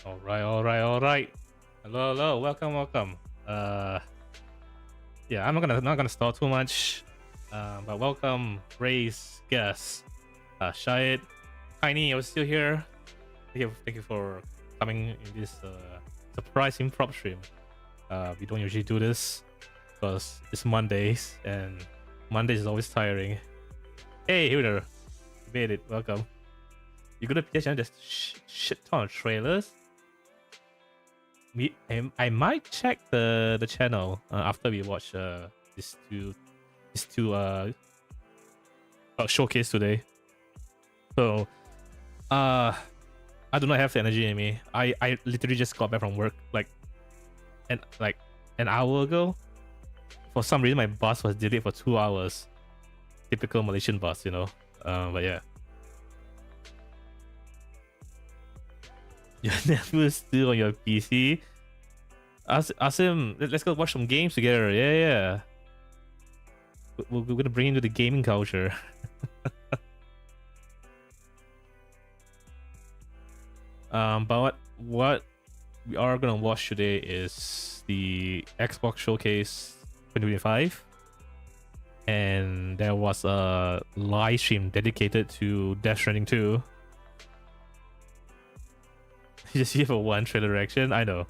All right. Hello. Welcome. Uh, yeah, I'm not gonna stall too much. But welcome, Ray's guests. Shahid, Tiny, I was still here. Thank you for coming in this surprise improv stream. We don't usually do this because it's Mondays and Mondays is always tiring. Hey, here there, you made it. Welcome. You gonna pitch on just shit ton of trailers? I might check the channel after we watch these two showcase today. So I do not have the energy in me. I literally just got back from work like an hour ago. For some reason my bus was delayed for 2 hours. Typical Malaysian bus, you know. But yeah. Your nephew still on your PC. Ask him. Let's go watch some games together. Yeah. We're gonna bring into the gaming culture. But what we are gonna watch today is the Xbox Showcase 2025, and there was a live stream dedicated to Death Stranding 2. You just here for one trailer reaction. I know.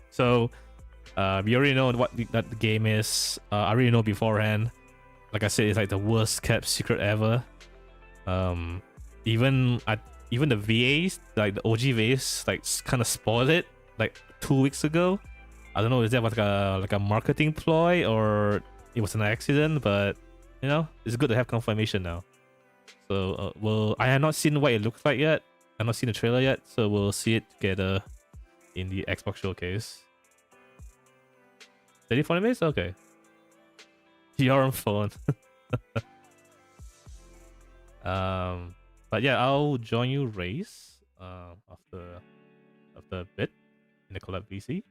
So, we already know that the game is. I already know beforehand. Like I said, it's like the worst kept secret ever. Even the VAs, like the OG VAs, like kind of spoiled it like 2 weeks ago. I don't know, is that like a marketing ploy or it was an accident? But you know, it's good to have confirmation now. So I have not seen what it looks like yet. I've not seen the trailer yet, so we'll see it together in the Xbox showcase. 34 minutes? Okay. You're on phone. But yeah, I'll join you race after a bit in the collab VC.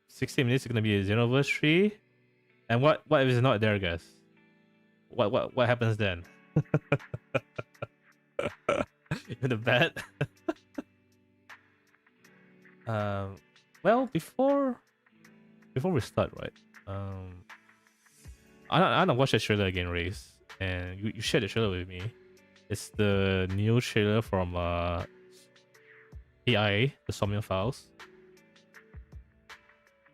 60 minutes is gonna be a Xenoverse 3. And what if it's not there, guys? What happens then? In the bet. Well, before we start, right? I don't watch the trailer again, Race, and you shared the trailer with me. It's the new trailer from AIA, the Somnium Files.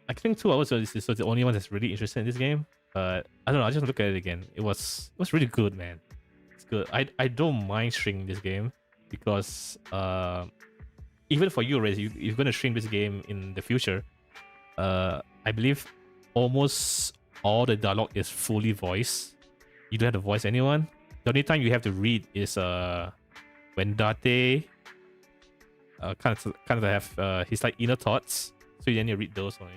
I think 2 hours is the only one that's really interested in this game. But I don't know. I just look at it again. It was really good, man. It's good. I don't mind streaming this game because even for you, Race, you're gonna stream this game in the future. I believe almost all the dialogue is fully voiced. You don't have to voice anyone. The only time you have to read is when Date kind of have his like inner thoughts. So you then you read those only.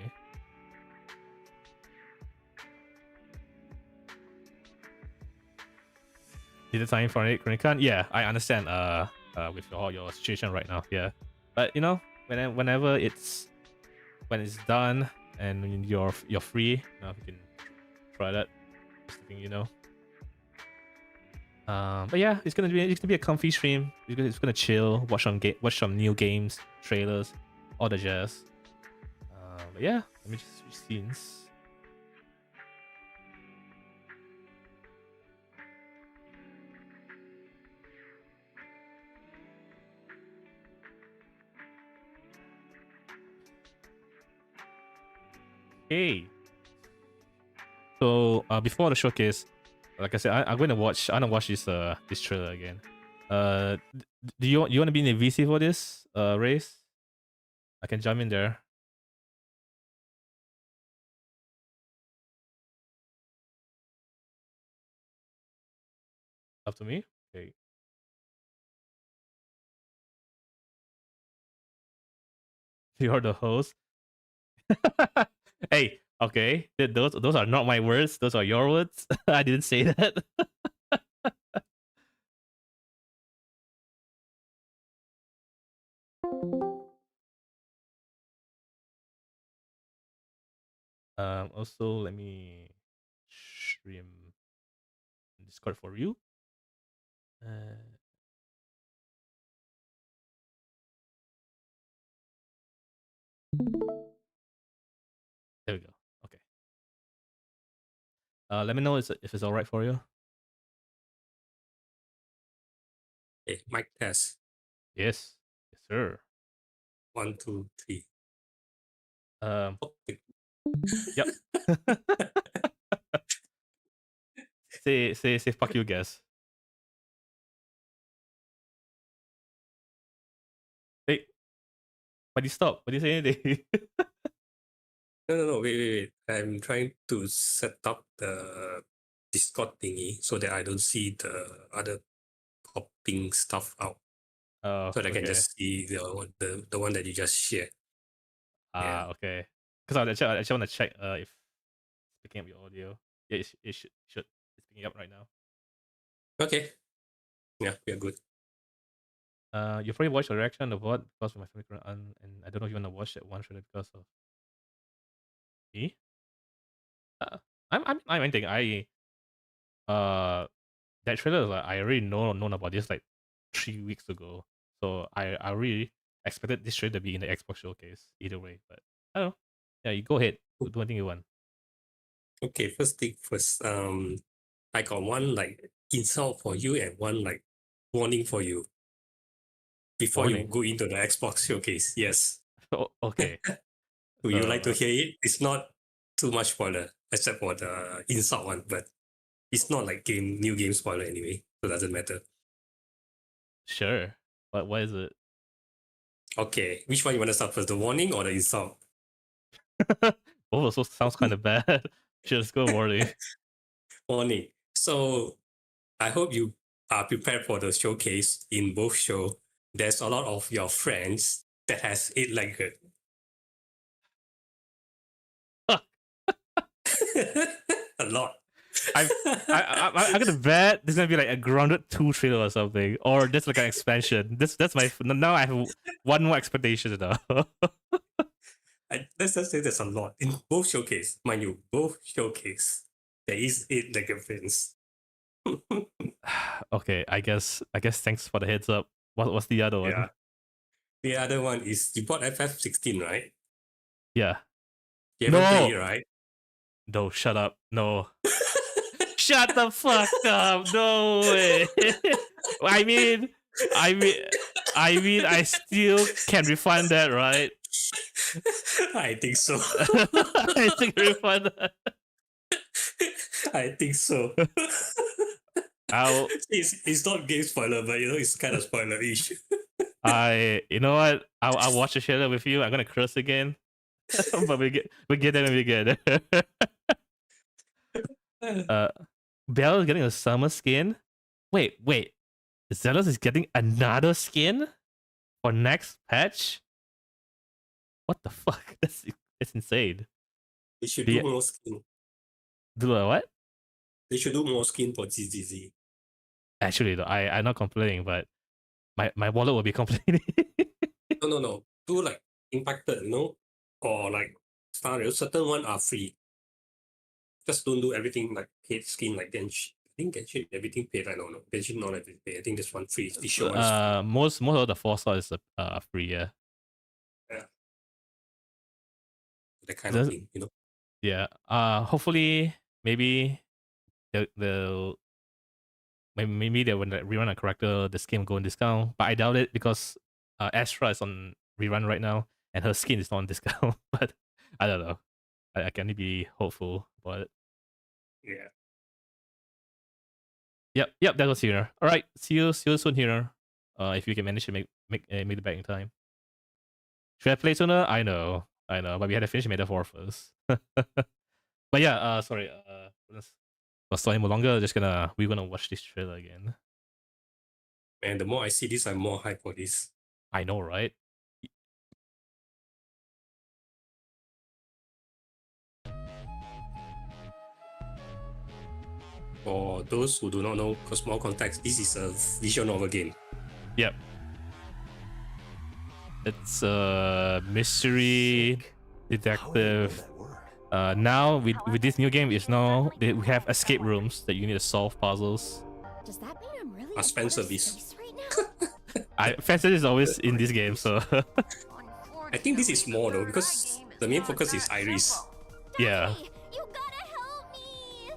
Is it time for it, Kunikan? Yeah, I understand. With all your situation right now, yeah. But you know, whenever when it's done and you're free, you know, you can try that. Just the thing, you know. But yeah, it's gonna be a comfy stream. It's gonna chill, watch some new games, trailers, all the jazz. But yeah, let me just switch scenes. Hey, so before the showcase, like I said, I'm gonna watch this trailer again. Do you want to be in the VC for this race? I can jump in there. Up to me. Okay. You're the host. Hey, okay. Those are not my words. Those are your words. I didn't say that. Also, let me stream Discord for you. Uh, There we go. Okay. Let me know if it's all right for you. Okay, mic test. Yes. Yes, sir. 1, 2, 3. Yep. say fuck you, guys. Hey, why do you stop? Why do you say anything? No. Wait. I'm trying to set up the Discord thingy so that I don't see the other popping stuff out. Oh, So that I can okay. just see the one that you just shared. Yeah. Okay. Because I actually want to check if it's picking up your audio. Yeah, it should. It's picking up right now. Okay. Yeah, we are good. You probably watched the reaction of what because of my family and I don't know if you want to watch that one show because of me. I'm thinking uh that trailer is like I already known about this like 3 weeks ago, so I really expected this trailer to be in the Xbox showcase either way. But I don't know. Yeah, you go ahead. Do anything you want. Okay, first thing first. I got one like insult for you and one like warning for you before you Warning. go into the Xbox showcase. Yes. Okay. Would you like to So hear it? It's not too much spoiler, except for the insult one, but it's not like new game spoiler anyway, so it doesn't matter. sure. But what is it? Okay, which one you want to start first, the warning or the insult? Both of those sounds kind of bad. Sure, let's go warning. Warning. So I hope you are prepared for the showcase. In both show, there's a lot of your friends that has eight-legged. A lot. I'm gonna bet there's gonna be like a Grounded 2 trailer or something, or just like an expansion. That's my now I have one more expectation now. Let's just say there's a lot in both showcase, mind you, both showcase. There is eight-legged friends. Okay, I guess thanks for the heads up. What's the other one? Yeah. The other one is you bought FF16, right? Yeah. You haven't played it, No. right? No, shut up. No. Shut the fuck up. No way. I mean I still can refund that, right? I think so. I think refund that. I think so. I'll It's not game spoiler, but you know it's kind of spoiler-ish. you know what? I'll watch the trailer with you. I'm gonna curse again. But we get there when we get there. Belle is getting a summer skin. Wait. Zealous is getting another skin for next patch? What the fuck? That's insane. They should do more skin. Do what? They should do more skin for ZZZ. Actually, though, I'm not complaining, but my wallet will be complaining. No. Do like impacted, or like certain one are free. Just don't do everything like paid skin like Genshin. I think Genshin everything paid. I don't know. Genshin not everything paid. I think this one free. The show one's free. Most of the 4-star is free. Yeah. That kind of thing, Yeah. Hopefully, maybe they'll maybe they will rerun a character, the skin will go on discount. But I doubt it because Astra is on rerun right now and her skin is not on discount. But I don't know. I can only be hopeful about it. Yeah. Yep, that was Hero. All right, see you soon, Hero. If you can manage to make it back in time. Should I play sooner? I know, but we had to finish Metaphor first. But yeah, sorry. Let's start more longer. We're gonna watch this trailer again. Man, the more I see this, I'm more hyped for this. I know, right? For those who do not know, for small context, this is a visual novel game. Yep. It's a mystery detective. Now with this new game, we have escape rooms that you need to solve puzzles. Does that mean I'm really fan service right now? Fan service is always in this game, so I think this is more though because the main focus is Iris. Yeah. You gotta help me.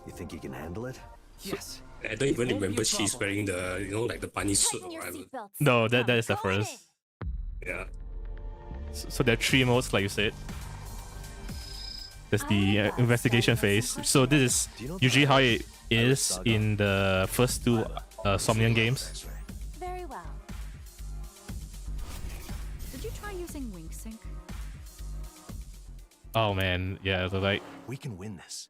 You think you can handle it? Yes. I don't even remember she's wearing the like the bunny suit Tighten or your whatever. seatbelts. No, that is the Go ahead. first. Yeah. So there are 3 modes, like you said. There's the investigation phase. So this is usually how it is in the first 2 Somnium games. Very well. Did you try using Wink Sync? Oh man, yeah. So like, We can win this.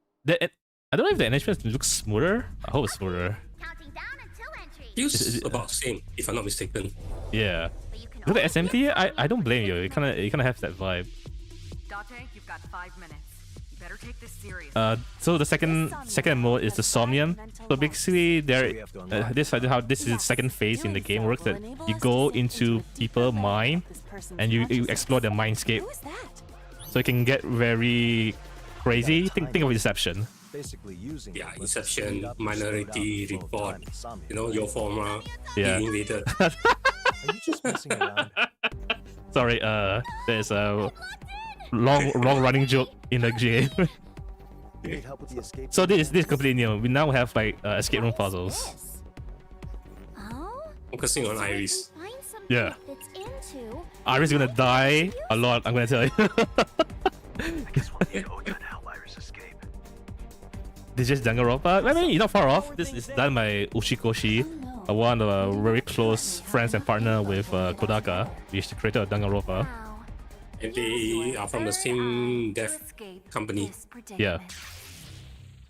I don't know if the animations look smoother. I hope it's smoother. Counting down until entry. Feels about the same, if I'm not mistaken. Yeah. But you can Look at always SMT. use I don't blame you. It kind of have that vibe. Date, you've got 5 minutes. You better take this serious. So the second mode is the Somnium. So basically, this is the second phase in the game works. That you go into people's mind and you explore their mindscape. Who is that? So it can get very crazy. Think of Inception. Basically using Yeah, it, let's Inception, speed up and Minority slow down the flow of Report, time insomnia. your former Yeah. being invaded. Are you just messing around? Sorry, there's a long running joke in the game. You need help with the escape? So this is completely new. We now have like escape room puzzles. This? Oh? Focusing on Iris. Find something Yeah. that fits into. Iris is gonna die a lot. I'm gonna tell you. Guess what? You know, trying to help Iris escape. This is Danganronpa. I mean, you're not far off. This is done by Ushikoshi, one of the very close friends and partner with Kodaka, which is the creator of Danganronpa. Wow. And they are from the same dev Escape company. this Yeah. predicament.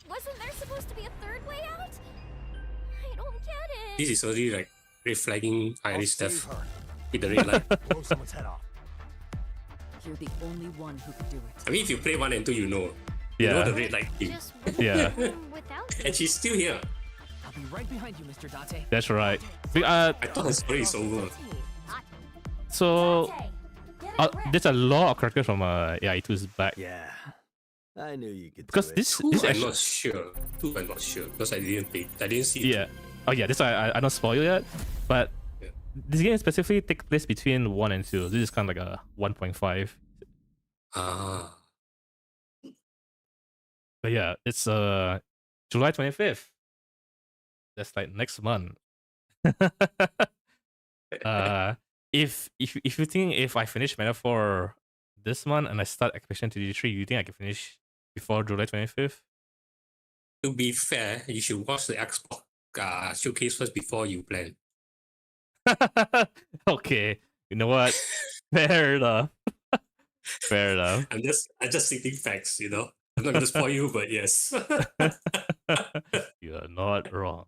Wasn't there supposed to be a third way out? I don't get it. This is already like red flagging I'll Iris save death her. with the red light. Blow someone's head off. You're the only one who could do it. I mean, if you play 1 and 2, you know. You know the Yeah. red light thing. Just Yeah. without And she's still here. I'll be right behind you, Mr. Date. That's right. I thought the story is over. So there's a lot of characters from AI2's back. Yeah. I knew you could Because do it. this Two, this I'm actually, not sure. 2, I'm not sure because I didn't play. I didn't see. yeah. Oh yeah, this I don't spoil yet, but Yeah. this game specifically takes place between 1 and 2. This is kind of like a 1.5. Ah. But yeah, it's July 25th. That's like next month. If you think if I finish Metaphor this month and I start Expedition 33, you think I can finish before July 25th? To be fair, you should watch the Xbox showcase first before you plan. Okay, you know what? Fair enough. Fair enough. I'm just stating facts, I'm not gonna spoil you, but yes. You're not wrong.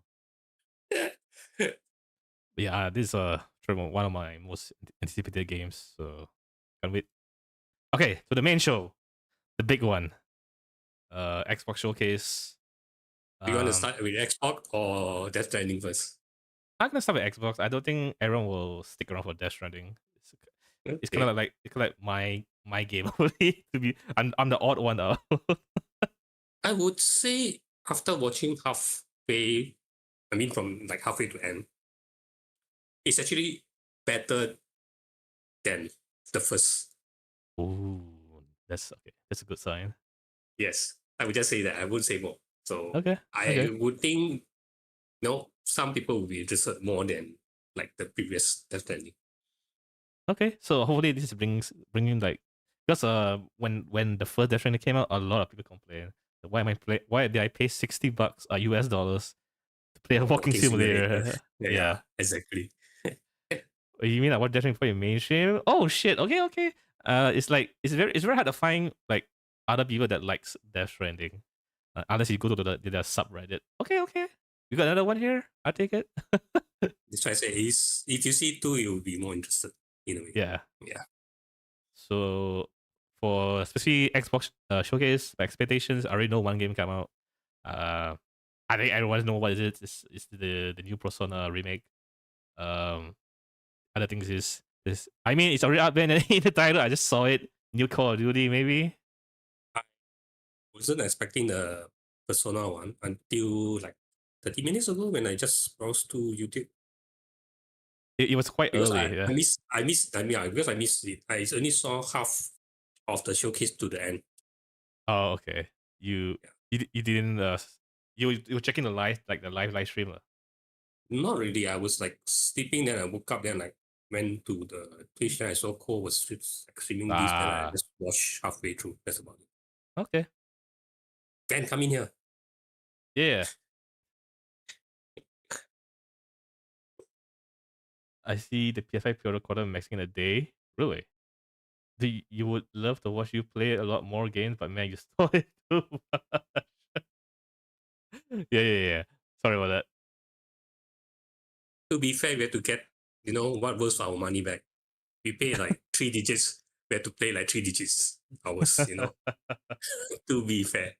Yeah, this is one of my most anticipated games, so can't wait. Okay, so the main show, the big one, Xbox showcase. You want to start with Xbox or Death Stranding first? I'm gonna start with Xbox. I don't think everyone will stick around for Death Stranding. It's kind of like my game only. To be, I'm the odd one out. I would say after watching halfway, I mean from like halfway to end, it's actually better than the first. Ooh, that's okay. That's a good sign. Yes, I would just say that. I wouldn't say more. So Okay. I would think, some people will be interested more than like the previous Death Stranding. Okay, so hopefully this bringing like, because when the first Death Stranding came out, a lot of people complained. Why did I pay $60 US dollars to play a walking simulator? Yeah. Exactly. You mean like what Death Stranding for your mainstream? Oh shit. Okay. It's like it's very hard to find like other people that likes Death Stranding, unless you go to the subreddit. Okay. You got another one here? I'll take it. That's why I say if you see 2, you'll be more interested in a way. Yeah. Yeah. So for especially Xbox showcase, my expectations, I already know one game come out. I think everyone knows what is it. It's the new Persona remake. Other things is I mean it's already out there in the title. I just saw it. New Call of Duty maybe. Wasn't expecting the Persona one until like 30 minutes ago when I just browsed to YouTube. It was quite Because early. Yeah. because I missed it. I only saw half of the showcase to the end. Oh, okay. You didn't you were checking the live stream. Not really. I was like sleeping, then I woke up, then like went to the Twitch, then I saw Cole was streaming this, then I just watched halfway through. That's about it. Okay. Van, come in here. Yeah. I see the PS5 pre-order quota maxing in a day. Really? You would love to watch you play a lot more games, but man, you stole it too much. Yeah. Sorry about that. To be fair, we have to get, what was our money back. We pay like 3 digits. We have to play like 3 digits hours, to be fair.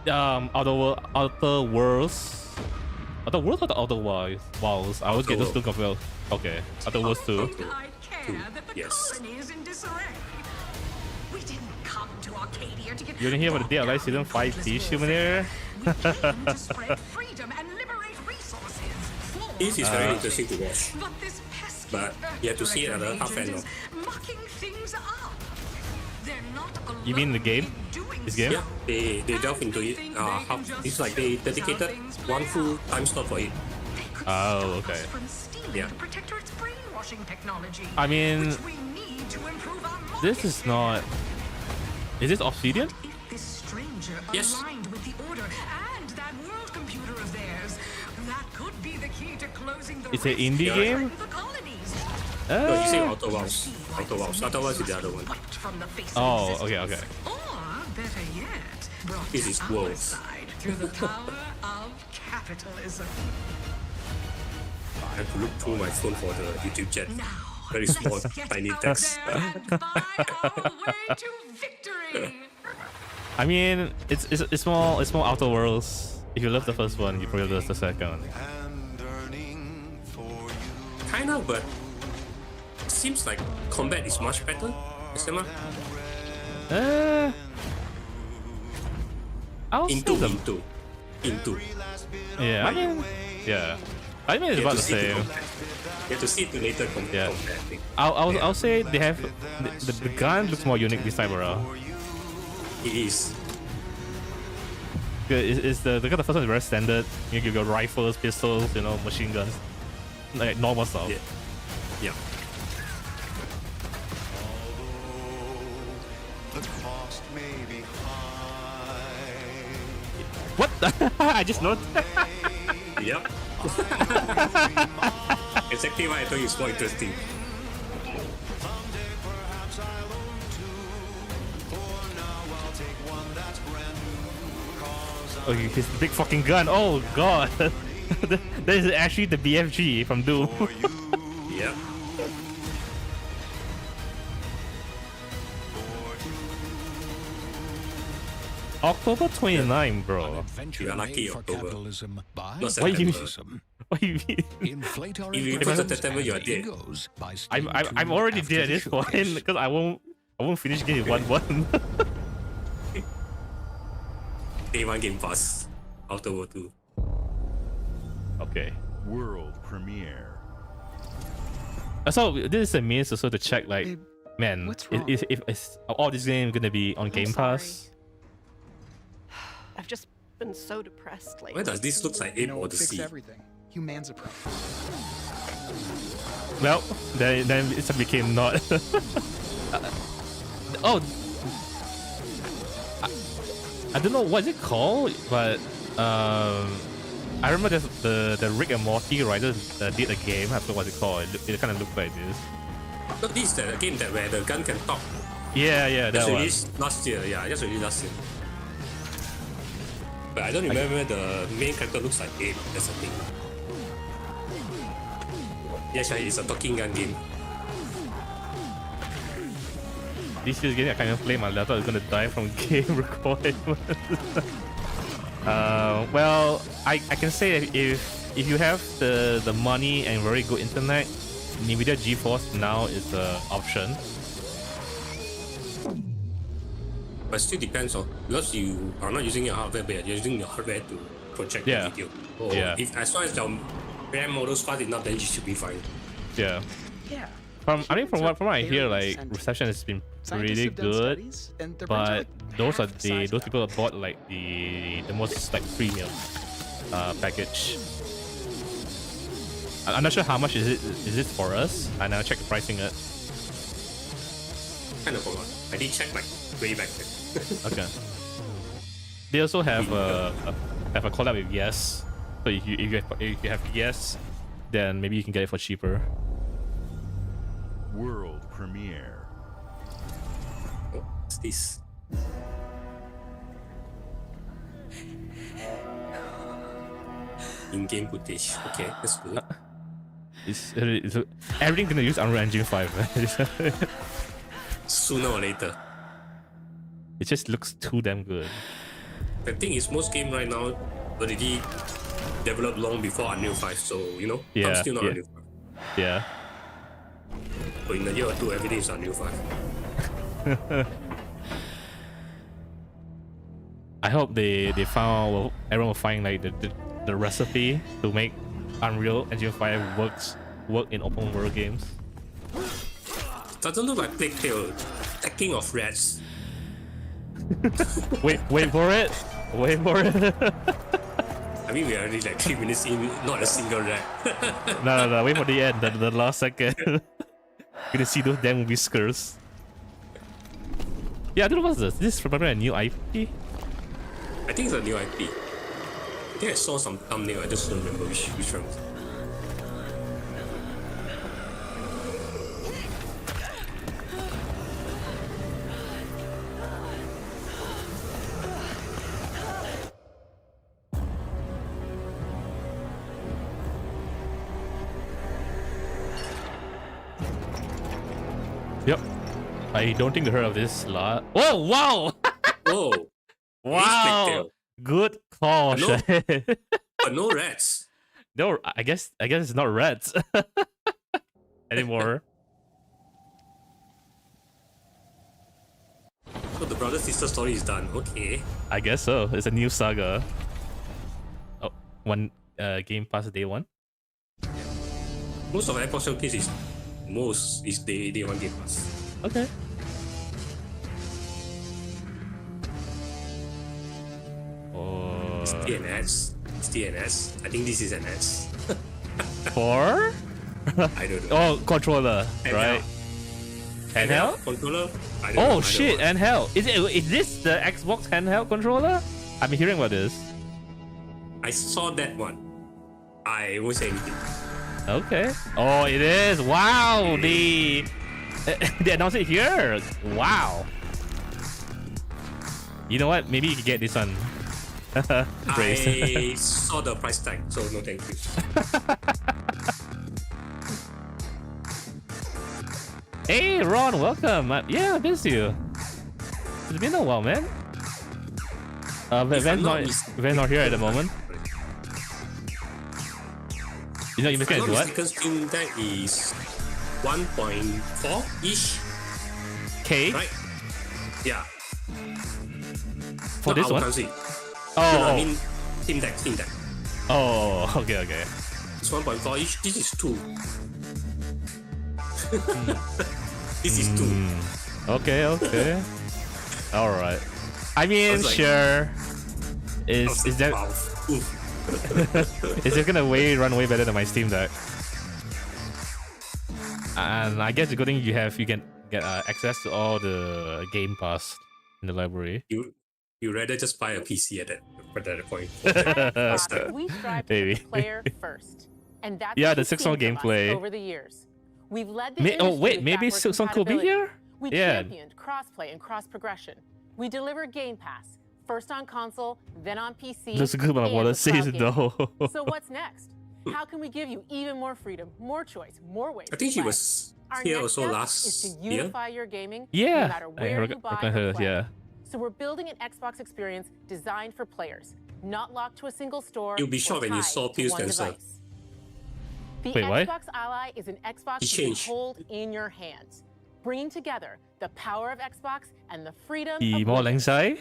Outer Worlds or the Outer Wilds? I always get those two confused. Okay, Outer Worlds 2. I care that the Yes. colony is in disarray. We didn't come to Arcadia to get You didn't hear about the Day of Light Season 5 issue, man? We came to spread freedom and liberate resources. This is very interesting to watch. But this pesky But you have to see Earth another half agent end is mucking things up. They're not alone You mean the game? in doing This game? Yeah, they delve into it. It's like they dedicated one full time slot for it. They could Oh, stop us okay. from stealing Yeah. the Protectorate's brainwashing technology. I mean, which we need to improve our this is not. Is this Obsidian? If this stranger Yes. aligned with the Order and that world computer of theirs, that could be the key to closing the It's an rift indie that game? threaten the colonies. No, you say Uh, Outer Wilds. Outer Wilds. Outer Wilds is the other one. Wiped from the face Oh, of okay. existence. Or better yet, brought This to is our worlds. side through the power of capitalism. I have to look through my phone for the YouTube chat. Now, Very small, let's get tiny out text. there and buy our way to victory. I mean, it's more Outer Worlds. If you love the first one, you probably love the second one. Kind of, but seems like combat is much better. SMR? I'll say them. Into. Yeah, I mean it's about the same. You have to see it later Yeah. compare, I think. I'll say they have the gun looks more unique this time around. It is. It's the first one is very standard. You give your rifles, pistols, machine guns, like normal stuff. Yeah. Yeah. What? I just noticed. Yep. Exactly why I thought it's more interesting. Oh, his big fucking gun. Oh god. That is actually the BFG from Doom. Yep. October 29, bro. You are lucky, October. Not What do you mean? September. What do you mean? If you put to September, you are dead. I'm already dead at this point because I won't finish game 1-1. Day 1 Game Pass. October 2. Okay. World premiere. So this is a means also to check like, Babe, man, what's wrong? if all this game gonna be on Game Pass? I've just been so depressed lately. Why does this look like You Ape know, fix Odyssey? everything. Humans a problem. Well, then it became not. Oh, I don't know what is it called, but I remember the Rick and Morty writers did a game. I forgot what it called. It kind of looked like this. No, this is the game where the gun can talk. Yeah, that Just one. released last year. Yeah, just released last year. But I don't remember the main character looks like Ape. That's the thing. Yes, it's a talking gun game. This year's game I can't even play. My laptop is gonna die from game requirements. Well, I can say that if if you have the money and very good internet, NVIDIA GeForce now is the option. But still depends on, because you are not using your hardware, but you're using your hardware to project Yeah. the video. So Yeah. if as long as your RAM model fast enough, then you should be fine. Yeah. Yeah. From Humans what are I hear, aliens like and reception has been scientists pretty have done good. studies, and their brains are, But like, those are half the size those now. people that bought like the most like premium package. I'm not sure how much is it for us. I never checked the pricing yet. Kind of forgot. I did check like way back then. Okay. They also have a collab with Yes. So if you have Yes, then maybe you can get it for cheaper. World premiere. Oh, what's this? In-game footage. Okay, that's good. It's everything gonna use Unreal Engine 5. Man. Sooner or later. It just looks too damn good. The thing is, most game right now already developed long before Unreal 5, so you know, I'm Yeah, still not yeah. Unreal 5. Yeah. So in a year or two, everything is Unreal 5. I hope they found, well, everyone will find like the recipe to make Unreal Engine 5 work in open world games. Doesn't look like Plague Tale. Stacking of rats. Wait for it. Wait for it. I mean, we're already like 3 minutes in, not a single rat. No. Wait for the end. The last second. You're gonna see those damn whiskers. Yeah, I don't know what's this. This is probably a new IP. I think it's a new IP. I think I saw some thumbnail, I just don't remember which one. Yep. I don't think I heard of this lot. Whoa! Wow! Whoa! Wow! Tale. Good call, Hello? Shay. But no rats. No, I guess it's not rats anymore. So the brother sister story is done. Okay. I guess so. It's a new saga. Oh, one Game Pass day one. Most of Xbox Showcase is day one Game Pass. Okay. Oh. Still an S. I think this is an S. For? I don't know. Oh, controller, right? Handheld? Controller? I don't know. Oh shit, handheld. Is this the Xbox handheld controller? I've been hearing about this. I saw that one. I won't say anything. Okay. Oh, it is. Wow. They announced it here. Wow. You know what? Maybe you can get this one. Praise. I saw the price tag, so no thank you. Hey, Ron, welcome. Yeah, I missed you. It's been a while, man. Van's not here at the moment. You know, you missing what? Steam Deck is 1.4-ish, K right? Yeah. for this one? Currency. Oh, No, I mean Steam Deck. oh, okay. It's 1.4-ish. This is 2. This is 2. Okay. All right. I mean, like- sure. Is that Wow. Oof. is it gonna run way better than my Steam Deck? And I guess the good thing you can get access to all the Game Pass in the library. You rather just buy a PC at that point. We strive to Maybe. put the player first, and that's Yeah, what the you've 6-on seen from us gameplay. over the years. We've led the Oh industry wait, with maybe backward 6-on could be compatibility. here. We Yeah. championed crossplay and cross progression. We deliver Game Pass, first on console, then on PC. That's good, but and what a with cloud season gaming. though. So what's next? How can we give you even more freedom, more choice, more ways I think to she play? was Our here next also step is last to year. unify your gaming Yeah, no matter where you buy or play. yeah. So we're building an Xbox experience designed for players. not locked to a single store. You'll be or shocked when you tied saw to Phil one Spencer. device. The Wait, what? Xbox Ally is an Xbox He you can changed. hold in your hands, bringing together the power of Xbox and the freedom The of more movement. Langsai?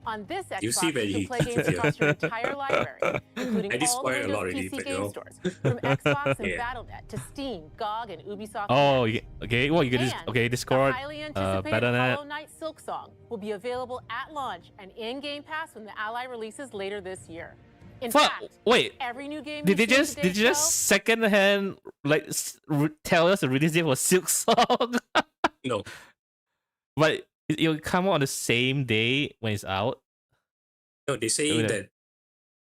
On this You see Xbox, where you he- can play games across your entire library, including I did all the spoil a lot Windows already, PC but, game you know. stores, from Xbox and Yeah. Battle.net to Steam, GOG, and Ubisoft. Oh, Connect. okay. Well, you get this. And Okay, Discord, the highly anticipated Battle.net. Hollow Knight Silk Song will be available at launch and in Game Pass when the Ally releases later this year. In Fuck. fact, Wait. every new game Did they you see in just today's show- second hand like tell us the release date for Silk Song? No, But it'll come out on the same day when it's out. no, they say Wait, that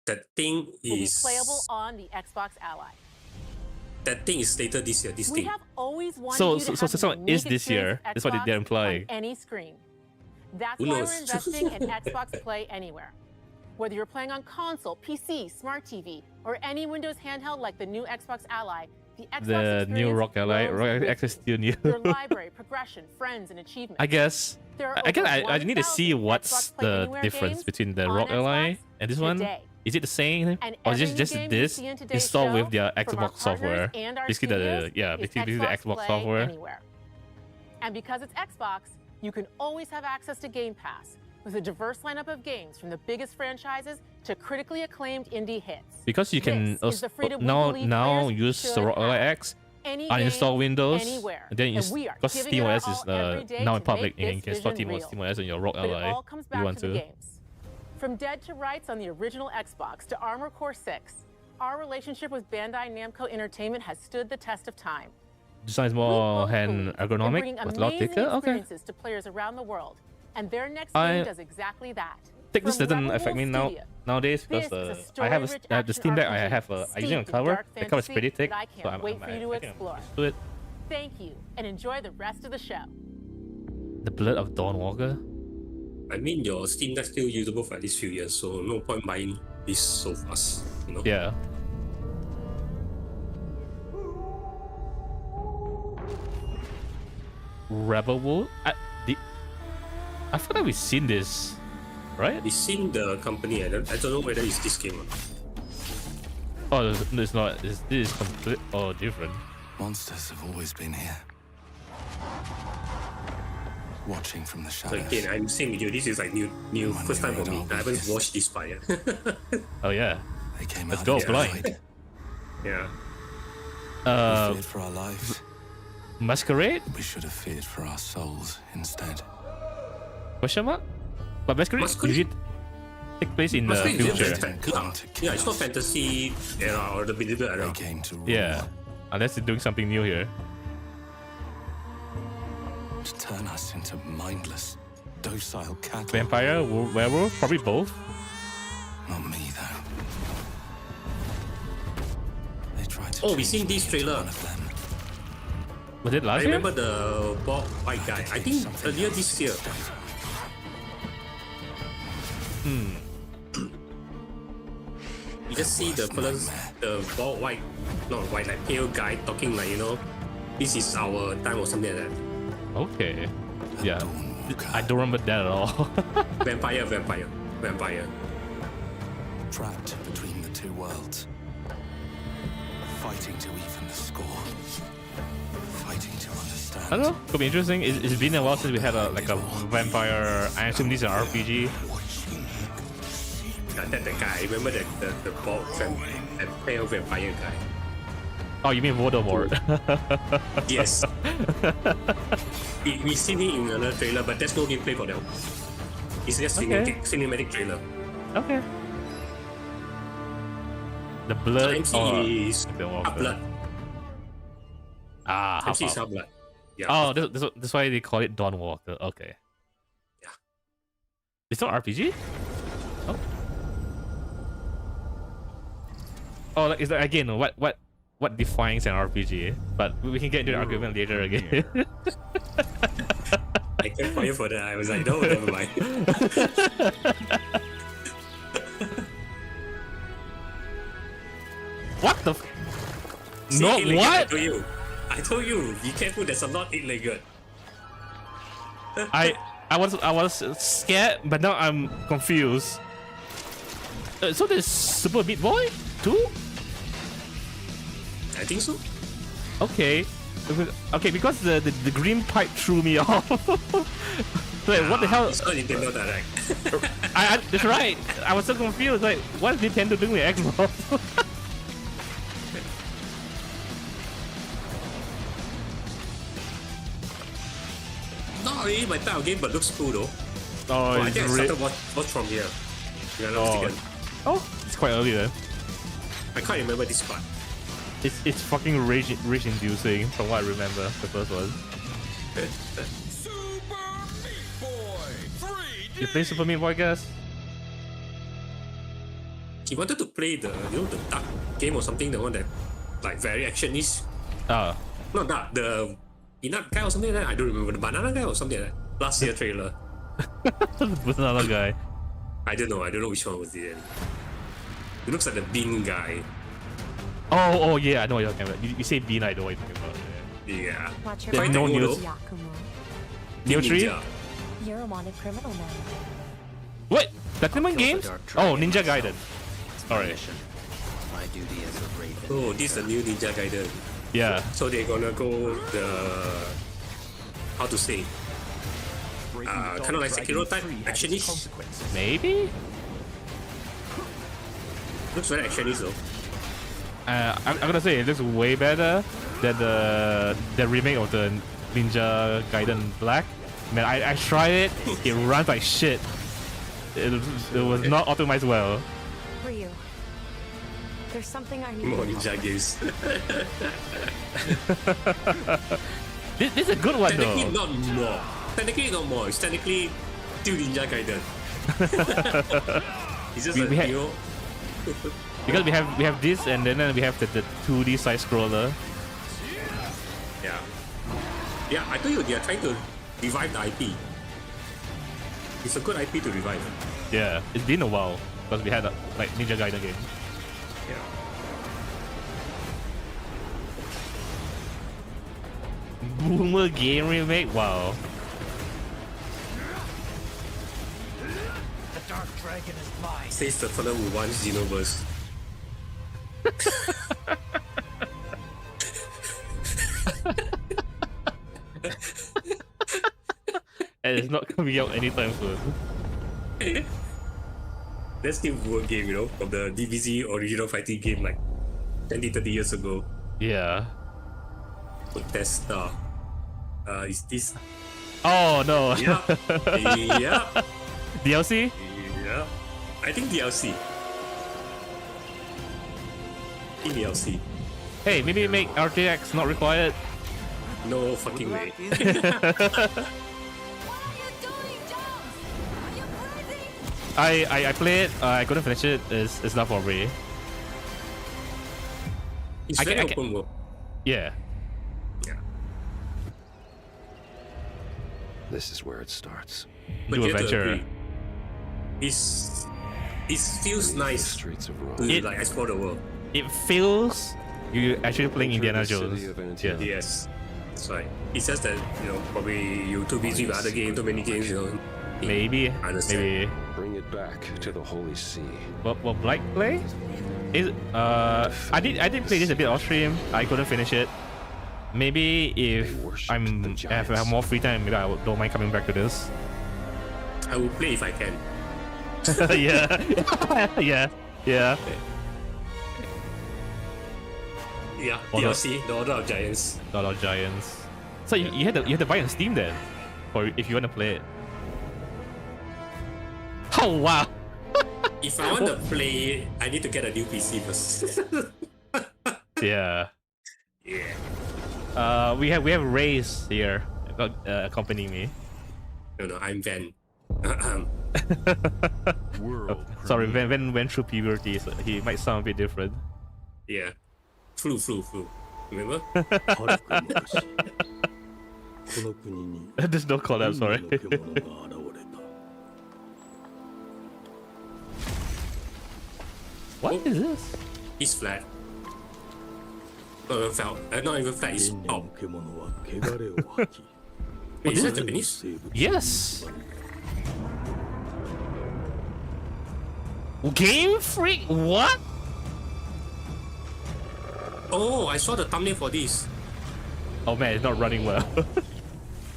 that thing will be is playable on the Xbox Ally. that thing is later this year. This We thing. have always wanted So- you to so- have so the someone unique is this year. experience of That's what they're Xbox implying. on any screen. That's Who why knows? we're investing in Xbox Play Anywhere. Whether you're playing on console, PC, smart TV, or any Windows handheld like the new Xbox Ally, the Xbox The new experience Rock Ally, grows Rock with X is you. still new. Your library, progression, friends, and achievements. I guess. There are I guess over I need to see 1,000 what's Xbox Play the Anywhere difference games between the on Rock Ally Xbox and this one. today. Is it the same, And or every is new it just game you this see in today's installed with show their from our Xbox partners software? and our Basically the studios is basically the Xbox Play software. Anywhere. And because it's Xbox, you can always have access to Game Pass with a diverse lineup of games from the biggest franchises to critically acclaimed indie hits. Because you can This is the freedom we now believe players use should the Rock Ally have. X, Any uninstall game, Windows, anywhere. and then And we are because giving it SteamOS our is all every day now to in public make and you this can install vision real. SteamOS on your Rock But it Ally all comes if you back want to the to. games. From Dead to Rights on the original Xbox to Armored Core 6, our relationship with Bandai Namco Entertainment has stood the test of time. Design is We more both hand believe in ergonomic, bringing but a lot amazing thicker. Okay. experiences to players around the world, and their next I game does exactly that. think this From doesn't Rebel affect me Wolf now Studio, navodays because this is a I have story-rich the action Steam Deck. I RPG have I'm using a steeped in cover. dark The cover is fantasy pretty thick, that I so can't wait for you to I can explore. do it. Thank you, and enjoy the rest of the show. The Blood of Dawnwalker. I mean, your Steam Deck's still usable for at least few years, so no point buying this so fast. You know. Yeah. Rebel Wolf. I feel like we've seen this, right? We've seen the company. I don't know whether it's this game or not. Oh, it's not. This is complete or different. Monsters have always been here. Watching from the So shadows. again, I'm saying with you, this is like new first time for me. I haven't watched this part yet. Oh yeah. They came Let's out go, of the Blight. night. Yeah. We feared for our lives. Masquerade? We should have feared for our souls instead. Question mark? But Masquerade Masquerade? usually take place in the Masquerade is future. different. Yeah, it's not fantasy era or the medieval era. They came to rule. Yeah. Unless they're doing something new here. To turn us into mindless, docile cattle. Vampire, werewolf, probably both. Not me, though. They tried to Oh, we change seen me this into trailer. one of them. Was it I last year? remember the bald white guy. I think earlier this year. You just see the fellas, the bald white, not white, like pale guy talking like, this is our time or something like that. Okay. Yeah. Dawnwalker. I don't remember that at all. Vampire. Trapped between the two worlds. Fighting to even the score. Fighting to understand. I don't know. Could be interesting. It's been a while since we had a vampire. I assume this is an RPG. That guy. Remember the bald that pale vampire guy. Oh, you mean Voldemort? Yes. we seen it in another trailer, but there's no gameplay for them. It's just cinematic trailer. Okay. The So blood. MC is Dawnwalker. half blood. Ah, MC is half. half blood. Yeah. Oh, that's why they call it Dawnwalker. Okay. Yeah. It's not RPG. Oh. Oh, like, is that again? What defines an RPG? But we can get into the argument later again. I kept quiet for that. I was like, no, never mind. What the? See, No, eight-legged, what? I told you, be careful. There's a lot eight-legged. I was scared, but now I'm confused. So there's Super Meat Boy too? I think so. Okay. Okay, because the green pipe threw me off. Like, what the hell? It's not Nintendo Direct. That's right. I was so confused. Like, what is Nintendo doing with Xbox? Not really my type of game, but looks cool though. Oh, I it's think I re- started watch from here. If I'm not mistaken. Oh, it's quite early then. I can't remember this part. It's fucking rage inducing from what I remember. The first one. You play Super Meat Boy, guys? He wanted to play the the duck game or something, the one that like very action-ish. Ah, Not duck, the peanut guy or something like that. I don't remember, the banana guy or something like that. Last year trailer. with another guy. I don't know which one was it. It looks like the bean guy. Oh yeah, I know what you're talking about. You say Bean, I know what you're talking about. Yeah. Watch your There's Quite no cool news. though. Yakumo. New tree? Ninja. You're a wanted criminal now. What? Platinum Kill the Games? Dark Oh, Dragon Ninja myself. Gaiden. It's my Alright. mission. My duty as a raven. Oh, this is the new Ninja Gaiden. Yeah. So they're gonna go the how to say kind of like Sekiro type actionish. Maybe? Looks very actionish though. I'm gonna say it looks way better than the remake of the Ninja Gaiden Black. Man, I tried it. It runs like shit. It was not optimized well. Ryu, there's something I need. More Ninja games. This is a good one Technically though. not more. Technically not more. It's technically still Ninja Gaiden. It's just We had- you know. Because we have this and then we have the 2D side scroller. Yeah. Yeah, I told you they are trying to revive the IP. It's a good IP to revive. Yeah, it's been a while because we had like Ninja Gaiden game. Yeah. Boomer game remake. Wow. The Dark Dragon is mine. Says the fellow who wants Xenoverse. And it's not coming out anytime soon. That's the word game, you know, from the DBZ original fighting game like 20, 30 years ago. Yeah. Protesta. Is this? Oh no. Yeah. Yeah. DLC? Yeah. I think DLC. DLC. Hey, maybe make RTX not required. No fucking way. What are you doing, Jones? Are you crazy? I played. I couldn't finish it. It's not for me. It's I very can- open world. Yeah. Yeah. This is where it starts. But Do you have to adventure. agree, it feels The nice streets of to Rome. like explore the world. It feels you actually playing Indiana The city Jones. of Yeah. Antioch. Yes. That's right. It's just that, you know, probably you're too busy with other games, too many games, you know. Maybe. I understand. Maybe. Bring it back to the Holy See. What Blight play? Is I did play this a bit off stream. I couldn't finish it. Maybe if They worship I'm the if I giants. have more free time, maybe I don't mind coming back to this. I will play if I can. Yeah. Yeah. Yeah. Yeah, Order- DLC, The Order of Giants. Lot of giants. So you had to buy it on Steam then, for if you want to play it. Oh wow! If I want to play it, I need to get a new PC first. Yeah. Yeah. We have Raze here, accompanying me. No, I'm Van. World. Sorry, Van went through puberty, so he might sound a bit different. Yeah. Flu. Remember? There's no collab, sorry. What is this? It's flat. Not even flat. Not even flat. It's pop. Wait, is that Japanese? Yes. Game Freak? What? Oh, I saw the thumbnail for this. Oh man, it's not running well.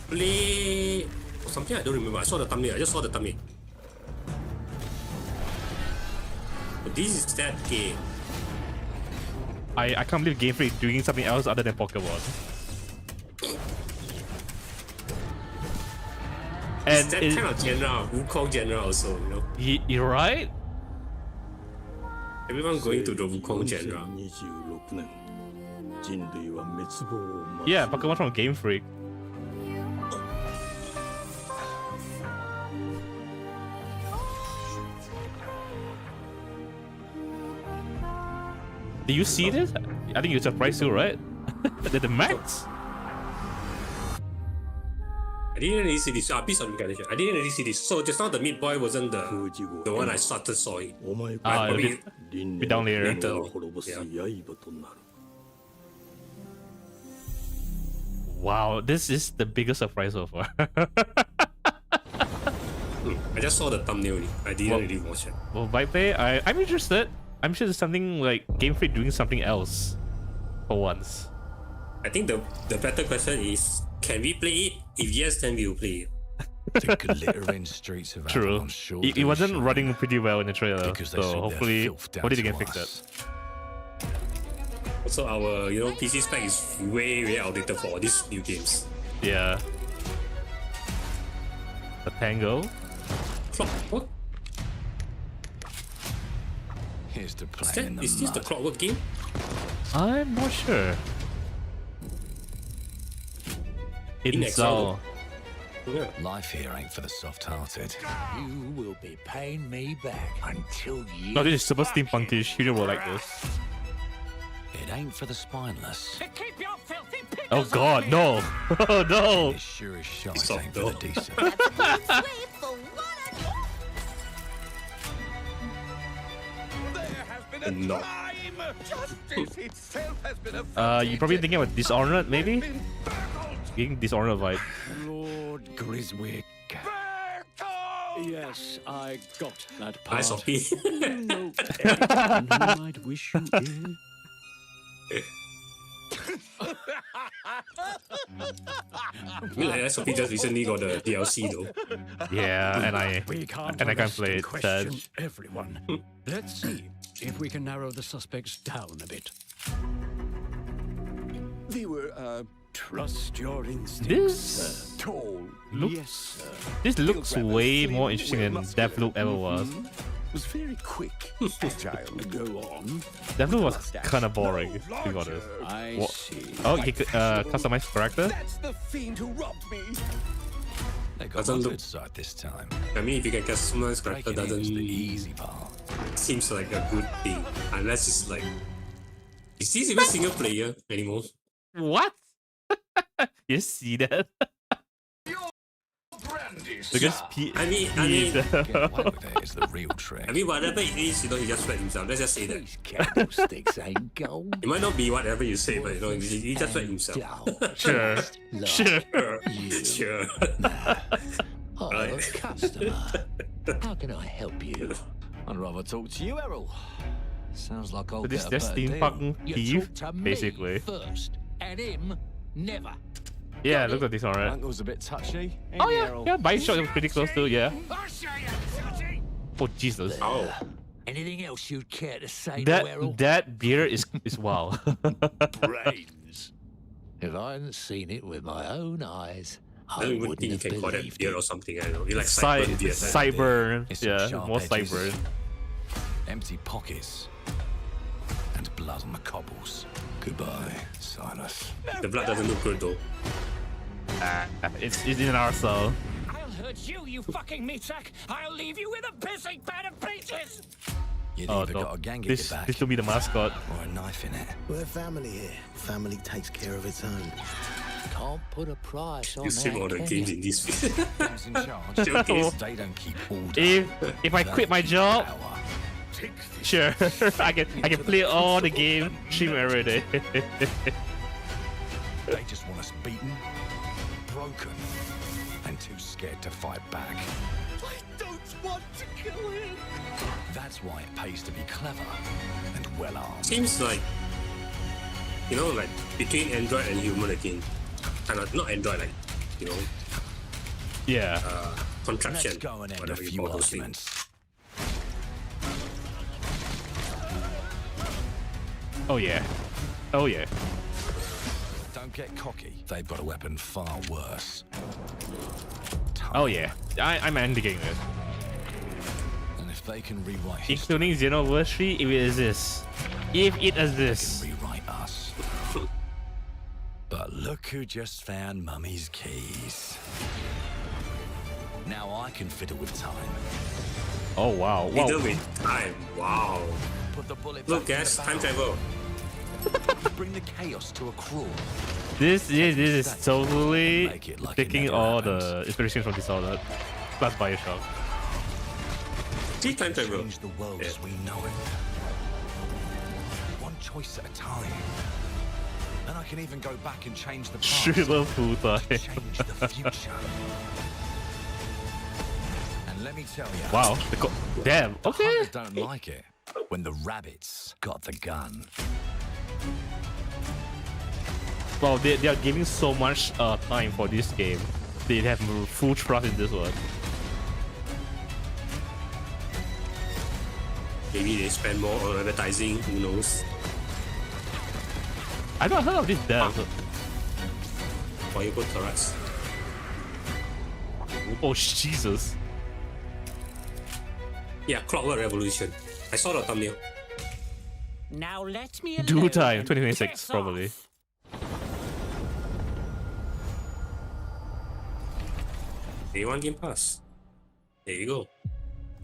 Play something I don't remember. I saw the thumbnail. I just saw the thumbnail. But this is that game. I can't believe Game Freak doing something else other than Pokemon. And It's that kind of genre, Wukong genre also, you know. You're right? Everyone going to the Wukong genre. Yeah, Pokemon from Game Freak. Did you see this? I think you're surprised too, right? The max? I didn't really see this. Piece of recognition. I didn't really see this. So just now the Meat Boy wasn't the one I started sawing. A bit down later. Yeah. Wow, this is the biggest surprise so far. I just saw the thumbnail. I didn't really watch it. Well, Byplay, I'm interested. I'm sure there's something like Game Freak doing something else for once. I think the better question is, can we play it? If yes, then we will play it. The glittering streets of True. Avalon sure It do wasn't shine running pretty well in the trailer, because they so sent their hopefully filth down they to can fix that. us. Also, our PC spec is way outdated for all these new games. Yeah. The Tango. Clockwork? Here's the Is, plan in the is this the mud. Clockwork game? I'm not sure. In Exile. Yeah. Life here ain't for the soft-hearted. You will be paying me back until you... No, this is super steampunkish. You will like this. It ain't for the spineless. Keep your filthy pickles Oh god, no! Oh no! It sure as shite Soft ain't for the though. decent. No. You're probably thinking about Dishonored, maybe? Getting Dishonored vibe. Lord Griswick. Yes, I got that I part. saw P. No, anyone might wish you ill. I feel like SOP just recently got the DLC though. Yeah, and I can't can't play it. question Sad. everyone. Let's see if we can narrow the suspects down a bit. They were, trust your instincts. This Tall. look- Yes, sir. this looks way more interesting than Deathloop ever was. Was very quick. Agile. Go on. Deathloop was kind of boring, to be honest. I What? see. Oh, you could customize character? That's the fiend who robbed me. They got Doesn't my look- good side this time. I mean, if you can customize character, Breaking in is the doesn't easy part. seems like a good thing. Unless it's like, is this even single player anymore? What? You see that? Because I mean, Get away with it is the real trick. whatever it is, he just sweat himself. Let's just say that. These candlesticks ain't gold. It might not be whatever you say, but he just sweat himself. Sure. Sure. Sure. Oh, Right. customer. How can I help you? I'd rather talk to you, Errol. Sounds like I'll So this get a is better steampunk deal. You thief, talk to me basically. first, and him never. Yeah, look at this alright. Uncle's a bit touchy. Oh yeah, yeah, Bite Shot was pretty close too, yeah. I'll show you, Sooty. Oh Jesus. Oh, Anything else you'd care to say to Errol? That beer is wow. Brains. If I hadn't seen it with my own eyes, I I don't even wouldn't think you have can call that believed beer it. or something. I don't know. You like Cy- cyber beer. Cyber, It's some yeah, sharp more edges. cyber. Empty pockets. And blood on the cobbles. Goodbye, Silas. The blood doesn't look good though. It's in our cell. I'll hurt you, you fucking meatsack! I'll leave you with a pissing pan of peaches! You'd Oh either no, got a gang at this your back will be the mascot. or a knife in it. We're family here. Family takes care of its own. Can't put a price on You see all that, the can games you? in this. Who's in charge? Showcase. They don't keep order. If I quit my job, Power. sure, I can play all the game, stream every day. They just want us beaten, broken, and too scared to fight back. I don't just want to kill him. That's why it pays to be clever and well armed. Seems like, you know, like between android and human again. Kind of not android, like, you know. Yeah. Contraption. Let's go and end a Whatever you few call those things. arguments. Oh yeah. Oh yeah. Don't get cocky. They've got a weapon far worse. Oh yeah. I'm ending this. And if they can rewrite history, Including Xenoverse, if it exists. If it exists. they can rewrite us. But look who just found Mummy's keys. Now I can fiddle with time. Oh wow. Wow. Fiddle with time. Wow. Put the bullet Look, back in guys, the time barrel. travel. Bring the chaos to a crawl. This is totally Make it like it taking never all happened. the inspiration from Dishonored plus Bioshock. See, time travel. Change the world as we know it. One choice at a time. And I can even go back and change the past. Thriller full time. Change the future. And let me tell you. Wow. Damn. The Okay. hunters don't like it when the rabbits got the gun. Well, they are giving so much time for this game. They have full trust in this one. Maybe they spend more on advertising, who knows? I not heard of this dev. Why you put turrets? Oh Jesus. Yeah, Clockwork Revolution. I saw the thumbnail. Now let me Due alone time, and 2026 piss probably. off. Day one Game Pass. There you go.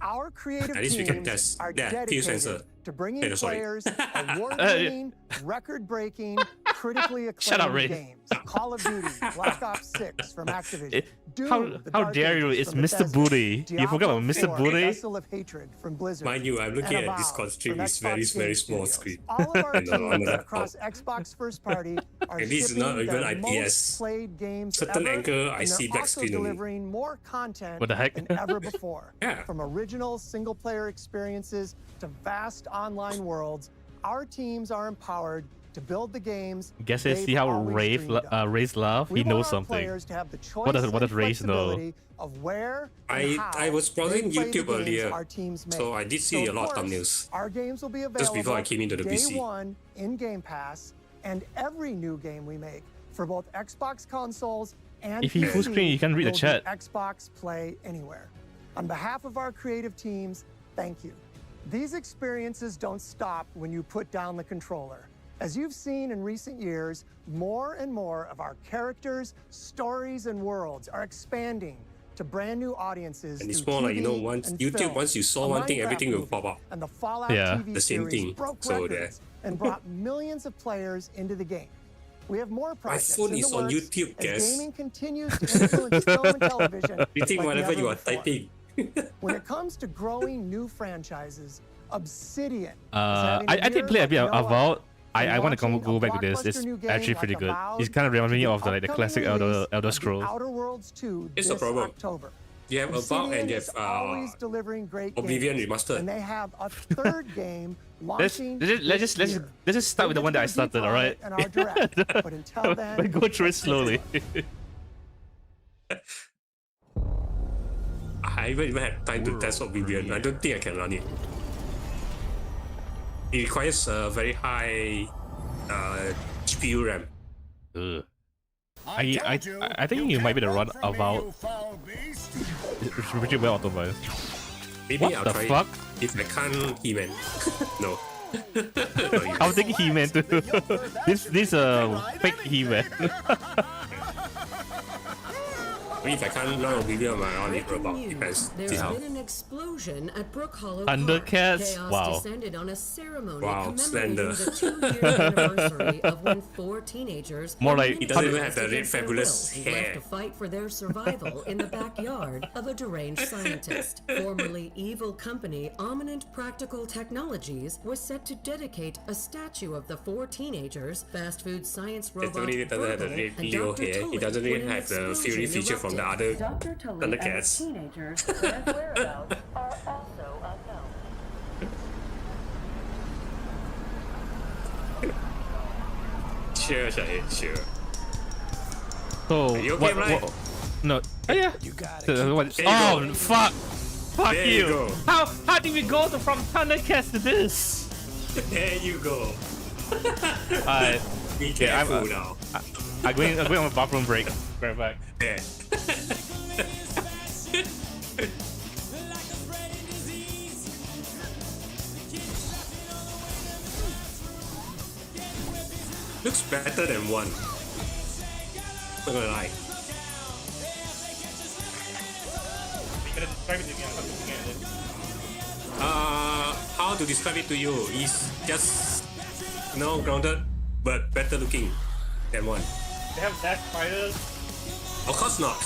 Our creative At least we can teams test. are Yeah, fuse sensor. dedicated to bringing Sorry. players award-winning, record-breaking, critically Shut up, acclaimed Ray. games. Call of Duty, Black Ops 6 from Activision. Doom, The How Dark dare you? Ages It's from Mr. Bethesda, Booty. You forgot about Mr. Diablo 4, Booty? Vessel of Hatred from Blizzard. Mind you, I'm looking and at Avowed Discord stream. from It's Xbox very, very Game small Studios. screen. All of our On the teams laptop. across Xbox first party are And this is shipping not even their IPS. most played games Certain ever, angle, I and see they're black also screen only. delivering more content What the heck? than ever before. Yeah. From original single-player experiences to vast online worlds, our teams are empowered to build the games. Guess I they've see how always dreamed of. Ray's love. We He want knows our something. players to have the choice What does and Ray's know? flexibility of where and how I was browsing they play the YouTube games earlier, our teams make. so I did see So, a lot of course, thumbnails. Our games will be available Just before I came into the day PC. one in Game Pass, and every new game we make for both Xbox consoles and If you PC full screen, you can read the will be chat. Xbox Play Anywhere. On behalf of our creative teams, thank you. These experiences don't stop when you put down the controller. As you've seen in recent years, more and more of our characters, stories, and worlds are expanding to brand new audiences. And it's through more like, you know, TV once and YouTube, film. once you saw A one thing, Minecraft everything will movie pop up. And the Fallout Yeah. TV The same series thing. broke So records and brought millions of players into the game. We have more projects phone in is the on works YouTube, as guys. gaming continues to influence film and television. You think like whatever never you are before. typing. When it comes to growing new franchises, Obsidian. I did play a bit of Avowed. I want to go back to this. It's actually pretty good. It kind of reminds me of the classic Elder Scrolls. Outer Worlds 2 It's a this problem. October. You have Avowed and you is have always delivering great Oblivion games, Remastered. and they have a third game Let's launching. let's just start with the one that I started. All right. And our direct, but until then, We go through it slowly. I haven't even had time to test Oblivion. I don't think I can run it. It requires a very high GPU RAM. Ugh. I think you might be the run Avowed. It's pretty well optimized. Maybe What I'll the try fuck? it if I can't He-Man. No. I'm thinking He-Man too. this fake He-Man. If I can't run Oblivion on my own, it robot. Depends. See There's how. been an explosion at Brook Hollow Thundercats? Park. Chaos Wow. descended on a ceremony Wow, commemorating slender. the 2-year anniversary of when 4 teenagers More like- He doesn't even have the red against their fabulous will, hair. left to fight for their survival in the backyard of a deranged scientist. Formerly evil company Ominent Practical Technologies was set to dedicate a statue of the 4 teenagers, fast food science robot Definitely doesn't have the Virgil, red and Leo Dr. hair. He Tully doesn't when even an have the explosion Fury feature from the other Dr. Tully and Thundercats. teenagers, their whereabouts are also unknown. Sure, Shahid, sure. So you okay, right? No. Oh yeah. You got it. Oh fuck! Fuck There you! you go. How did we go from Thundercats to this? There you go. Alright. Be Okay, careful now. I'm going on a bathroom break. Right back. Yeah. Looks better than one. Not gonna lie. How to describe it to you? It's just, grounded, but better looking than one. They have dark spiders. Of course not.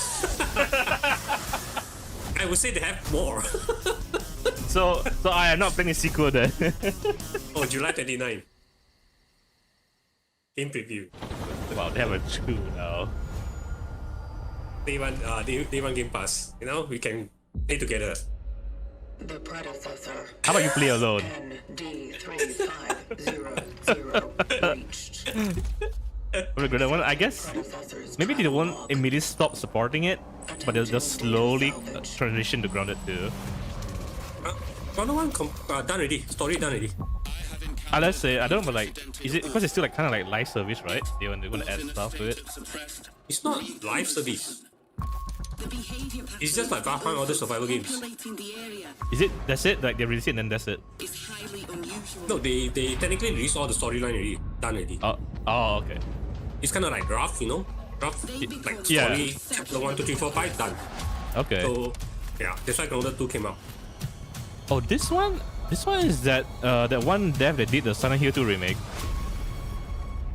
I would say they have more. So I am not playing a sequel then. Oh, July 29. Game preview. Wow, they have a 2 now. Day one Game Pass. We can play together. The predecessor. How about you play alone? ND3500 reached. Regret one, I guess. Maybe they won't immediately stop supporting it, but they'll just slowly transition to Grounded 2. Grounded 1 done already. Story done already. Let's say, I don't know, but like, is it because it's still like kind of like live service, right? They want to add stuff to it. It's not live service. It's just like VanHart other survival games. Is it? That's it? Like they release it and then that's it? No, they technically released all the storyline already. Done already. Oh, okay. It's kind of like rough, rough. Like story, chapter 1, 2, 3, 4, 5, done. Okay. So, yeah, that's why Grounded 2 came out. Oh, this one is that one dev that did the Silent Hill 2 remake.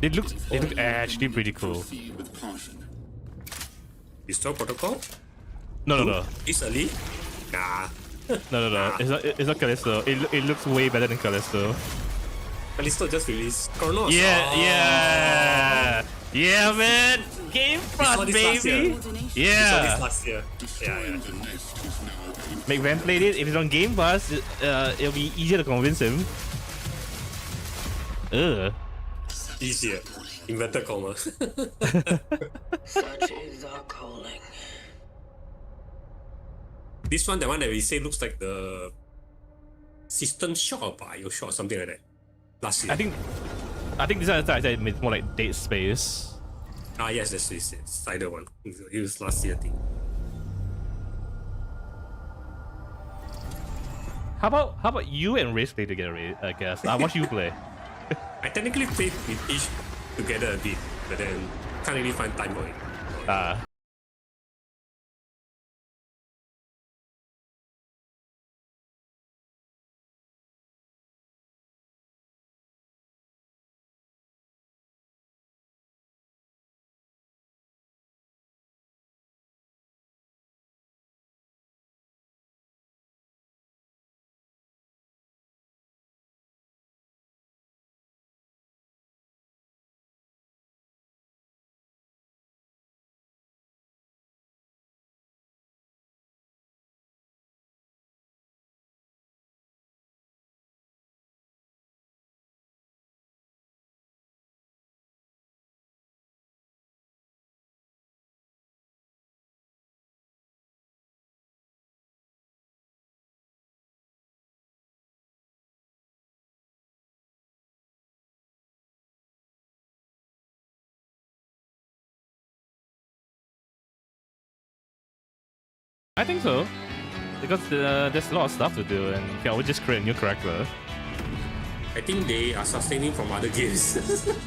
It looks actually pretty cool. Restore Protocol? No. It's early? Nah. No. It's not Callisto. It looks way better than Callisto. Callisto just released Chronos. Yeah, man. Game Pass, baby. Yeah. This last year. Yeah. McVan played it. If it's on Game Pass, it'll be easier to convince him. Easier. Inverted comma. Such is our calling. This one, the one that we say looks like the System Shock or BioShock, something like that. Last year. I think this one it's more like Dead Space. Yes, that's it's either one. It was last year thing. How about you and Race play together, I guess? I watch you play. I technically played with each together a bit, but then can't really find time for it. I think so, because there's a lot of stuff to do, and you can always just create a new character. I think they are sustaining from other games.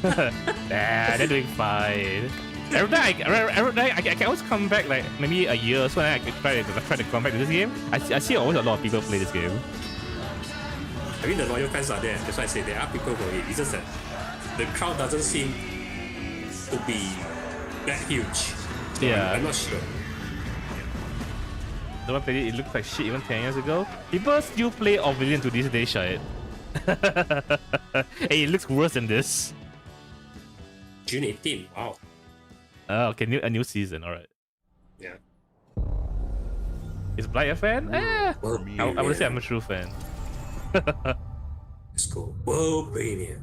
Nah, they're doing fine. Every day I can always come back like maybe a year or so, and I can try to come back to this game. I see always a lot of people play this game. I mean, the loyal fans are there. That's why I say there are people for it. It's just that the crowd doesn't seem to be that huge. So Yeah. I'm not sure. The one played it looked like shit even 10 years ago. People still play Oblivion to this day, shit. Hey, it looks worse than this. June 18. Wow. Okay, a new season. All right. Yeah. Is Blight a fan? I would say I'm a true fan. Let's go. World premiere.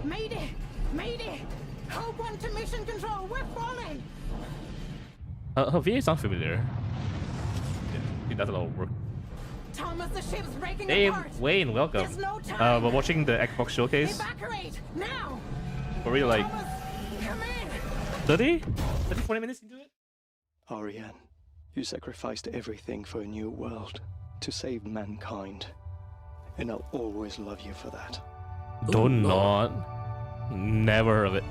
Mayday! Mayday! Code 1 to mission control. We're falling. Her VA sounds familiar. She does a lot of work. Thomas, the ship's breaking Hey, apart. Wayne, welcome. There's no time. We're watching the Xbox showcase. Evacuate now. We're really like Thomas, come in. 30, 40 minutes into it. Ariane, you sacrificed everything for a new world to save mankind, and I'll always love you for that. Do not. Never heard of it.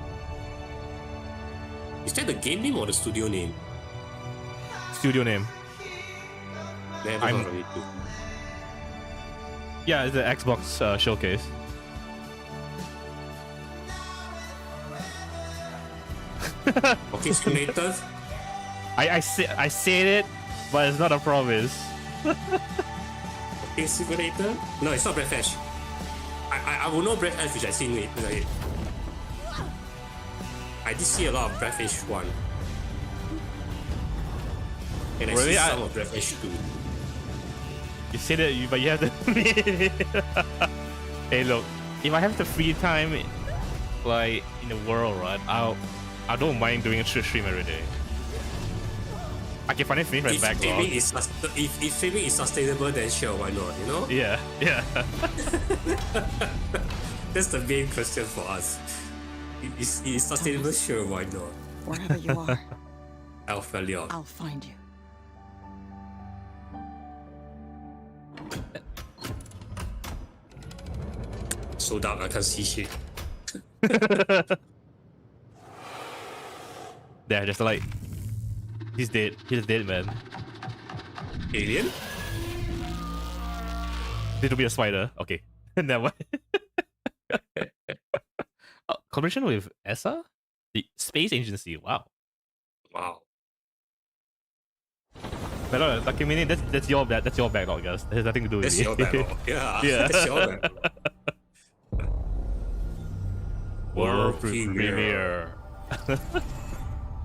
Is that the game name or the studio name? Studio name. Never heard of it too. Yeah, it's the Xbox showcase. Okay, Createx. I said it, but it's not a promise. Okay, Simulator. No, it's not Breathfish. I will know Breathfish, which I seen it. I did see a lot of Breathfish 1. And I see some of Breathfish 2. You said it, but you have to. Hey, look, if I have the free time, like in the world, right? I don't mind doing a stream every day. I can finally finish my backlog. If streaming is sustainable, then sure, why not? You know? Yeah. That's the main question for us. Is sustainable? Sure, why not? Wherever you are, I'll find you. So dark, I can't see shit. They're just like, he's dead. He's dead, man. Alien? Need to be a spider. Okay. Never mind. Collaboration with ESA? The Space Agency. Wow. But no, like, I mean, that's your backlog, guys. That has nothing to do with That's it. your backlog. Yeah. That's your backlog. World premiere.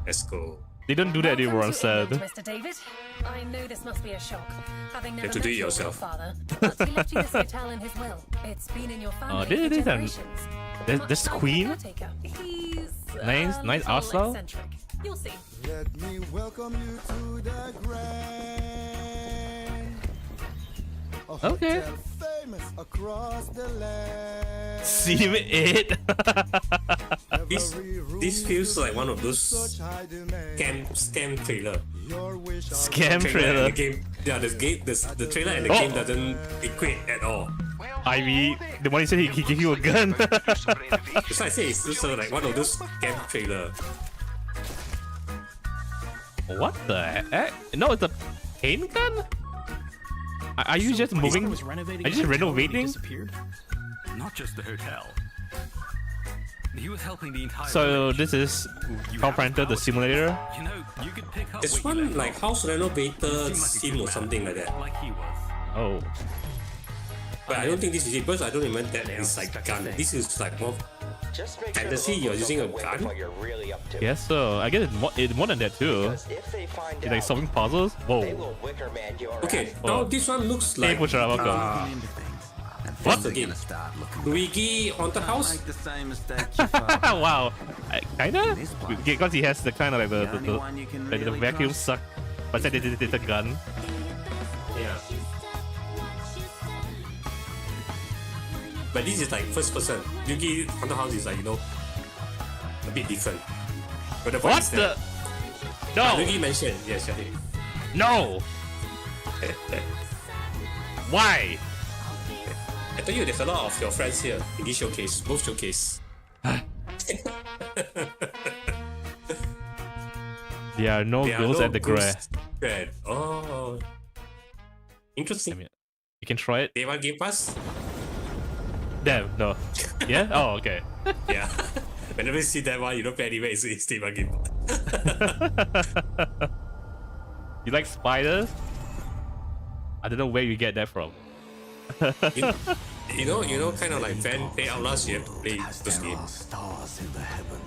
Let's go. They don't do that anymore on set. Mr. David, I know this must be a shock. Having never You have to met do it your yourself. father, but he left you this hotel in his will. It's been in your family for generations. This the Queen? He's Nice art style. eccentric. You'll see. Let me welcome you to the grand. Okay. Famous across the land. Sim 8. This feels like one of those scam trailer. Scam trailer. The game, yeah, the trailer and the game doesn't equate at all. I mean, the one he said he give you a gun. That's why I say it's also like one of those scam trailer. What the heck? No, it's a paint gun? Are you just moving? Are you just renovating? Not just the hotel. He was helping the entire. So this is Carpenter, the simulator. You know, you could pick up. It's one like house renovator sim or something like that. Like he was. Oh. But I don't think this is it because I don't remember that it's like gun. This is like more fantasy. You're using a gun. Yes, so I guess it's more than that too. It's like solving puzzles. Whoa. Okay, now this one looks like. Hey, Puchara, welcome. What's the game? Luigi Haunted House? Wow. Kinda? Because he has the kind of like the vacuum suck. But instead it's a gun. Yeah. But this is like first person. Luigi Haunted House is like, you know, a bit different. But the What the? No! Luigi mentioned, yes, yeah. No! Why? I told you there's a lot of your friends here in this showcase, both showcase. There are no ghosts at the grass. Oh. Interesting. I mean, you can try it. Day one Game Pass? Damn, no. Yeah? Oh, okay. Yeah. Whenever you see that one, you don't play anywhere, it's Day one Game Pass. You like spiders? I don't know where you get that from. you know, kind of like fan play Outlast, you have to play those games.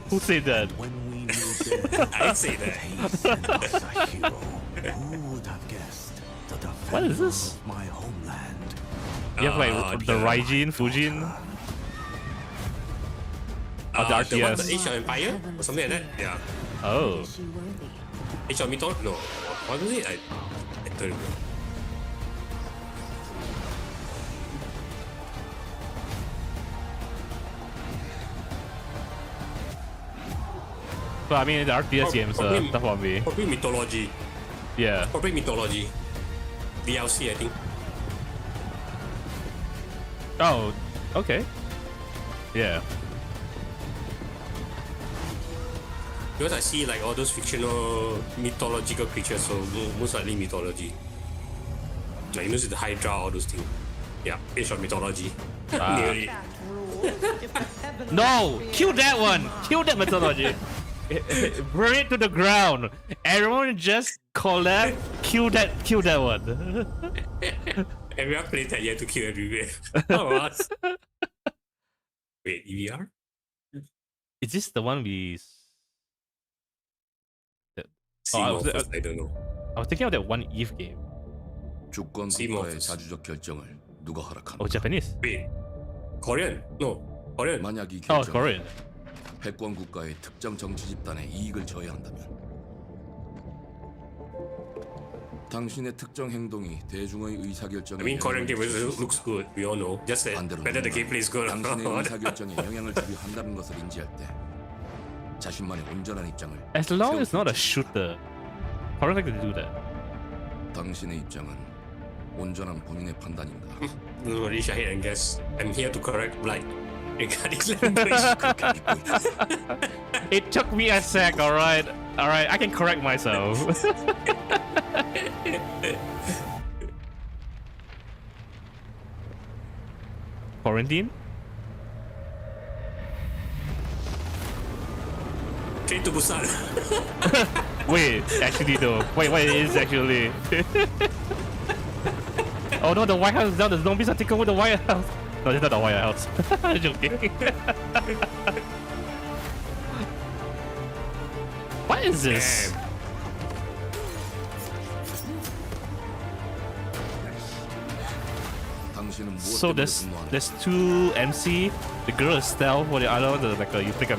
Who said that? I didn't say that. Who would have guessed that the What is this? of my homeland? You have like the Raijin, Fujin. Or the The one, RTS. the Age of Empire or something like that. Yeah. Oh. Age of Mythology? No. What was it? I don't remember. But I mean, the RTS games are tough on me. Probably Mythology. Yeah. Probably Mythology. DLC, I think. Oh, okay. Yeah. Because I see like all those fictional mythological creatures, so most likely mythology. Like you know, the Hydra, all those things. Yeah, Age of Mythology. Nearly. No! Kill that one! Kill that mythology! Burn it to the ground! Everyone just collab, kill that one. Everyone plays that, you have to kill everywhere. Oh, wait, EVR? Is this the one we... I don't know. I was thinking of that one Eve game. 주권 국가의 자주적 결정을 누가 허락한다. Oh, Japanese. Wait, Korean? No, Korean. 만약 이 Oh, 결정이 Korean. 패권 국가의 특정 정치 집단의 이익을 저해한다면 당신의 특정 행동이 대중의 의사결정에 I mean, Korean game looks good. We all know. Just that whether the gameplay is good or 당신의 not. 의사결정에 영향을 주려 한다는 것을 인지할 때 자신만의 온전한 입장을 As long as it's not a shooter. Korean like to do that. 당신의 입장은 온전한 본인의 판단인가? No, Alicia, here and guess. I'm here to correct Blight regarding language. It took me a sec, alright? Alright, I can correct myself. Quarantine? Train to Busan. Wait, actually though. Wait, it is actually. Oh no, the White House is down. The zombies are taking over the White House. No, it's not the White House. I'm joking. What is this? So there's two MC. The girl is stealth, while the other you pick a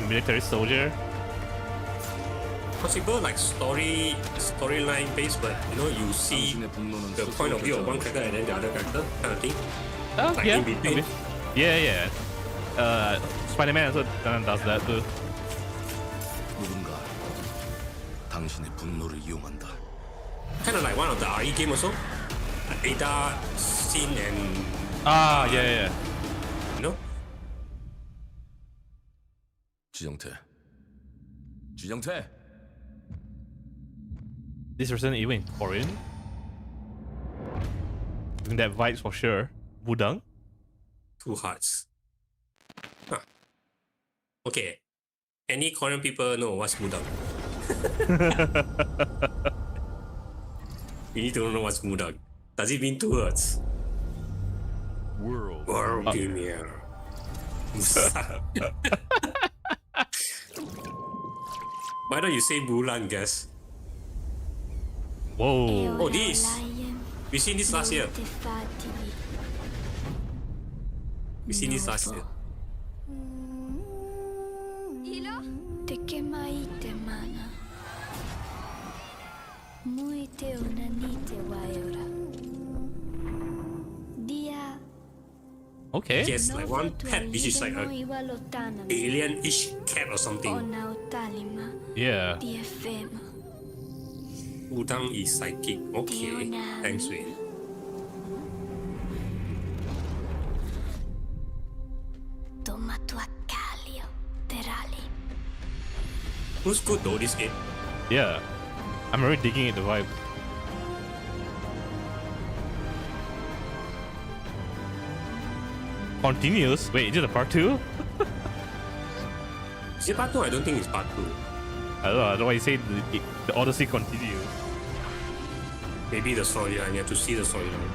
military soldier. Possible like storyline based, but you know you see the point of view of one character and then the other character kind of thing. Oh, like yeah, in between. yeah. Spider-Man also does that too. 누군가 당신의 분노를 이용한다. Kind of like one of the RE game also. Ada, Sin and yeah. You know? 지정태. This Resident Evil in Korean. Giving that vibes for sure. Budang. Two hearts. Huh. Okay. Any Korean people know what's Mudang? You need to know what's Mudang. Does it mean two words? World premiere. Why don't you say Mulan, guess? Whoa. Oh, this. We seen this last year. We seen this last year. Okay. Yes, like one pet, which is like a alien-ish cat or something. Yeah. Udang is psychic. Okay. Thanks, Wayne. Looks good though, this game. Yeah. I'm already digging it, the vibe. Continues? Wait, is it a part 2? Is it part 2? I don't think it's part 2. I don't know why you say the Odyssey continues. Maybe the storyline, you have to see the storyline.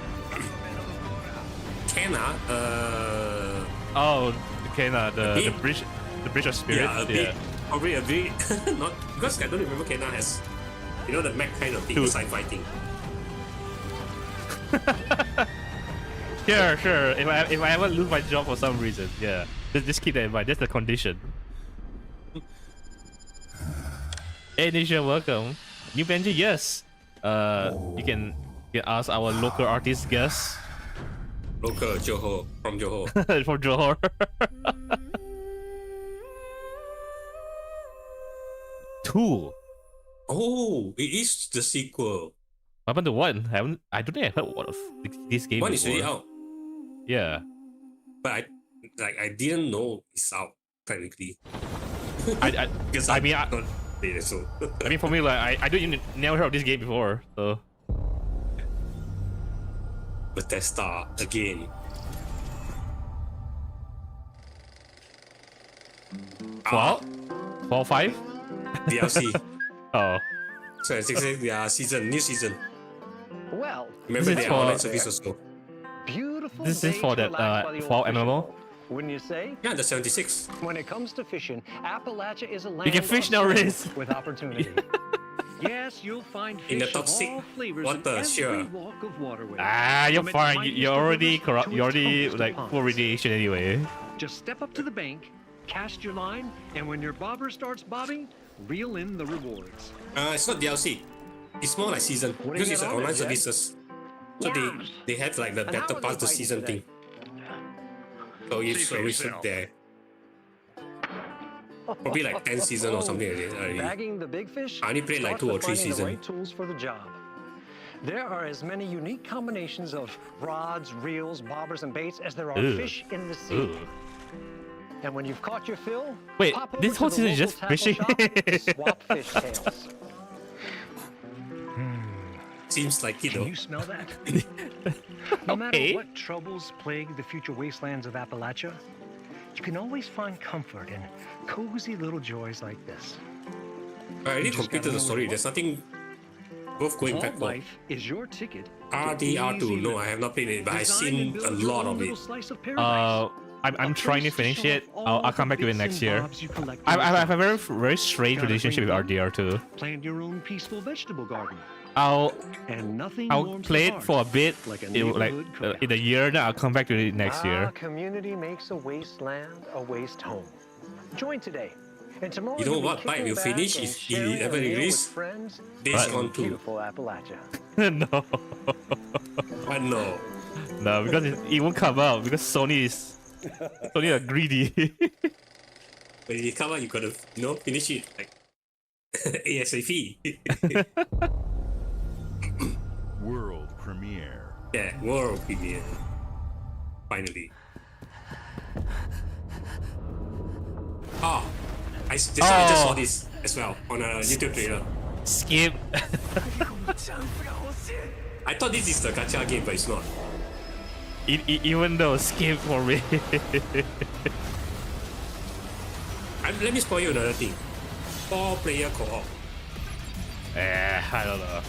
Kenna, Oh, Kena, the bridge of spirits. yeah, probably a bit, not Because I don't remember Kena has, you know, the mech kind of thing, the sci-fi thing. Sure. If I ever lose my job for some reason, yeah, just keep that in mind. That's the condition. Hey Nisha, welcome. New Benji, yes. You can ask our local artist guest. Local Johor, from Johor. From Johor. Two. Oh, it is the sequel. What happened to one? I don't think I heard of this game. One before. is already out. Yeah. But I didn't know it's out technically. Because I mean, not played it, so. I mean, for me, like I don't even never heard of this game before, so. Bethesda again. Fall 5? DLC. Oh. So it's new season. Well, remember the online service also. Beautiful. This is for that fall MMO. Wouldn't you say? Yeah, the 76. When it comes to fishing, Appalachia is a land You can fish of now, service Riz. with opportunity. Yes, you'll find fish In the of toxic all flavors water, in every sure. walk of waterway. You're From its fine. tiniest You're already rivers corrupt. to You're its already coast like ponds. full radiation anyway. Just step up to the bank, cast your line, and when your bobber starts bobbing, reel in the rewards. It's not DLC. It's more like season What do because you it's get an on online it, Jed? services. So they have like the And how better are pass they the fighting season today? thing. So it's See for always yourself. there. Probably like 10 season or something like that already. Bagging the big fish. I only played like starts 2 or with 3 finding the season. right tools for the job. There are as many unique combinations of rods, reels, bobbers, and baits as there are Ugh. fish in the sea. Ugh. And when you've caught your fill, Wait, pop over this to whole the season is local just tackle fishing? shop, swap fish tails. Seems like it Can though. you smell that? No matter what troubles plague the future wastelands of Appalachia, you can always find comfort in cozy little joys like this. I already You just completed gotta the know story. what There's nothing worth going Vault back for. Life is your ticket. to RDR2, easy no, living. I have not played it, but I've Design seen and build a your lot own of little it. slice of paradise. I'm trying to finish it. I'll come back to it next year. bobs you collect I in have a your very strange Gotta relationship with bring RDR2. Plant your own peaceful vegetable garden. And nothing I'll warms play the it heart for a bit, like a like neighborhood cookout. in a year. Then I'll come back to it next year. Community makes a wasteland a waste home. Join today. And tomorrow You know you'll be what, Blight kicking will back finish and if he sharing ever a meal with release friends Days in Gone 2. beautiful Appalachia. No. But no. No, because it won't come out because Sony are greedy. When it come out, you gotta, finish it like ASAP. World premiere. Yeah, world premiere. Finally. I just saw this as well on a YouTube trailer. Skip. I thought this is the gacha game, but it's not. Even though skip for me. Let me spoil you another thing. 4-player co-op. I don't know.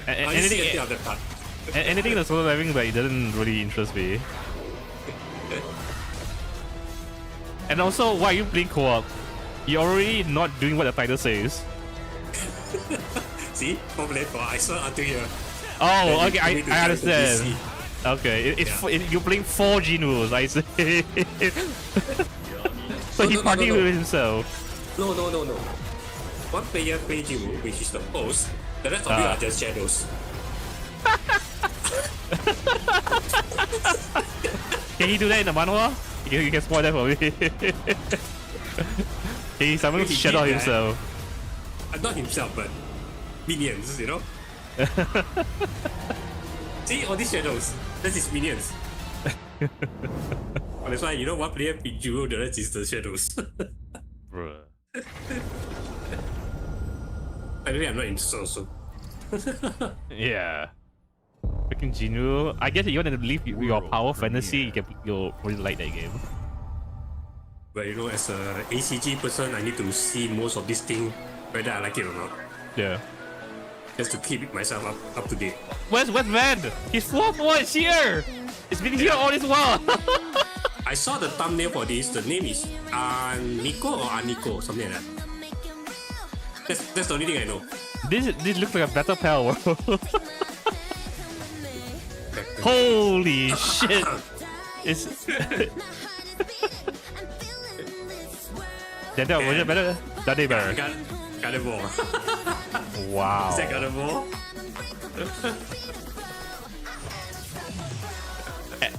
I just get out of that part. Anything in the solo leveling, but it doesn't really interest me. And also, why are you playing co-op? You're already not doing what the title says. See? 4-player co-op. I saw until here. Oh, okay, I understand. Okay, you're playing 4 Jinwoos, I see. So he party with himself. No. 1 player play Jinwoo, which is the host. The rest of you are just shadows. Can he do that in the manhwa? You can spoil that for me. He summoned shadow himself. Not himself, but minions, See, all these shadows. That's his minions. That's why, 1 player pick Jinwoo, the rest is the shadows. Bruh. Anyway, I'm not interested also. Yeah. Freaking Jinwoo. I guess if you want to live your power fantasy, you'll really like that game. But as a ACG person, I need to see most of this thing, whether I like it or not. Yeah. Just to keep myself up to date. Where's Van? His 4th one is here! It's been here all this while! I saw the thumbnail for this. The name is Nico or Aniko, something like that. That's the only thing I know. This looks like a Battle Pal world. Holy shit! It's was it better? That day better. Got it more. Wow. Is that got it more?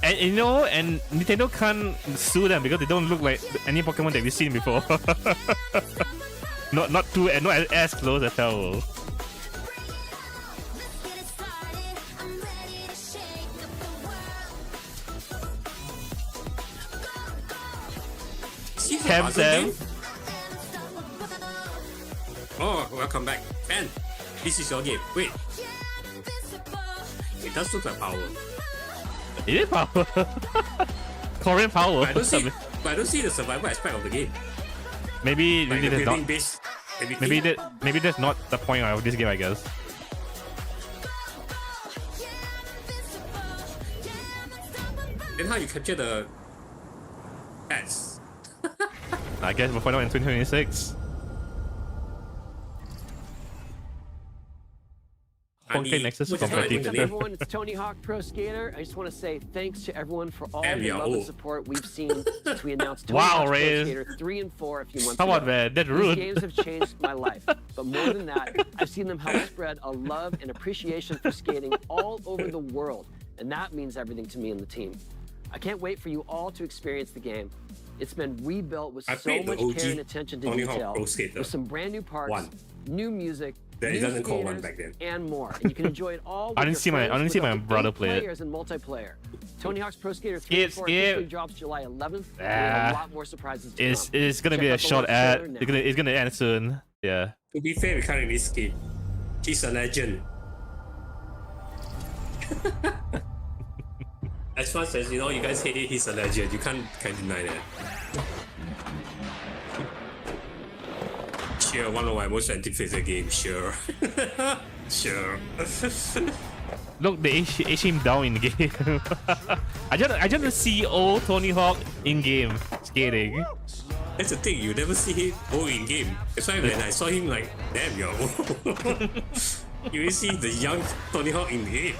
And you know, and Nintendo can't sue them because they don't look like any Pokemon that we've seen before. not as close as Pal. Sam. Oh, welcome back. Ben, this is your game. Wait. It does look like Power. It is Power. Korean Power. But I don't see the survival aspect of the game. Maybe Like that's not. base, Maybe that's not the point of this game, I guess. Then how you capture the pets? I guess we'll find out in 2026. Okay, Nexus What's the competitive. name? Everyone, it's Tony Hawk Pro Skater. I just want to say thanks to everyone for all the love and support we've seen since we announced Tony Hawk Pro Skater 3 and 4 a few months ago. Come on, man, that's rude. These games have changed my life, but more than that, I've seen them help spread a love and appreciation for skating all over the world, and that means everything to me and the team. I can't wait for you all to experience the game. It's been rebuilt with so much care and attention to detail, with some brand new parts, new music, It doesn't call one back then. and more. And you can enjoy it all with I didn't see my brother play it. players and multiplayer. Tony Hawk's Pro Skater 3 and 4 officially drops July 11th. We have a lot more surprises to come. It's gonna Check be a out the short launch trailer ad. now. It's gonna end soon. Yeah. To be fair, we can't really skip. He's a legend. As much as you know, you guys hate it, he's a legend. You can't deny that. Sure, one of my most anticipated games. Sure, sure. Look, they age him down in the game. I just see old Tony Hawk in game skating. That's the thing, you never see him old in game. That's why when I saw him, like, damn, yo. You will see the young Tony Hawk in game.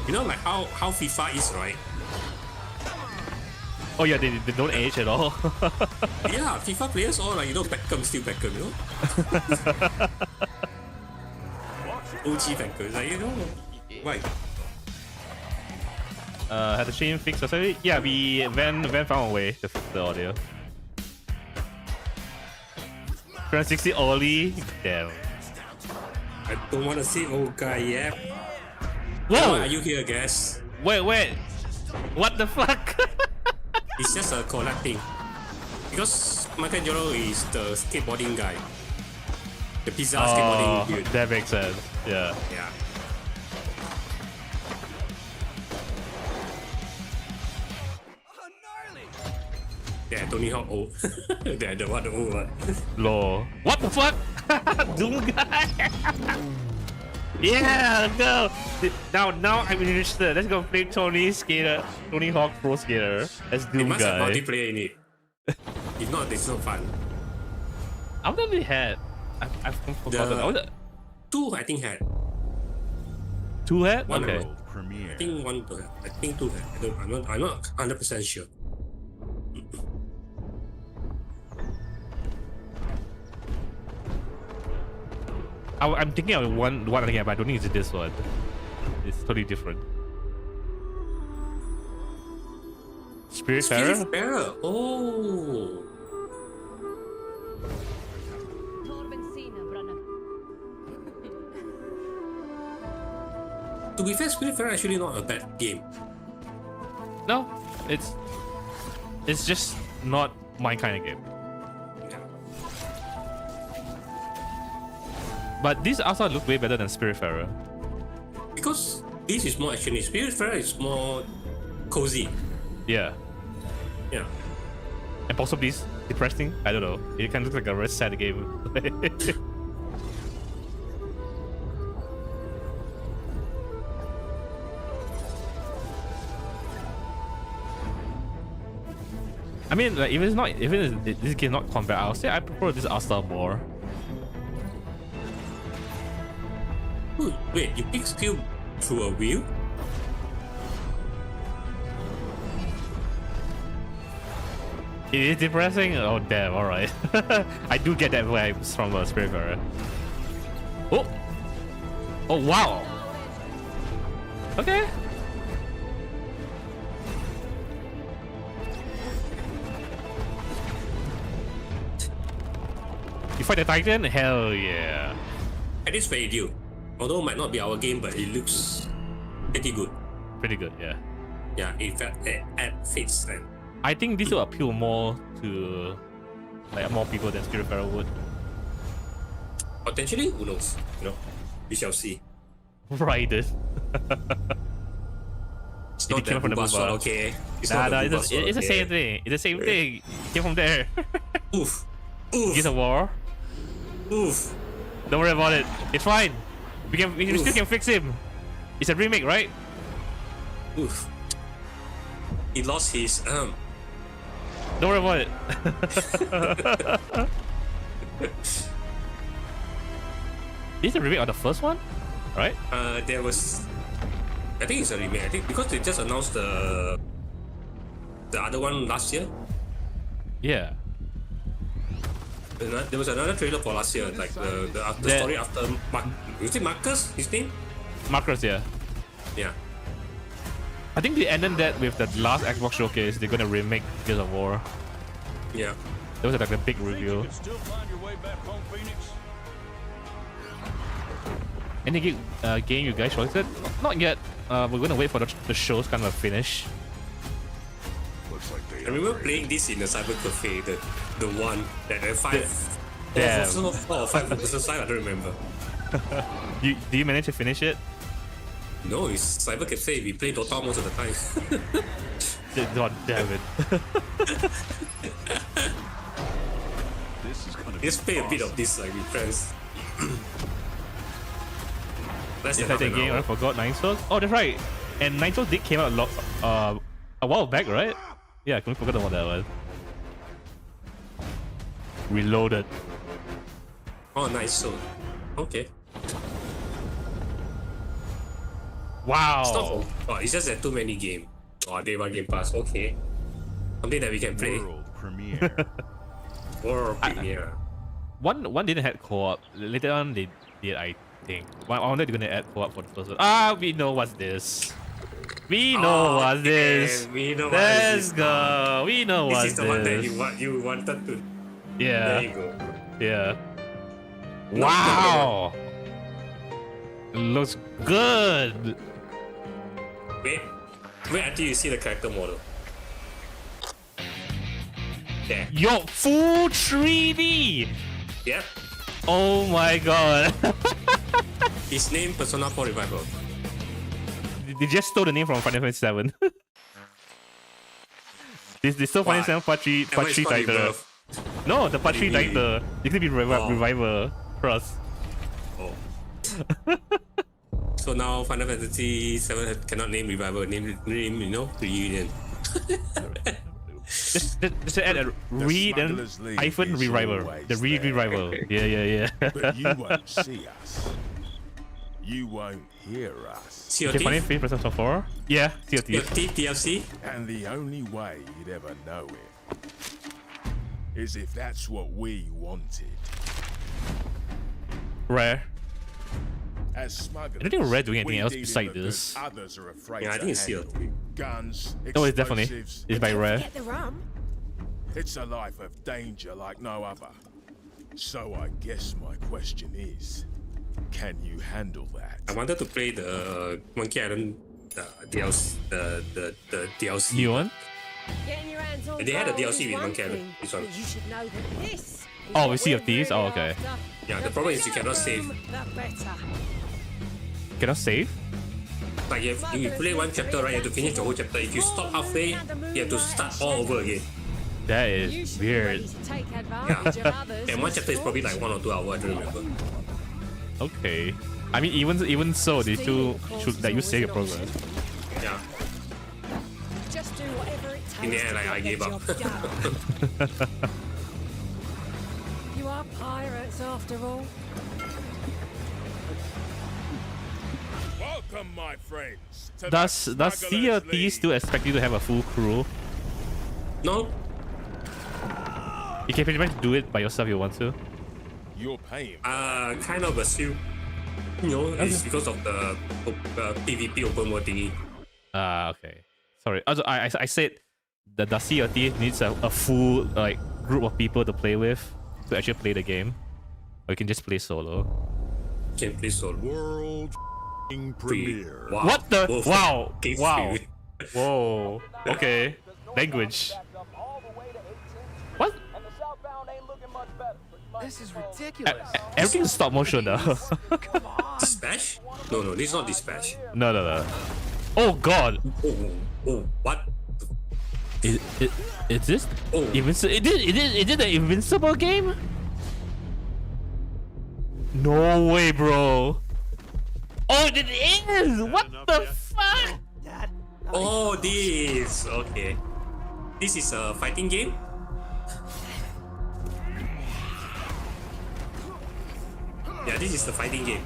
You know, like how FIFA is, right? Oh yeah, they don't age at all. Yeah, FIFA players all like, you know, Beckham, still Beckham, you know? OG Beckham, like, you know, why? Had the chain fixed or something? Yeah, Van found a way to fix the audio. 360 Oli, damn. I don't want to see old guy yet. Whoa! Why are you here, guys? Wait, what the fuck? It's just a collecting. Because Michelangelo is the skateboarding guy. The pizza skateboarding dude. That makes sense. Yeah. Yeah. Yeah, Tony Hawk old. They're the one old one. Lol. What the fuck? Doom guy. Yeah, let's go. Now I'm interested. Let's go play Tony Hawk Pro Skater as Doom It must guy. have multiplayer in it. If not, it's not fun. I've never had. I've forgotten. Two, I think had. Two had? One Okay. I think one to have. I think two had. I'm not 100% sure. I'm thinking of one again, but I don't think it's this one. It's totally different. Spiritfarer? Spiritfarer. Oh. To be fair, Spiritfarer actually not a bad game. No, it's just not my kind of game. But these also look way better than Spiritfarer. Because this is more actually Spiritfarer is more cozy. Yeah. Yeah. And possibly depressing. I don't know. It kind of looks like a very sad game. I mean, like, if this game not combat, I'll say I prefer this Asta more. Ooh, wait, you pick skill through a wheel? It is depressing? Oh damn, alright. I do get that vibes from Spiritfarer. Oh! Oh wow! Okay. You fight the Titan? Hell yeah. At least very deal. Although it might not be our game, but it looks pretty good. Pretty good, yeah. Yeah, it fits then. I think this will appeal more to like more people than Spiritfarer would. Potentially, who knows? You know, we shall see. Right. It's not that from the Bulbasaur, okay? It's the same thing. It's the same thing. It came from there. Oof. Oof. Gears of War. Oof. Don't worry about it. It's fine. We still can fix him. It's a remake, right? Oof. He lost his Don't worry about it. This is a remake of the first one, right? There was, I think it's a remake. I think because they just announced the other one last year. Yeah. There was another trailer for last year, like the story after is it Marcus? His name? Marcus, yeah. Yeah. I think they ended that with the last Xbox showcase. They're gonna remake Gears of War. Yeah. That was like a big reveal. Any game you guys showed it? Not yet. We're gonna wait for the show's kind of finish. I remember playing this in the cyber cafe, the one that had 5 versus 5, I don't remember. Do you manage to finish it? No, it's cyber cafe. We play Dota most of the time. God damn it. Just play a bit of this like with friends. Is that the game I forgot? 9 Souls? Oh, that's right. And 9 Souls did came out a while back, right? Yeah, I completely forgot about that one. Reloaded. Oh, nice. So, okay. Wow. It's not. Oh, it's just that too many games. Oh, Day 1 Game Pass. Okay. Something that we can play. World premiere. World premiere. One didn't have co-op. Later on they did, I think. I wonder they're gonna add co-op for the first one. Ah, we know what's this. We know what's this. We know Let's go. We know what's this. This is the one that you wanted to. Yeah. There you go. Yeah. Wow. Looks good. Wait until you see the character model. There. Yo, full 3D. Yep. Oh my god. His name Persona 4 Revival. They just stole the name from Final Fantasy 7. They stole Final Fantasy 7 part 3 title. No, the part 3 title. It could be Revival Cross. Oh. So now Final Fantasy 7 cannot name Revival, name Reunion. Just add a read and hyphen revival. The read revival. Yeah. But you won't see us. You won't hear us. COT? 25% so far? Yeah, COT. COT, DLC? And the only way you'd ever know it is if that's what we wanted. Rare. As smugglers, I don't think Rare doing anything else besides this. Others are afraid I think it's COT. Guns, no, it's definitely. It's by Rare. Get the rum. It's a life of danger like no other. So I guess my question is, can you handle that? I wanted to play the Monkey Island DLC, the DLC. New one? They had a DLC with Monkey Island. This one. You should know that this. Oh, we Sea of Thieves? Oh, okay. Yeah, the problem is you cannot save. Cannot save? Like if you play one chapter, right, you have to finish the whole chapter. If you stop halfway, you have to start all over again. That is weird. Yeah. And one chapter is probably like 1 or 2 hours, I don't remember. Okay. I mean, even so, they still should let you save your progress. Yeah. Just do whatever it In the end, I gave up. You are pirates after all. Welcome, my friends. To Does the Sea of Thieves still expect you to have a full crew? No. You can pretty much do it by yourself if you want to. You're paying. Kind of, but still. You know, it's because of the PvP open world thingy. Okay. Sorry. Also, I said that the Sea of Thieves needs a full like group of people to play with to actually play the game. Or you can just play solo. Can play solo. World premiere. Wow. What the? Wolf. Wow. Game Wow. free. Whoa. Okay. Language. What? This is ridiculous. Everything's stop motion now. Dispatch? No, this is not Dispatch. No. Oh god. Oh, what? Is this? Oh. Is it the Invincible game? No way, bro. Oh, it is! What the fuck? Oh, this. Okay. This is a fighting game? Yeah, this is the fighting game.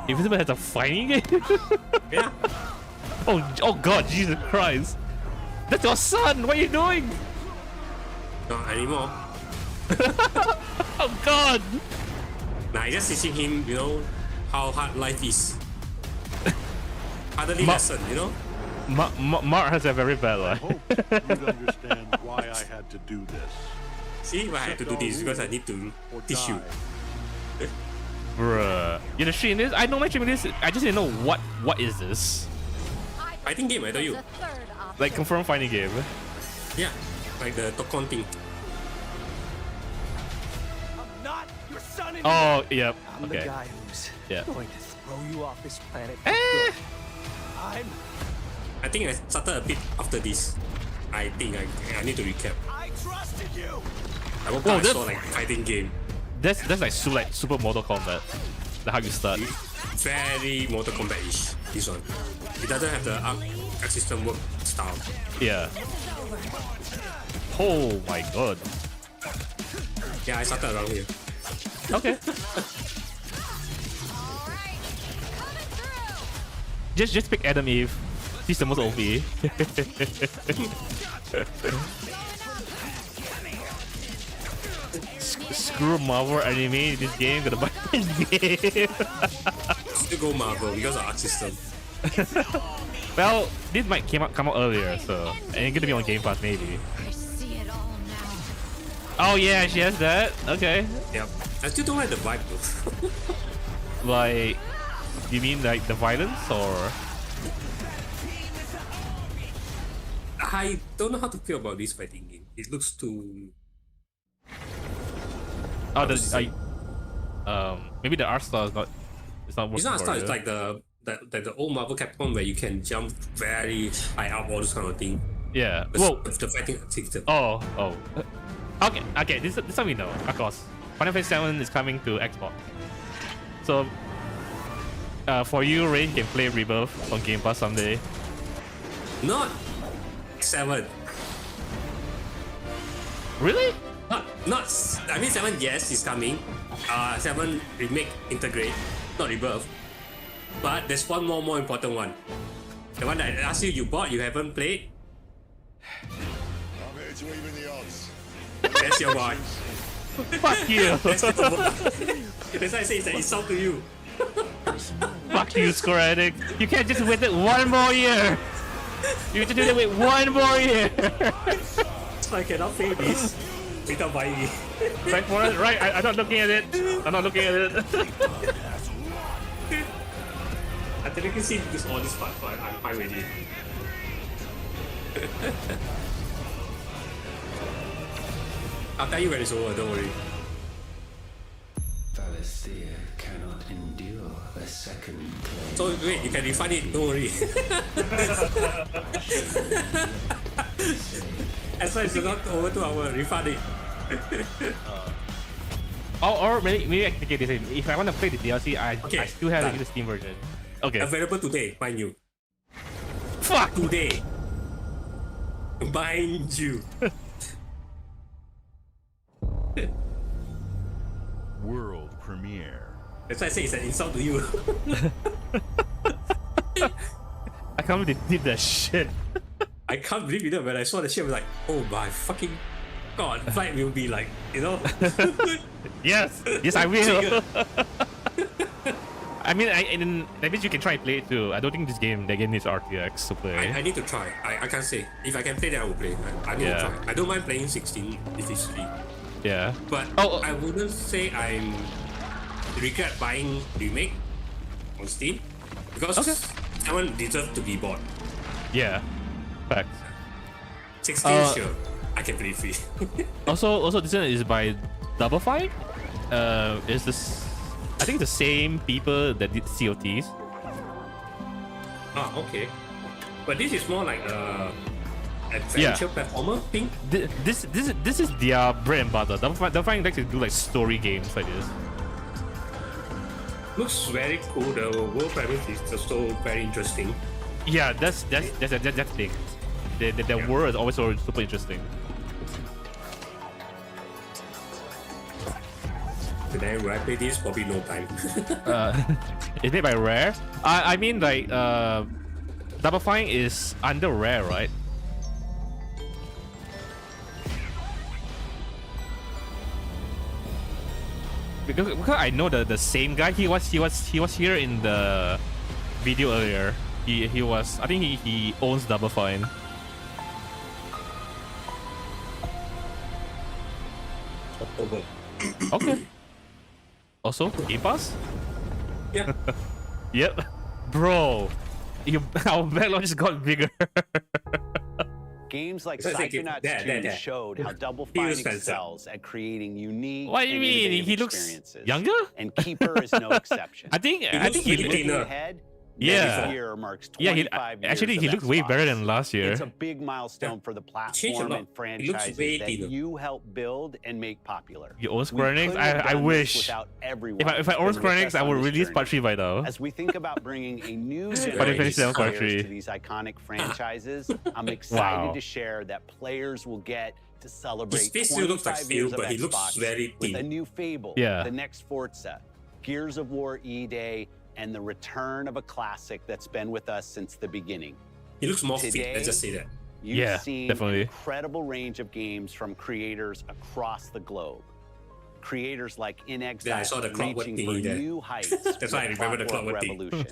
Invincible has a fighting game? Yeah. Oh god, Jesus Christ. That's your son! What are you doing? Not anymore. Oh god! Nah, I just teaching him, you know, how hard life is. Hardly lesson, you know? Mark has a very bad life. You'd understand why I had to do this. See why I had to do this? Because I need to teach you. Bruh. You're streaming this? I know my streaming this. I just didn't know what is this. Fighting game, I tell you. Like confirm fighting game. Yeah, like the Tokon thing. I'm not your son anymore. Oh, yep. I'm the guy who's going to throw you off this planet. For good. I think I started a bit after this. I think I need to recap. I trusted you. I woke up, I saw like fighting game. That's like super Mortal Kombat. That's how you start. Very Mortal Kombat-ish, this one. It doesn't have the arc system work style. Yeah. Oh my god. Yeah, I started around here. Okay. Just pick Adam Eve. She's the most OP. Screw Marvel anime. This game gonna buy this game. Still go Marvel because of arc system. Well, this might come out earlier, so and it's gonna be on Game Pass maybe. I see it all now. Oh yeah, she has that. Okay. Yep. I still don't like the vibe though. Like, you mean like the violence or? I don't know how to feel about this fighting game. It looks too. Oh, maybe the art style is not. It's not working. It's not for style. you. It's like the old Marvel Capcom where you can jump very high up, all this kind of thing. Yeah. Whoa. The fighting system. Oh. Okay. This one we know, of course. Final Fantasy 7 is coming to Xbox. So, for you, Ray, you can play Rebirth on Game Pass someday. Not 7. Really? Not. I mean 7. Yes, is coming. 7 remake integrate, not Rebirth. But there's one more important one. The one that I asked you bought, you haven't played. I'm here to even the odds. That's your boy. Fuck you. That's why I say it's an insult to you. Fuck you, Square Enix. You can't just wait it one more year. You have to do that with one more year. I cannot pay this without buying it. Right for it? Right, I'm not looking at it. I'm not looking at it. I technically see this all this part, but I'm fine with it. I'll tell you when it's over, don't worry. Valisthea cannot endure a second claim. So wait, you can refund it, don't worry. As long as it's not over 2 hours, refund it. Or maybe I can take this in. If I want to play the DLC, I still have to get the Steam version. Okay. Available today, mind you. Fuck! Today. Mind you. World premiere. That's why I say it's an insult to you. I can't believe they did that shit. I can't believe it when I saw the shit. I was like, oh my fucking god, Blight will be like, you know. Yes, I will. I mean, that means you can try and play it too. I don't think the game needs RTX to play. I need to try. I can't say. If I can play that, I will play. I need to try. I don't mind playing 16 if it's free. Yeah. But I wouldn't say I regret buying remake on Steam because someone deserves to be bought. Yeah. Fact. 16 sure. I can play free. also this one is by Double Fine. Is this? I think the same people that did COTs. Ah, okay. But this is more like adventure platformer thing. This is their bread and butter. Double Fine likes to do like story games like this. Looks very cool. The world premise is also very interesting. Yeah, that's the thing. The world is always super interesting. And then when I play this, probably no time. It's made by Rare. I mean, like, Double Fine is under Rare, right? Because I know the same guy. He was here in the video earlier. He was. I think he owns Double Fine. Okay. Also, Game Pass? Yeah. Yep. Bro, our backlog just got bigger. Games like Psychonauts 2 showed how Double Fine excels at creating unique What do you mean? He looks younger? And Keeper is no exception. I think he looking ahead. Yeah. This year marks 25 years actually he of looked way Xbox. better than last year. It's a big milestone for the platform and franchises that you helped build and make popular. You own Square Enix? I wish. If I own Square Enix, I would release Part 3 by now. As we think about bringing a new generation of players to these iconic franchises, I'm excited to share that players will get to celebrate His face still looks like 25 years Phil, of but he looks Xbox very with thin. a new Fable, Yeah. the next Forza, Gears of War E-Day, and the return of a classic that's been with us since the beginning. He looks more fit. Today, Let's just say that. You've seen an incredible range of games from creators across the globe. Creators like In Exile I saw the clockwork reaching for thingy there. new heights. That's why I remember the clockwork thing. Revolution.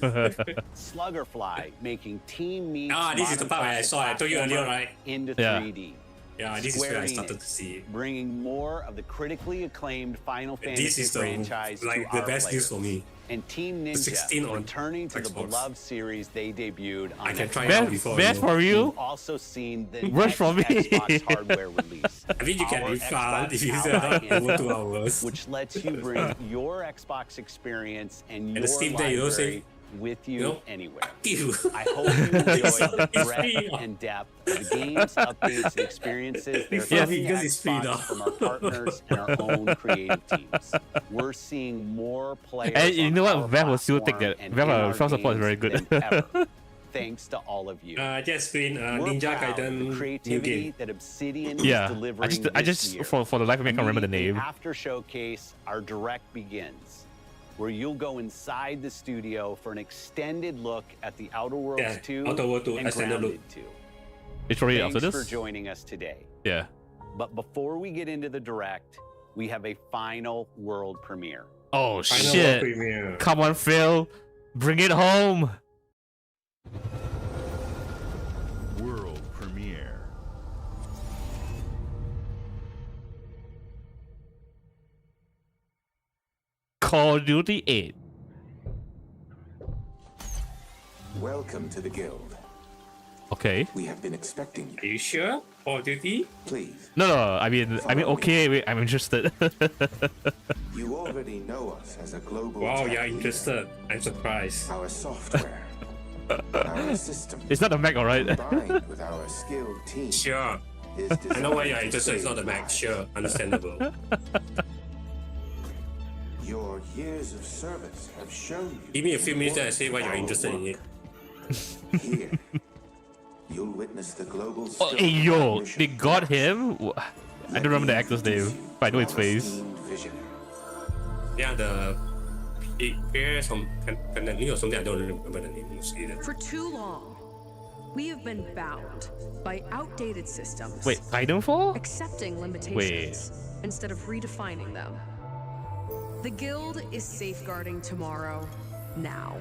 Sluggerfly making Team Meat's this is the part where I saw it. I told you earlier, right? Into Yeah. 3D. Yeah, this is Square where I started Enix, to see it. bringing more of the critically acclaimed Final This Fantasy is the franchise like to the our best news players. for me. And Team The 16 Ninja on returning to the Xbox. beloved series they debuted on I can Xbox. try it out before. Best for you. You've also seen the Worse next for me. Xbox hardware release. I mean, you can Our refund Xbox if you use Ally it over 2 Handheld, hours. which lets you bring your Xbox experience and your the Steam Deck, you don't say, library with you no, anywhere. you. I hope you enjoy the It's breadth free. and depth of the games, updates, and experiences that are Yeah, coming to because it's free now. Xbox from our partners and our own creative teams. We're seeing more players. And you on know what? our Valve will still take platform that. and Valve in our Valve support is very games good. than ever, thanks to all of you. Just been We're Ninja proud of Gaiden the new creativity game. that Obsidian Yeah, is delivering I this just year. for the life of me, I can't remember the Immediately name. After showcase, our direct begins, where you'll go inside the studio for an extended look at the Outer Worlds 2 Outer World 2 and extended Grounded look. 2. It's already Thanks after for this. joining us today. Yeah. But before we get into the direct, we have a final world premiere. Oh Final shit! World Premiere. Come on, Phil, bring it home. World premiere. Call of Duty 8. Welcome to the guild. Okay. We have been expecting you. Are you sure? Call of Duty? Please. No. I mean, okay. Wait, I'm interested. You already know us as a global. Wow, tech you're leader. interested. I'm surprised. Our software, our system, It's not a Mac, alright? combined with our skilled team. Sure. is I know why you're designed to interested. It's not the save Mac. lives. Sure, understandable. Your years of service have shown you. Give me a few minutes and I say why you're interested in it. Here, you'll witness the global. Oh, hey yo, they got him. I don't remember the actor's name, but I know his face. Yeah, the Pierre some or something. I don't remember the name either. For too long, we have been bound by outdated systems. Wait, Titanfall? Accepting limitations instead of redefining them. The Guild is safeguarding tomorrow now.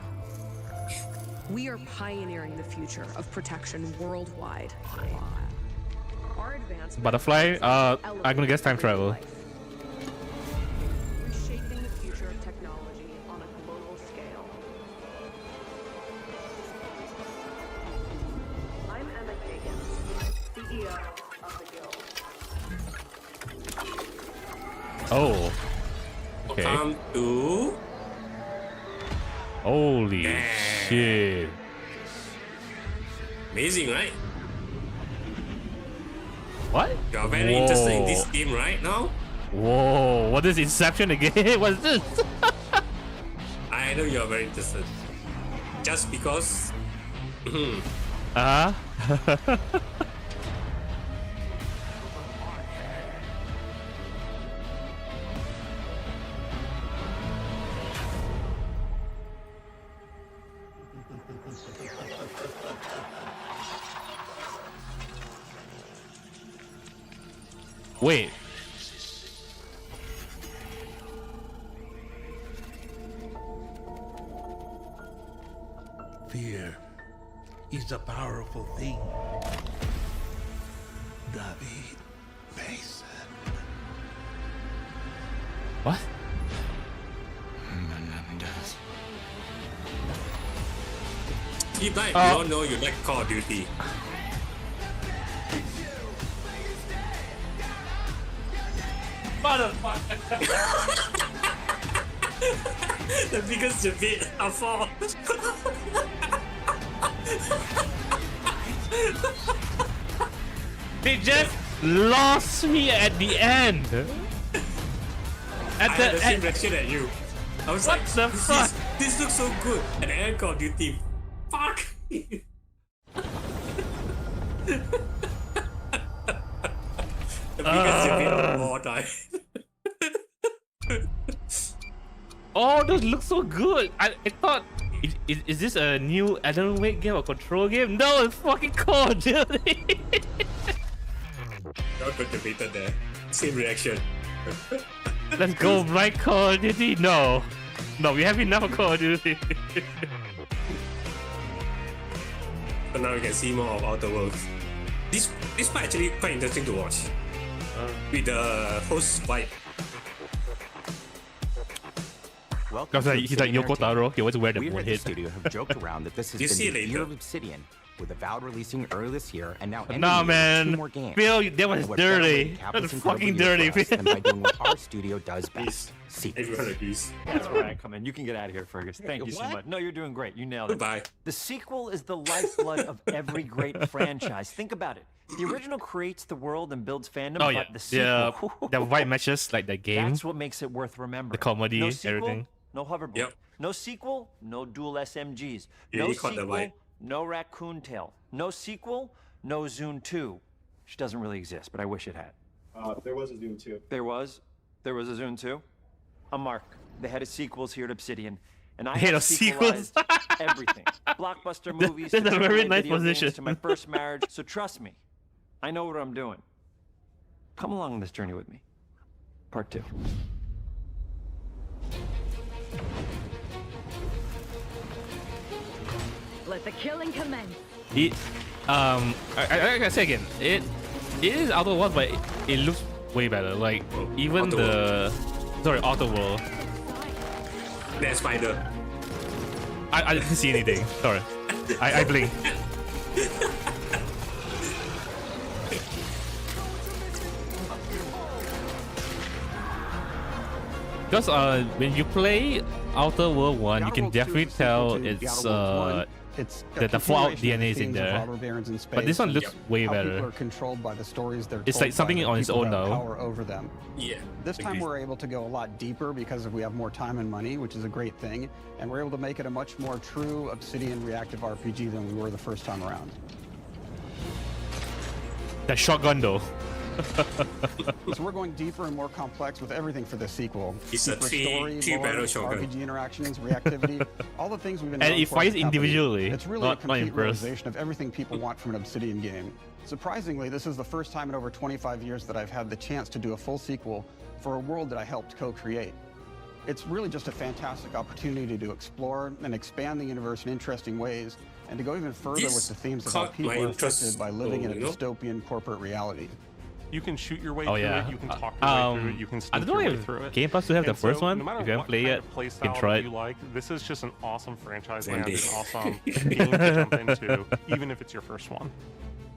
We are pioneering the future of protection worldwide. Our advancement Butterfly? I'm gonna guess time travel. reshaping the future of technology on a global scale. I'm Emma Kagan, CEO of the Guild. Oh. Okay. Welcome to. Holy shit. Amazing, right? What? You're very interested in this game right now? Whoa, what is Inception again? What's this? I know you're very interested. Just because. Wait. Fear is a powerful thing. David Mason. What? Menendez. Blight, we all know you like Call of Duty. Motherfucker. The biggest debate of all. They just lost me at the end. I had the same reaction at you. I was like, this looks so good. And then Call of Duty. Fuck! The biggest debate of all time. Oh, those look so good. I thought, is this a new Alan Wake game or Control game? No, it's fucking Call of Duty. Not good debated there. Same reaction. Let's go, Blight. Call of Duty. No, we have enough of Call of Duty. So now we can see more of Outer Worlds. This part actually quite interesting to watch. With the host Blight. He's like Yoko Taro. He always wear the We one at the hit. studio have joked around that this has been the year of Obsidian, with Avowed releasing early this year, and now Nah, ending with 2 man. more games. Phil, that was And what better way dirty. to cap That this was incredible fucking year dirty, for us Phil. than by doing what our studio does best. Everyone agrees. That's where I come in. You can get out of here, Fergus. Thank you so much. No, you're doing great. You nailed it. Goodbye. The sequel is the lifeblood of every great franchise. Think about it. The original creates the world and builds fandom, Oh but yeah, the sequel, the white matches like the game, that's what makes it worth remembering. the comedy, No sequel, everything. no hoverboard. Yep. No sequel, no dual SMGs. Yeah, No you caught the sequel, vibe. no raccoon tail. No sequel, no Zune 2. Which doesn't really exist, but I wish it had. There was a Zune 2. There was a Zune 2? I'm Mark, the head of sequels here at Obsidian. And I Head have of sequels? sequelized everything. Blockbuster movies, That's a to very AAA nice video games, position. to my first marriage. So trust me, I know what I'm doing. Come along on this journey with me. Part 2. Let the killing commence. I gotta say again, it is Outer Worlds, but it looks way better. Like even Outer World. There's Spider. I didn't see anything. Sorry, I blinked. Because when you play Outer World 1, you can definitely tell it's the Fallout DNA is in there. But this one looks way better. People are controlled by the stories they're It's told like something by on its people own who have now. Power over them. Yeah. This time we're able to go a lot deeper because we have more time and money, which is a great thing, and we're able to make it a much more true Obsidian reactive RPG than we were the first time around. That shotgun though. So we're going deeper and more complex with everything for this sequel. It's a three-barrel shotgun. RPG interactions, reactivity, all the things we've been. And it fights individually. It's really a complete realization of everything people want from an Obsidian game. Surprisingly, this is the first time in over 25 years that I've had the chance to do a full sequel for a world that I helped co-create. It's really just a fantastic opportunity to explore and expand the universe in interesting ways, and to go even further with the themes of how people are affected by living in a dystopian corporate reality. You can shoot your way through it, you can talk your way through it, you can sneak your way through it. Game Pass to have the first one. No matter if you haven't what played kind yet, of play you style can try it. you like, this is just an awesome franchise and an awesome game to jump into, even if it's your first one.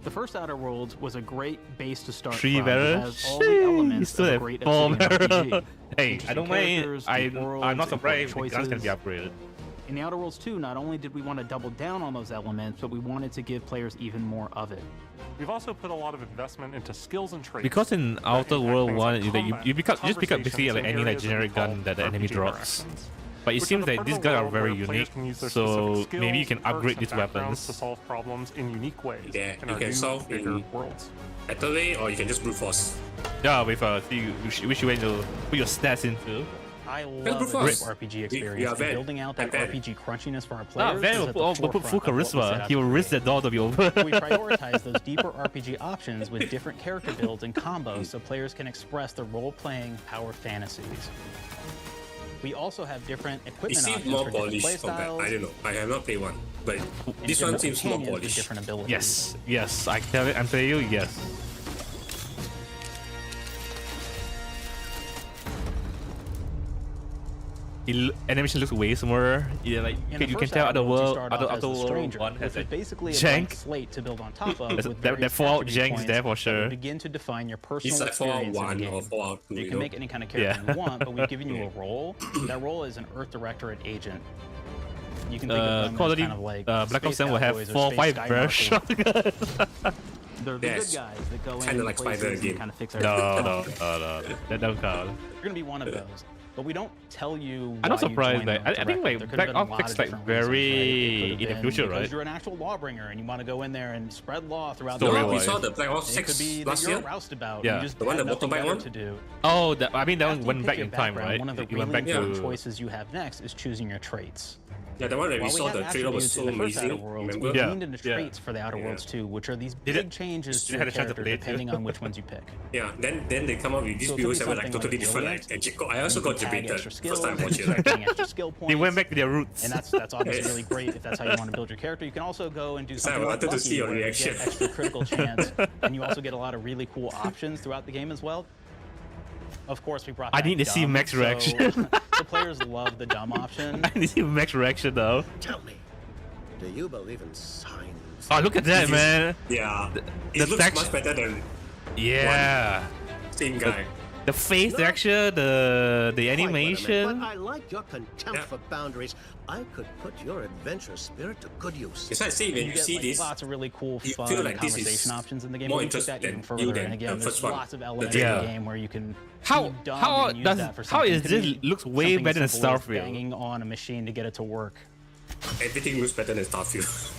The first Outer Worlds was a great base to start Tree from. It better. has all the elements of a great Obsidian RPG. Hey, I don't mind. I'm not surprised the guns can be upgraded. In the Outer Worlds 2, not only did we want to double down on those elements, but we wanted to give players even more of it. We've also put a lot of investment into skills and traits. Because in Outer World 1, you just pick up basically like any like generic gun that the enemy drops. But it seems that these guns are very unique, so maybe you can upgrade these weapons to solve problems in unique ways. Yeah, you can solve in worlds. Better way, or you can just brute force. Yeah, with which you want to put your stats into. I love this RPG experience. Building out that RPG crunchiness for our players. Van will put full charisma. He will risk that door to be over. We prioritize those deeper RPG options with different character builds and combos, so players can express their role-playing power fantasies. We also have different equipment options more for different polished playstyles. I don't know. I have not played one, but this one seems more polished. Different abilities. Yes, I'm telling you, yes. Animation looks way smoother. Yeah, like you can tell Outer World 1 has a basically jank. A slate to build on top of. That Fallout jank is there for sure. Begin to define your personal it's like experience Fallout in the 1 game. or Fallout 2. You can make any kind of character you want, but we've given you a role. That role is an Earth Directorate agent. You can think of them as kind of like Black Ops 10 will have 4 or 5 barrel shotguns. They're the good guys that go in like places and kind of fix No, everything. that don't count. You're gonna be one of those. But we don't tell you. I'm not surprised that I think like Black Ops 6 like very in the future, right? Because you're an actual lawbringer and you want to go in there and spread law throughout the world. We saw the Black Ops 6 it could be that you're aroused about. Yeah, you just the one that nothing one to do. Oh, I mean that one went back in time, right? One of the really important choices you have next is choosing your traits. Yeah, the one that we saw the trailer was so amazing. We leaned into traits for the Outer Worlds 2, which are these big changes to your character depending on which ones you pick. Yeah, then they come up with these builds that were like totally different. Like, I also got debated first time watching it. They went back to their roots. And that's obviously really great if that's how you want to build your character. You can also go and do something like to see your where you reaction. get extra critical chance, and you also get a lot of really cool options throughout the game as well. Of course, we brought. I need to see Max reaction. The players love the dumb option. I need to see Max reaction though. Tell me, do you believe in signs? Oh, look at that, man! Yeah, it looks much better than. Yeah. Same guy. The face texture, the animation. But I like your contempt for boundaries. I could put your adventurous spirit to good use. It's like saying when you see like this, lots of really cool, you fun feel like conversation options in the game. More We took that even interesting further, than and again, there's lots of elements in the game where you can. How is this looks way better than Starfield? Banging on a machine to get it to work. Everything looks better than Starfield.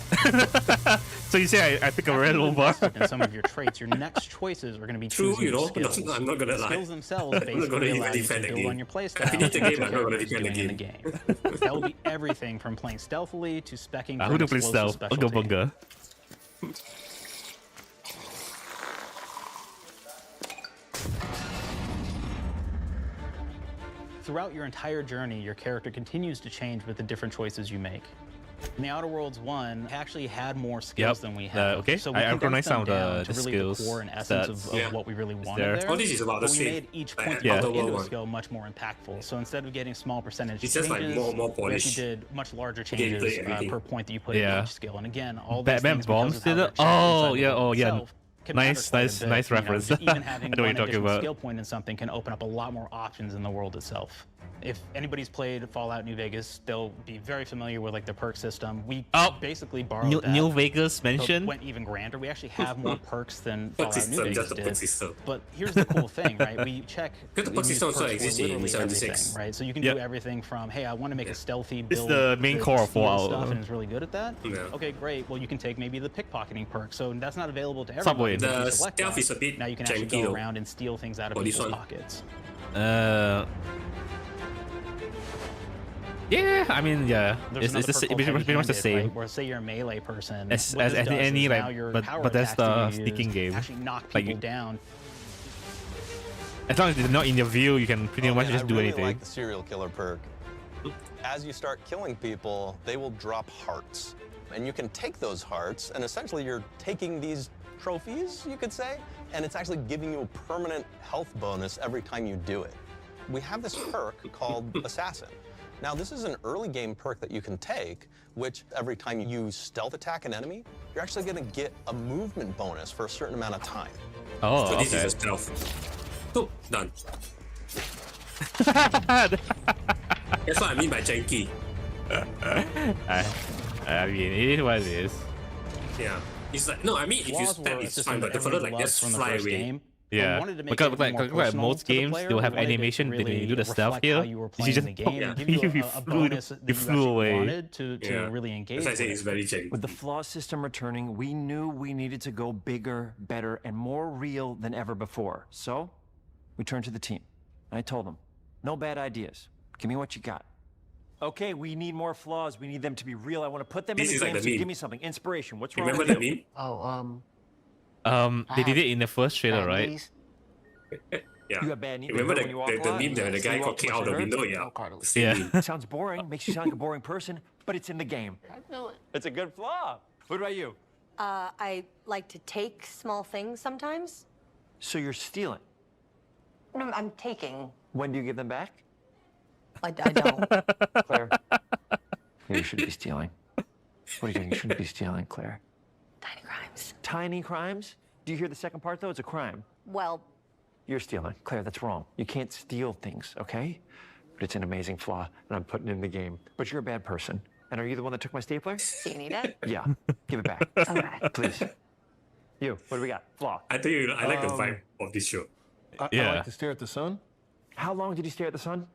So you say I pick a red bar? And some of your traits, your next choices are going to be true. choosing You know, skills. I'm not gonna lie. Skills themselves basically allow you to build on your playstyle. I finish the game. I'm not gonna defend the game. That will be everything from playing stealthily to specking for who an do play explosive stealth? I'll go specialty. bunga. Throughout your entire journey, your character continues to change with the different choices you make. In the Outer Worlds 1, it actually had more skills than we have. Okay, so we I recognize some of down the to really skills. the core and essence of what we really wanted there. Oh, this is about the but we same. made each point Yeah. that you put into a skill much more impactful. So instead of getting small percentage It's changes, just like more we polished. actually did much larger Gameplay, changes everything. per point that you put in each skill. And again, all these Batman things bombs because of how did they're it? checked Oh, inside the yeah, game oh, yeah. itself can matter Nice, quite a nice, bit. nice You know, reference. just even having I know what one you're talking additional about. skill point in something can open up a lot more options in the world itself. If anybody's played Fallout New Vegas, they'll be very familiar with like the perk system. We basically borrowed that. New Vegas mentioned. Went even grander. We actually have more perks than Fallout New Vegas did. But here's the cool thing, right? We check. The perk system also exists in literally 76, everything, right? So you can do everything from, hey, I want to make a stealthy build. It's the main core of Fallout stuff, and it's really good at that. Yeah. Okay, great. Well, you can take maybe the pickpocketing perk. So that's not available to Subway. everybody. The stealth is a bit now you can actually janky go around and steal things out of people's pockets. Yeah, I mean, yeah, There's it's pretty much the same. Right? Where say you're a melee person, as any like, but that's the sneaking game. Actually knock people down. As long as they're not in your view, you can pretty much just do anything. I like the serial killer perk. As you start killing people, they will drop hearts, and you can take those hearts, and essentially you're taking these trophies, you could say, and it's actually giving you a permanent health bonus every time you do it. We have this perk called Assassin. Now, this is an early game perk that you can take, which every time you stealth attack an enemy, you're actually going to get a movement bonus for a certain amount of time. Oh, so this okay. is a stealth. Oh, done. That's what I mean by janky. I mean, it is what it is. Yeah. It's like, no, I mean, if you stab, it's fine, but the further like just fly away. Yeah, because like most games, they'll have animation. Then you do the stuff here. You just you flew away. To really engage. As I say, it's very janky. With the flaw system returning, we knew we needed to go bigger, better, and more real than ever before. So, we turned to the team. I told them, no bad ideas. Give me what you got. Okay, we need more flaws. We need them to be real. I want to put them in the game. So give me something. Inspiration. What's wrong with you? Remember the meme? They did it in the first trailer, right? Yeah. You have bad knees. Remember the meme that the guy got kicked out of the window? Yeah. Sounds boring. Makes you sound like a boring person, but it's in the game. I know it. It's a good flaw. What about you? I like to take small things sometimes. So you're stealing? No, I'm taking. When do you give them back? I don't. Claire. You shouldn't be stealing. What are you doing? You shouldn't be stealing, Claire. Tiny crimes. Tiny crimes? Do you hear the second part, though? It's a crime. Well, you're stealing. Claire, that's wrong. You can't steal things, okay? But it's an amazing flaw, and I'm putting it in the game. But you're a bad person. And are you the one that took my stapler? Do you need it? Yeah. Give it back. Okay. Please. You, what do we got? Flaw. I tell you, I like the vibe of this show. I like to stare at the sun. How long did you stare at the sun?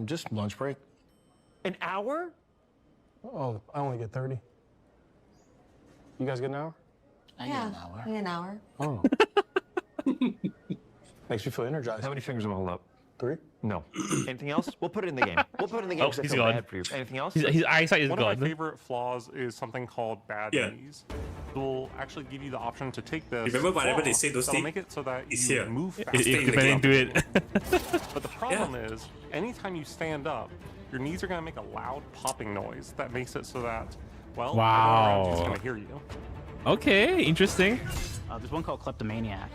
Just lunch break. An hour? Oh, I only get 30. You guys get an hour? I get an hour. I get an hour. Oh. Makes me feel energized. How many fingers am I hold up? 3? No. Anything else? We'll put it in the game. We'll put it in the game. Oh, he's I feel gone. bad for you. Anything else? His eyesight is One gone. of my favorite flaws is something called bad knees. It will actually give you the option to take this. Remember whenever they say those that'll things? make it so that It's you here. move fast. You can do it. But the problem is, anytime you stand up, your knees are going to make a loud popping noise that makes it so that, well, everyone around you is going to hear you. Okay, interesting. There's one called Kleptomaniac.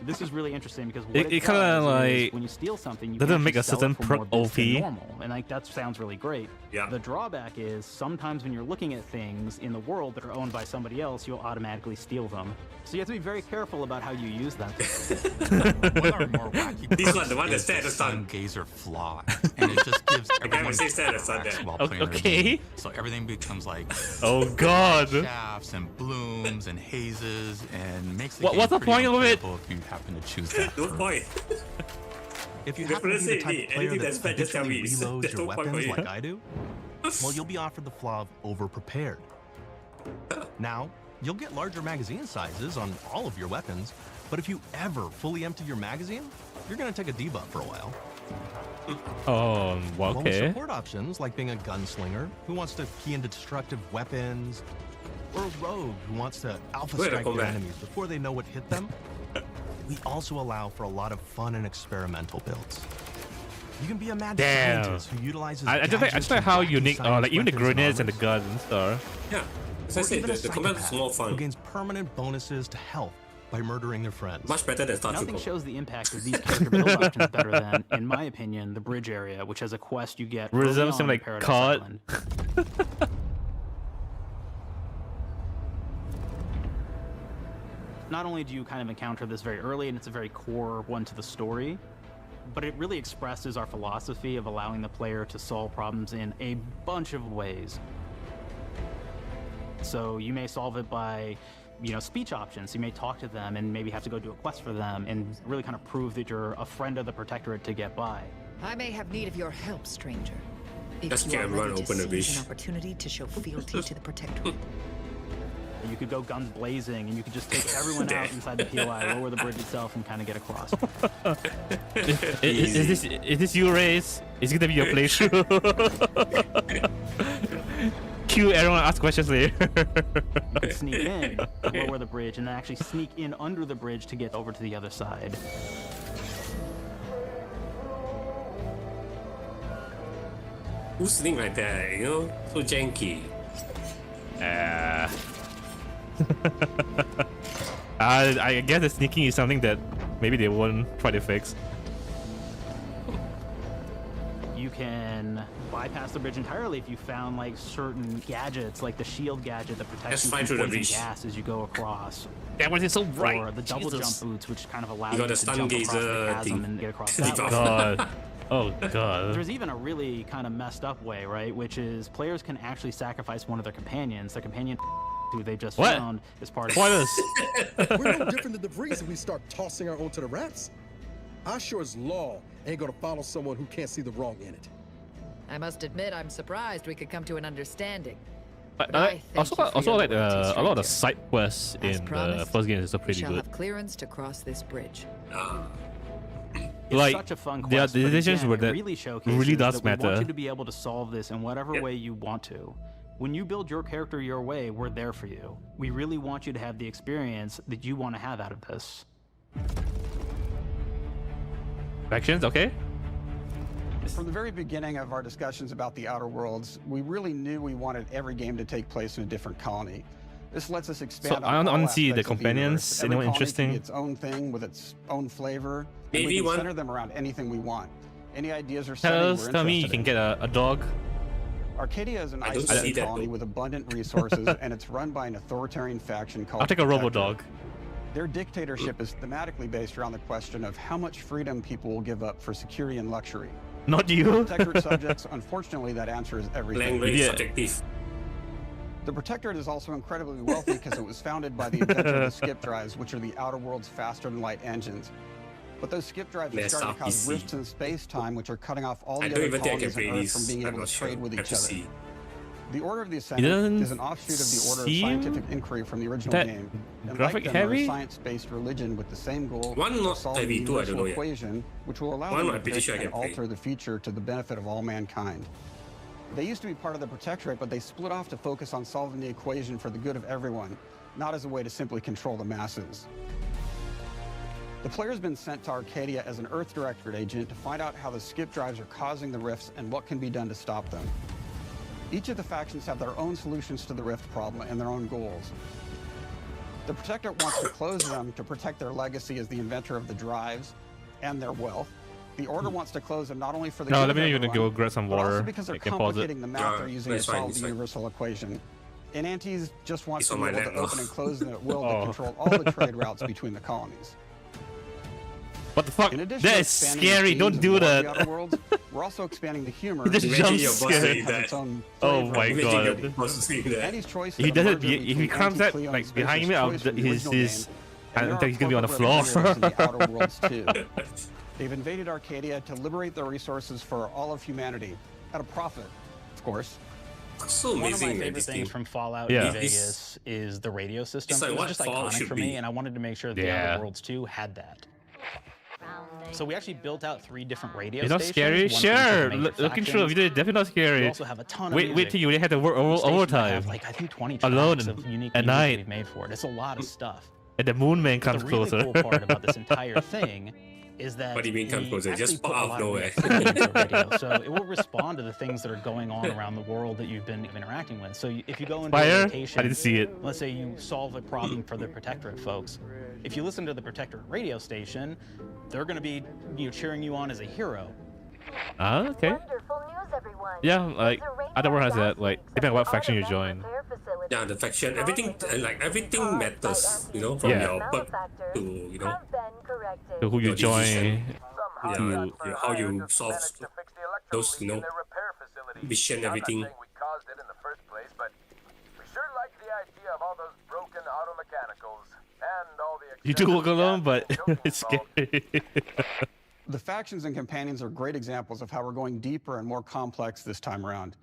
This is really interesting because what It kind of like when you steal something, you doesn't can make a actually sell certain it for perk more bits than OP. normal, and like that sounds really great. Yeah. The drawback is sometimes when you're looking at things in the world that are owned by somebody else, you'll automatically steal them. So you have to be very careful about how you use them. One or more wacky This one, the one that is stare at the sun. Gazer flaw, and it just gives everyone say stare at the sun there. while playing the Okay. game. So everything becomes like Oh god. shafts and blooms and hazes, and makes the What- game what's the pretty point of it? unplayable if you happen to choose that. No point. If you If happen to be the say type me, of player anything that that's bad, just tell me. habitually reloads There's your no point for weapons you. like I do, well, you'll be offered the flaw of over-prepared. Now, you'll get larger magazine sizes on all of your weapons, but if you ever fully empty your magazine, you're going to take a debuff for a while. Oh, well, Along with okay. support options like being a gunslinger who wants to key into destructive weapons, or a rogue who wants to alpha Wait, strike come their back. enemies before they know what hit them, we also allow for a lot of fun and experimental builds. You can be a mad Damn. scientist who utilizes I just gadgets like and how wacky unique, science like even the weapons and grenades and the armors. guns and stuff. Yeah. As I Or said, even a the combat is psychopath more who fun. gains permanent bonuses to health by murdering their friends. Much better than Star Nothing Trooper. shows the impact of these character build options better than, in my opinion, the bridge area, which has a quest you get early Rhythm on seem in like Paradise COD. Island. Not only do you kind of encounter this very early, and it's a very core one to the story, but it really expresses our philosophy of allowing the player to solve problems in a bunch of ways. So you may solve it by, speech options. You may talk to them and maybe have to go do a quest for them and really kind of prove that you're a friend of the Protectorate to get by. I may have need of your help, stranger. Just If you are can't run ready to open a seize bridge. an opportunity to show fealty to the Protectorate. You could go guns blazing, and you could just take everyone out inside the POI, lower the bridge itself, and kind of get across. Is this your race? Is it gonna be your playthrough? Cue everyone, ask questions later. You could sneak in, lower the bridge, and then actually sneak in under the bridge to get over to the other side. Who's sitting like that? So janky. I guess the sneaking is something that maybe they won't try to fix. You can bypass the bridge entirely if you found like certain gadgets, like the shield gadget that protects you from poison gas as you go across. That one is so bright. Or the double jump boots, which kind of allow you got to the stun jump across the gazer chasm thing. and get across Oh that way. god. Oh god. There's even a really kind of messed up way, right? Which is players can actually sacrifice one of their companions. Their companion who they just found is part of Spoilers. We're no different than the breeze if we start tossing our own to the rats. I sure as law ain't gonna follow someone who can't see the wrong in it. I must admit, I'm surprised we could come to an understanding. I also like a lot of the side quests As in the promised, first game is also We pretty shall good. have clearance to cross this bridge. It's Like, such a fun the quest, but decisions again, were it that really showcases really does that we want matter. you to be able to solve this in whatever way you want to. When you build your character your way, we're there for you. We really want you to have the experience that you want to have out of this. Factions, okay? From the very beginning of our discussions about the Outer Worlds, we really knew we wanted every game to take place in a different colony. This lets us expand So I on all want to see the aspects of companions. universe. Every Anyone colony can interesting? be its own thing with its own flavor. And Maybe we can one- center them around anything we want. Any ideas or settings we're Tell me you interested can in. get a dog. Arcadia is an I don't see isolated that, colony though. with abundant resources, and it's run by an authoritarian faction called I'll take a Protector. robo-dog. Their dictatorship is thematically based around the question of how much freedom people will give up for security and luxury. Not For you. Protectorate subjects, unfortunately, that answer is everything. Language Yeah. subjective. The Protectorate is also incredibly wealthy because it was founded by the inventor of the skip drives, which are the Outer World's faster-than-light engines. But those skip drives are Messed starting up to cause PC. rifts in space-time, which are cutting off all I the don't other even think I can colonies on play Earth from this. being I'm able not to sure. trade with I have each to other. see. The Order of the doesn't Ascendant is an offshoot of the Order of seem Scientific Inquiry from the original that game. And graphic like them, they're heavy? a science-based religion with the same goal One of not solving the heavy too, I don't universal know yet. equation, which will allow One them to I'm pretty predict sure I and can play. alter the future to the benefit of all mankind. They used to be part of the Protectorate, but they split off to focus on solving the equation for the good of everyone, not as a way to simply control the masses. The player's been sent to Arcadia as an Earth Directorate agent to find out how the skip drives are causing the rifts and what can be done to stop them. Each of the factions have their own solutions to the rift problem and their own goals. The Protectorate wants to close them to protect their legacy as the inventor of the drives and their wealth. The Order wants to close them not only for the No, good let of me everyone, go grab some but also water. because they're I can pause it. complicating the math they're using to it's fine, solve it's the fine. universal equation. Enantes just wants It's to on be my able to lap now. open and close them at will Oh. to control all the trade routes between the colonies. What the fuck? In addition That to is expanding scary. the Don't themes do of War of that. the Outer Worlds, we're also expanding the humor. Just Each jump episode scare. has its own Oh flavor my and god. identity. Boss saying that. Andy's choice If he is a does it, merger if he between comes at Anti-Cleon's like behind me, choice I'll from the his original his. game, I and don't there think he's gonna be on the are floor. corporate representatives in the Outer Worlds too. They've invaded Arcadia to liberate their resources for all of humanity, at a profit, of course. So One of my amazing, man, favorite this things game. from Fallout Yeah. New Vegas is the radio system. It's like It was what just Fallout iconic should for be. me, and I wanted to make sure that the Yeah. Outer Worlds 2 had that. So we actually built out 3 different radio It's not stations. scary. one for each of the Sure, major looking through factions. a video, definitely not We scary. also have a ton of Wait music. till you had to work Each station might overtime. have, like, I think 20 tracks Alone of unique at music night. we've made for it. It's a lot of stuff. And the moon man But comes the really closer. cool part about this entire thing is that What do you mean comes we closer? actually Just put a out of lot of nowhere. real into the radio. So it will respond to the things that are going on around the world that you've been interacting with. So if you go into Fire? a location, I didn't see it. let's say you solve a problem for the Protectorate folks. If you listen to the Protectorate radio station, they're going to be cheering you on as a hero. Ah, okay. Yeah, like other world has that. Like depending on what faction you join. Yeah, the faction, everything, like everything matters, from Yeah. your perk to, So who you your join. decision. how you solve those, mission, everything. You do walk alone, but it's scary. The factions and companions are great examples of how we're going deeper and more complex this time around.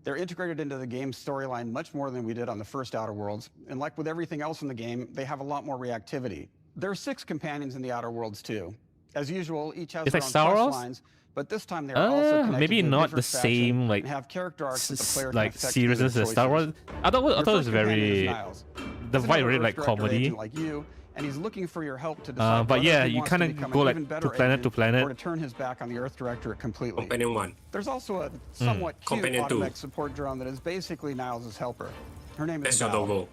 They're integrated into the game's storyline much more than we did on the first Outer Worlds, and like with everything else in the game, they have a lot more reactivity. There are 6 companions in the Outer Worlds too. As usual, each has their own quest lines, but this time they're also connected maybe to a not the different faction same and have character arcs that the player can like affect seriousness through as their Star Wars. choices. I thought it Your was first companion is very Niles. the He's vibe another really like Earth Director comedy. agent like you, and he's looking for your help to decide But whether yeah, he you wants kind to of become go an like even to better planet to agent planet. or to turn his back on the Earth Director completely. Companion 1. There's also a somewhat cute Companion 2. automatic support drone that is basically Niles' helper. Her name is That's your Val. logo.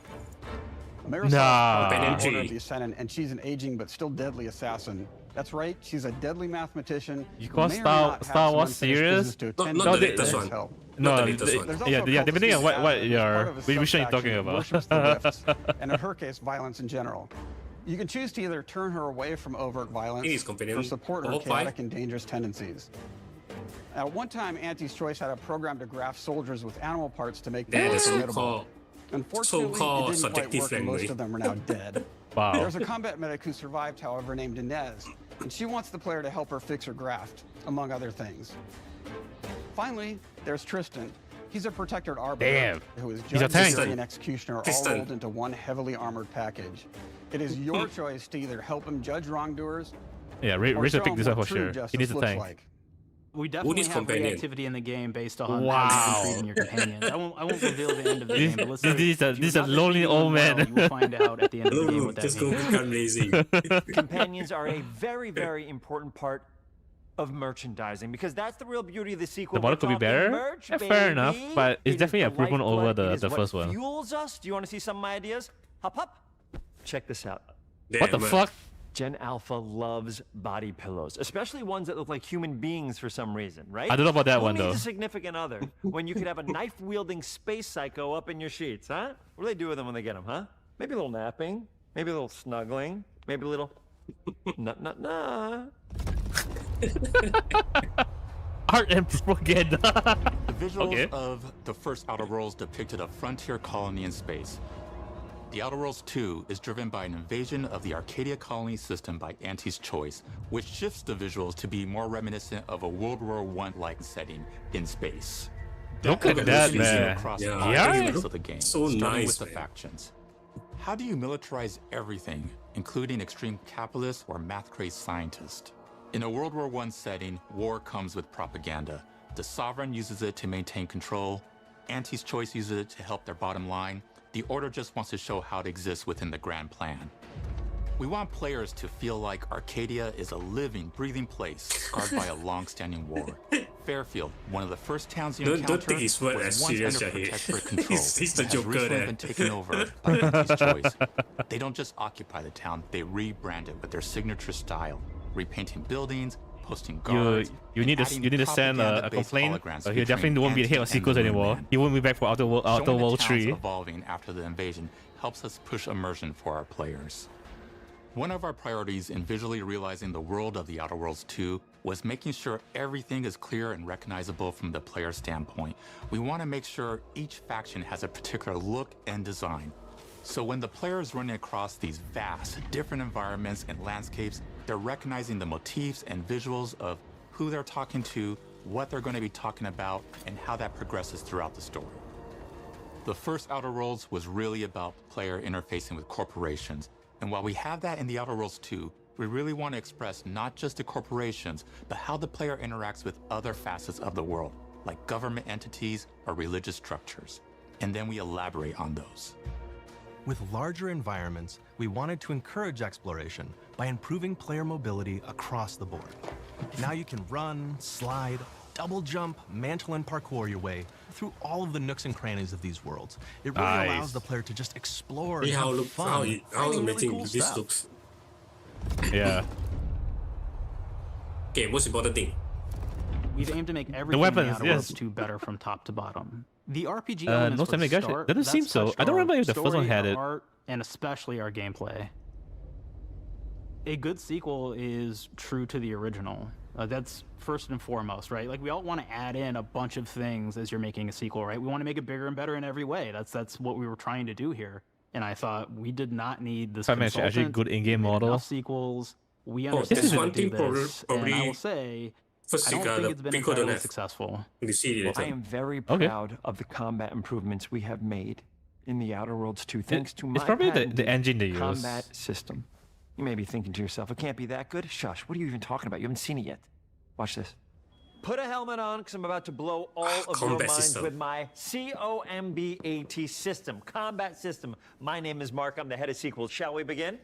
Companion Companion 3. the Ascendant, and she's an aging but still deadly assassin. That's right, she's a deadly mathematician. You who call may or may not have Star some Wars unfinished serious? business to attend Not to the with latest his one. help. Not the latest one. There's also a yeah, cult depending on what assassin who's part of a we should be subfaction talking that about. worships the rifts, and in her case, violence in general. You can choose to either turn her away from overt violence or support her chaotic and dangerous tendencies. At one time, Auntie's Choice had a program to graft soldiers with animal parts to make them more formidable. Unfortunately, it didn't quite work, and most of them are now dead. Wow. There's a combat medic who survived, however, named Inez, and she wants the player to help her fix her graft, among other things. Finally, there's Tristan. He's a protected arbiter who is He's a judge, tank. jury, and executioner all rolled into one heavily armored package. It is your choice to either help him judge wrongdoers, Yeah, or Rich show picked him this up what for true sure. He justice needs a looks tank. like. We definitely have companion? reactivity in the game based on Wow. how you're treating your companions. I won't reveal the end of the game, but let's say These if you're are not lonely treating old them well, men. you will find out at the end of the game what that Just go means. become lazy. Companions are a very, very important part of merchandising because that's the real beauty of the sequel. The model could be better. Merch, Yeah, fair enough, baby. but it's It is definitely the improvement over lifeblood. It the is what first one. fuels us. Do you want to see some of my ideas? Hop, hop. Check this out. What the fuck? Gen Alpha loves body pillows, especially ones that look like human beings for some reason, right? I don't know about that Who one, needs though. a significant other when you could have a knife-wielding space psycho up in your sheets, huh? What do they do with them when they get them, huh? Maybe a little napping, maybe a little snuggling, maybe a little nut. Art and propaganda. The visuals of the first Outer Worlds depicted a frontier colony in space. The Outer Worlds 2 is driven by an invasion of the Arcadia colony system by Auntie's Choice, which shifts the visuals to be more reminiscent of a World War I-like setting in space. Look at that, man. Across Yeah. all aspects of the game, So starting nice, with the man. factions. How do you militarize everything, including extreme capitalists or math-crazed scientists? In a World War I setting, war comes with propaganda. The Sovereign uses it to maintain control. Auntie's Choice uses it to help their bottom line. The Order just wants to show how it exists within the grand plan. We want players to feel like Arcadia is a living, breathing place scarred by a long-standing war. Fairfield, one of the first towns you Don't encounter, take his word was as once serious, under Shahid. protectorate control. He's the but has Joker recently there. been taken over by Auntie's Choice. They don't just occupy the town, they rebrand it with their signature style, repainting buildings, posting guards. You need to send a propaganda-based complaint. holograms He definitely won't be the head of featuring sequels Anti and the anymore. Moon He won't be back for Outer Showing the World towns 3. evolving after the invasion helps us push immersion for our players. One of our priorities in visually realizing the world of the Outer Worlds 2 was making sure everything is clear and recognizable from the player standpoint. We want to make sure each faction has a particular look and design. So when the player is running across these vast, different environments and landscapes, they're recognizing the motifs and visuals of who they're talking to, what they're going to be talking about, and how that progresses throughout the story. The first Outer Worlds was really about player interfacing with corporations. And while we have that in the Outer Worlds 2, we really want to express not just the corporations, but how the player interacts with other facets of the world, like government entities or religious structures. And then we elaborate on those. With larger environments, we wanted to encourage exploration by improving player mobility across the board. Now you can run, slide, double jump, mantle, and parkour your way through all of the nooks and crannies of these worlds. It really allows the player to just explore and have fun, how finding really amazing cool this stuff. looks. Yeah. Okay, most important thing. We've aimed to make everything weapons, in the Outer yes. Worlds 2 better from top to bottom. The RPG No elements time for to the gush it. start, Doesn't that's seem so. touched I don't our remember if the first one story, had our it. art, and especially our gameplay. A good sequel is true to the original. That's first and foremost, right? Like, we all want to add in a bunch of things as you're making a sequel, right? We want to make it bigger and better in every way. That's what we were trying to do here. And I thought we did not need this consultant. Actually good in-game model. Sequels. We understand how to do this. Probably and I will say, first I don't think it's been entirely successful. Well, I am very proud of the combat improvements we have made in the Outer Worlds 2, thanks to my It's probably the engine they use. combat system. You may be thinking to yourself, it can't be that good. Shush, what are you even talking about? You haven't seen it yet. Watch this. Put a helmet on, because I'm about to blow all of your minds system. with my COMBAT system, combat system. My name is Mark, I'm the head of sequels. Shall we begin?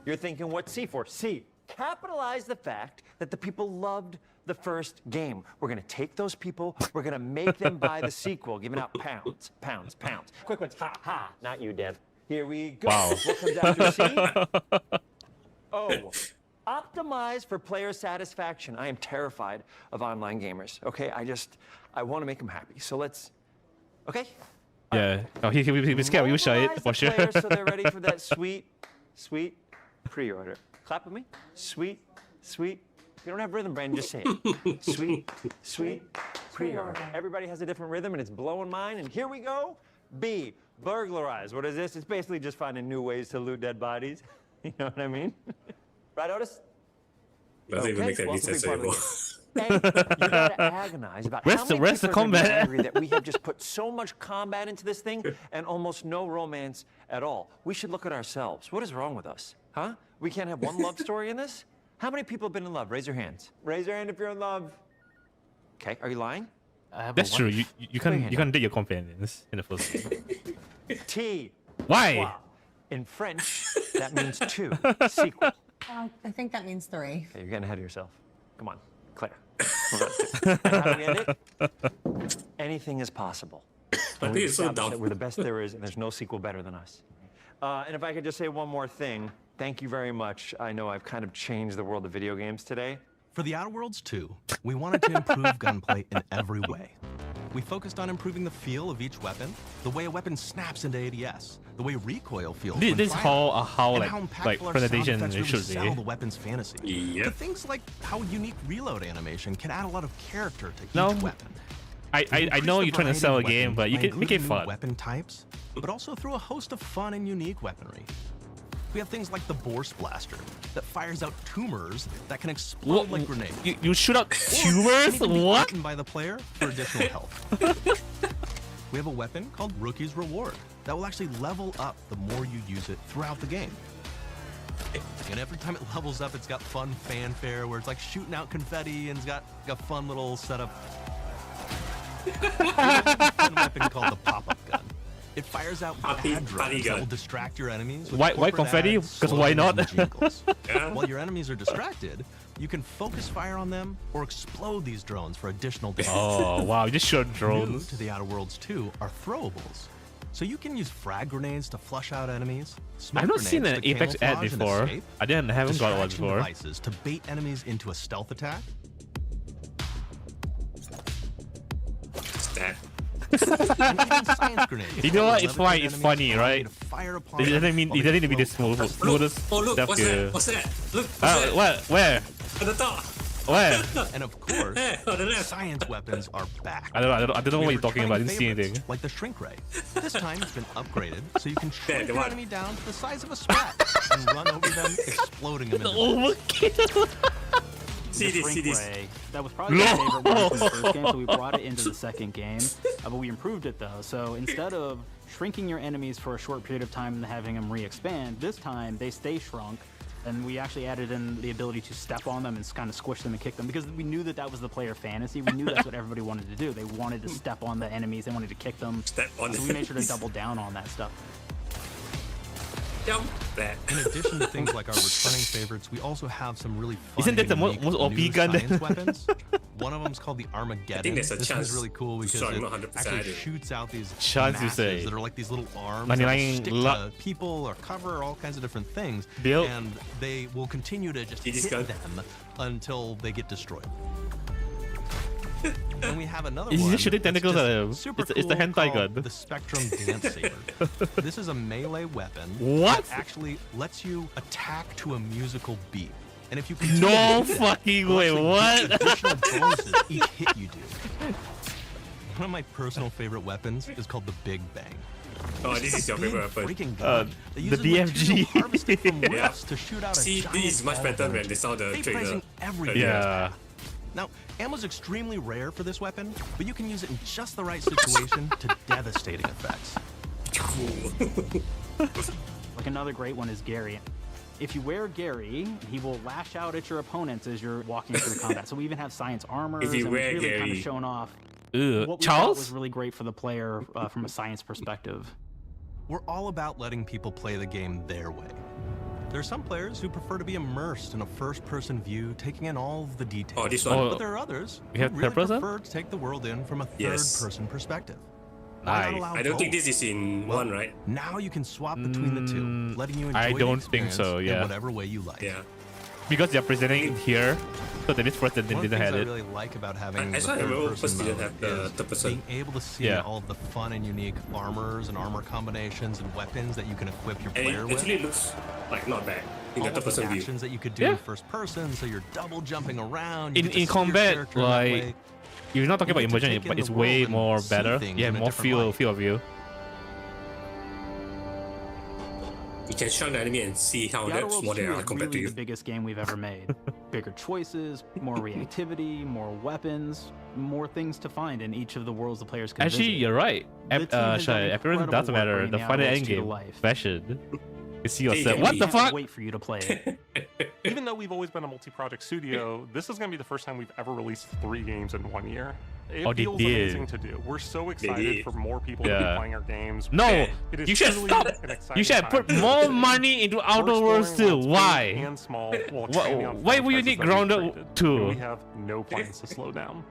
You're thinking, what's C for? C, capitalize the fact that the people loved the first game. We're gonna take those people, we're gonna make them buy the sequel, giving out pounds, pounds, pounds. Quick ones, ha, ha, not you, Dev. Here we go. Wow. What comes after C? Oh, optimize for player satisfaction. I am terrified of online gamers, okay? I want to make them happy. So let's, okay? Yeah. Oh, he was scared. We were shy for sure. Players so they're ready for that sweet, sweet pre-order. Clap with me. Sweet, sweet. If you don't have rhythm, Brandon, just say it. Sweet, sweet pre-order. Everybody has a different rhythm, and it's blowing mine. And here we go. B, burglarize. What is this? It's basically just finding new ways to loot dead bodies. You know what I mean? Right, Otis? Doesn't even make any sense anymore. You gotta agonize about how many where's the people are gonna be combat? angry that we have just put so much combat into this thing and almost no romance at all. We should look at ourselves. What is wrong with us? Huh? We can't have one love story in this? How many people have been in love? Raise your hands. Raise your hand if you're in love. Okay, are you lying? That's true. You can date your companions in the first game. T. Why? Wow. In French, that means two. Sequel. I think that means 3. Okay, you're getting ahead of yourself. Come on, Claire. And how do we end it? Anything is possible. I think it's so dumb. That we're the best there is, and there's no sequel better than us. And if I could just say one more thing, thank you very much. I know I've kind of changed the world of video games today. For the Outer Worlds 2, we wanted to improve gunplay in every way. We focused on improving the feel of each weapon, the way a weapon snaps into ADS, the way recoil feels. This how like impactful our presentation sound effects really should sell be. the weapon's fantasy. Yep. But things like how unique reload animation can add a lot of character to No. each weapon. I know you're trying to sell a game, but you can make it fun. Weapon types, but also through a host of fun and unique weaponry. We have things like the Bourse Blaster that fires out tumors that can explode like grenades. You shoot out tumors? What? Eaten by the player for additional health. We have a weapon called Rookie's Reward that will actually level up the more you use it throughout the game. And every time it levels up, it's got fun fanfare where it's like shooting out confetti and it's got a fun little setup. We have a fun weapon called the pop-up gun. It fires out ad drones that will distract your enemies. With Why corporate confetti? ads, Because why not? slogans, and jingles. While your enemies are distracted, you can focus fire on them or explode these drones for additional damage. Oh wow, you just shot New drones. to the Outer Worlds 2 are throwables. So you can use frag grenades to flush out enemies. I've not seen an Apex ad before. I haven't got one before. Devices to bait enemies into a stealth attack. Stat. You know what? It's fine. It's funny, right? It doesn't mean it doesn't need to be this smoothest Look, stuff what's here. that? What's that? Look, what's that? What? Where? At the top. Where? And of course, science weapons are back. I don't know what you're talking about. I didn't see Favorites, anything. Like the shrink ray. This time it's been upgraded so you can shrink your enemy down to the size of a sprat and run over them, exploding them into See this. That was probably my favorite one from the first game, so we brought it into the second game. But we improved it though. So instead of shrinking your enemies for a short period of time and having them re-expand, this time they stay shrunk. And we actually added in the ability to step on them and kind of squish them and kick them because we knew that was the player fantasy. We knew that's what everybody wanted to do. They wanted to step on the enemies. They wanted to kick them. Step on so we made sure to double down on that stuff. Jump that. In addition to things like our returning favorites, we also have some really fun Isn't that the most OP gun? science weapons. One of them's called the Armageddon. I think there's a this chance. is really cool because Sorry, it I'm not 100% actually idea. shoots out these Chance, you masses say. that are like these little arms 99 that stick to people or cover all kinds of different things. Bill. And they will continue to just hit them until they get destroyed. And we have another Is one. he shooting that's tentacles just at him? super It's the cool hentai called gun. The Spectrum Dance Saber. This is a melee weapon What? that actually lets you attack to a musical beat. And if you continue to No do that, fucking you'll way, actually what? get additional bonuses each hit you do. One of my personal favorite weapons is called the Big Bang. Oh, this is your Big favorite weapon. freaking gun that the uses DFG. material harvested from Yeah. rifts to shoot out a See, giant this is much ball better of when they saw the energy, trailer. vaporizing everything. Yeah. Now, ammo's extremely rare for this weapon, but you can use it in just the right situation to devastating effects. Like another great one is Gary. If you wear Gary, he will lash out at your opponents as you're walking through combat. So we even have science armor. If you and wear we've really kind Gary. of shown off Ugh. what we thought Charles? was really great for the player from a science perspective. We're all about letting people play the game their way. There are some players who prefer to be immersed in a first-person view, taking in all of the details. Oh, this one. But there are others We who have really third person? prefer to take the world in from a Yes. third-person perspective. Why not Nice. allow I don't think both? this is in Well, one, right? Now you can swap between the two, letting you enjoy I the don't think experience so, yeah. in whatever way you like. Yeah. Because they're presenting it here, so that this person One of the didn't things have I it. really like about having I the saw the third-person first didn't mode have the is third person. being able to see Yeah. all of the fun and unique armors and armor combinations and weapons that you can equip your And player it with. actually looks like not bad in All the of third the person view. actions that you could do Yeah. in first person, so you're double jumping around. You In get to in see your combat, character in that like way. you're not talking You about get to immersion, take in but the it's way world and more see better. things Yeah, in a more different light. feel of you. You can shout the enemy and see how The Outer that's Worlds more 2 than is compared to really you. the biggest game we've ever made. Bigger choices, more reactivity, more weapons, more things to find in each of the worlds the players can Actually, visit. you're right. The team has done Appearance incredible doesn't work matter. bringing The the final Outer end Worlds 2 to game, life. fashion. You see Hey, yourself. Gary. What the Can't fuck? wait for you to play it. Even though we've always been a multi-project studio, this is going to be the first time we've ever released 3 games in 1 year. It Oh, they feels did. amazing to do. We're so excited did. for more people to be Yeah. playing our games. No, It is you should truly stop. an exciting You should have time. put more money into We're Outer Worlds exploring too. worlds Why? big and small, while Why- expanding on why would you franchises need that we've Grounded created, too? and we have no plans to slow down.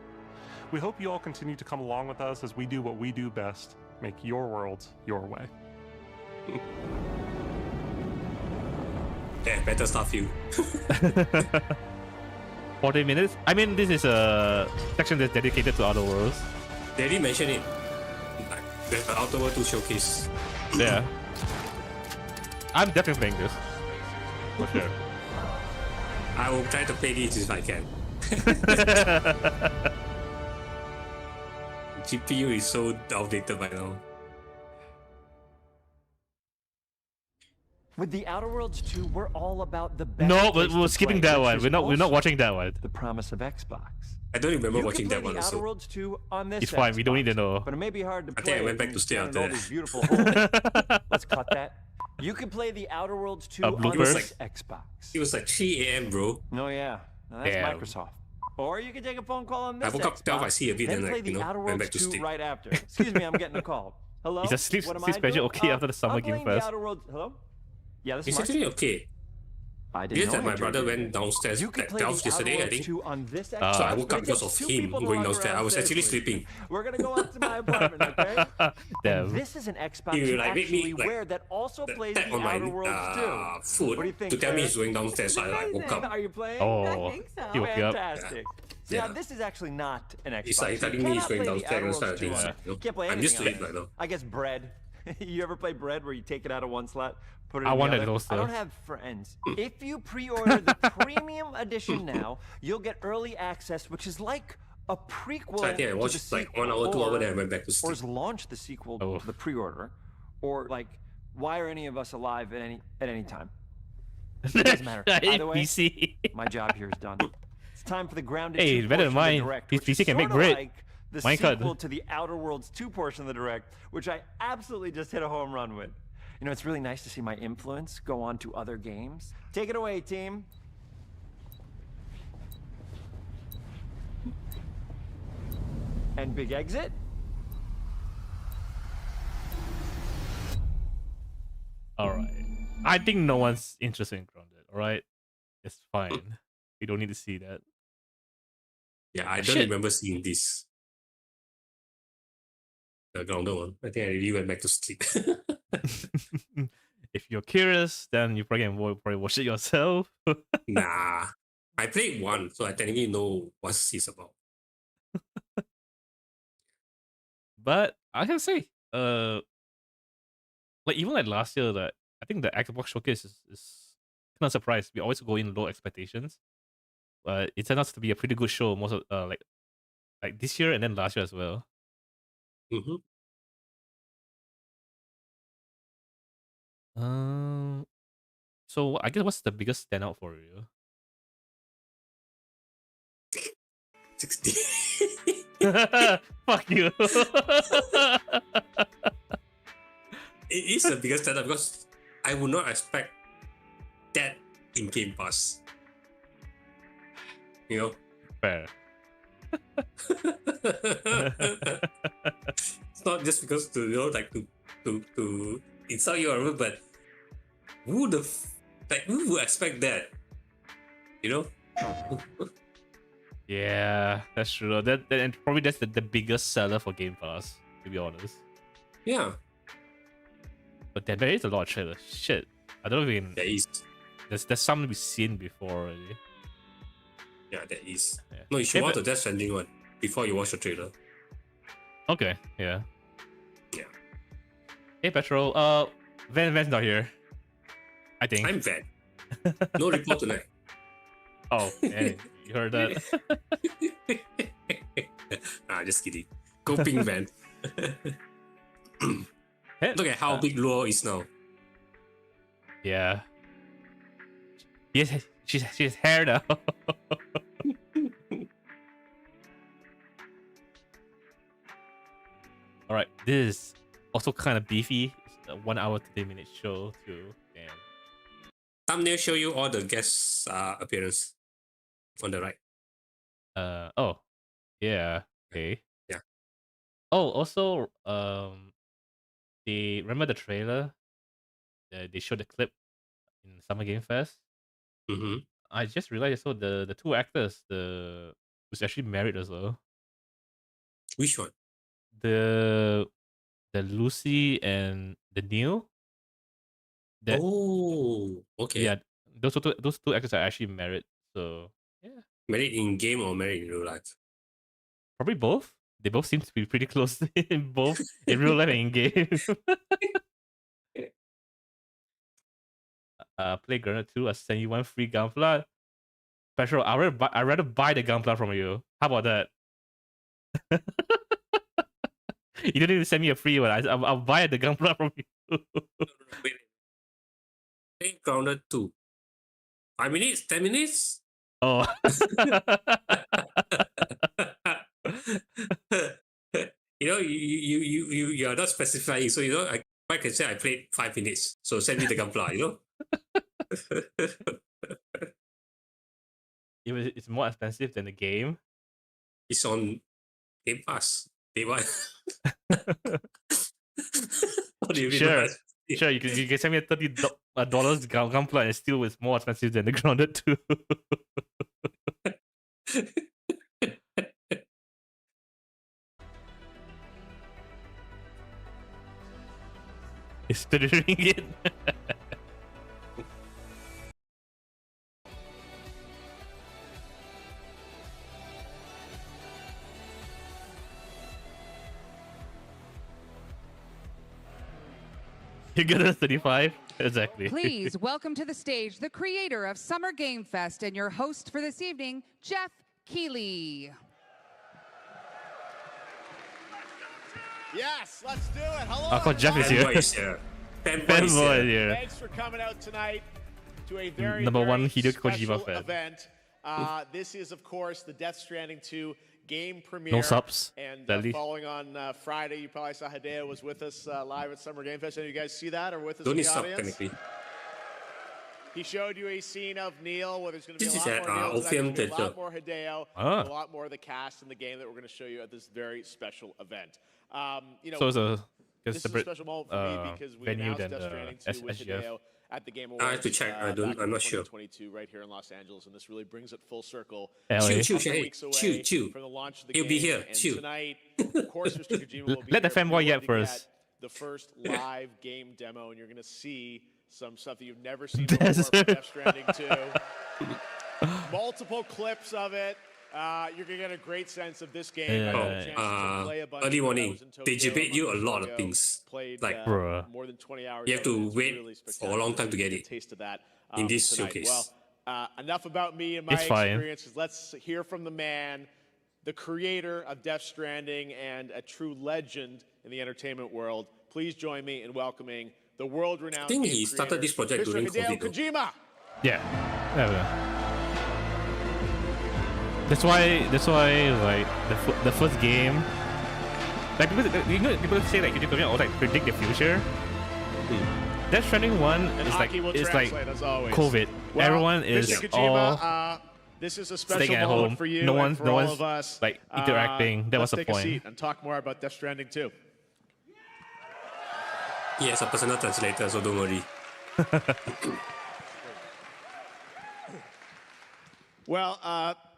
We hope you all continue to come along with us as we do what we do best: make your worlds your way. Yeah, better stuff you. 40 minutes? I mean, this is a section that's dedicated to Outer Worlds. They didn't mention it. Like, there's the Outer World 2 showcase. Yeah. I'm definitely playing this. For sure. I will try to play this if I can. GPU is so outdated by now. With the Outer Worlds 2, we're all about the best. No, place but we're to skipping play, that which one. is We're not also watching that one. the promise of Xbox. I don't remember You watching can that play one the Outer also. Worlds 2 on this It's fine. We don't need to know. But it may be hard to I play. think I went back when to you stay stand out in all there. these beautiful homes. Let's cut that. You can play the Outer Worlds 2 on bloopers? this Xbox. It was like 3 a.m. bro. Oh yeah, now that's Damn. Microsoft. Or you can take a phone call on this I woke up Xbox, 12, I see a bit, then and play like, the you know, Outer went Worlds back to 2 sleep. right after. Excuse me, I'm getting a call. Hello? Is a sleep What am sleep I schedule doing? okay after the summer I'm game playing the fest? Outer Worlds. Hello? Yeah, this is It's Mark. actually okay. I didn't Because know that my I brother enjoyed went it. downstairs You can at play 12 the Outer yesterday, I Worlds think. 2 on this So Xbox. I woke but up it because takes of 2 him people to going log downstairs. around I was actually safely. sleeping. We're gonna go up to my apartment, okay? Damn. And this is an Xbox You you like make me actually like wear that also plays tap the on my Outer Worlds 2. food What do you think, to tell me Claire? he's going downstairs. So I like woke up. Are you playing? Oh, he woke you up. Fantastic. See, Yeah. now this is actually not an Xbox. He's like You telling me he's cannot going play the downstairs Outer and Worlds stuff. 2 on Things it. like, you know, Can't play I'm anything used to on it right now. I guess bread. You ever play bread where you take it out of one slot, put it I in want the that other? also. I don't have friends. If you pre-order the premium edition now, you'll get early access, which is like a prequel So I think I to watched the like 1 sequel, hour, 2 hours, or- then I went back to or sleep. is launch the sequel Oh. to the pre-order, or like why are any of us alive at any time? It doesn't matter. Either way, PC. my job here is done. It's time for the grounded. Hey, 2 better than portion of the mine. Direct, His which is PC can make sorta bread. like the Mine can't. sequel to the Outer Worlds 2 portion of the Direct, which I absolutely just hit a home run with. You know, it's really nice to see my influence go on to other games. Take it away, team. And big exit. Alright. I think no one's interested in Grounded, alright? It's fine. We don't need to see that. Yeah, I don't Shit. remember seeing this. The grounded one. I think I really went back to sleep. If you're curious, then you probably can probably watch it yourself. Nah. I played one, so I technically know what it's about. But I can say, like even like last year, that I think the Xbox showcase is not surprised. We always go in low expectations, but it turned out to be a pretty good show. Most of like this year and then last year as well. Mm-hmm. So I guess what's the biggest standout for you? 60. Fuck you. It is the biggest standout because I would not expect that in Game Pass. You know? Fair. It's not just because to to insult you or whatever, but who would expect that? You know? Yeah, that's true. That and probably that's the biggest seller for Game Pass, to be honest. Yeah. But there is a lot of trailers. Shit. I don't even. There is. There's some we've seen before already. Yeah, there is. Yeah. No, you should watch the Death Stranding one before you watch the trailer. Okay, yeah. Yeah. Hey, Petrol. Van's not here. I think. I'm Van. No report tonight. Oh, yeah, you heard that? Just kidding. Go ping Van. Look at how big Luo is now. Yeah. Yes, she's hair now. All right, this is also kind of beefy. It's a 1 hour 30-minute show too. Damn. Thumbnail show you all the guest appearance on the right. Oh, yeah. Okay. Yeah. Oh, also, they remember the trailer. They showed the clip in Summer Game Fest. Mm-hmm. I just realized I saw the two actors, who's actually married as well. Which one? The Lucy and the Neil. Oh, okay. Yeah, those two actors are actually married. So yeah, Married in game or married in real life? probably both. They both seem to be pretty close in both in real life and in game. Play Granite 2. I send you one free gunpla. Special. I'd rather buy the gunpla from you. How about that? You don't even send me a free one. I'll buy the gunpla from you. Wait. Play Grounded 2. 5 minutes? 10 minutes? Oh. You know, you are not specifying, so you know I can say I played 5 minutes. So send me the gunpla, you know? It's more expensive than the game. It's on Game Pass. Day one. What do you mean? Sure. Sure, you can send me a $30 gunpla and it still is more expensive than the Grounded 2. It's 30 ringgit. You get a 35? Exactly. Please welcome to the stage the creator of Summer Game Fest and your host for this evening, Jeff Keighley. Yes, let's do it. Hello. I thought Jeff is here. Fanboy is here. Thanks for coming out tonight to a very Number one Hideo special Kojima fan. event. This is, of course, the Death Stranding 2 game premiere. No subs, And sadly. following on Friday, you probably saw Hideo was with us live at Summer Game Fest. Any of you guys see that or with us Don't in need the sub, audience? technically. He showed you a scene of Neil where there's going to be This a is lot at more Neil, tonight. Opium There's gonna be a Theatre. lot more Hideo, Ah. and a lot more of the cast in the game that we're going to show you at this very special event. You know, So it's a this is a separate special moment for me because we venue announced than Death Stranding 2 with SGF. Hideo at the Game Awards. I have to check. back I'm in not sure. 2022, right here in Los Angeles, and this really brings it full circle. LA. Chill, Couple hey, weeks away chill. from the launch of the He'll be game, here, and chill. tonight, of course, Mr. Kojima will be Let the here. fanboy You're yet going to first. get the first live game demo, and you're going to see some stuff that you've never seen before from Death Stranding 2. Multiple clips of it. You're gonna get a great sense of this game. I had a chance to play a bunch early of warning. those in They Tokyo debate you a month lot ago. of things. Played, Like, more than 20 hours. you have of it. to It's wait really for a long time to get spectacular. it. Taste of that in this tonight. showcase. Well, enough about me and my It's fine. experiences. Let's hear from the man, the creator of Death Stranding and a true legend in the entertainment world. Please join me in welcoming the world-renowned. I think game he started creator, this project Mr. during Hideo COVID, though. Kojima. Yeah. That's why like the first game, like people say like Hideo Kojima always like predict the future. Death Stranding 1 is like COVID. Well, Everyone is Mr. Kojima, all this is a staying special at moment home. for you No and one, for no all one's of us. like interacting. That was Let's the take a point. seat and talk more about Death Stranding 2. He has a personal translator, so don't worry. Well,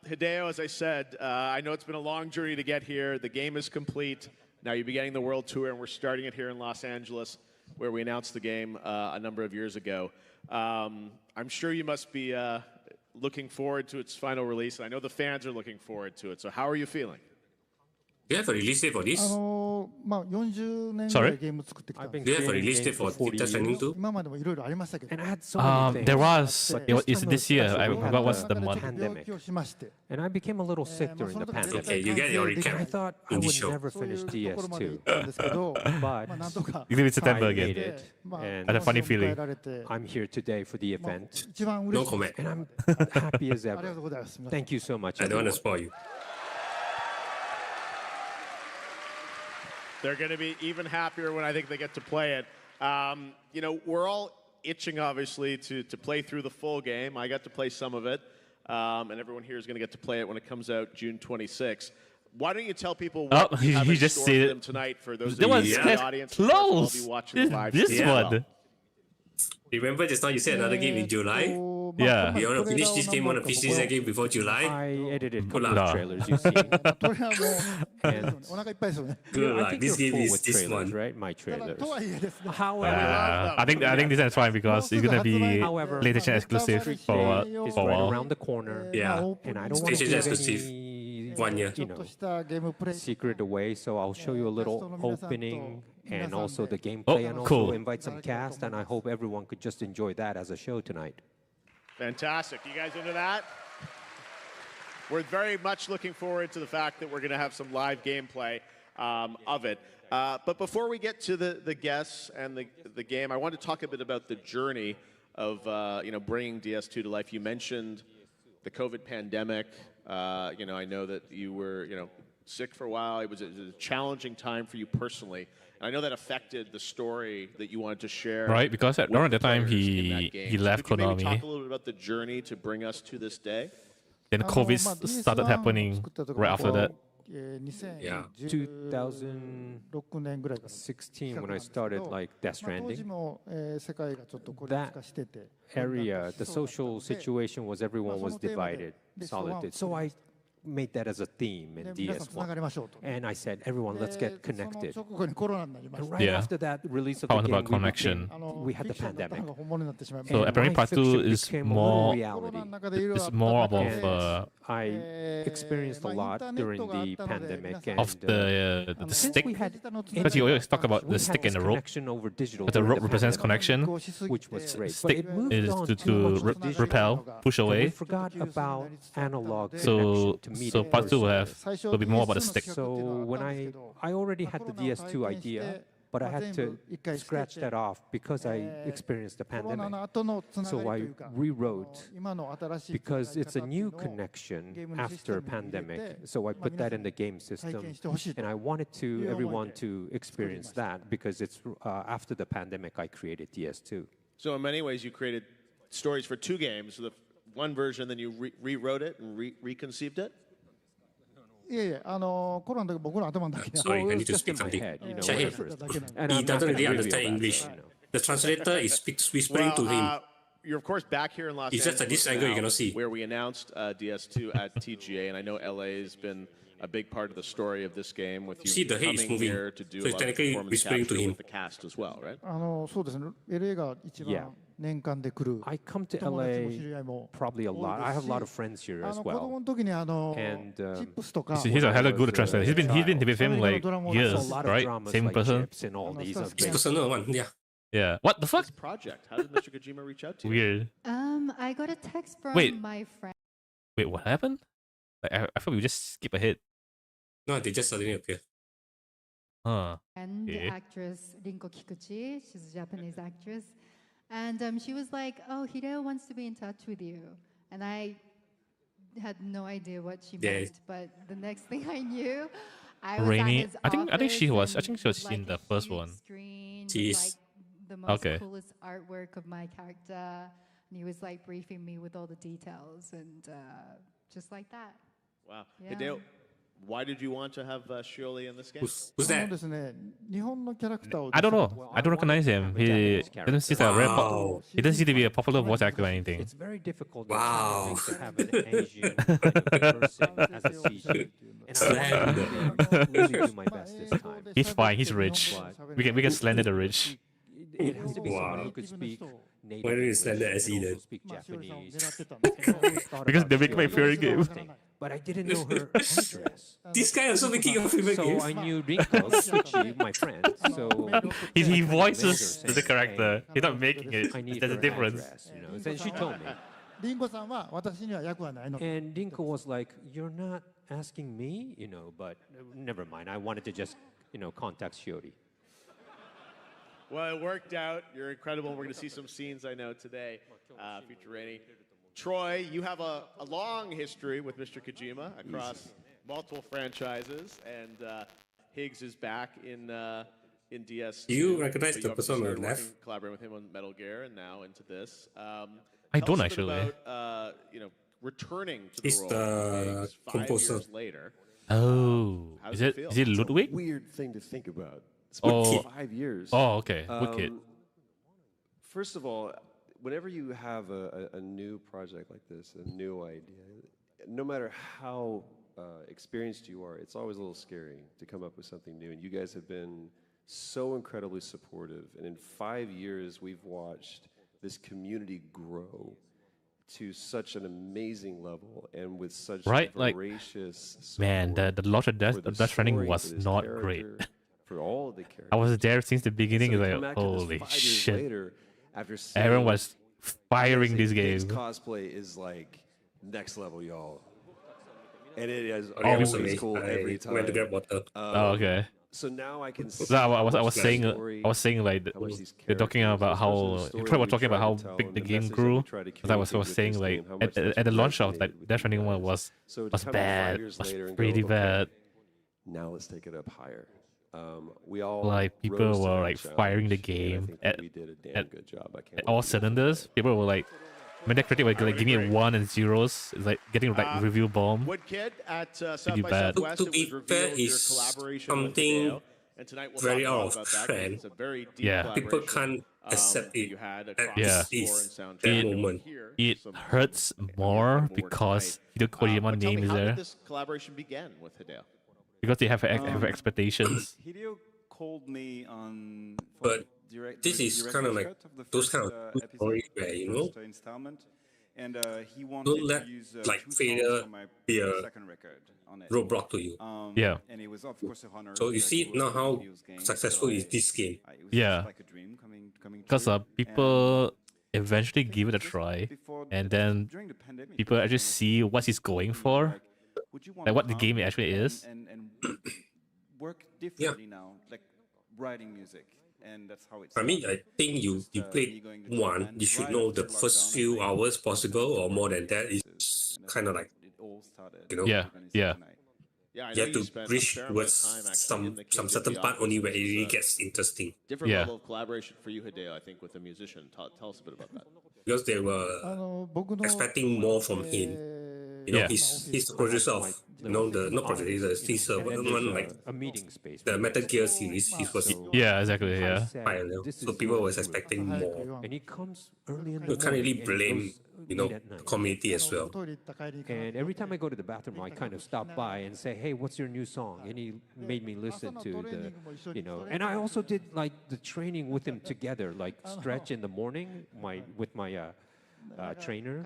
Hideo, as I said, I know it's been a long journey to get here. The game is complete. Now you're beginning the world tour, and we're starting it here in Los Angeles, where we announced the game a number of years ago. I'm sure you must be looking forward to its final release, and I know the fans are looking forward to it. So how are you feeling? Do you have a release date for this? Sorry? Do you have a release date for Death Stranding 2? And I had so many things. There was. But It's time this was year. special. I We had forgot what's the month. pandemic. And I became a little sick during the pandemic. Okay, you get your And I recap thought I in would this show. never finish DS2. But You leave it September I again. made it. And I had a funny feeling. I'm here today for the event. No comment. And I'm happy as ever. Thank you so much. I don't want to everyone. spoil you. They're going to be even happier when I think they get to play it. You know, we're all itching, obviously, to play through the full game. I got to play some of it, and everyone here is going to get to play it when it comes out June 26th. Why don't you tell people what you have he in just store said for it. them tonight for those That of was you in the audience? Of course, close. will be watching the live This stream as well. one. Remember just now you said another game in July? Yeah. You want to finish this game, want to finish this game before July? I edited a Good couple luck. of trailers you've seen. And Good I luck. think This you're game full is with this trailers, one. right? My trailers. I However, think this is fine because it's gonna be However, PlayStation exclusive for a is while. right around the corner. Yeah. And I don't want to PlayStation give exclusive. any, 1 year. you know, secret away. So I'll show you a little opening and also the gameplay, and also cool. invite some cast. And I hope everyone could just enjoy that as a show tonight. Fantastic. You guys into that? We're very much looking forward to the fact that we're going to have some live gameplay of it. But before we get to the guests and the game, I want to talk a bit about the journey of you know, bringing DS2 to life. You mentioned the COVID pandemic. You know, I know that you were, you know, sick for a while. It was a challenging time for you personally. And I know that affected the story that you wanted to share. Right, because around that time he he left Could you maybe talk Konami. a little bit about the journey to bring us to this day? Then COVID started happening right after that. Yeah. 2016 when I started like Death Stranding, that area, the social situation was everyone was divided, solitude. So I made that as a theme in DS1. And I said, everyone, let's get connected. And right after that release of the Talking game, about connection. we had the pandemic. So And apparently my part 2 fiction is became a more reality. it's more about And I experienced a lot during the pandemic. And, of the since stick. we had Because you always talk about we the stick had and the this rope. connection over digital But the during rope represents pandemic, connection. which was great. But Stick it moved is on to too much to digital. repel, push And we away. forgot about analog So connection to meet in part 2 will person. will be more about the stick. So when I already had the DS2 idea, but I had to scratch that off because I experienced the pandemic. So I rewrote because it's a new connection after pandemic. So I put that in the game system, and I wanted to everyone to experience that because it's after the pandemic I created DS2. So in many ways, you created stories for 2 games. The one version, then you rewrote it and reconceived it? Sorry, I need to speak something. Shahid, he doesn't really understand English. The translator is whispering to him. You're of course back here in Los It's Angeles just at this angle you now, cannot see. where we announced DS2 at TGA, and I know LA has been a big part of the story of this game with you See, the head is coming moving. here to do So a it's lot of technically performance whispering to capture him. with the cast as well, right? そうですね。LA が一 Yeah. 番年間で来る。 I come to 友達も知り合い LA も probably a 多い lot. です I have a し lot of friends here as 子 well. 供の時にチ And ップスとか He's a hella good translator. He's been with him like years, a lot of right? dramas Same like person. Chips and all these are It's great. personal one, yeah. Yeah. What the fuck? This project. How did Mr. Kojima reach out to you? Weird. I got a text from Wait. my friend. Wait, what happened? Like, I thought we would just skip ahead. No, they just suddenly appear. Huh. And Okay. actress Rinko Kikuchi, she's a Japanese actress, and she was like, "Oh, Hideo wants to be in touch with you," and I had no idea what she Yeah. meant. But the next thing I knew, I was at Rainy. his I think she was. I office think she was and, like, in the a first huge one. screen with, Jeez. like, the most Okay. coolest artwork of my character, and he was like briefing me with all the details, and just like that. Wow. Yeah. Hideo, why did you want to have Shioli in this game? Who's あの that? ですね、日本のキャラクターを I don't ですね know. I don't recognize him. He doesn't seem like a very Wow. he doesn't seem to be a popular voice actor or anything. It's very difficult Wow. to have an Asian person as a CG. And I really do my best this time. He's fine. He's rich. But We can slender the rich. it has to be someone Wow. who could speak native Why don't you English slender and SE also then? speak まあ、しおりさんを Japanese. 狙ってたんですけど And I always thought Because about they make my Shiori favorite game. But I didn't know her address. This guy also making your favorite So game. I knew Rinko Kikuchi, my friend. So He I called voices the manager the saying, character. "Hey, He's not making it. I need There's a her difference. address," you know. Then she told me. リンゴさんは私には役はないの。 And Rinko was like, "You're not asking me, you know, but never mind. I wanted to just, contact Shiori." Well, it worked out. You're incredible. We're going to see some scenes, I know, today, Future Rainy. Troy, you have a long history with Mr. Kojima across multiple franchises, and Higgs is back in DS2. Do you recognize the obviously person on the started left? working, collaborating with him on Metal Gear, and now into this. I Tell don't us a bit actually. About, returning to the He's role the of Higgs 5 composer. years later. Oh, How is does it it feel? is it Ludwig? Weird thing to think about. It's Oh. been 5 years. Oh, okay. Wicked. First of all, whenever you have a new project like this, a new idea, no matter how experienced you are, it's always a little scary to come up with something new. And you guys have been so incredibly supportive. And in 5 years, we've watched this community grow to such an amazing level and with such Right, like, voracious Man, the launch of for the Death Stranding story, was for this not character, great. for all of the characters. I was there since the beginning. So It's we come like, back to this holy 5 years shit. later, after seeing, Everyone was firing this Higgs game. cosplay is like next level, y'all. And it is Okay, I'm always sorry. cool every I time. went to get water. Oh, okay. So now I can see So I was how much saying story, I was saying like how much these they're talking characters, about as much how of the you story probably were we talking about try how to tell big and the the game message that grew. we try to As I was communicate saying with this like game, how much at that's the launch I was resonated like with Death you Stranding one guys. was So to was come 5 bad, years was later and pretty go, okay, bad. now let's take it up higher. We all Like people rose to were that like firing the challenge, and I game think that we did a damn at good job. I can't at wait all to get to cylinders. People were like, Metacritic was like giving it 1 and 0s. It's like getting like review bomb. Woodkid at South Pretty by bad. Southwest, To it be was fair, revealed your is collaboration with something Hideo. And tonight we'll very talk a lot out about of that 'cause trend. it's a very deep Yeah. People collaboration, can't accept it you had at across Yeah. score and this soundtrack. moment. Here, It some hurts more because Hideo Kojima but tell name me, is how there did this collaboration begin with Hideo? because they have expectations. Hideo called me on But this is kind of like those kind of good stories where, you know, installment, and he wanted don't let to use like 2 songs failure from my be a second record on it. roadblock to you. Yeah. And it was of course a honor. So you that see he was now on how Hideo's game, successful so is this game. it was Yeah. just like a dream coming Because true. people eventually give it a try, before and then during the pandemic, people actually see what he's going for, would you like what the come game actually is. and work differently now, like writing music, and that's how it's. I mean, I think you played one, you should know the first few hours possible or more than that is kind of like, you know, Yeah, yeah. Yeah, I you know have you to spent a reach fair amount of towards time actually in the some kitchen, certain the part office, only where it which is really a gets interesting. Different Yeah. level of collaboration for you, Hideo, I think, with a musician. Tell us a bit about that. Because they 僕 were の expecting more from him. You know, Yeah. he's the producer of the not producer, he's one like a meeting space. the Metal Gear series. He was Yeah, exactly. Yeah. pioneer, so people was expecting more. And he comes early in the You can't really morning and he blame goes you know late at night. the community as well. And every time I go to the bathroom, I kind of stop by and say, "Hey, what's your new song?" And he made me listen to the, And I also did like the training with him together, like stretch in the morning, with my trainer.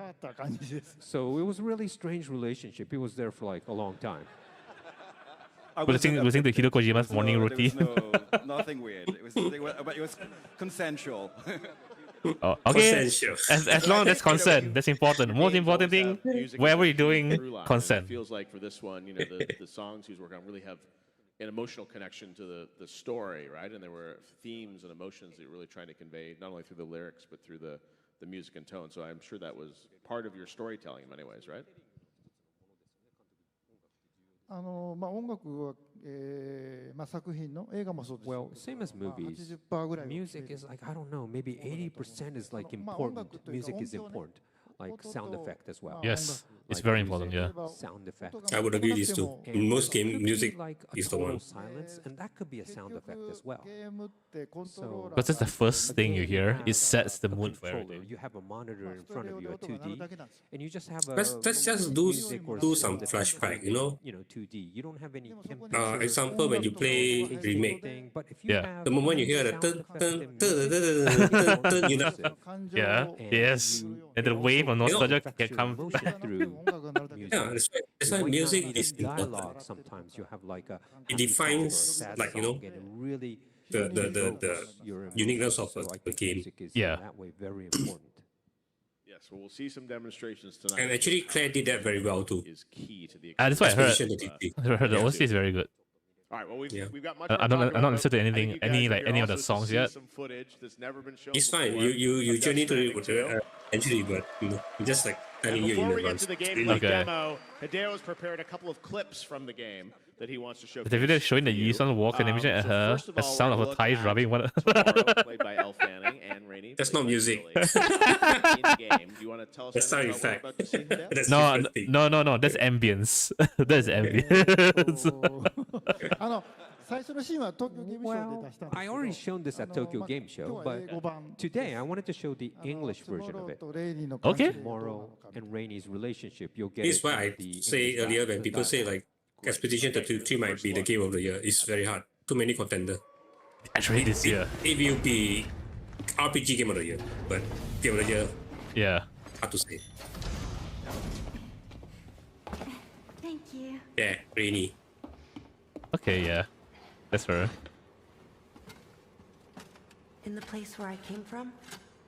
So it was a really strange relationship. He was there for like a long time. Was it the Hideo Kojima's morning routine? Nothing weird. But it was consensual. Oh, okay. Consensual. As long as that's consent, that's important. Most important thing, wherever you're doing, consent. It feels like for this one, you know, the songs he was working on really have an emotional connection to the story, right? And there were themes and emotions that you're really trying to convey, not only through the lyrics, but through the music and tone. So I'm sure that was part of your storytelling in many ways, right? 音楽は、作品の映画もそうです。 Well, same as movies, 80% ぐらいは music is like, I don't know, maybe 80% is like important. Music is important, like sound effect as well. Yes, it's Like very music, important. Yeah. Sound effects. I would agree with this too. And In most it game, could be music like a is the total one. silence, and that could be a sound effect as well. So Because that's the first thing you hear. It sets the mood for everything. you have a monitor in front of you, a 2D, and you just have a Let's just do music or some sound effect flashback, you know. 2D. You don't have any temperature. Example, when you play remake, thing, but if you Yeah. have the moment you hear the sound dun, effect dun, in dun, music, dun, dun, dun, it's you know. immersive. Yeah. Yes. And the wave of nostalgia can come. Through music. Yeah, that's why You might not music need is a dialogue. important. Sometimes you have like a It happy song or a defines, sad like, you know, song, and it really the your uniqueness of emotions. So I the think game. music is Yeah. in that way very important. Yes, well, we'll see some demonstrations tonight. And actually, Claire did that very well too. Is key to the That's what I heard. Exposition that he did. I heard the Yeah. OST is very good. All right, well, we've got much I more to don't talk I don't about, listen to but I anything think you guys are any here of the also to songs see yet. some footage that's never been shown It's fine. before You of journey Death to Stranding 2. actually, but you know, just like telling And you before in we get advance. to the Really. gameplay Okay. demo, Hideo's prepared a couple of clips from the game that he wants to show. The video showing the Yi-sun walk animation at her, the sound of her thighs rubbing one. Tomorrow, played by Elle Fanning and Rainey. That's not music. in game. Do you want to tell us That's sound anything effect. about what you're about to see, Hideo? That's No, different thing. no, that's ambience. That's ambience. 最初のシーンは東京ゲームショウで出したんですけど I already shown this at Tokyo Game Show, but today I wanted to show the English version of it. Okay. Tomorrow and Rainey's relationship, you'll get This it is why in I the say English earlier version when of people that. say like Expedition 33 might be the game of the year. It's very hard. Too many contender. Actually, this year. It will be RPG game of the year, but game of the year, Yeah. hard to say. Thank you. Yeah, Rainy. Okay, yeah. That's her. In the place where I came from,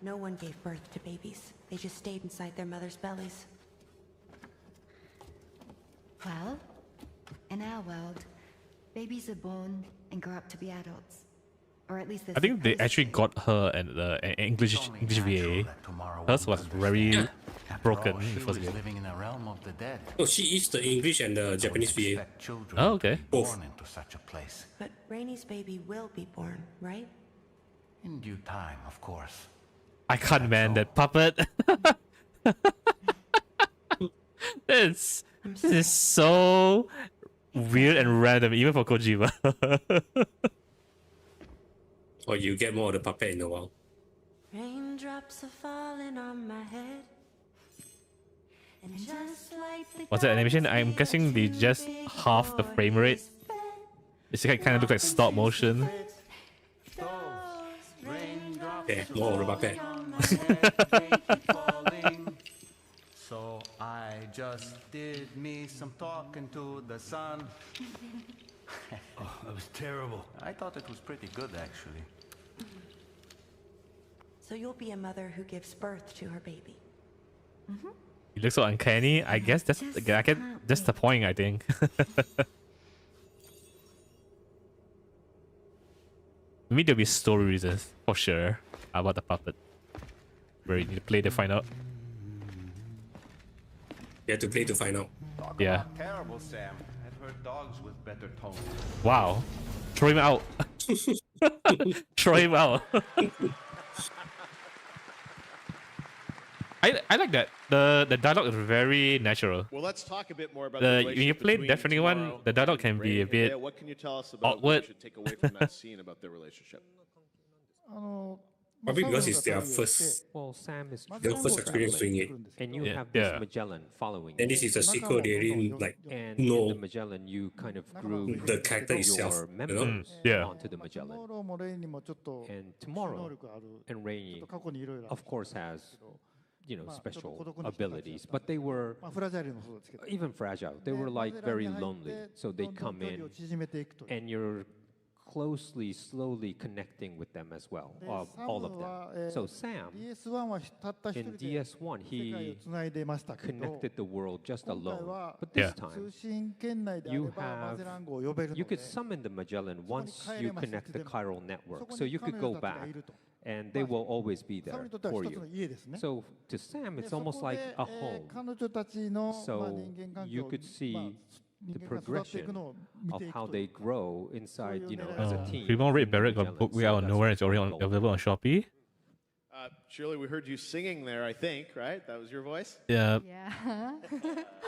no one gave birth to babies. They just stayed inside their mother's bellies. Well, in our world, babies are born and grow up to be adults. Or at least I think they actually got her and the English VA. Hers was very broken before the game. Living in a realm of the dead. Oh, she is the English and the Japanese VA. Oh, okay. Both. Born into such a place. But Rainey's baby will be born, right? In due time, of course. I can't man that puppet. This is so weird and random, even for Kojima. Or you get more of the puppet in a while. Raindrops are falling on my head. And just like the What's that animation? I'm guessing they just half the frame rate. It's kind of look like stop motion. Yeah, more of the puppet. So I just did me some talking to the sun. Oh, that was terrible. I thought it was pretty good, actually. So you'll be a mother who gives birth to her baby. It looks so uncanny. I guess that's the point, I think. Maybe there'll be story reasons for sure about the puppet. Where you need to play to find out. You have to play to find out. Yeah. Terrible, Sam. I've heard dogs with better tone. Wow. Throw him out. Throw him out. I like that. The dialogue is very natural. Well, let's talk a bit more about When the you play between Death Stranding 1, Tomorrow the dialogue can and be a Rain. bit Hideo, what can you tell us about what awkward. we should take away from that scene about their relationship? Probably because it's their first, Well, Sam is their first experience doing it. and you Yeah. have this Yeah. Magellan following. And you. this is a sequel. They didn't like And in know the Magellan, you kind of grew the character itself. your You know? members Yeah. onto the Magellan. And Tomorrow and Rainy, of course, has special abilities, but they were even fragile. They were like very lonely, so they come in, and you're slowly connecting with them as well, all of them. So Sam, in DS1, he connected the world just alone. But this time, you could summon the Magellan once you connect the chiral network. So you could go back, and they will always be there for you. So to Sam, it's almost like a home. So you could see the progression of how they grow inside, as a team. Primo Red Barrett got booked way out of nowhere. It's already available on Shopee. Shirley, we heard you singing there, I think, right? That was your voice? Yeah. Yeah.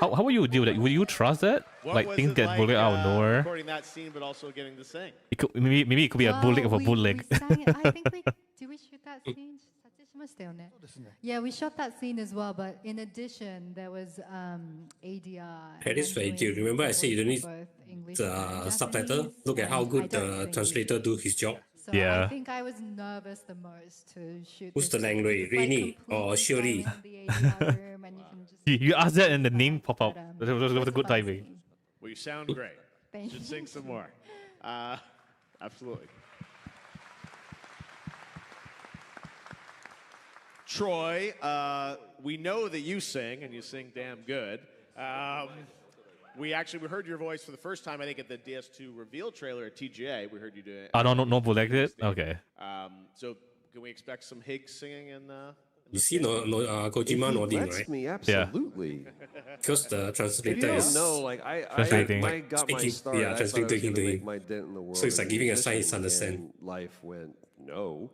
How would you deal with that? Would you trust that? What Like was things it get bullied out of nowhere? recording that scene, but also getting to sing? It could, maybe it could be a bootleg of a bootleg. We sang it. I think did we shoot that scene? Yeah, we shot that scene as well, but in addition, there was ADR. That is very good. Remember I said you don't need the subtitle? Look at how good the translator do his job. So Yeah. I think I was nervous the most to shoot. Who's the this language? scene. Rainy or Shirley? You asked that and the name pop up. That was a good timing. Well, you sound great. Thank Should you. sing some more. Absolutely. Troy, we know that you sing, and you sing damn good. We heard your voice for the first time, I think, at the DS2 reveal trailer at TGA. We heard you do it. No bootleg it? Okay. So can we expect some Higgs singing in You see Kojima nodding, Lets right? me, absolutely. Because the If translator you is don't know, like I Translating. got my Speaking- start. yeah, I thought I was translating gonna to make him. my dent in the world. So it's like as giving a musician, sign, understand. and life went no.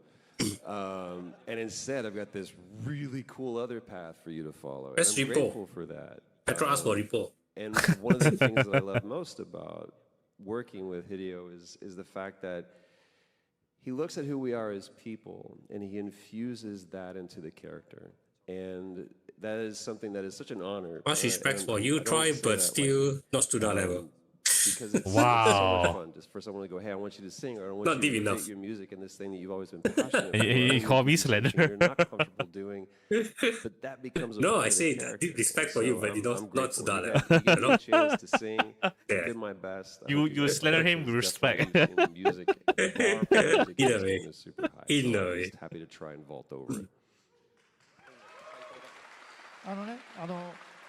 And instead, I've got this really cool other path for you to follow. And That's I'm repo. grateful for that. Petro asked for repo. And one of the things that I love most about working with Hideo is the fact that he looks at who we are as people, and he infuses that into the character. And that is something that is such an honor. Much respect And for I you, don't Troy, say but that, still not to that level. Because it's Wow. so much fun just for someone to go, hey, I want you to sing, or I want Not you deep to enough. create your music in this thing that you've always been passionate He- about. he and called me it's something slender. You're not comfortable doing, but that becomes a No, part I of the say character. deep respect for you, So but I'm not to grateful that for level. You gave me know? a chance to sing. I Yeah. did my best. I You- hope you guys slender like it. him with It's respect. definitely in music, bar music Either is way. going super high. Either So I'm way. just happy to try and vault over it.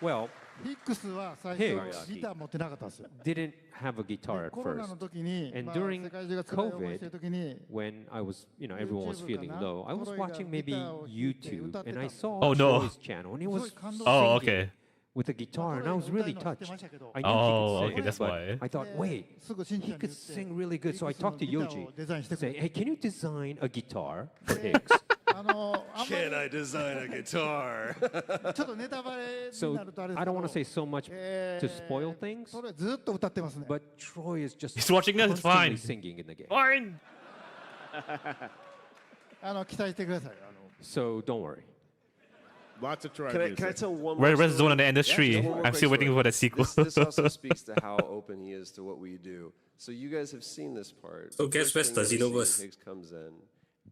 Well, ヒックスは最 Higgs 初ギター持ってなかったんですよ。 didn't have a guitar で at コロナの first. 時に、 And まあ during 世界中が辛い思いしてる時に when I was, everyone was YouTube feeling かな low, I was トロイが watching maybe ギターを弾いて YouTube 歌って and た I んです saw Oh, no. Troy's channel and he was すごい感動 Oh, singing okay. with a guitar and I was really touched. I knew Oh, he okay, could that's sing, but why. I thought, wait, すぐ新 he ちゃんに could 言って sing really good. So I ヒックスの talked to ギター Yoji. をデザインしてく Say, れ hey, can you design a guitar for Higgs? あのあんまり Can I design a guitar? ちょっとネタバレに So なるとあれです I け don't ど want to say so much to spoil things, それずっと歌ってますね。 but Troy is just He's watching us, it's constantly fine. singing in the game. Fine. 期待してください。So don't worry. Lots of Troy Can I music. tell one Where- more where's the story? one on the industry? Just one more I'm quick still waiting story. for the sequel. This also speaks to how open he is to what we do. So you guys have seen this part. So guess First where's thing the you see, Xenoverse? Higgs comes in,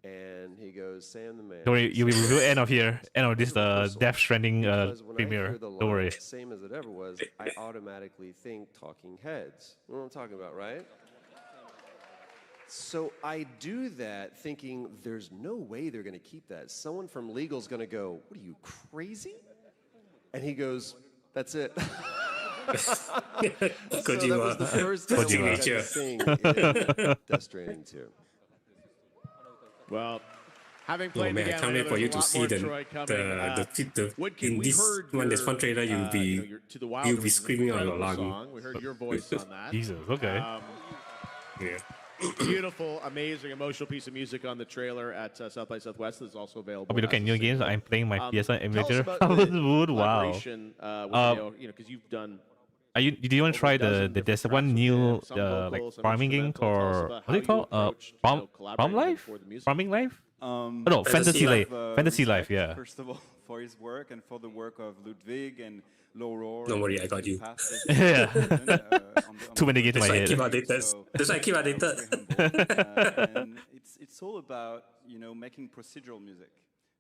and he goes, Sam the man. Don't worry, you will reveal end of here. End of this Rehearsal. Death Stranding Because when I premiere. hear the Don't worry. line, same as it ever was, I automatically think Talking Heads. You know what I'm talking about, right? So I do that thinking there's no way they're going to keep that. Someone from legal's going to go, what are you, crazy? And he goes, that's it. So that was the first time I got Kojima. to sing in Death Stranding 2. Well, having Oh played man, the I game, can't wait know for you there's to a lot see more the Troy coming. Woodkid, in we this heard one. There's your, one trailer you'll be your To the Wild you'll be was an screaming out your incredible lung. song. We heard your voice on that. Jesus, okay. Yeah. beautiful, amazing, emotional piece of music on the trailer at South by Southwest is also available. I'll be looking at new games. I'm playing my PSN emulator. Tell us about the Wood, wow. collaboration, with Hideo, you know, because you've done. Do you want to try there's one new like farming game called what's it called? Farm Life? Farming Life? No, Fantasy Life. Fantasy Life, yeah. First of all, for his work and for the work of Ludwig and Lauror. Don't worry, I got you. Yeah. Too many games in my head. That's why I keep updated. And it's all about, you know, making procedural music.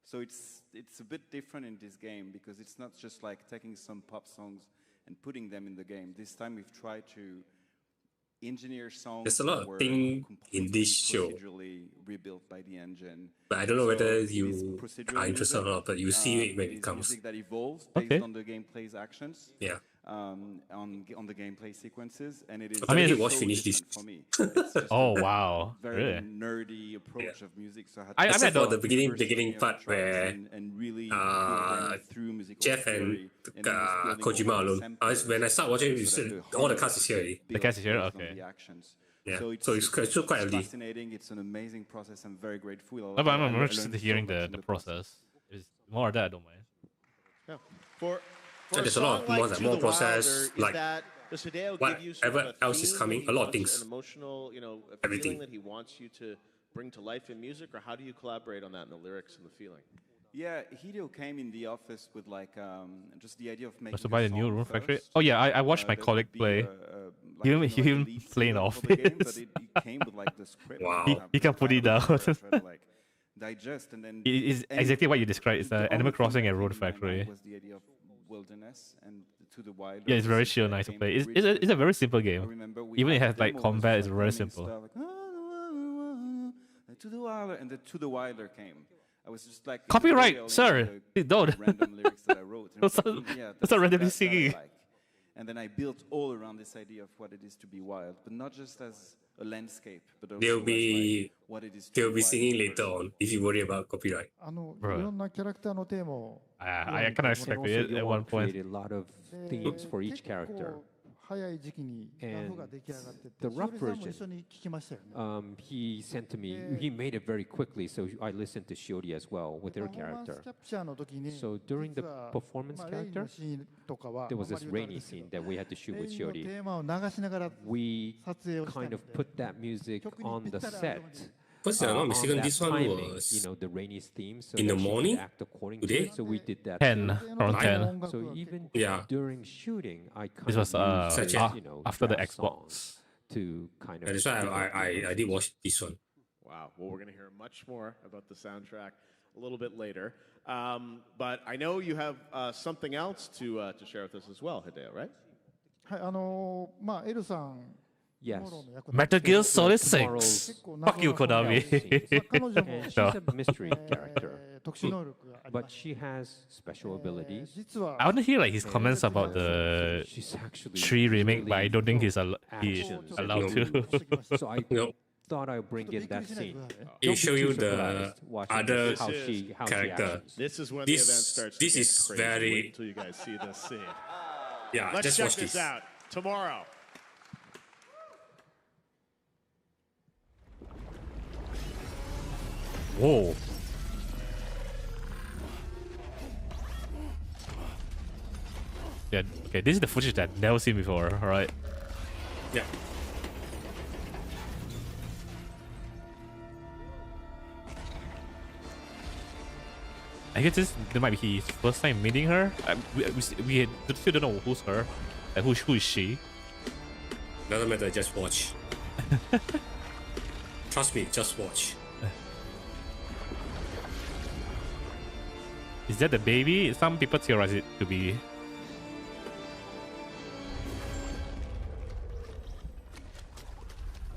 So it's a bit different in this game because it's not just like taking some pop songs and putting them in the game. This time we've tried to engineer songs. There's a lot of things in this show. Rebuilt by the engine. But I don't know whether you are interested or not, but you see it when it comes. Music that evolves based on the gameplay's actions. Yeah. On the gameplay sequences, and it is. I mean, watch finish this. For me. Oh wow! Very really? nerdy approach of music. So I mean, for the beginning part where and really Jeff and Kojima alone. When I start watching, all the cast is here already. The cast is here, okay. Yeah, so it's still quite early. Fascinating. It's an amazing process. I'm very grateful. No, but I'm interested in hearing the process. It's more of that, I don't mind. Yeah. For there's a lot of more process, like does Hideo whatever give you sort of else is theme coming, that a lot he of things. wants, an emotional, you know, a Everything. feeling that he wants you to bring to life in music, or how do you collaborate on that in the lyrics and the feeling? Yeah, Hideo came in the office with like just the idea of making. To buy the new Room Factory. Oh yeah, I watched my colleague play. He even play in Office. Wow. He can put it down. Digest and then. It's exactly what you described. It's Animal Crossing and Road Factory. Was the idea of wilderness and to the wild. Yeah, it's very chill, nice to play. It's a very simple game. Even if it has like combat, it's very simple. To the wilder, and the To the Wilder came. I was just like copyright, sir. Don't. Random lyrics that I wrote. That's not randomly singing. And then I built all around this idea of what it is to be wild, but not just as a landscape, but also They'll be what it is. They'll be singing later on if you worry about copyright. I kind of expect it at one point. Created a lot of themes for each character. And the rough version, he sent to me, he made it very quickly, so I listened to Shiori as well with her character. So during the performance character, there was this rainy scene that we had to shoot with Shiori. We kind of put that music on the set. Because this one timing, was, you know, the rainy theme, so in the morning today. So we did that. 10, around 10. So even yeah. during shooting, I kind this was of, you know, after the Xbox to kind of. That's why I did watch this one. Wow. Well, we're going to hear much more about the soundtrack a little bit later. But I know you have something else to share with us as well, Hideo, right? Yes. Metal Gear Solid 6. Fuck you, Konami. She's a mystery character, but she has special abilities. I want to hear like his comments about the 3 remake, but I don't think he's allowed to. So I thought I'd bring in that scene. He'll show you the other character. This is when the event starts. This is crazy. very. Wait until you guys see this scene. Yeah, let's just check watch this this out tomorrow. Whoa. Yeah, okay, this is the footage that I've never seen before, alright? Yeah. I guess this might be his first time meeting her. We still don't know who's her. Like, who is she? Doesn't matter, just watch. Trust me, just watch. Is that the baby? Some people theorize it to be.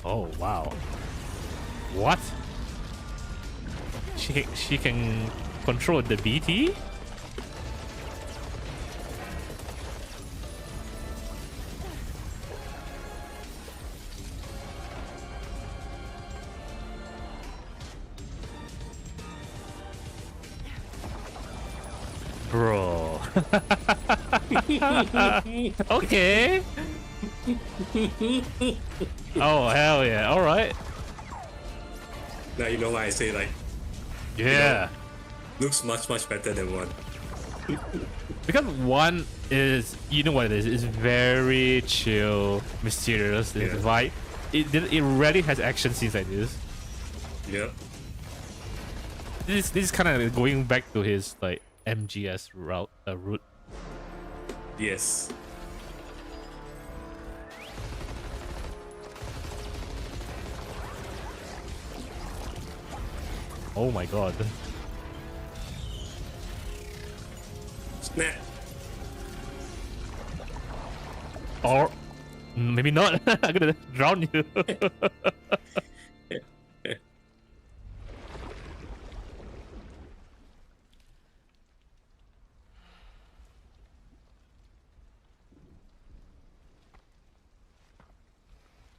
Oh wow! What? She can control the BT? Bro. Okay. Oh hell yeah! All right. Now you know why I say like. Yeah. Looks much better than 1. Because 1 is, you know what it is, it's very chill, mysterious, this vibe. It rarely has action scenes like this. Yeah. This is kind of going back to his like MGS route. Yes. Oh my god. Snap. Or maybe not. I'm gonna drown you.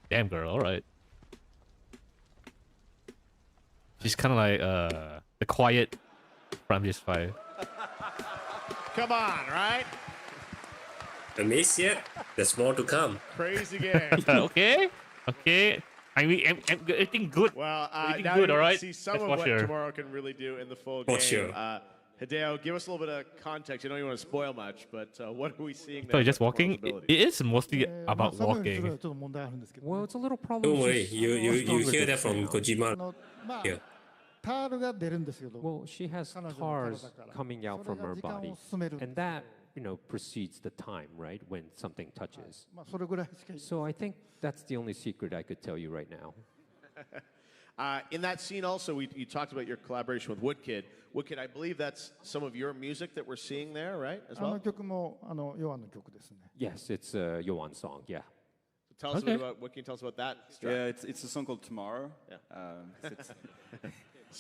Damn girl, alright. She's kinda like the quiet from just 5. Come on, right? Amazed yet? There's more to come. Crazy game. Okay. I mean, everything good. Well, everything now good, you all right? see some of Let's what watch her. tomorrow can really do in the full For game. sure. Hideo, give us a little bit of context. You don't want to spoil much, but what are we seeing there? So just about walking. tomorrow's It abilities? is mostly about walking. Well, it's a little problem. Don't worry, she's you stronger hear than that from Sam. Kojima. Yeah. Well, she has tars coming out from her body, and that, precedes the time, right, when something touches. So I think that's the only secret I could tell you right now. In that scene also, you talked about your collaboration with Woodkid. Woodkid, I believe that's some of your music that we're seeing there, right, as well? Yes, it's a Yoan song, yeah. So tell us a bit about, what can you tell us about that? Strap? Yeah, it's a song called Tomorrow. Yeah.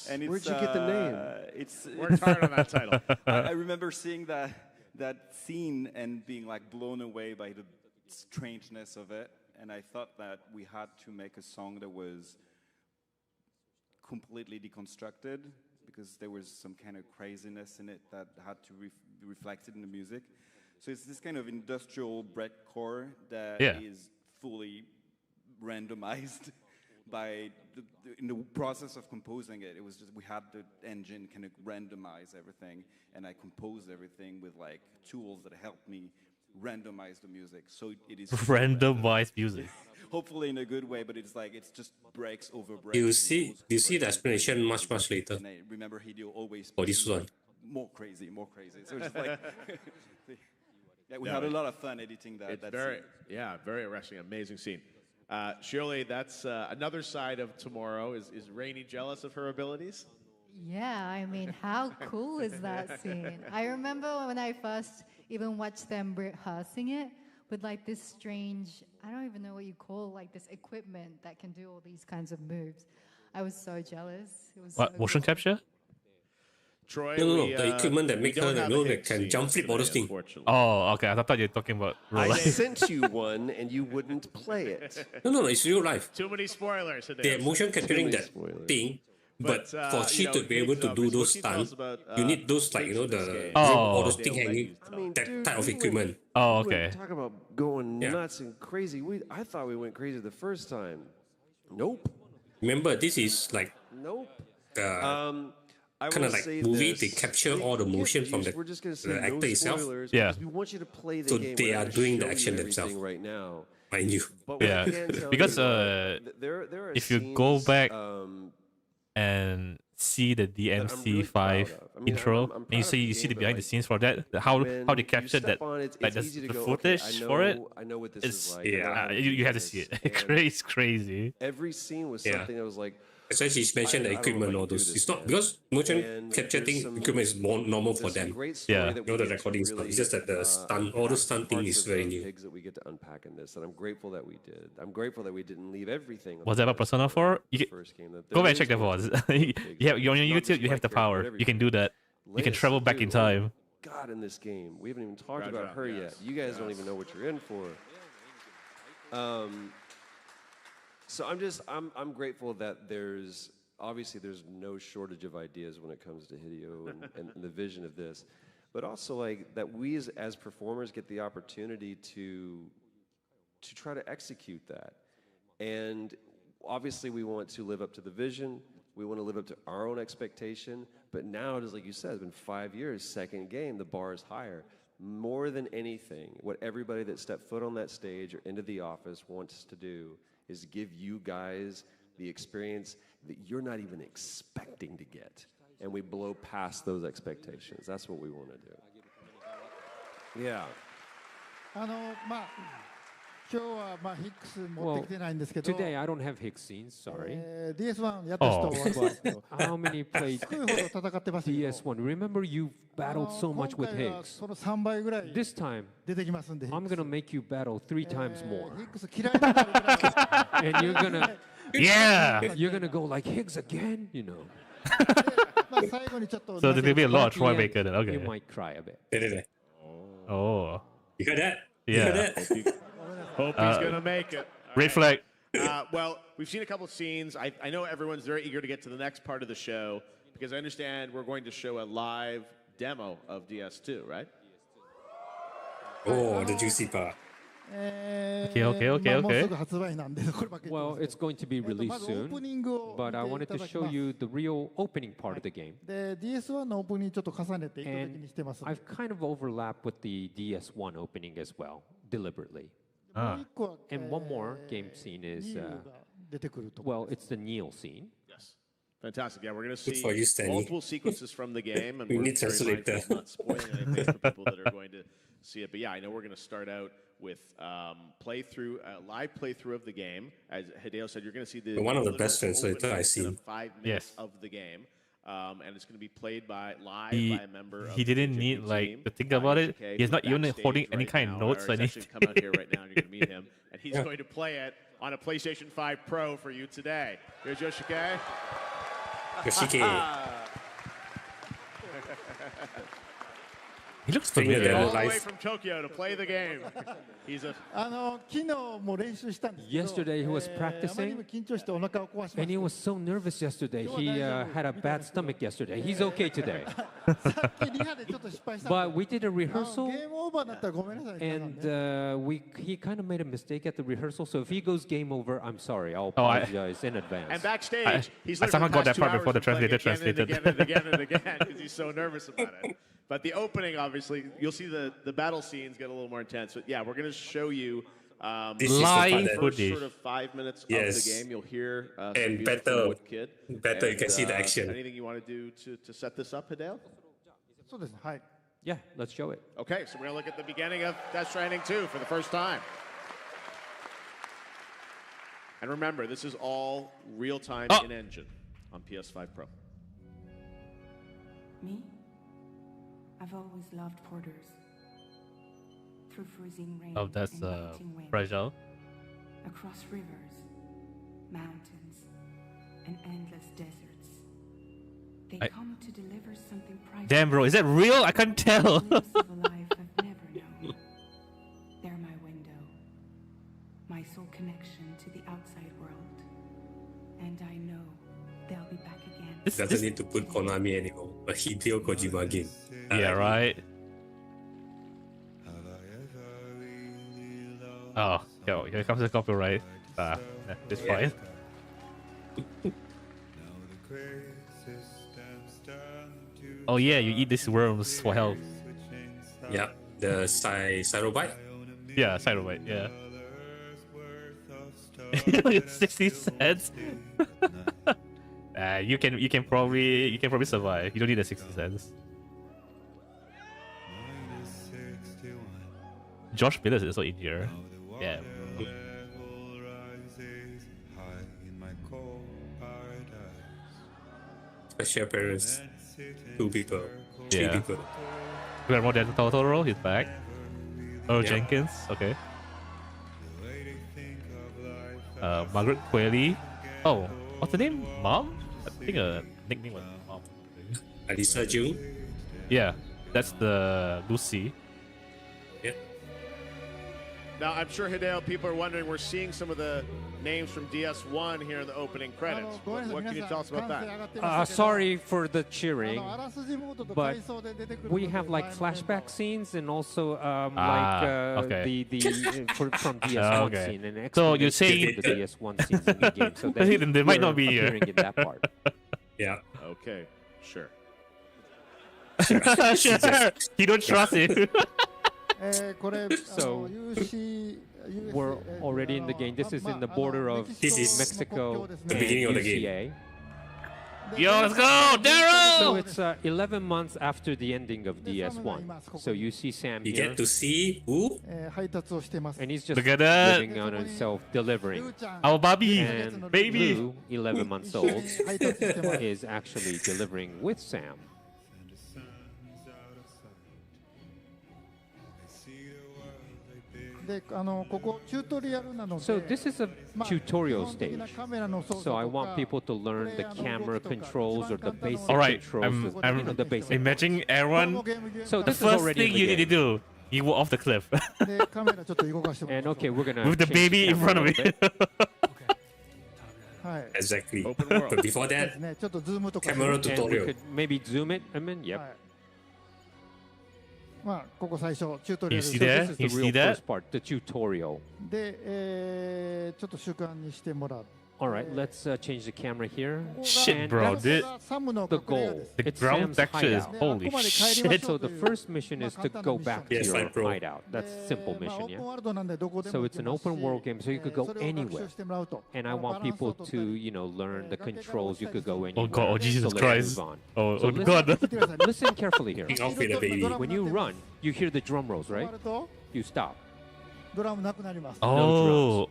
And Where'd you get the name? It's Worked hard on that title. I remember seeing that scene and being like blown away by the strangeness of it, and I thought that we had to make a song that was completely deconstructed because there was some kind of craziness in it that had to be reflected in the music. So it's this kind of industrial breadcore that is fully randomized. In the process of composing it, it was just we had the engine kind of randomize everything, and I composed everything with like tools that helped me randomize the music. So it is randomized music. Hopefully in a good way, but it's like it's just breaks over breaks. You see the explanation much later. And I remember Hideo always for this one. More crazy. So it's just like yeah, we had a lot of fun editing that. It's that very scene. very interesting, amazing scene. Shirley, that's another side of tomorrow. Is Rainey jealous of her abilities? Yeah, I mean, how cool is that scene? I remember when I first even watched them rehearsing it with like this strange, I don't even know what you call like this equipment that can do all these kinds of moves. I was so jealous. It was What, so motion cool. capture? Troy, No, the equipment that make her, that can jump flip all those things. Oh, okay. I thought you were talking about real I life. sent you one and you wouldn't play it. No, it's real life. Too many spoilers. They're motion capturing that thing, but for she to be able to do those stunts, you need those like all those things hanging, that type of equipment. Oh, okay. Talk about going nuts and crazy. I thought we went crazy the first time. Nope. Remember, this is like nope. Kind of like movie. They capture all the motion from the actor itself. Yeah. We want you to play the So game they are without doing the showing action you themselves. everything right now. Mind you. But what I Yeah, can tell because you, there are if you go scenes, back and see the DMC5 intro, and you see the behind the scenes for that, how they captured that, like the footage for it. I know what this It's is like. yeah, you have to see it. It's crazy. Every scene was something that was like. That's why she's mentioned the equipment, all those. It's not because motion capture thing equipment is more normal for them. Yeah. You know the recording stuff. It's just that the stunt, all the stunt thing is very new. Pigs that we get to unpack in this, and I'm grateful that we did. I'm grateful that we didn't leave everything. Was that about Persona 4? Go back and check that for us. You're on YouTube. You have the power. You can do that. You can travel back in time. God, in this game, we haven't even talked about her yet. You guys don't even know what you're in for. So I'm grateful that there's no shortage of ideas when it comes to Hideo and the vision of this, but also like that we as performers get the opportunity to try to execute that, and obviously we want to live up to the vision, We want to live up to our own expectation. But now, just like you said, it's been 5 years, second game, the bar is higher. More than anything, what everybody that stepped foot on that stage or into the office wants to do is give you guys the experience that you're not even expecting to get. And we blow past those expectations. That's what we want to do. Yeah. 今日はまあヒックス持ってきてないんですけど、 Today I don't have Hicks scenes, sorry. DS1 やった人は分かるんですけど、 How many played すごいほど戦ってますけど、 DS1? Remember you battled so much with 今回は Hicks. その3倍ぐらい This time 出てきますんで、 I'm gonna make you battle 3 times more. ヒックス嫌いになるぐらい And you're gonna Yeah! You're gonna go like Hicks again, you know. まあ最後にちょっと So there'll be a lot of Troy At the Baker end, then. Okay. You might cry a bit. Oh. You heard that? You Yeah. heard that? Hope he's going to make it. Red flag. Well, we've seen a couple of scenes. I know everyone's very eager to get to the next part of the show because I understand we're going to show a live demo of DS2, right? Oh, the juicy part. Okay. もうすぐ発売なんでこればっかり言って Well, ます it's going to be ま released ずオー soon, プニングを but I 見 wanted てい to ただき show ます you the real opening part of the game. で DS1 のオープニングちょっと重ねて意図的にしてます I've kind of overlapped with the DS1 opening as well, deliberately. もう一個は And one more game scene is, ニールが出てくるとこ well, it's the Neil scene. Yes. Fantastic. Yeah, we're going to Good see for you, Stanley. multiple sequences from the game, and We we're need very translator. mindful of not spoiling anything for people that are going to see it. But yeah, I know we're going to start out with live playthrough of the game. As Hideo said, you're going to see the One of the literal best translator opening I've seen. of 5 minutes Yes. of the game. And it's going to be played live He, by a member of he the didn't JP need like team. to think about it. HK, He's not who's even backstage holding any right kind of now, notes or or he's actually anything. come out here right now, and you're going to meet him. And he's going to play it on a PlayStation 5 Pro for you today. Here's Yoshike. Yoshike. He looks Bring it familiar. down. All the way Life. from Tokyo to play the game. He's a 昨日も練習したんですけど Yesterday he was あまりに practicing も緊張してお腹を壊しま and he し was so nervous yesterday. He had a bad stomach yesterday. He's okay today. たさっきリハでちょっと失敗したん But で we did a ゲ rehearsal ームオーバーだったらごめんなさい皆さん and ね he kind of made a mistake at the rehearsal. So if he goes game over, I'm sorry. I'll Oh, I- apologize in advance. and backstage. He's I somehow literally got that past 2 part before the hours of playing translator again and again and again and again because he's so nervous about it. But the opening, obviously, you'll see the battle scenes get a little more intense. But yeah, we're going to show you This is the Live part that- first footage. sort of 5 minutes Yes. of the game. You'll hear some And music better- from Woodkid. better you can see the And, action. Anything you want to do to set this up, Hideo? そうですねはい Yeah, let's show it. Okay, so we're going to look at the beginning of Death Stranding 2 for the first time. And remember, this is all real-time in-engine on PS5 Pro. Me? I've always loved porters. Through freezing rain Oh, that's and biting wind, fragile. across rivers, mountains, and endless deserts. They I- come to deliver something priceless. Damn, bro, is that real? I can't tell. Glimpse of a life I've never known. They're my window, my sole connection to the outside world. And I know they'll be back again. Doesn't need to put Konami anymore. A Hideo Kojima game. Yeah, right. Oh, yo, here comes the copyright. It's fine. Oh yeah, you eat these worms for health. Yeah, the Cyrobite. Yeah, Cyrobite, yeah. 60 cents. You can probably survive. You don't need the 60 cents. Josh Miller is also in here. Yeah. Special appearance. 2 people. 3 Yeah. people. Guillermo del Toro, he's back. Earl Jenkins, okay. Margaret Qualley. Oh, what's the name? Mom? I think a nickname was Mom. Alisa Jung. Yeah, that's the Lucy. Yeah. Now, I'm sure, Hideo, people are wondering, we're seeing some of the names from DS1 here in the opening credits. What can you tell us about that? Sorry for the cheering, あらすじモードと but 回想で出てくる we have like flashback scenes and also okay. from DS1 Okay. scene and So you're explanation saying- of the DS1 scenes in the game. So Then they might not be here. appearing in that part. Yeah. Okay, sure. Sure. You don't trust it. So we're already in the game. This is in the border of Mexico the beginning of the game. Yo, let's go, Daryl! So it's 11 months after the ending of DS1. So you see Sam You here. get to see who? And he's just Look at that. living on himself, delivering. Our Bobby, And baby. Blue, 11 months old, is actually delivering with Sam. So this is a tutorial stage. So I want people to learn the camera controls or the basic All right, controls. I'm the basic. imagining Aaron. So The this is first already thing in the you need to game. do, you go off the cliff And okay, we're gonna with the change baby in camera front of a little it. bit. Exactly. Open world. But before that, camera And we tutorial. could maybe zoom it. I mean, yep. You see So that? this is You the see real that? first part, the tutorial. All right, let's change the camera here. Shit, And bro, that's dude. the goal. The It's ground Sam's texture is hideout. holy shit. So the first mission is to go back to Yes, your fine, bro. hideout. That's a simple mission, yeah? So it's an open world game, so you could go anywhere. And I want people to, learn the controls. You could go anywhere. Oh god, oh Jesus So let's Christ. move on. Oh, So oh listen, god. listen carefully here. King outfit, baby. When you run, you hear the drum rolls, right? You stop. Oh,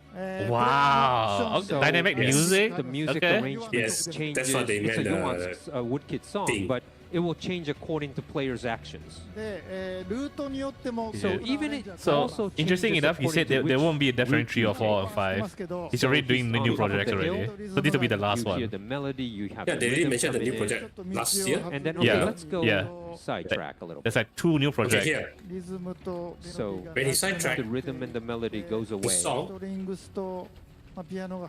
wow. Okay, So dynamic yes. music. The music Okay. arrangement Yes, changes. that's what they It's a meant, nuanced Woodkid song, thing. but it will change according to players' actions. So even it So also interesting changes enough, he said according to there which won't be a definite 3 or route you 4 or take. 5. He's So already doing the on new top of project the hill, already. So this will be the last you hear one. the melody, you have Yeah, the they already rhythm mentioned the new coming in. project last year. And then, okay, Yeah, let's go yeah. sidetrack a little There's bit. like 2 new Okay, projects. here. So When he sidetracked, the rhythm and the melody goes the away. song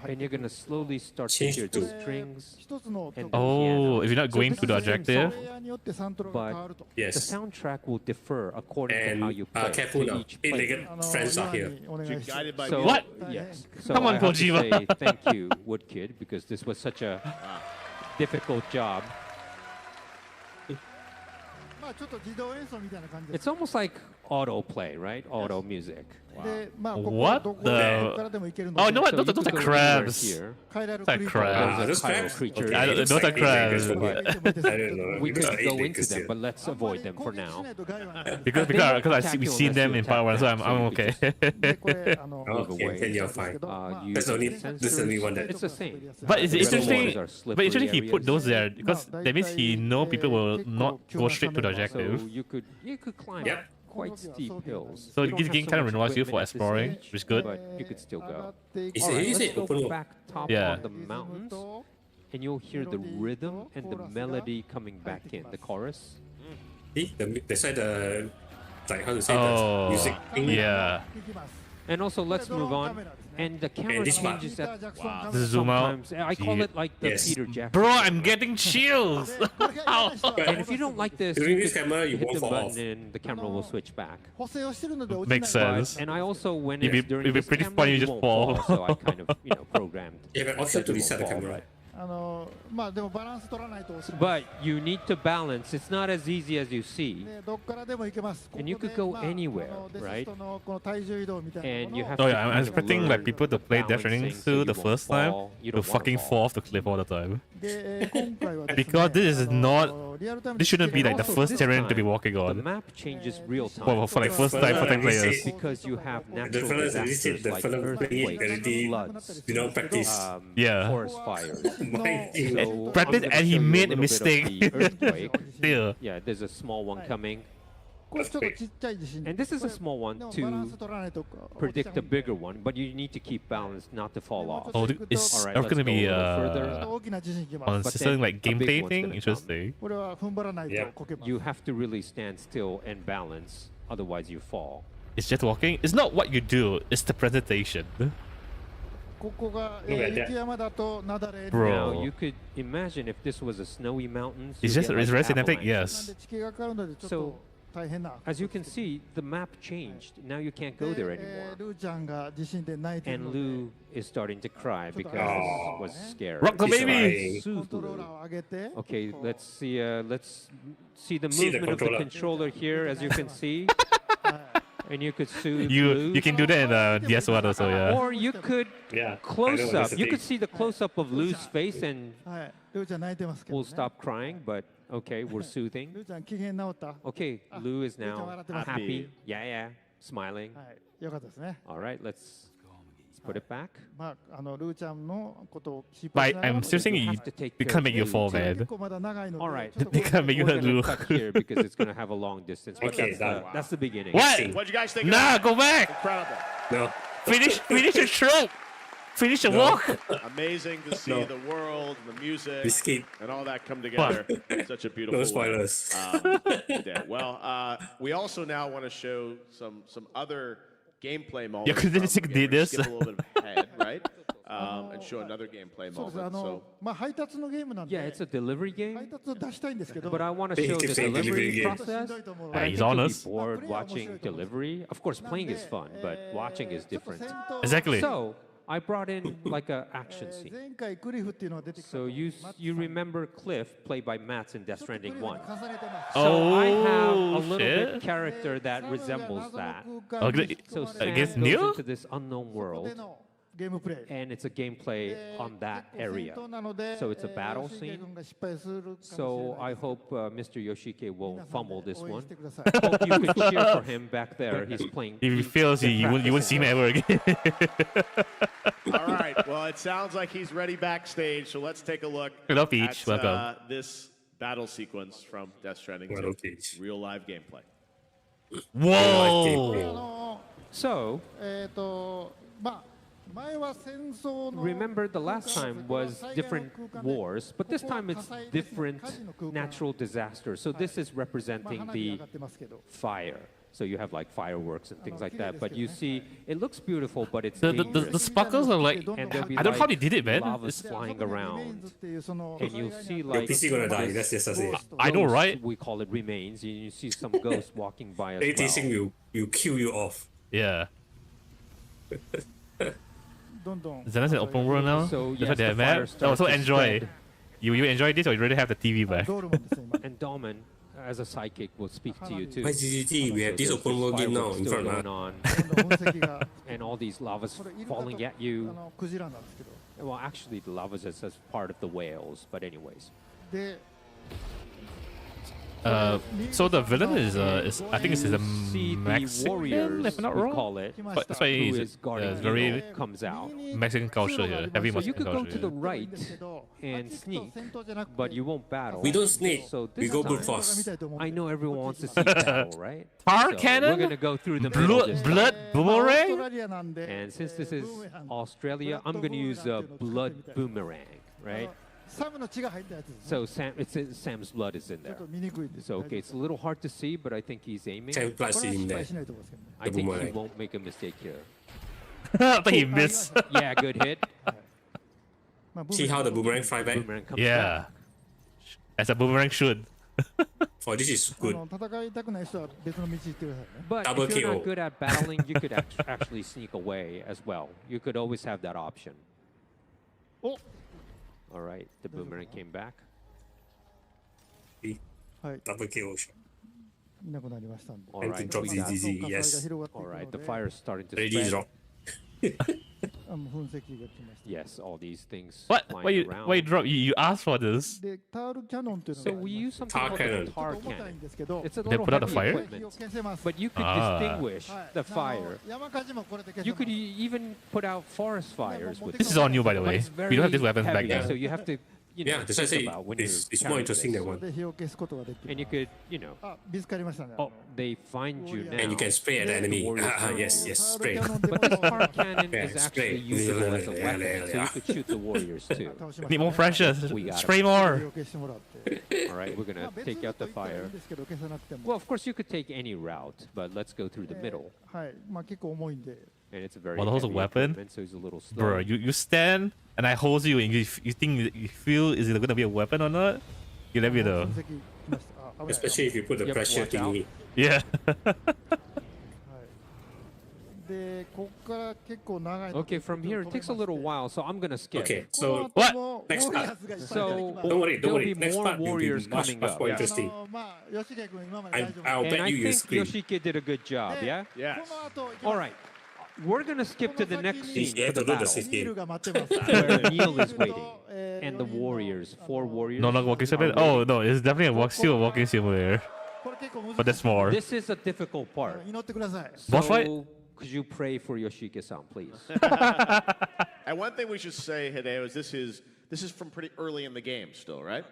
And you're going to slowly start to Change hear to- the strings and the Oh, piano. if you're not going this to the is the same objective. song, but Yes. the soundtrack will differ according And to how you play. careful to now. each player. Eight-legged friends are here. Guided by So, music. What? Yes. So Come on, I have to Kojima. say thank you, Woodkid, because this was such a difficult job. It's almost like autoplay, right? Auto music. What the? Oh, no, So those you are could go crabs. anywhere here. It's like crabs. those Chiral crabs? creatures. Okay, I don't- looks those are like eight-legged, crabs. but I don't know. We It looks could like go into eight-legged them, here. but let's avoid them for now. Because They won't we've attack you seen unless them you in attack Part 1, so them, I'm you okay. Move Okay, away. then you're fine. Use That's only- the that's the only one that- It's the same. But it's The red interesting. ones are But slippery interesting he put areas. those there because that means he know people will not go straight to the So objective. you could climb Yep. quite steep hills. So You don't this have game so kind of much rewards you equipment for at this exploring, stage, which is good. But you could still go. Is All it- right, is let's it go open world? back top Yeah. on the mountains, and you'll hear the rhythm and the melody coming back in, the chorus. See, that's why the, like, how to say, the Oh, music thing. yeah. And also, let's move on. And the camera And this part. changes at Zoom out. sometimes. I call it like the Yes. Peter Jackson. Bro, I'm getting chills. And if you don't like this, During you this could camera, you hit won't the fall button off. and the camera will switch back. Makes sense. And I also, when It'd it's be- during it'd be this pretty camera, funny you you just won't fall. So I kind of, programmed. You have an option that to you reset the won't fall, camera. right? But you need to balance. It's not as easy as you see. And you could go anywhere, right? And you have Oh to yeah, I'm kind of expecting like learn people to the play Death Stranding balancing so 2 you the won't first time fall, you to don't wanna fucking fall. fall off the cliff all the time. Because this is not. This shouldn't be like the Also, first this terrain to be time, walking The on. map changes real time. For like first time players. Because you have The natural fellas already said disasters the like fellas playing it earthquakes, already, floods, you know, practice. Yeah. forest fires. So, Practice I'm gonna and he show you made a a little bit of mistake. the earthquake. Still. Yeah, there's a small one coming. that's great. And this is a small one to predict a bigger one, but you need to keep balance not to fall off. Oh, it's All right, going let's to be go a little further. consistent like a big gameplay one's thing. gonna Interesting. You have to really stand still and balance, otherwise you fall. It's just walking. It's not what you do. It's the presentation. Bro. Now you could imagine if this was a snowy mountain. It's just it's very cinematic, yes. So as you can see, the map changed. Now you can't go there anymore. And Lou is starting to cry because this was scary. Rock the baby! Soothe Lou. Okay, let's see the movement of the controller here, as you can see. And you could soothe Lou. You can do that in DS1 also, yeah. Or you could close up. You could see the close up of Lou's face and we'll stop crying, but okay, we're soothing. Okay, Lou is now happy. Yeah, smiling. All right, let's put it back. But I'm still saying we can't make you fall, man. All right, They can't make you hurt Lou. cut here because it's going to have a long distance. But that's the beginning. What? What'd you guys think? Nah, go back. Incredible. No. Finish your stroke. Finish the walk. Amazing to see the world, the music, Biscuit. and all that come together. Such a beautiful. No spoilers. Yeah. Well, we also now want to show some other gameplay moments. Yeah, because they did this. Skip a little bit ahead, right? And show another gameplay moment. So. Yeah, it's a delivery game. But I want to show the delivery process. Yeah, he's I honest. think you'll be bored watching delivery. Of course, playing is fun, but watching is different. Exactly. So I brought in like an action scene. So you remember Cliff, played by Mats in Death Stranding 1. So I have a little bit character that resembles that. I So Sam guess goes Neo? into this unknown world, and it's a gameplay on that area. So it's a battle scene. So I hope Mr. Yoshike won't fumble this one. Hope you could cheer for him back there. He's playing. If he fails, you won't see him ever again. All right. Well, it sounds like he's ready backstage. So let's take a look Hello, Peach. at Welcome. this battle sequence from Death Stranding 2. Real live gameplay. Whoa! So remember the last time was different wars, but this time it's different natural disasters. So this is representing the fire. So you have like fireworks and things like that. But you see, it looks beautiful, but it's the sparkles are like, and there'll be I don't know how they did it, man. lava's flying around, and you'll see like PC gonna die. That's this just it. I know, ghost, right? We call it remains. And you see some ghosts walking by as ATC well. will kill you off. Yeah. Zena's an open world now. So That's yes, what they're the mad. fire starts So to enjoy. spread. You enjoy this, or you already have the TV back? And Dolman, as a sidekick, will speak to you too. By GGT, we have this open world game now in front of on, and all these lavas falling at you. Well, actually, the lava is as part of the whales, but anyways. So the villain is I think it's a See the Mexican, warriors, if I'm not we wrong. call it, But that's why who he's is guarding very you, comes out. Mexican culture here, heavy So you Mexican could go culture. to the right and sneak, but you won't battle. We don't sneak. So We this go time, brute force. I know everyone wants to see battle, right? Tar So cannon? We're gonna go through the middle this time. Blood boomerang? And since this is Australia, I'm gonna use a blood boomerang, right? So Sam's blood is in there. So okay, it's a little hard to see, but I think he's aiming. Sam plus in there. I think he boomerang. won't make a mistake here. I think he missed. Yeah, good hit. See how the boomerang fly back? Boomerang comes Yeah. As a boomerang should. Oh, this is good. But Double if you're KO. not good at battling, you could actually sneak away as well. You could always have that option. All right, the boomerang came back. Double KO shot. All And right, to drop we got- ZZZ, yes. All right, the fire is starting to Ready spread. drop. Yes, all these things. What? flying Why you around. drop? You asked for this. So we use something Tar called cannon. a tar cannon. It's a They little put out the heavy fire? equipment, but you could Ah. distinguish the fire. You could even put out forest fires with This is it. all new, by the But way. it's We don't have these very weapons back heavy, then. So you have to, you know, Yeah, that's why I think say about when it's you're more carrying interesting this. that one. And you could, you know, oh, they find you now. And you can spray at the enemy. warriors know. Yes, spray. But this tar cannon Yeah, is spray. actually usable as a weapon, so you could shoot the warriors too. Need more pressure. We got Spray it. more. All right, we're gonna take out the fire. Well, of course you could take any route, but let's go through the middle. And it's a very Oh, that was a heavy weapon? equipment, so it's a little slow. Bro, you stand and I hold you and you think you feel is it gonna be a weapon or not? You let me know. Especially if you put the pressure watch out. thingy. Yeah. Okay, from here it takes a little while, so I'm gonna skip. Okay, so what? Next part. So Don't worry. there'll be Next more part will be warriors much, coming much up. more interesting. I'll And bet I you think scream. Yoshike did a good job, yeah? Yes. All right. We're gonna skip to the next scene You for have the to do the battle, same game. where Neil is waiting, and the warriors, 4 warriors. No, not walking are simulator. Oh waiting. no, it's definitely still a walking simulator. But there's more. This is a difficult part. Boss fight? So, could you pray for Yoshike-san, please? And one thing we should say, Hideo, is this is from pretty early in the game still, right?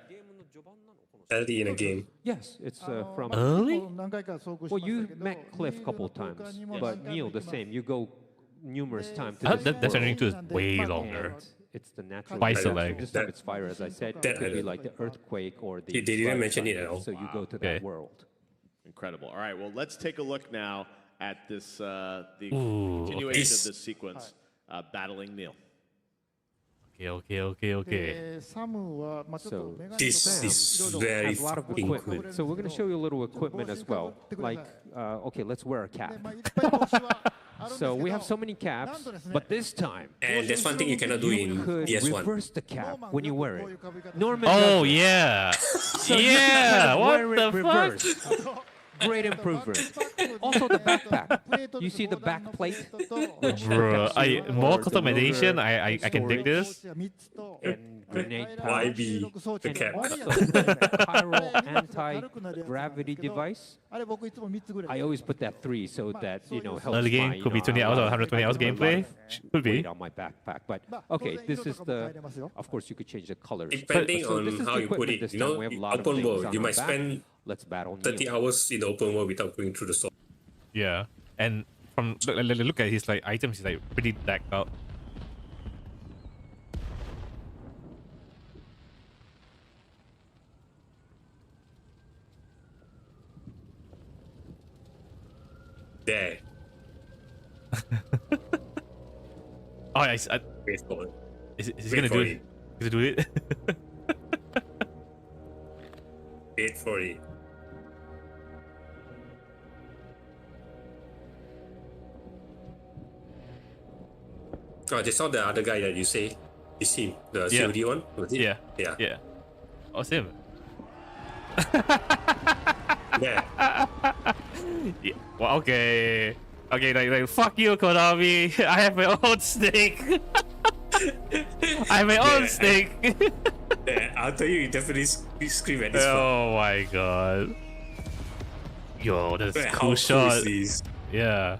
Early in the game. Yes, it's from Early? Well, you met Cliff a couple times, but Neil the same. You go numerous times. To this Death Stranding 2 is world. way longer. And it's the natural. Twice the disaster. leg. This time it's fire, as I said. It could be like the earthquake or the. They didn't flood mention it fire, at all. So you go to Okay. that world. Incredible. All right, well, let's take a look now at this the Ooh, continuation okay. of this sequence, battling Neil. Okay. So This is very has a lot of fucking equipment. good. So we're going to show you a little equipment as well. Like, okay, let's wear a cap. So we have so many caps, but this time And there's one thing you cannot do you in could PS1. reverse the cap when you wear it. Norman Oh does it. yeah. So you Yeah. can What wear the it reversed. Great improvement. Also the backpack. You see the back plate, which Bro, protects you more for the customization. longer I can dig this. and grenade Why pouch. be the And cap? also the chiral anti-gravity device. I always put that 3 so that, helps Early game my, could be 20 I hours or have 120 hours a lot gameplay. of Could be. weight on my backpack. But okay, this is the. Of course, you could change the colors. Depending So on this is how the you put equipment it, this you time. know, We have a lot of open things world, on you our might back. spend Let's battle 30 Neil. hours in the open world without going through the sword. Yeah. And from look at his like items, he's like pretty decked out. There. Oh, Wait for it. is he Wait gonna for do it. it? Is he do it? Wait for it. Oh, they saw the other guy that you say is him, the Yeah. COD one? Was it? Yeah. Yeah. Yeah. Oh, it's him. Yeah. Yeah. Well, okay. Okay, like fuck you, Konami. I have my own snake. I have my own Yeah. snake. Yeah, I'll tell you, you definitely scream at this one. Oh my god. Yo, that's How cool cool shot. is this? Yeah.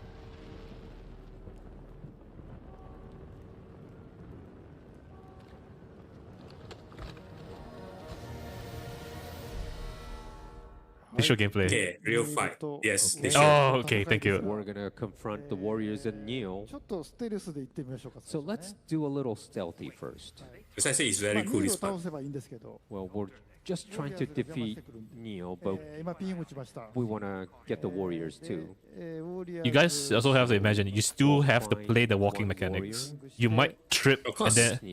Visual gameplay. Yeah, real fight. Yes, they show. Oh, okay, thank you. We're gonna confront the warriors and Neil. So let's do a little stealthy first. As I say, it's very cool, this part. Well, we're just trying to defeat Neil, but we want to get the warriors too. You guys also have to imagine you still have to play the walking mechanics. You might trip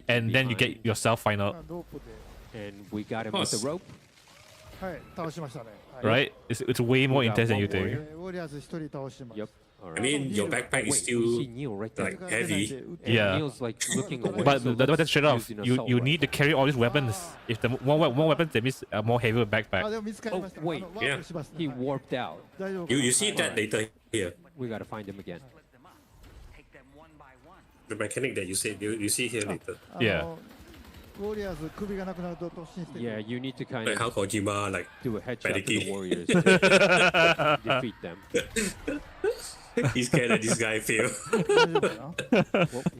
and then you get yourself find out. And we got him with the rope. Right? It's way more We got intense than one you think. warrior. Yep. All right. I mean, your backpack is still You see Neil right there. like heavy. And Yeah. Neil's like looking away. But so that's let's straight off. use an You assault need weapon. to carry all these weapons. If the more weapons, that means a more heavier backpack. Oh wait, Yeah. he warped out. You see that later here. We gotta find him again. The mechanic that you said, you see here later. Yeah. Yeah, you need to kind Like how of Kojima like do a headshot to Medikey. the warriors to defeat them. He's scared that this guy fail. Well,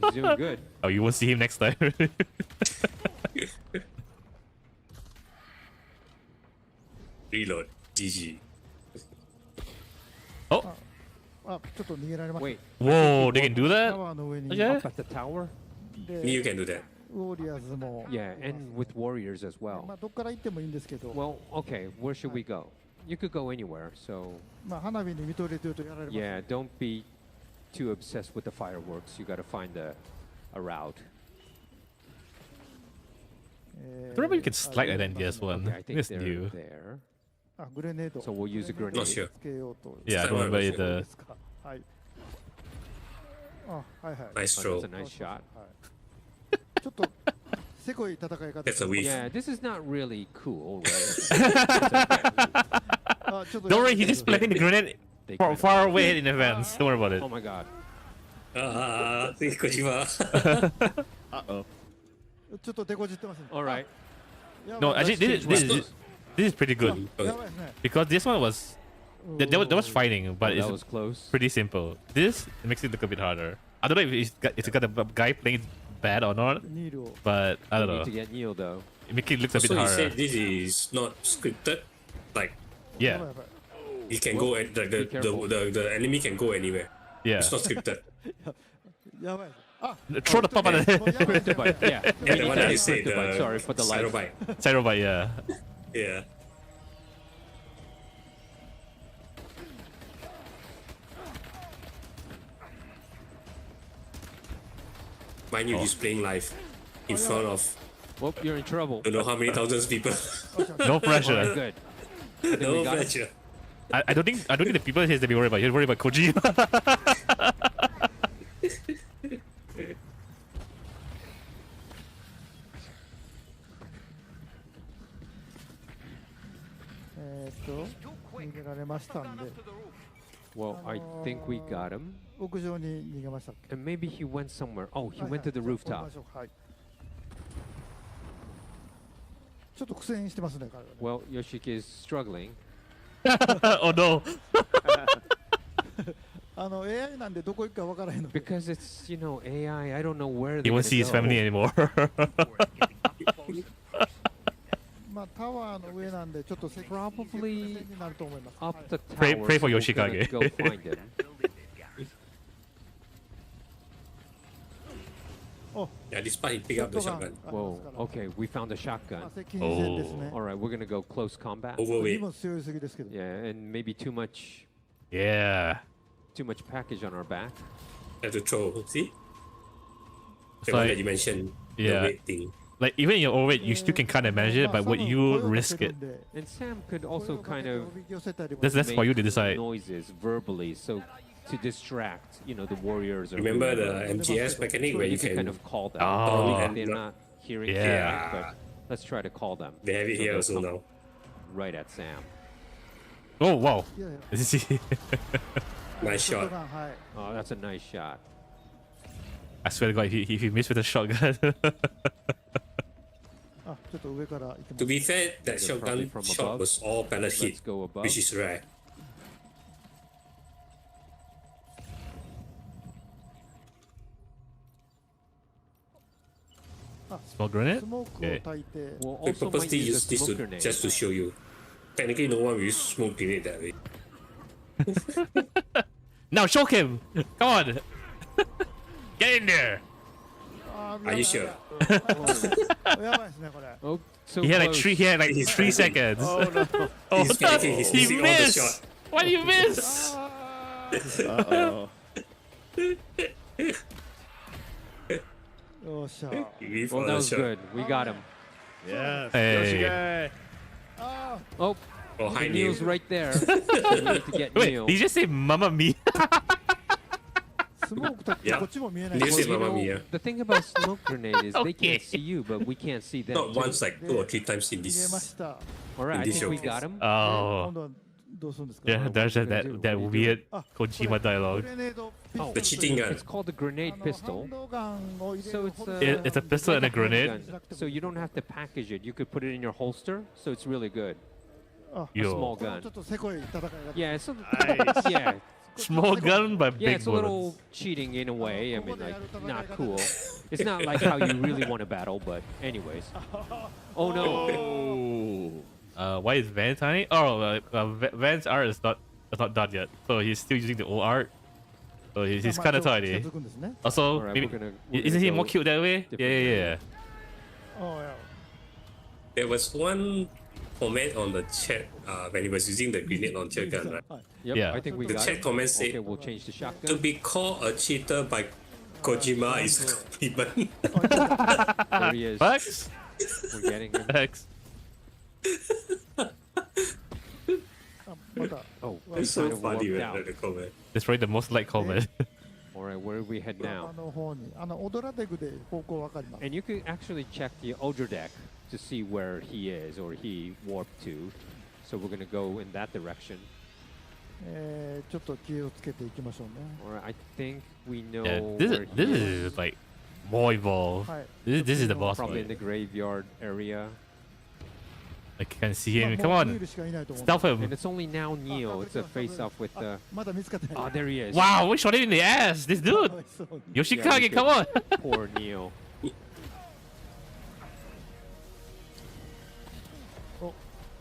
he's doing good. Oh, you won't see him next time. Reload. GG. Oh. Wait. Whoa, they can do that? Up at the tower? Me, you can do that. Yeah, and with warriors as well. Well, okay, where should we go? You could go anywhere, so yeah, don't be too obsessed with the fireworks. You gotta find a route. I remember you can slide at NDS one. Okay, I think This they're new. there. So we'll use a grenade. Not sure. Yeah, I don't remember either. Nice Oh, throw. that's a nice shot. That's a weave. Yeah, this is not really cool, right? Don't worry, he's just planting the grenade far away in advance. Don't worry about it. Oh my god. Kojima. Uh-oh. All right. No, actually, this is pretty good. Because this one was... There was fighting, but that it's was close. pretty simple. This makes it look a bit harder. I don't know if it's got a guy playing bad or not, but I don't We know. need to get Neil though. It makes it look a bit So you harder. said this is not scripted? Like, Yeah. he can go, the enemy can go anywhere. Yeah. It's not scripted. Throw the pop out of there. Cryptobite, yeah. Yeah, the one that you said, Cryptobite, sorry for the light. Cyrobite. Cyrobite, yeah. Yeah. Mind you, he's playing live in front of Well, you're in trouble. don't know how many thousands people. No pressure. Alright, good. I think we No got it. pressure. I don't think the people he has to be worried about. He's worried about Kojima. Well, I think we got him. And maybe he went somewhere. Oh, he went to the rooftop. Well, Yoshiki is struggling. Oh no. Because it's, you know, AI, I don't know where He won't see his family anymore. Probably up the tower. Pray for so we're gonna Yoshikage. Go find him. Yeah, this part he picked up the shotgun. Whoa, okay, we found a shotgun. Oh. Alright, we're gonna go close combat. Overweight. Yeah, and maybe too much Yeah. package on our back. Have to throw. See? It's The one like- that you mentioned. Yeah. The weight thing. Like even in your overweight, you still can kind of manage it, but would you risk it? And Sam could also kind of That's for you to make decide. noises verbally, so to distract, you know, the warriors. Or Remember whoever. the MGS mechanic where you can can kind of call them. Oh. Maybe they're not hearing Yeah. but let's try to call them. They have it So here they'll also come now. Right at Sam. Oh wow. Nice shot. Oh, that's a nice shot. I swear to God, if he missed with a shotgun. To be fair, that They're probably shotgun from shot above. was all pallet hit, Let's go above. which is rare. Smoke grenade? Okay. We'll We also might purposely use use a this smoke to, grenade. just to show you. Technically, no one will use smoke grenade that way. Now choke him! Come on! Get in there! Are you sure? Oh, so He had like close. 3 seconds. Oh no. Oh, He's panicking, he's he missing all the missed! shot. Why do you miss? Uh-oh. Leave Well, all that the was shot. good. We got him. Yes. Hey. Oh, Oh, hi, Neil's Neil. right there. So we need to get Wait, Neil. did you just say Mamma Mia? Yeah. Well, Neil said you Mamma know, Mia. the thing about smoke grenade is they Okay. can't see you, but we can't see them. Not too. once, like 2 or 3 times in this. All right, I in this think we showcase. got him. Oh. Yeah, there's what are we gonna do? that What that do we do? weird Kojima dialogue. Oh, The cheating gun. It's called the grenade pistol. So it's It's a pistol like and a grenade? handgun. So you don't have to package it. You could put it in your holster. So it's really good. A Yo. small gun. Yeah, it's a, Nice. yeah. Small gun but Yeah, big it's a bullets. little cheating in a way. I mean, like, not cool. It's not like how you really want to battle, but anyways. Oh no. Why is Van tiny? Oh, Van's art is not done yet, so he's still using the old art. So he's kind of tiny. Also, Alright, maybe we're isn't gonna he go more cute that way? different Yeah. There was one comment on the chat when he was using the grenade launcher gun, right? Yep, Yeah. I think we The got chat it. comment said, Okay, we'll change the to shotgun. be called a cheater by Kojima is a compliment. There he is. Facts. We're getting him. Facts. Oh, It's he so kind of funny, warped man, out. the comment. That's probably the most liked comment. All right, where do we head now? 方にオドラデグで方向わかります。 And you can actually check the Ultra deck to see where he is or he warped to. So we're going to go in that direction. ちょっと気をつけていきましょうね。 Or I think we know Yeah, where he this is. is like more evolved. This is the boss Probably in fight. the graveyard area. I can see him. Come on, stealth him. And it's only now Neo. It's a face-off with the... まだ見つかってない。 Oh, there he is. Wow, we shot him in the ass. This dude. Yoshikage, come on. Poor Neo.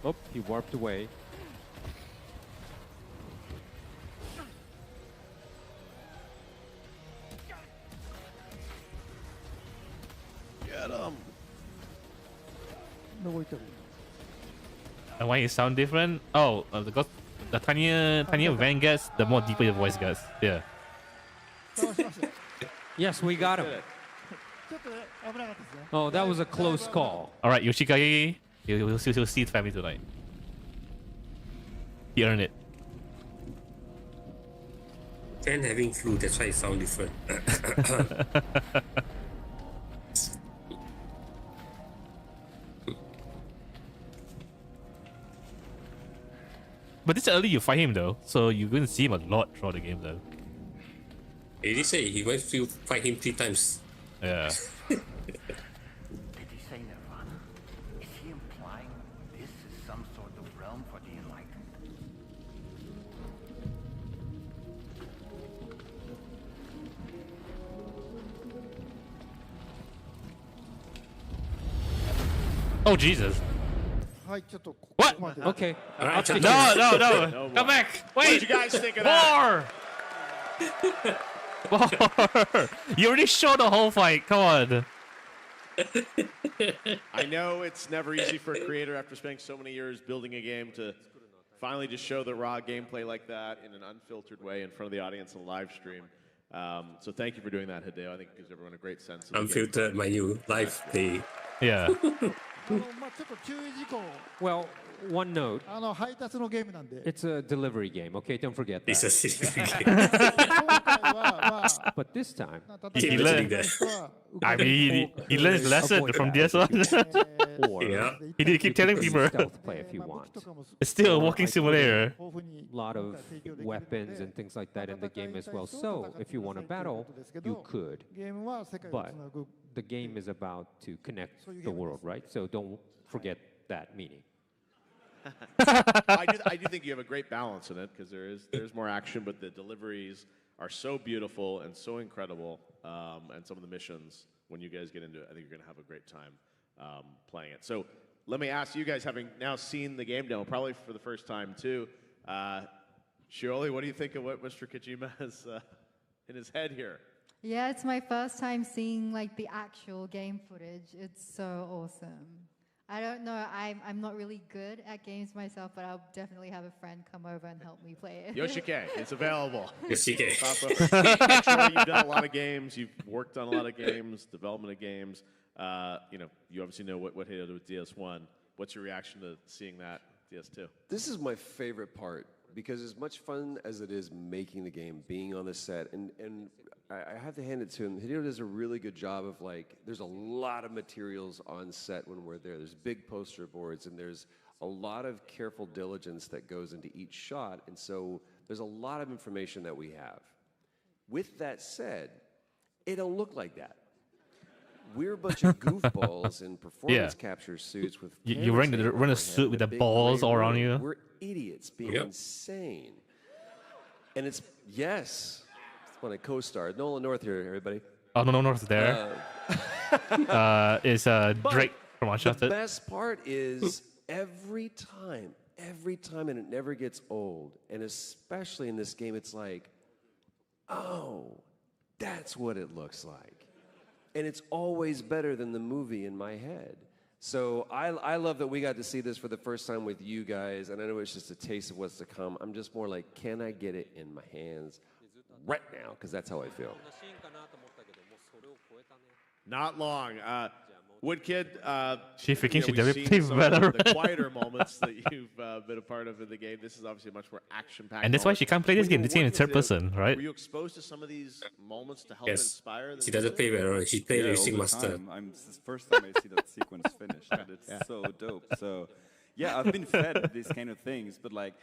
Oh, he warped away. Get him. どこ行ってる？ And why it sound different? Oh, because the tinier Van gets, the more deeper your voice gets. Yeah. Yes, we got him. ちょっと危なかったですね。 Oh, that was a close call. All right, Yoshikage, you'll see his family tonight. He earned it. Ken having flu, that's why it sound different. But this early you fight him though, so you're going to see him a lot throughout the game though. He did say he went to fight him 3 times. Yeah. Did he say Nirvana? Is he implying this is some sort of realm for the enlightened? Oh Jesus. はい、ちょっと What? Okay. All right, No. Come back. What Wait. did you guys think of that? More. More. You already showed the whole fight. Come on. I know it's never easy for a creator after spending so many years building a game to finally just show the raw gameplay like that in an unfiltered way in front of the audience on a live stream. So thank you for doing that, Hideo. I think it gives everyone a great sense of the Unfiltered, my new live play. Yeah. まあちょっと注意事項。 Well, one note. 配達のゲームなんで。 It's a delivery game, okay? Don't forget that. It's a delivery game. But this time, He learned. I mean, he learned his lesson from DS1. or Yeah. He did keep telling people. stealth play if you want. It's still a walking simulator. A lot of weapons and things like that in the game as well. So if you want to battle, you could. ゲームは世界を But つなぐ。 the game is about to connect the world, right? So don't forget that meaning. I do think you have a great balance in it because there's more action, but the deliveries are so beautiful and so incredible, and some of the missions when you guys get into it, I think you're gonna have a great time playing it. So let me ask you guys, having now seen the game demo, probably for the first time too, Shioli, what do you think of what Mr. Kojima has in his head here? Yeah, it's my first time seeing like the actual game footage. It's so awesome. I don't know, I'm not really good at games myself, but I'll definitely have a friend come over and help me play it. Yoshike, it's available. Yoshike. I'm sure you've done a lot of games. You've worked on a lot of games, development of games. You know, you obviously know what Hideo did with DS1. What's your reaction to seeing that DS2? This is my favorite part because as much fun as it is making the game, being on the set, and I have to hand it to him. Hideo does a really good job of like, there's a lot of materials on set when we're there. There's big poster boards and there's a lot of careful diligence that goes into each shot. And so there's a lot of information that we have. With that said, it don't look like that. We're a bunch of goofballs in performance capture suits with You're wearing a suit with the balls all around you. We're idiots being insane. And it's, yes, it's when I co-starred. Nolan North here, everybody. Oh, no, North's there. Is Drake from Uncharted. The best part is every time, and it never gets old. And especially in this game, it's like, oh, that's what it looks like. And it's always better than the movie in my head. So I love that we got to see this for the first time with you guys, and I know it's just a taste of what's to come. I'm just more like, can I get it in my hands right now? Because that's how I feel. Not long. Woodkid, She freaking should we've definitely seen play some of Valorant. the quieter moments that you've been a part of in the game. This is obviously much more action-packed. And that's why she can't play this game. This game in third person, right? Were you exposed to some of these moments to help Yes. inspire? She doesn't play Valorant. She plays Yeah, with all Sing the Master. time. It's the first time I see that sequence finished, and it's so dope. So, yeah, I've been fed these kind of things, but like,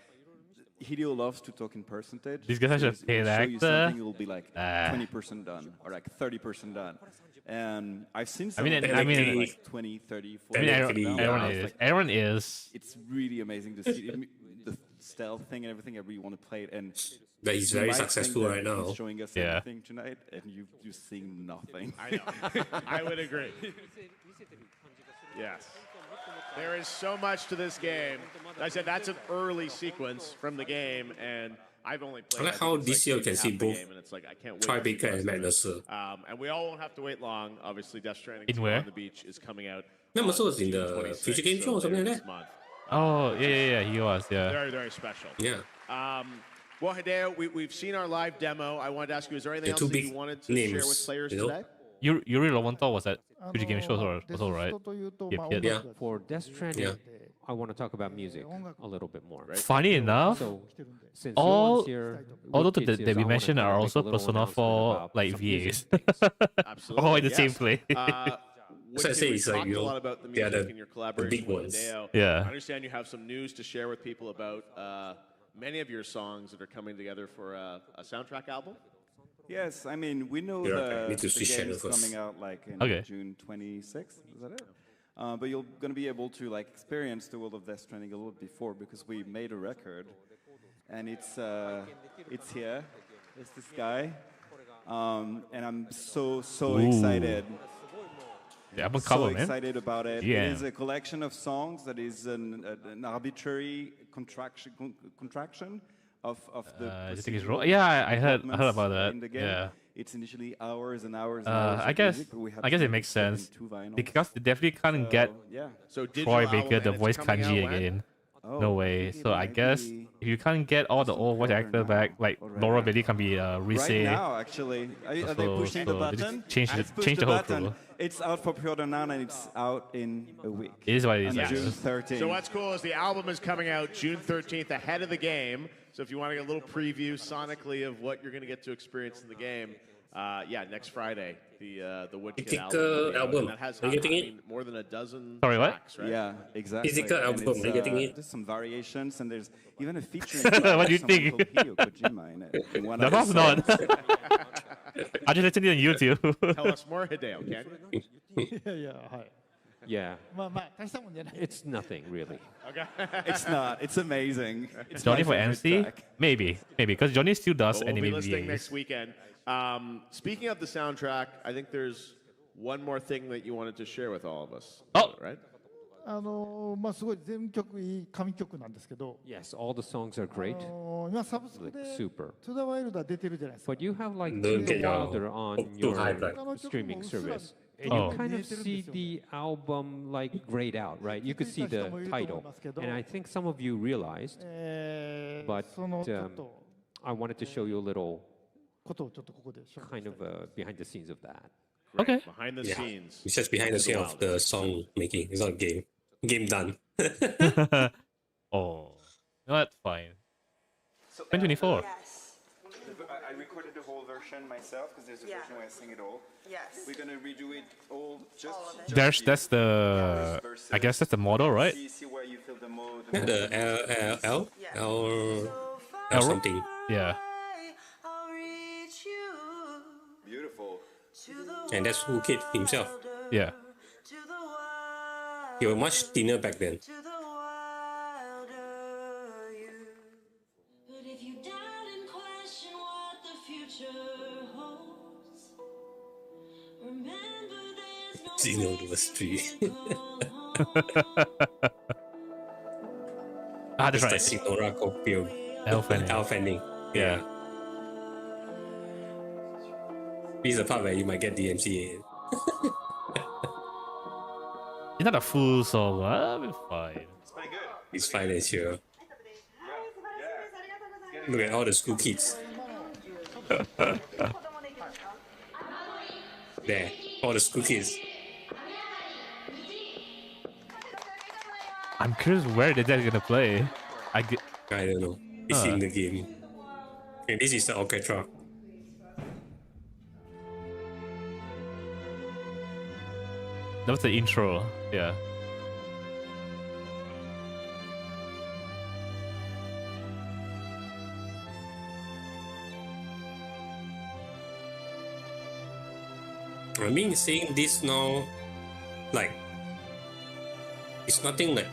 Hideo loves to talk in percentage. These guys are So paid he'll show you actor. something, it'll be like 20% done, or like 30% done. And I've seen some like 20, 30, 40. Everyone is. It's really amazing to see the stealth thing and everything. I really want to play it, and But he's you very might successful think right that now. He's showing us Yeah. everything tonight, and you're seeing nothing. I know. I would agree. Yes. There is so much to this game. Like I said, that's an early sequence from the game, and I've only played. I like how this year you can see both and it's like I can't wait. Tribeca and Madness. And we all won't have to wait long. Obviously, Death Stranding In where? on the Beach is coming out. Remember, so was in June the 26th, Future Game Show or something like this that? month. Oh, yeah, he was, yeah. Very, very special. Yeah. Well, Hideo, we've seen our live demo. I wanted to ask you, is there anything The else two that you big wanted to names, share with players you know? today? Yuri Lowenthal was at Future Game Show was all right. Yeah. For Death Stranding, Yeah. I want to talk about music a little bit more. Funny enough, So, since all Johan's here, all of Woodkid's that here, we so I wanna mentioned kinda are make also a little Persona announcement 4 about like some VAs. music things. Absolutely. All in the yes. same play. As I Woodkid, say, we it's like, talked you a know, lot about the they are music the- and your the collaboration big with ones. Hideo. Yeah. I understand you have some news to share with people about many of your songs that are coming together for a soundtrack album. Yes, I mean, we know Yeah, I the need to see game Shadow is first. coming out like in Okay. June 26th. Is that it? But you're going to be able to like experience the world of Death Stranding a little before because we made a record, and it's here. It's this guy, and I'm so Ooh. excited. The album So cover, man. excited about it. Yeah. It is a collection of songs that is an arbitrary contraction of the. I think it's procedural wrong. Yeah, I heard developments about that. in the game. Yeah. It's initially hours and hours and hours. I of guess music, but we had I guess to it makes put it in sense 2 vinyls. because they definitely can't get yeah. So Troy digital Baker album, the and voice it's coming kanji out when? again. Oh, No way. it So I might guess be if you can't get all the old voice actor back, like Laura Bailey can be Right Rise. now, actually, are they So- pushing so the they just button? change Let's the- push change the the whole button. crew. It's out for pre-order now, and it's out in a week. It is what it is, On I June guess. 13th. So what's cool is the album is coming out June 13th ahead of the game. So if you want to get a little preview sonically of what you're going to get to experience in the game, next Friday, the Woodkid Physical album. album. And that has Are you getting it? more than a dozen Sorry, what? tracks, right? Yeah, exactly. Physical And album, it's, are you getting it? There's some variations, and there's even a feature. What do you think? Hideo Kojima in it. In one No, of that's his not. songs. I just listened to it on YouTube. Tell us more, Hideo, can you? いやいや、はい。 Yeah. まあまあ、大したもんじゃない。 It's nothing really. Okay. It's not. It's amazing. It's Johnny my for favorite MC? track. Maybe, because Johnny still does Well, we'll anime be listening VAs. next weekend. Speaking of the soundtrack, I think there's one more thing that you wanted to share with all of us. Oh. Right? まあすごい全曲いい神曲なんですけど、 Yes, all the songs are great. 今サブスク Like で super. To the Wild は出てるじゃないですか。 But you have like Don't To the get your Wilder on hope too your high, right? streaming service. And Oh. you kind of see the album like grayed out, right? You could see the title. And I think some of you realized, そ but のちょっと I wanted to show you a little ことをちょっとここで紹介 kind of behind the scenes of that. Okay. Behind the Yeah. scenes. It's just behind the scene of the song making. It's not a game. Game done. Oh, no, that's fine. 2024. I recorded the whole version myself because there's a version where I sing it all. Yes. We're gonna redo it all. That's the. I guess that's the model, right? See where you feel the mode. The L L- something. Yeah. Beautiful. And that's who Kid himself. Yeah. He was much thinner back then. But if you doubt and question what the future holds, remember there's no Xeno was 3. That's It's right. the Sinora copy of Elle Fanning. Elle Fanning. Yeah. This is the part where you might get DMCA. It's not a full song. I'll be fine. It's fine and sure. Look at all the school kids. There. All the school kids. I'm curious where they're gonna play. I don't know. It's in the game. And this is the orchestra. That was the intro. Yeah. I mean, seeing this now, like, it's nothing like,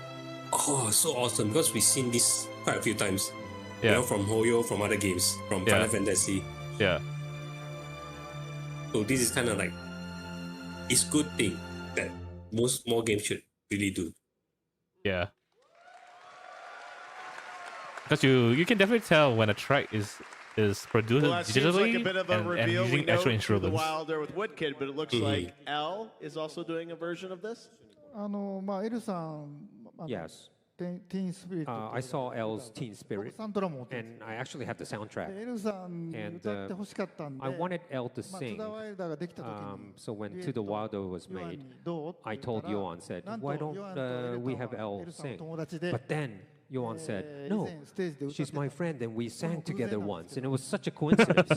oh, so awesome, because we've seen this quite a few times. Yeah. You know, from Hoyo, from other games, from Final Fantasy. Yeah. So this is kind of like, it's good thing that most more games should really do. Yeah. Because you can definitely tell when a track is produced Well, that seems like a digitally bit of a and reveal. We using know actual the instruments. Wilder with Woodkid, but it looks like L is also doing a version of this. まあ、エルさん、Yes. Teen Spirit. I saw L's Teen Spirit, サントラも持ってる。 and I actually have the soundtrack. エルさん And 歌って欲しかったんで、 I wanted L to まあ、 sing. トゥダワイルダーができた時に、 So when To the Wilder was made, I told Yohan, said, why don't we have L sing? But then Yohan said, no, she's my friend, and we sang together once, and it was such a coincidence,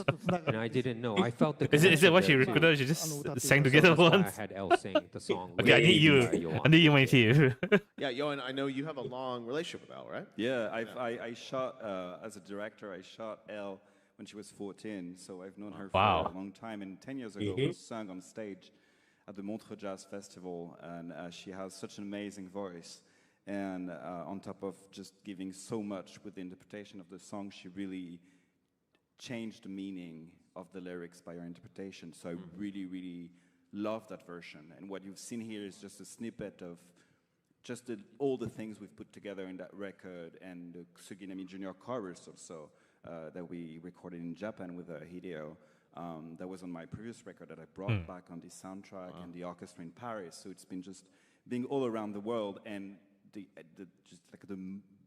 and I didn't know. I felt the Is it what she connection recorded? there, She too. just sang together So that's why once? I had L sing the song. Okay, I with need you. Yohan. I need you on my team. Yeah, Johan, I know you have a long relationship with L, right? Yeah, I shot, as a director, I shot Elle when she was 14, so I've known her for a long time. And 10 years ago, we sang on stage at the Montreux Jazz Festival, and she has such an amazing voice. And on top of just giving so much with the interpretation of the song, she really changed the meaning of the lyrics by her interpretation. So I really, really love that version. And what you've seen here is just a snippet of just all the things we've put together in that record, and the Suginami Junior chorus also that we recorded in Japan with Hideo. That was on my previous record that I brought back on the soundtrack and the orchestra in Paris. So it's been just being all around the world, and the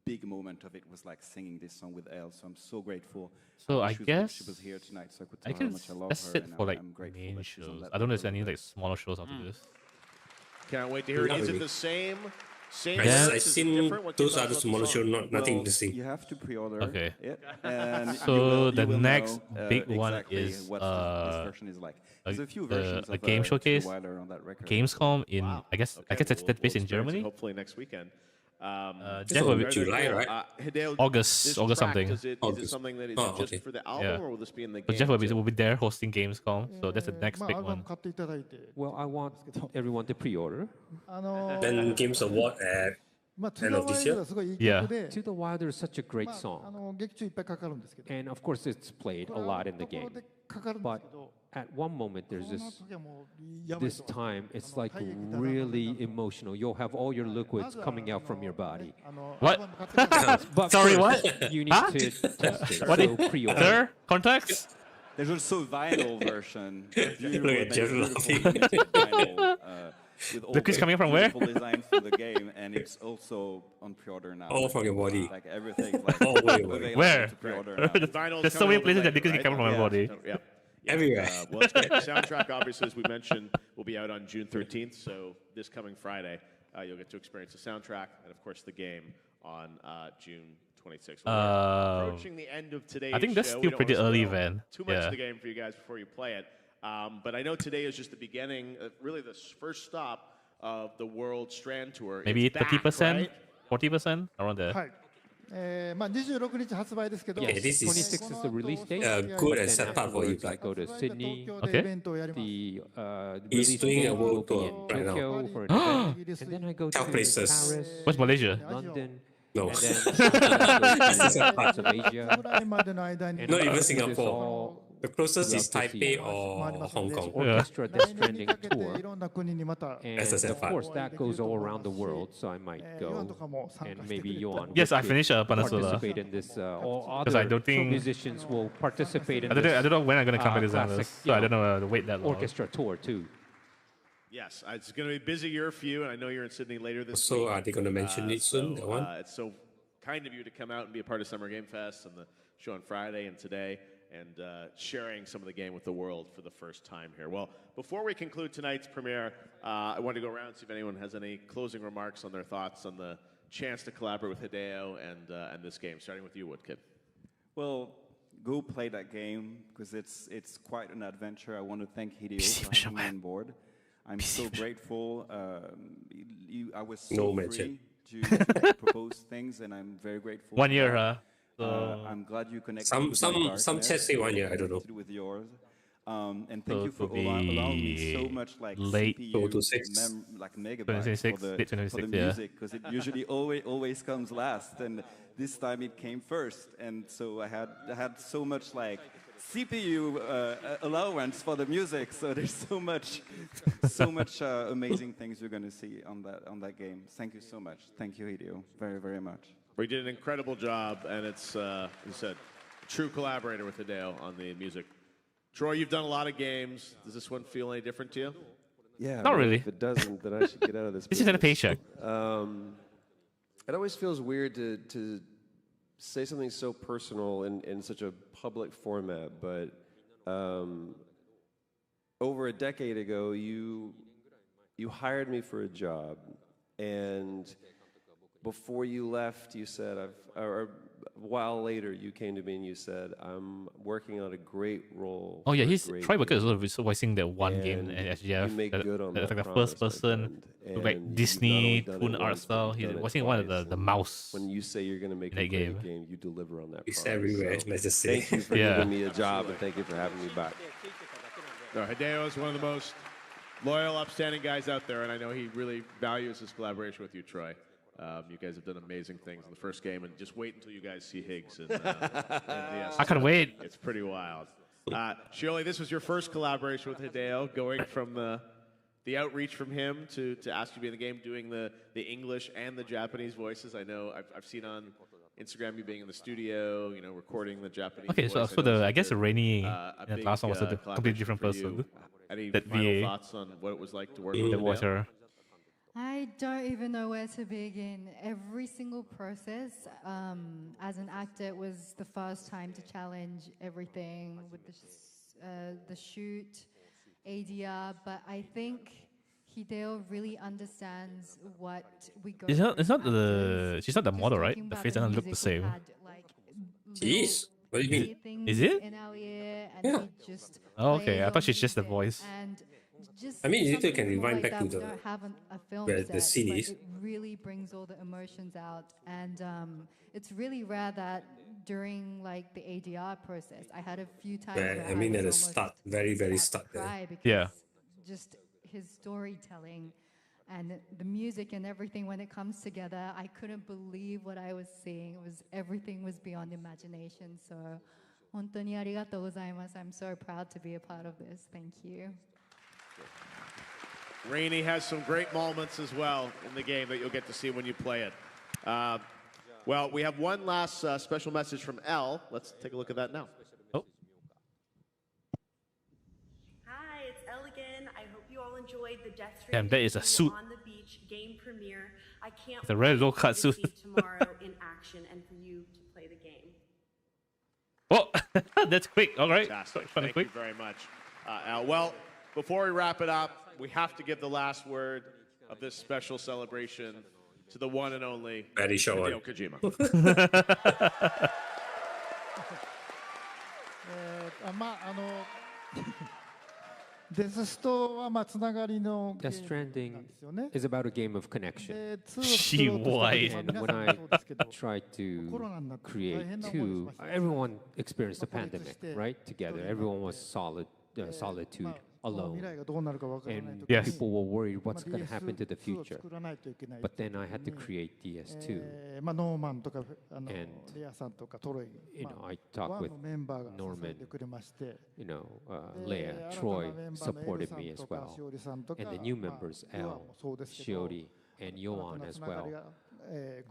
big moment of it was like singing this song with Elle. So I'm so grateful. So I she guess was here tonight, so I could I tell her how guess much I love that's her. it for like I'm grateful main that she's on shows. that I don't know if record. there's any like smaller shows after this. Can't wait to hear it. Not Is it really. the same? Same I've lyrics? Is it seen different? What's your those thoughts other about the smaller song? shows, nothing interesting. You have to pre-order Okay. it, and So the you will next know, big one exactly is what this version is like. There's a few versions a of game To the showcase, Wilder on that record. Gamescom in I guess that's based in experience it Germany. hopefully next weekend. Jeff will be July, right? Hideo, August this August track, something. Is it something that is just for the album, or will this be in the So game? Jeff will too? be there hosting Gamescom. So that's the next まあ、big アルバ one. ム買っていただいて、 Well, I want everyone to pre-order. Then Games Award at まあ、トゥ end ダ of ワ this イル year. ダーすごいいい Yeah. 曲で、 To the Wilder is such a great まあ、 song. 劇中いっぱいかかるんですけど、 And of course, it's played a lot in the game. かかるんです But けど、 at one moment, there's この this 時はもうやばい this と time, it's like really emotional. You'll have all your liquids coming out from your body. あの What? アルバム買ってください But Sorry, first, what? You need Huh? to test it. What So is pre-order. there? Context? There's also a vinyl version. Look at Jeff laughing. With all The quiz the coming from where? beautiful designs for the game, and it's also on pre-order now. All from your body. Like everything. Like Oh, wait. available Where? to pre-order There's now. Vinyl's There's so coming many places over that they later, can come from my right? body. Yeah. Everywhere. Well, it's great. The soundtrack, obviously, as we mentioned, will be out on June 13th. So this coming Friday, you'll get to experience the soundtrack and, of course, the game on June 26th. We're approaching the end of today's I think that's show. still We don't pretty wanna early, spoil Van. Too much Yeah. of the game for you guys before you play it. But I know today is just the beginning, really the first stop of the World Strand Tour. Maybe It's back, 30%, right? 40%, around there. はい。まあ、26日発売ですけど、 Yes, this is 26 is the release date. good and Then sad part for you, afterwards, I Black. go to Sydney. 東京でイベントをやります。 The He's release doing a date will world be tour in right now. Tokyo for an event, and then I go to Tough places. Paris, What's Malaysia? London, No. and then That's the sad parts part. of Asia. ぐらいまでの間に And Not I even do this Singapore. all The closest is throughout the Taipei year. or Hong Kong. Orchestra 来 Death 年に Stranding かけて tour. いろんな国にまた And That's the sad of part. course, that goes all around the world, so I might ヨハン go. とかも参 And 加してく maybe れた Yohan Yes, I could finished Peninsula. participate in this. All Because I other don't think- musicians will participate in I this don't know when I'm gonna come back to classic, Xander's, so I don't you know to wait that long. orchestra tour too. Yes, it's going to be a busy year for you, and I know you're in Sydney later this So week. are they going to mention it soon, that one? It's so kind of you to come out and be a part of Summer Game Fest and the show on Friday and today. and sharing some of the game with the world for the first time here. Well, before we conclude tonight's premiere, I want to go around and see if anyone has any closing remarks on their thoughts on the chance to collaborate with Hideo and this game, starting with you, Woodkid. Well, go play that game because it's quite an adventure. I want to thank Hideo for having me on board. I'm so grateful. I was so free to propose things, and I'm very grateful. 1 year, huh? I'm glad you connected. Some chats say 1 year. I don't know. With yours. And thank you for allowing me so much like late CPU, like megabytes for the music, because it usually always comes last, and this time it came first, and so I had so much like CPU allowance for the music. So there's so much amazing things you're gonna see on that game. Thank you so much. Thank you, Hideo, very, very much. We did an incredible job, and it's, you said, a true collaborator with Hideo on the music. Troy, you've done a lot of games. Does this one feel any different to you? Yeah. Not really. If it doesn't, then I should get out of this. This is a paycheck. It always feels weird to say something so personal in such a public format, but over a decade ago, you hired me for a job, and before you left, you said, or a while later, you came to me and you said, I'm working on a great role. Oh yeah, Troy Baker is also voicing that one game at SGF. You make good on that's that like the first person, like Disney, Toon art style. He's voicing one of the mouse. When you say you're going to make a great game, you deliver on that It's promise. everywhere, let's just say. Thank you for giving me a job, and thank you for having me back. Hideo is one of the most loyal, upstanding guys out there, and I know he really values his collaboration with you, Troy. You guys have done amazing things in the first game, and just wait until you guys see Higgs. I can't wait. It's pretty wild. Shirley, this was your first collaboration with Hideo, going from the outreach from him to ask you to be in the game, doing the English and the Japanese voices. I know I've seen on Instagram you being in the studio, recording the Japanese. Okay, voice. I guess the Rainy and last one was a completely different person. Any That final VA. thoughts on what it was like to work with The Hideo? water. I don't even know where to begin. Every single process, as an actor, it was the first time to challenge everything with the shoot, ADR. But I think Hideo really understands what we go. She's not through. the model, right? The face doesn't look the same. Jeez, what do you mean? Is it? In our ear, and Yeah. he just Oh, okay. played I on thought she's just the music, voice. and just I mean, you something can small rewind like back that, to we the- don't have a film where set, the scene but is. it really brings all the emotions out, and it's really rare that during like the ADR process, I had a few times Yeah, where I mean, was at the almost start, very, very had to start there. cry because Yeah. just his storytelling and the music and everything, when it comes together, I couldn't believe what I was seeing. Everything was beyond imagination. So, 本当にありがとうございます。I'm so proud to be a part of this. Thank you. Rainey has some great moments as well in the game that you'll get to see when you play it. Well, we have one last special message from Elle. Let's take a look at that now. Hi, it's Elle again. I hope you all enjoyed the Death Damn, Stranding that is a suit. on the beach game premiere. I can't It's a very wait low for cut you to suit. see tomorrow in action and for you to play the game. Oh, that's quick. All right. Fantastic. Kind of Thank quick. you very much, Al. Well, before we wrap it up, we have to give the last word of this special celebration to the one and only Very short Hideo one. Kojima. デスストはつながりのゲ Death ームなんで Stranding すよね。 is about a game of connection. で、2を作ろうとした時 And は when 皆さん I もそうですけど、 tried to コロナになって大 create 変な思いをし two, ました。 everyone experienced the 孤立 pandemic, して right? Together, everyone was solitude この alone. 未来がどうなるかわからない And ときに people were worried what's まあ going to happen to the DS2 を future. 作らないといけない But then I had to create DS2. ノーマンとかAnd レアさんとかトロイ、You ま know, あ I talked ワン with のメンバーが支え Norman, てくれまして、 you know, で Leia, 新た Troy なメンバーのエル supported さ me ん as とか well. しおりさんとか、 And the new まあ members, ヨア Al, もそうですけど、 Shiori, and 新た Yoan な as つなが well. りが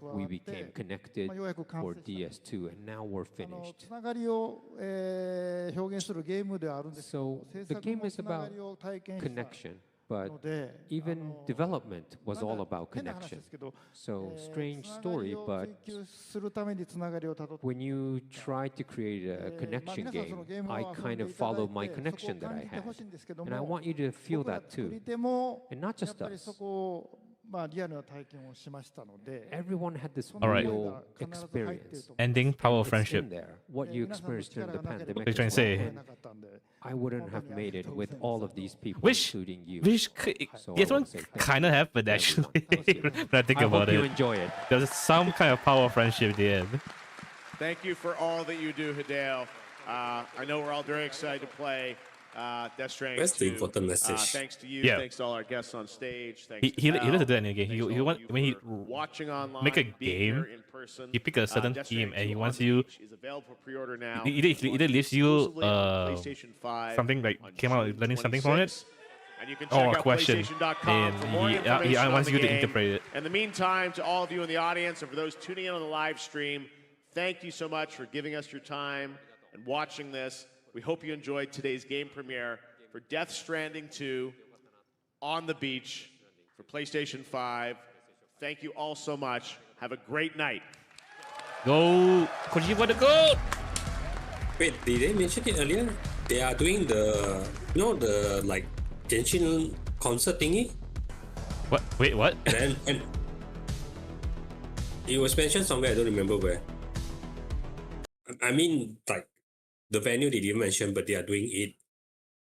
加わ We って became connected ようやく完 for 成した DS2, and now we're つ finished. ながりを、表現するゲームではあるんですけど、 So 制 the 作 game も is つなが about りを体験した connection, But even development was all about connection. So strange story, but when you try to create a connection game, I kind of follow my connection that I had. And I want you to feel that too. And not just us. Everyone had this real experience. Ending power of friendship. What you experienced during the pandemic. What are you trying to say? I wouldn't have made it with all of these people, including you. Which this one kind of happened actually. When I think about it, you enjoy it. There's some kind of power of friendship at the end. Thank you for all that you do, Hideo. I know we're all very excited to play Death Stranding 2. That's the important message. Thanks to you. Yeah. Thanks to all our guests on stage. Thanks He to doesn't do Val. that again. He want when he watching online, make a being game. here in person. He pick a certain Death team Stranding and he 2 wants on the you. Beach is available for pre-order now. Either leaves you Exclusively on PlayStation 5 something like on came out June learning something from it. 26th. And you can Or check a out question, PlayStation.com and for more he information on wants the you to game. interpret it. In the meantime, to all of you in the audience and for those tuning in on the live stream, thank you so much for giving us your time and watching this. We hope you enjoyed today's game premiere for Death Stranding 2 on the beach for PlayStation 5. Thank you all so much. Have a great night. Go, Kojima the goat! Wait, did they mention it earlier? They are doing the, the like Genshin concert thingy. What? Wait, what? And it was mentioned somewhere. I don't remember where. I mean, like the venue they didn't mention, but they are doing it.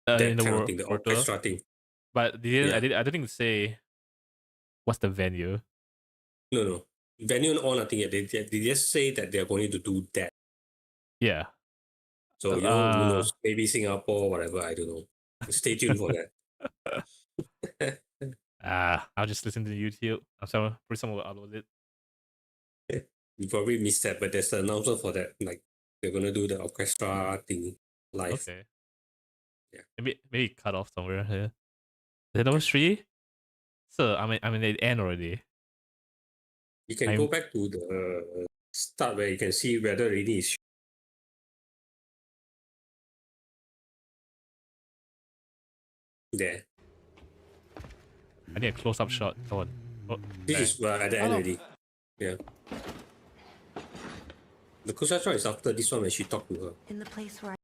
That In the kind of world, thing, the world tour. orchestra thing. But they didn't, Yeah. I don't think they say what's the venue. No. Venue or nothing yet. They just say that they are going to do that. Yeah. So, who knows? Maybe Singapore, whatever. I don't know. Stay tuned for that. I'll just listen to YouTube. I'm sorry, pretty someone will upload it. You probably missed that, but there's an announcement for that. Like, they're going to do the orchestra thing live. Okay. Yeah. Maybe cut off somewhere here. Is it number 3? So I mean it end already. You can go back to the start where you can see whether it really is there. I need a close-up shot. Come on. Oh, This is at the end already. Yeah. The close-up shot is after this one when she talked to her. In the place where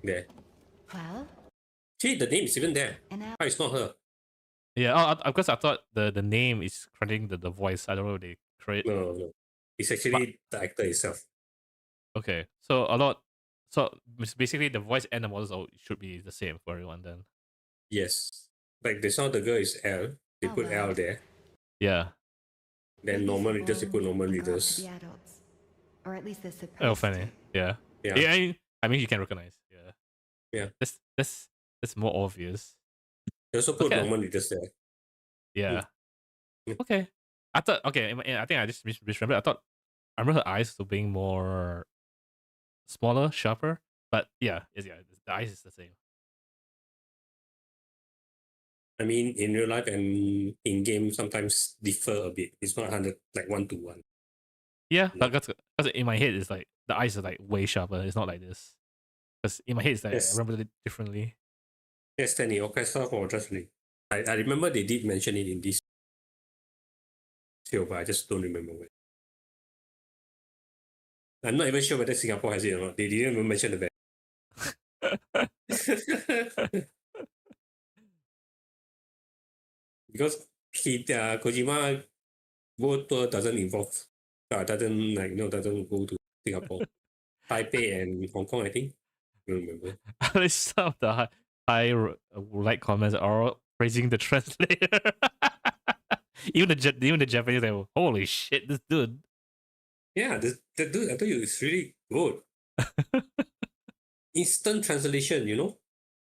There. Well, See, the name is even there. How it's not her? yeah. Because I thought the name is crediting the voice. I don't know if they create. No. It's actually the actor itself. Okay, so basically the voice and the models should be the same for everyone then. Yes. Like the sound of the girl is L. They put L there. Yeah. Then normal readers, they put normal readers. the adults, or at least they're supposed Oh, funny. Yeah. Yeah. I mean, you can recognize. Yeah. Yeah. That's more obvious. They also put Okay. normal readers there. Yeah. Okay. I thought. Okay. I think I just remember. I remember her eyes were being more smaller, sharper. But yeah, the eyes is the same. I mean, in real life and in game, sometimes differ a bit. It's not 100 like 1-to-1. Yeah, because in my head it's like the eyes are like way sharper. It's not like this. Because in my head it's like Yes. I remember it differently. Yes, Danny, orchestra for just really. I remember they did mention it in this show, but I just don't remember when. I'm not even sure whether Singapore has it or not. They didn't even mention the band. Because Kojima World Tour doesn't involve, doesn't go to Singapore, Taipei and Hong Kong. I think. I don't remember. At least some of the high like comments are praising the translator. even the Japanese like, holy shit, this dude. Yeah, the dude, I told you, it's really good. Instant translation,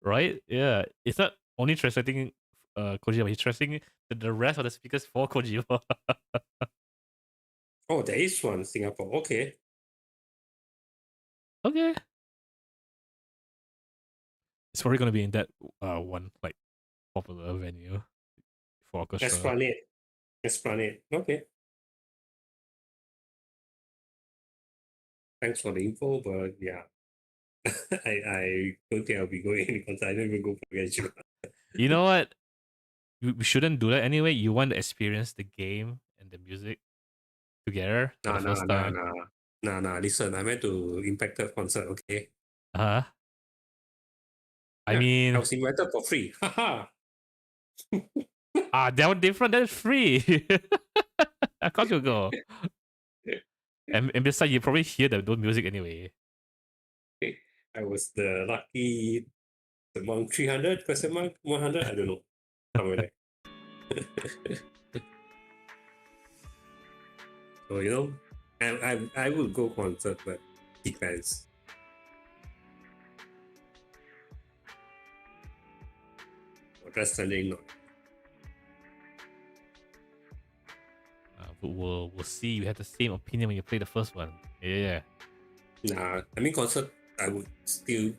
Right? Yeah. It's not only translating Kojima, he's translating the rest of the speakers for Kojima. Oh, there is one in Singapore. Okay. Okay. It's probably gonna be in that one like popular venue for orchestra. Esplanade. Okay. Thanks for the info, but yeah. I don't think I'll be going because I don't even go for Genshin. You know what? We shouldn't do that anyway. You want to experience the game and the music together for the first time. Nah. Listen, I went to Impacted concert, okay? I Yeah, mean, I was invited for free. Haha. that one different. That's free. Of course you'll go. And besides, you probably hear the music anyway. I was the lucky among 300 question mark 100. I don't know. Somewhere there. So you know, I would go concert, but depends. That's Stranding not. But we'll see. We have the same opinion when you play the first one. Yeah. Nah, I mean concert. I would still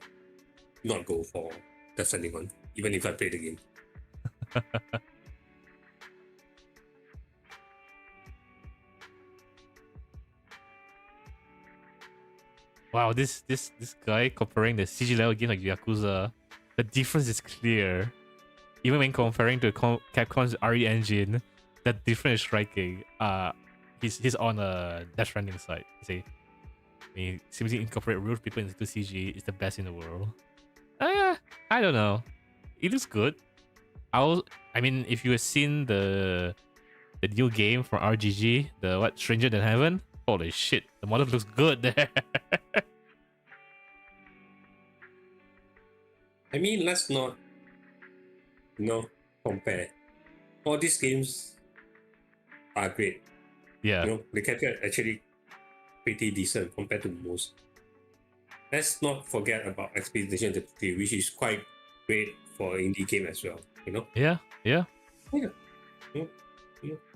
not go for the Stranding one, even if I play the game. Wow, this guy comparing the CG level game like Yakuza, the difference is clear. Even when comparing to Capcom's RE engine, that difference is striking. He's on a Death Stranding side. You see, he seems to incorporate real people into CG. It's the best in the world. I don't know. It looks good. I mean, if you have seen the new game from RGG, the what Stranger Than Heaven, holy shit, the model looks good there. I mean, let's not, compare. All these games are great. Yeah. You know, the capture actually pretty decent compared to most. Let's not forget about Expedition 33, which is quite great for indie game as well. You know. Yeah.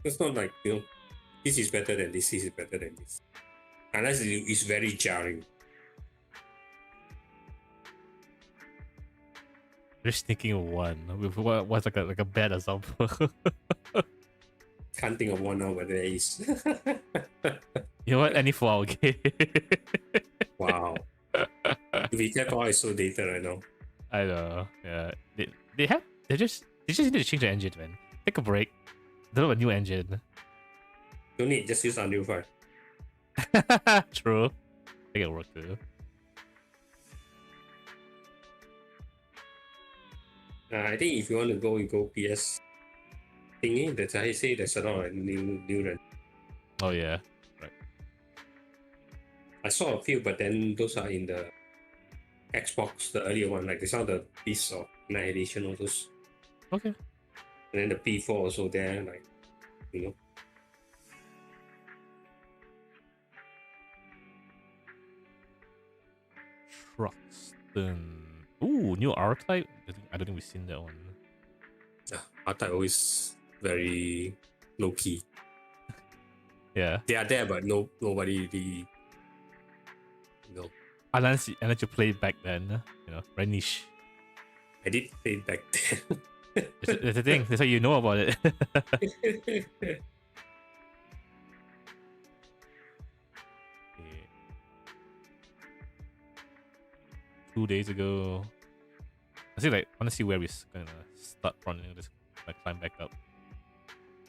It's not like this is better than this is better than this, unless it's very jarring. Just thinking of one with what's like a bad example. Can't think of one now, but there is. You know what? Any for our game. Wow. VTech is so dated right now. I know. Yeah. They just need to change the engine, man. Take a break. Develop a new engine. Don't need, just use Unreal 5. True. Make it work too. I think if you want to go, you go PS thingy. That's I say there's a lot of new run. Oh yeah, right. I saw a few, but then those are in the Xbox, the earlier one. Like they saw the piece of Night Edition, all those. Okay. And then the P4 also there, like Truxton. Ooh, new R-Type? I don't think we've seen that one. Yeah, R-Type always very low-key. Yeah. They are there, but nobody really... Unless you played back then, very niche. I did play back then. That's the thing. That's how you know about it. Okay. 2 days ago. I want to see where we're gonna start from and just climb back up.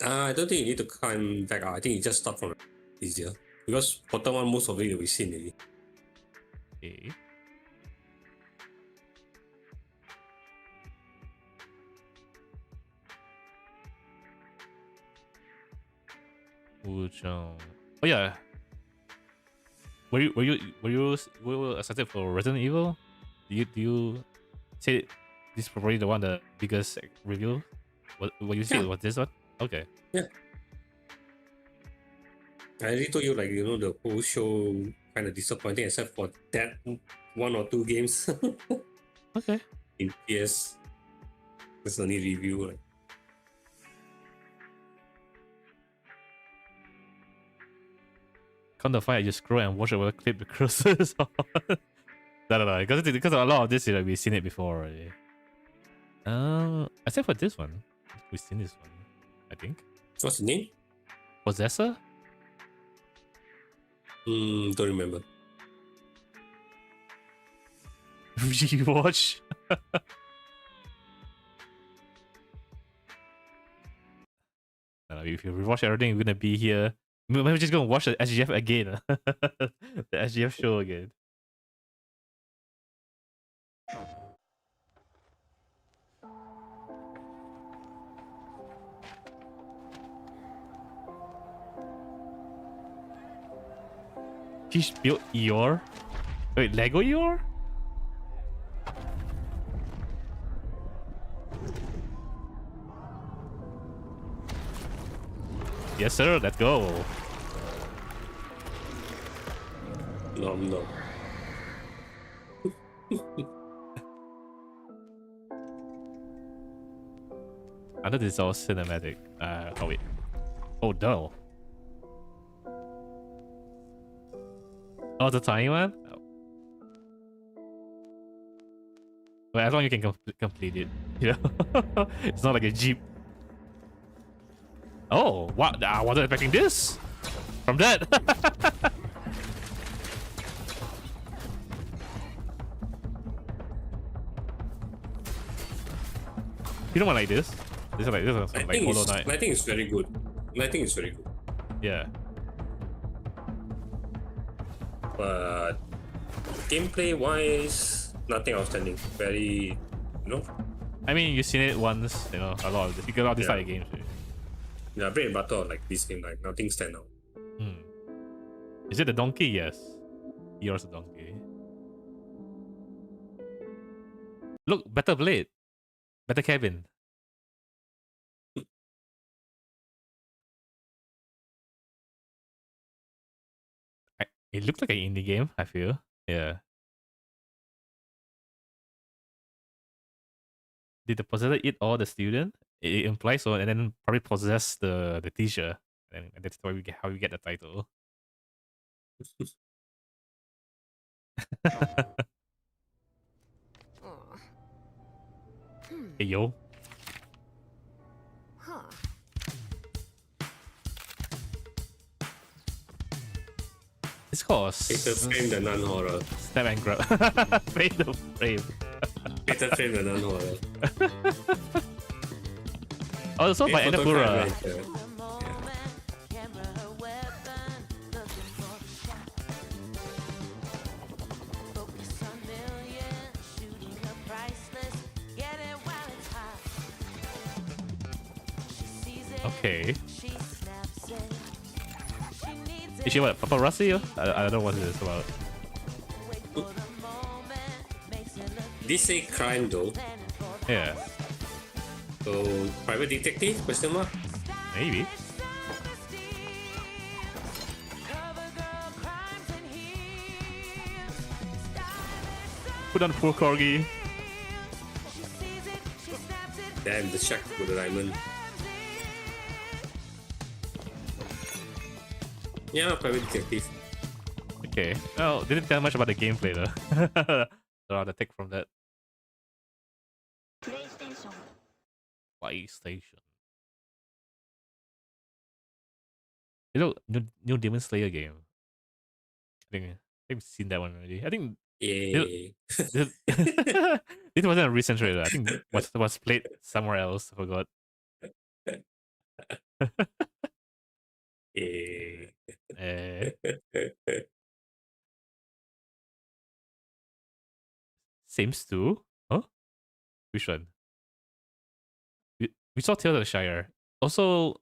I don't think you need to climb back up. I think you just start from easier. Because bottom one, most of it we've seen already. Okay. Oh yeah. Were you excited for Resident Evil? Do you say this is probably the biggest review? What you see was this one? Okay. Yeah. I already told you the whole show kind of disappointing except for that 1 or 2 games. Okay. In PS. That's the only review. Come to find, I just scroll and watch over clip the cruises. No, because a lot of this we've seen it before already. Except for this one, we've seen this one, I think. What's the name? Possessor? Don't remember. Rewatch. If you rewatch everything, we're gonna be here. Maybe we're just gonna watch the SGF again. The SGF show again. She's built Eeyore? Wait, Lego Eeyore? Yes, sir. Let's go. No. I thought this is all cinematic. Oh wait. Oh no. Oh, the tiny one? Oh. Well, as long as you can complete it, you know? It's not like a Jeep. Oh, what? I wasn't expecting this from that. You don't want like this? This is like Hollow Knight. I think it's very good. I think it's very good. Yeah. But gameplay wise, nothing outstanding. Very, you know. I mean, you've seen it once, you know, a lot of you get a lot of these type of games. Right? Yeah, bread and butter like this game, like nothing stand out. Is it the donkey? Yes. Yours a donkey. Look, better blade. Better cabin. It looked like an indie game, I feel. Yeah. Did the possessor eat all the student? It implies so, and then probably possess the teacher. And that's why how we get the title. Hey yo. It's called Fatal Frame the non-horror. Snap and grab. Fatal Frame. Fatal Frame the non-horror. Also by Anapura. Okay. Is she what? Paparazzi? I don't know what it is about. This say crime though. Yeah. So private detective? Question mark? Maybe. Put on poor corgi. Damn, the shark with the diamond. Yeah, private detective. Okay. Well, didn't tell much about the gameplay though. So I'll take from that. PlayStation. You know, new Demon Slayer game. I think we've seen that one already. I think this wasn't a recent trailer. I think was played somewhere else. I forgot. Sims 2? Huh? Which one? We saw Tales of the Shire. Also,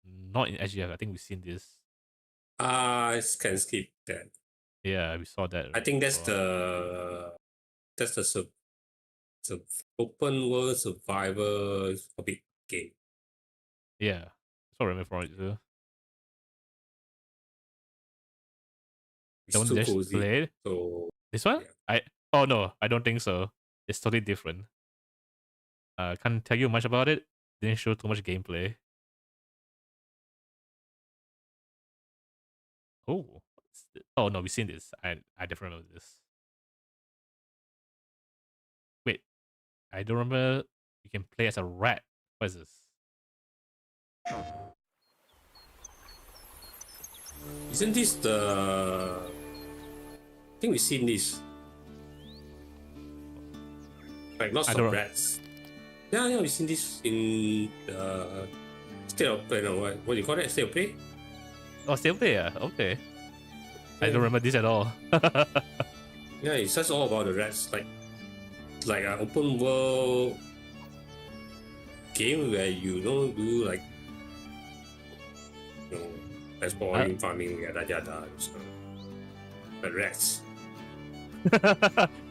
not in SGF. I think we've seen this. I can skip that. Yeah, we saw that. I think that's the open world survivor hobby game. Yeah, I remember from it too. It's The one too that's cozy. played? So This one? yeah. Oh no, I don't think so. It's totally different. Can't tell you much about it. Didn't show too much gameplay. Oh, oh no, we've seen this. I definitely know this. Wait, I don't remember. You can play as a rat. What is this? Isn't this the? I think we've seen this. Like lots I of don't- rats. Yeah, we've seen this in State of play, no, what do you call it? State of play? Oh, still there. Okay. I don't remember this at all. Yeah, it's just all about the rats, like an open world game where you don't do like exploring, farming, yada yada. But rats.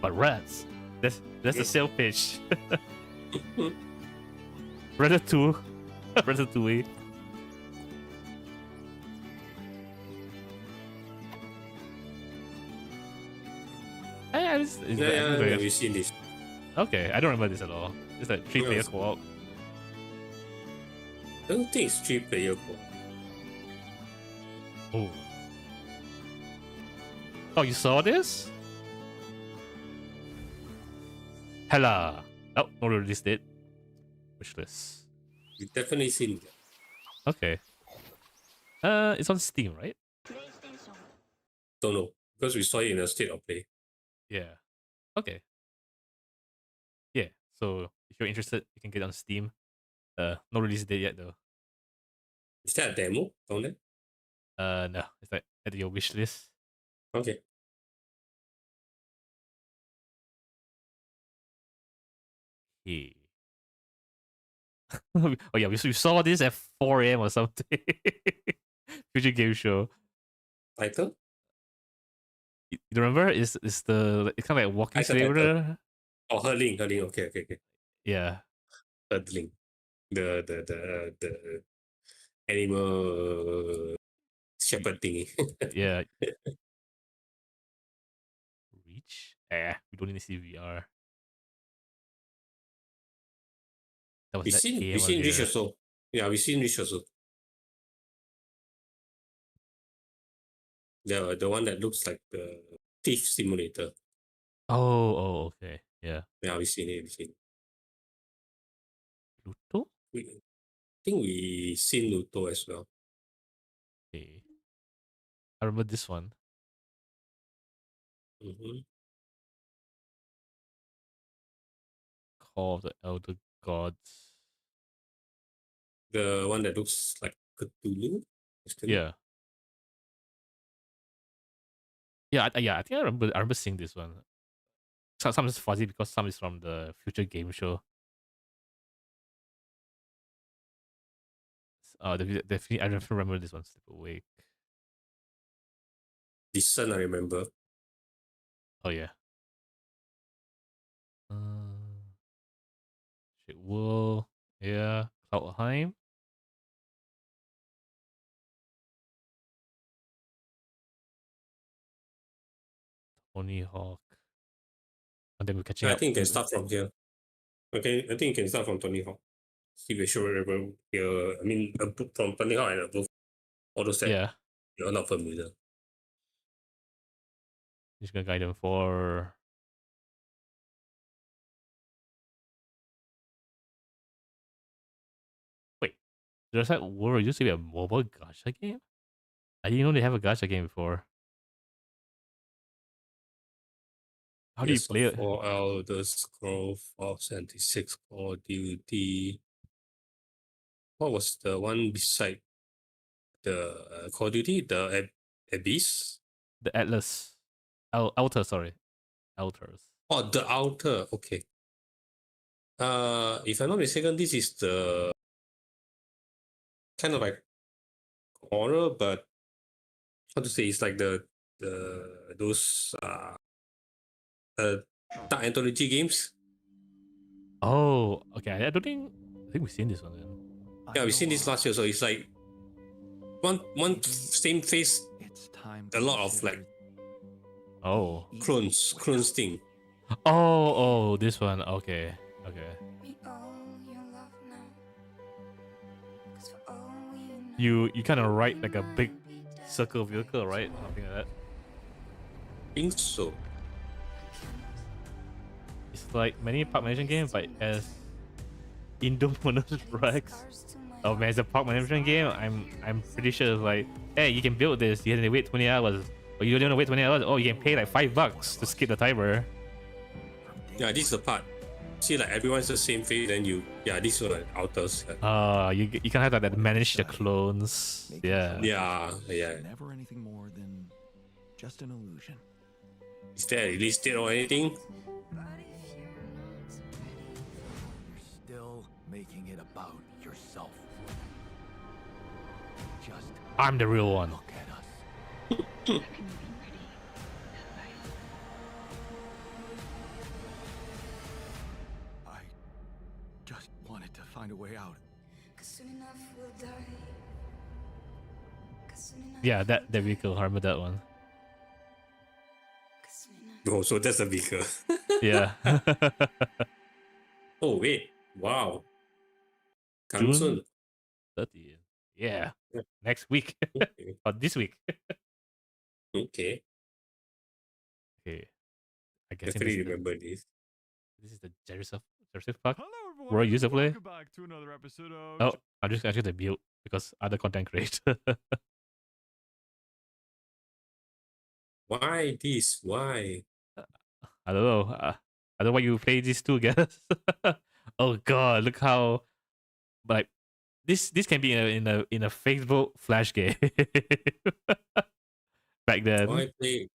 But rats. That's the sale pitch. Ratatouille. Ratatouille. Yeah, we've seen this. Okay, I don't remember this at all. It's like 3-player co-op. I don't think it's 3-player co-op. Oh. Oh, you saw this? Hella. Oh, no release date. Wishlist. You've definitely seen it. Okay. It's on Steam, right? Don't know. Because we saw it in a state of play. Yeah. Okay. Yeah. So if you're interested, you can get it on Steam. No release date yet though. Is that a demo down there? No. It's like at your wish list. Okay. Hey. Oh yeah, we saw this at 4 a.m. or something. Future game show. Title? You remember? It's kind of like walking simulator. Oh, hurling. Okay. Yeah. Hurling. The animal shepherd thingy. Yeah. Reach? We don't need to see VR. That was We've seen Reach also. Yeah, we've seen Reach also. The one that looks like the thief simulator. Oh, okay. Yeah. Yeah, we've seen it. Luto? I think we seen Luto as well. Okay. I remember this one. Call of the Elder Gods. The one that looks like Cthulhu? Yeah. Yeah, I think I remember seeing this one. Some is fuzzy because some is from the future game show. Definitely, I remember this one. Slip Awake. Decent, I remember. Oh yeah. Shit, Wool. Yeah. Cloudheim. Tony Hawk. And then we're catching up. I think you can start from here. Okay, I think you can start from Tony Hawk. See if sure I mean, from Tony Hawk and above, all those that you're not familiar. Just gonna guide them for. Wait, does that World used to be a mobile gacha game? I didn't know they have a gacha game before. How do you play it? For Elder Scrolls 476 Call of Duty. What was the one beside the Call of Duty? The Abyss? The Atlas. Altar, sorry. Altars. Oh, the Altar. Okay. If I'm not mistaken, this is the kind of like horror, but how to say, it's like those dark anthology games. Oh, okay. I think we've seen this one then. Yeah, we've seen this last year, so it's like one same face. A lot of like clones thing. Oh, this one. Okay. You kind of ride like a big circle vehicle, right? Something like that. I think so. It's like many park management games, but as Indominus Rex. Oh man, it's a park management game. I'm pretty sure it's like, hey, you can build this. You have to wait 20 hours. Or you don't want to wait 20 hours. Oh, you can pay like $5 to skip the timer. Yeah, this is the part. see like everyone's the same face, then these are like outers. You can have that manage the clones. Yeah. Yeah. Never anything more than just an illusion. Is there a release date or anything? You're still making it about yourself. Just I'm the real one. look at us. I just wanted to find a way out. Yeah, that vehicle. I remember that one. Oh, so that's a vehicle. Yeah. Oh wait, wow. Coming soon. June 30th. Yeah. Next week. Or this week. Okay. Okay. I guess Definitely remember this. This is the Jurassic Park. Where I used to play. Welcome back to another episode of. Oh, I'm just actually the mute because other content creator. Why this? Why? I don't know. I don't know why you play these two guys. Oh god, look how like this can be in a Facebook Flash game. Back then. Why play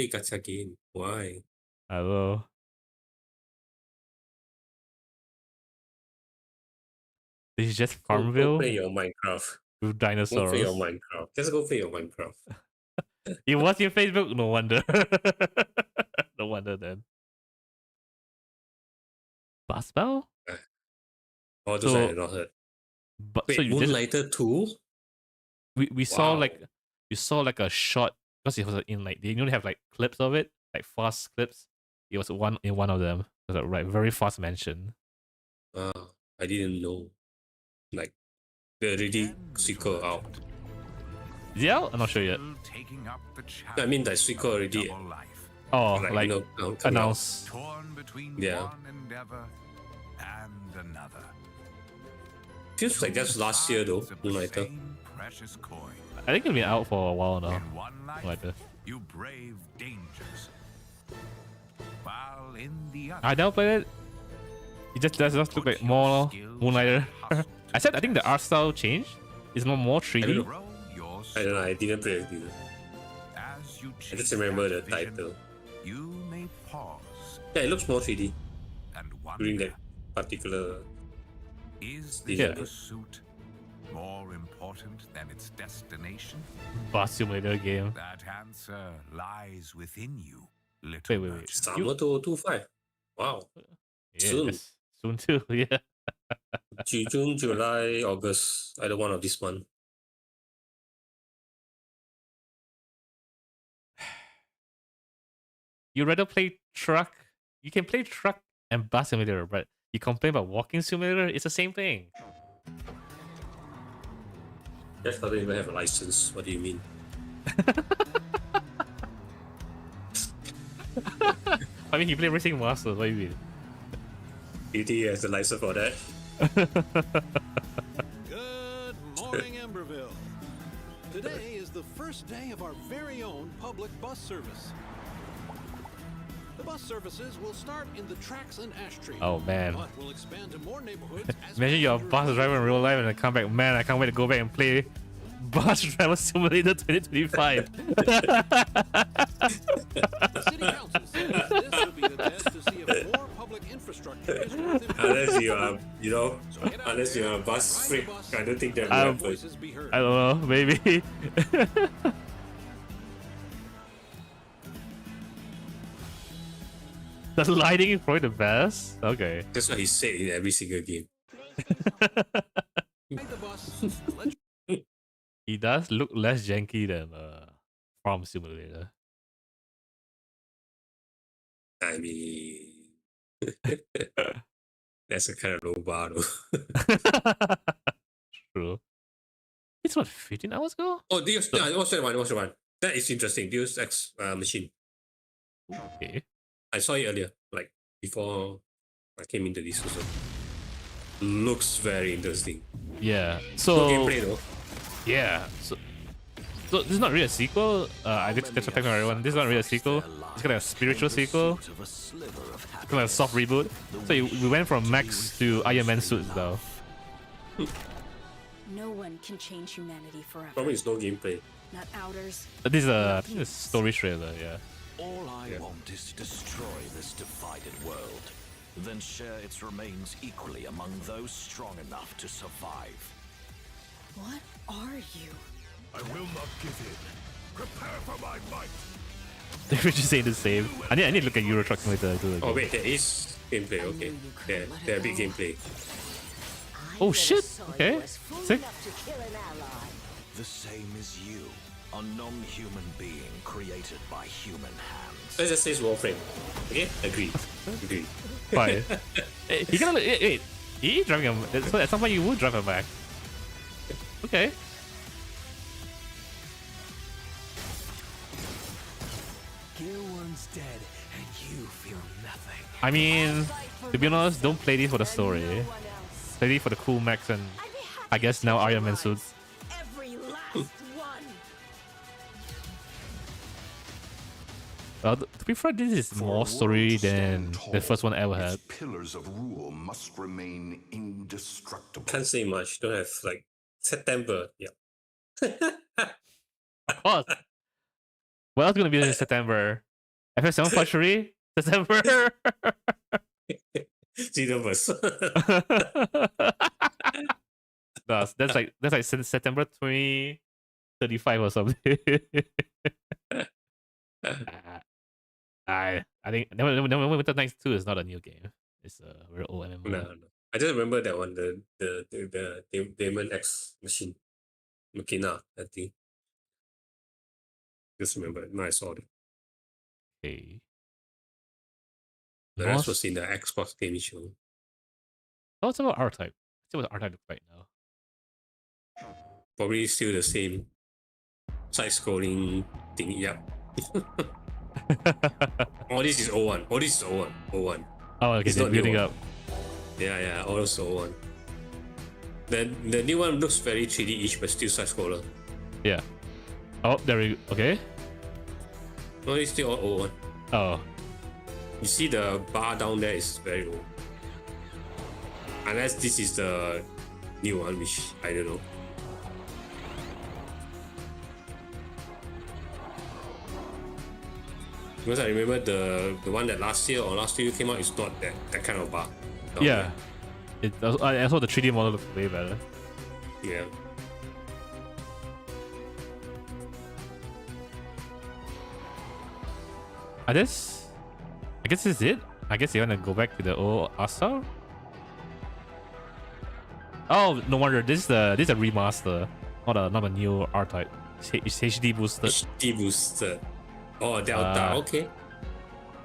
gacha game? Why? I don't know. This is just Farmville Go play your Minecraft. with Go dinosaurs. play your Minecraft. Just go play your Minecraft. It was in Facebook? No wonder. No wonder then. Basketball? Oh, those I had not heard. But Wait, so you just Moonlighter 2? we saw Wow. like you saw like a shot because it was in like they only have like clips of it, like fast clips. It was one of them. It was like very fast mention. I didn't know. Like, they already sequel out. Yeah, I'm not sure yet. I mean, the sequel already. Oh, like, like you know, come announce. Yeah. One endeavor and another. Feels like that's last year though, Moonlighter. Precious coin. I think it's been out for a while now. Like that. You brave dangers. While in the other, I never played it. It just does look like more Moonlighter. I think the art style changed. It's more 3D. I don't know, I didn't play it either. I just remember the title. You may pause. Yeah, it looks more 3D and during that particular Is the Yeah. pursuit more important than its destination? Bus simulator game. That answer lies within you, little Wait. merchant. Summer 2025. Wow. Yeah, Soon. yes. Soon too, yeah. June, July, August. Either one of this month. You rather play truck? You can play truck and bus simulator, but you complain about walking simulator. It's the same thing. Just doesn't even have a license. What do you mean? I mean, you play Racing Master. What do you mean? ET has a license for that. Good morning, Emberville. Today is the first day of our very own public bus service. The bus services will start in the tracks and ash tree. Oh, man. But will expand to more neighborhoods as Imagine you're a bus driver in real life and I come back. Man, I can't wait to go back and play Bus Driver Simulator 2025. the city council says this will be the test to see if more public infrastructure is worth investing in. Unless you are, you know, unless you're a bus freak, I don't think that will happen. Voices be heard. I don't know, maybe. The lighting is probably the best. Okay. That's what he said in every single game. Ride the bus. Let He does look less janky than Farm Simulator. I mean, that's a kind of low bar though. True. It's what, 15 hours ago? Oh, Deus, yeah, what's that one? That is interesting. Deus Ex Machine. Okay. I saw it earlier, like before I came into this also. Looks very interesting. Yeah. No So gameplay though. yeah. So So this is not really a sequel. I did catch up on everyone. This is not really a sequel. It's kind of a spiritual sequel. Kind of a soft reboot. So we went from Max to Iron Man suits though. No one can change humanity forever. Probably is no gameplay. Not outers. This is I think it's a story trailer. Yeah. All I want is to destroy this divided world, then share its remains equally among those strong enough to survive. What are you? I will not give in. Prepare for my might. They're just saying the same. I need to look at Euro Truck Simulator too. Oh wait, there is gameplay. Okay, there be gameplay. Oh shit! Okay, sick. The same as you, a non-human being created by human hands. Let's just say it's Warframe. Okay, agreed. Agreed. Fine. He gonna wait. He driving him. So at some point you would drive him back. Okay. Gear one's dead, and you feel nothing. I mean, to be honest, don't play this for the story. Play this for the cool mechs and I guess now Iron Man suits. Every last one. To be fair, this is more story than the first one I ever had. Pillars of rule must remain indestructible. Can't say much. Don't have like September. Yeah. What? What else gonna be in September? FF753 September. Xenoverse. That's like since September 2035 or something. I think Neverwinter Nights 2 is not a new game. It's a very old MMO. No. I just remember that one, the Daemon X Machina, I think. Just remember it. No, I saw it. Okay. The rest was in the Xbox gaming show. Oh, it's about R-Type. Let's see what R-Type looks right now. Probably still the same side-scrolling thing. Yeah. All this is 01. All this is 01. 01. Oh, okay. It's They're not building new up. Yeah. All those 01. Then the new one looks very 3D-ish, but still side-scroller. Yeah. Oh, there we go. Okay. No, it's still all 01. Oh. You see the bar down there is very old. Unless this is the new one, which I don't know. Because I remember the one that last year came out is not that kind of bar. Yeah. I saw the 3D model looks way better. Yeah. I guess this is it. I guess you wanna go back to the old Astar? Oh, no wonder this is a remaster, not a new R-Type. It's HD boosted. HD boosted. Oh, Delta. Okay.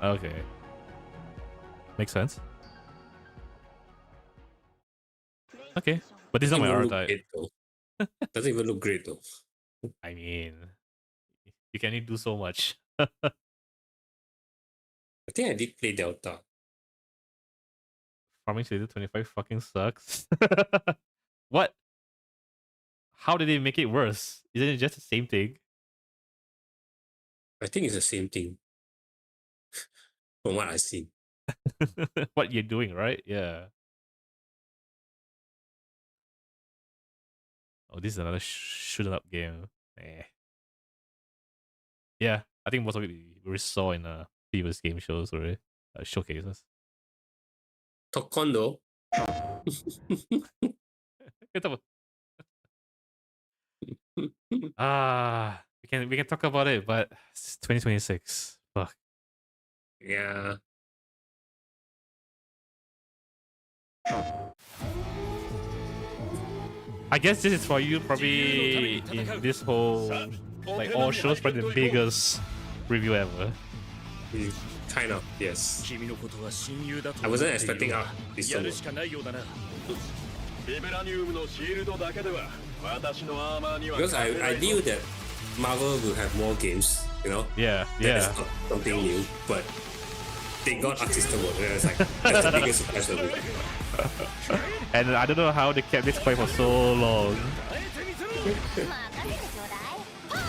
Okay. Makes sense. Okay, but this is not my R-Type. Doesn't even look great though. I mean, you can only do so much. I think I did play Delta. Farming Simulator 25 fucking sucks. What? How did they make it worse? Isn't it just the same thing? I think it's the same thing. From what I've seen. What you're doing, right? Yeah. Oh, this is another shooting up game. Yeah, I think most of it we saw in previous game shows or showcases. Taekwondo. We can talk about it, but it's 2026. Fuck. Yeah. I guess this is for you probably in this whole like all shows, probably the biggest review ever. Kind of, yes. I wasn't expecting this so much. Because I knew that Marvel will have more games, you know? Yeah. That's not something new, but they got Arc System mode. It's like, that's the biggest surprise for me. And I don't know how they kept this quiet for so long.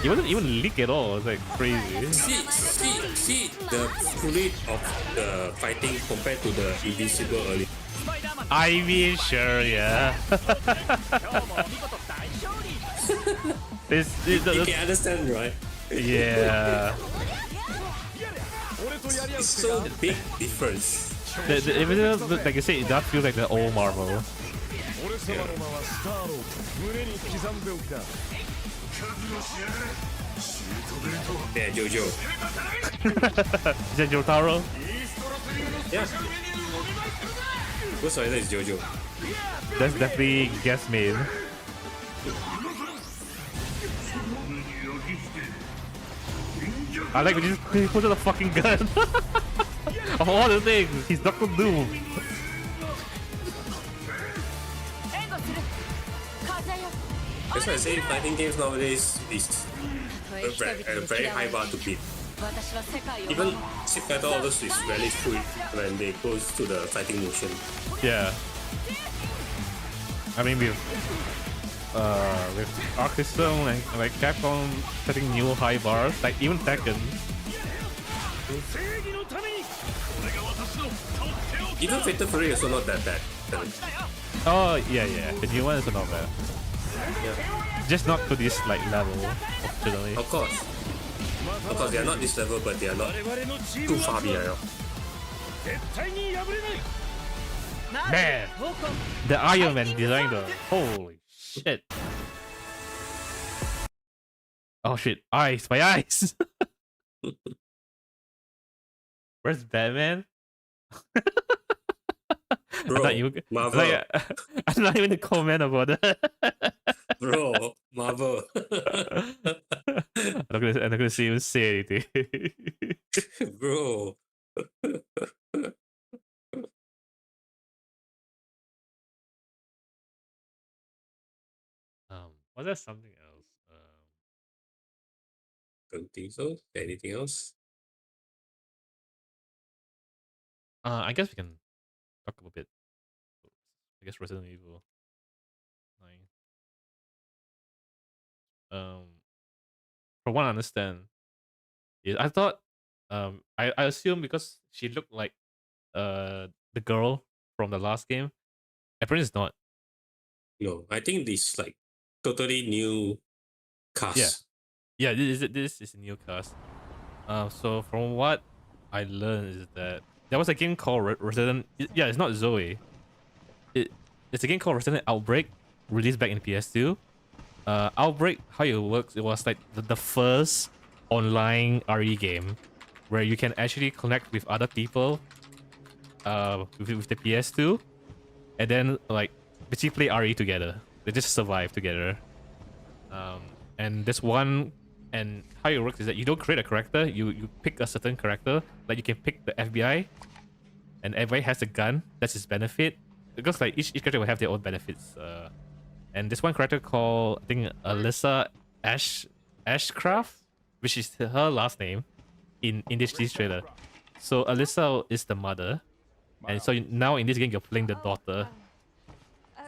It wasn't even leaked at all. It was like crazy. See the fluid of the fighting compared to the Invisible early. I mean, sure, yeah. You can understand, right? Yeah. It's so big difference. Like I say, it does feel like the old Marvel. Yeah. Yeah, Jojo. Is that Jotaro? Yeah. Ghost Rider is Jojo. That's definitely guess made. I like when he puts out a fucking gun. Of all the things, he's Dr. Doom. That's why I say fighting games nowadays is a very high bar to beat. Even Street Fighter all those is really fluid when they go to the fighting motion. Yeah. I mean, with Arc System and like Capcom setting new high bars, like even Tekken. Even Fatal Fury is also not that bad. Oh yeah, the new one is not bad. Yeah. Just not to this like level, unfortunately. Of course, they are not this level, but they are not too far behind. Man, the Iron Man design though. Holy shit. Oh shit, eyes, my eyes. Where's Batman? Bro, Marvel. I'm not even a comment about that. Bro, Marvel. I'm not gonna even say anything. Bro. Was there something else? Don't think so. Anything else? I guess we can talk a bit. I guess Resident Evil 9. From what I understand, I thought, I assume because she looked like the girl from the last game. Apparently, it's not. No, I think this like totally new cast. Yeah, this is a new cast. So from what I learned is that there was a game called Resident. Yeah, it's not Zoe. It's a game called Resident Outbreak, released back in PS2. Outbreak, how it works, it was like the first online RE game where you can actually connect with other people with the PS2 and then like basically play RE together. They just survive together. And this one, and how it works is that you don't create a character, you pick a certain character. Like you can pick the FBI, and everybody has a gun. That's his benefit. Because like each character will have their own benefits. And this one character called, I think, Alyssa Ashcraft, which is her last name in this trailer. So Alyssa is the mother, and so now in this game you're playing the daughter.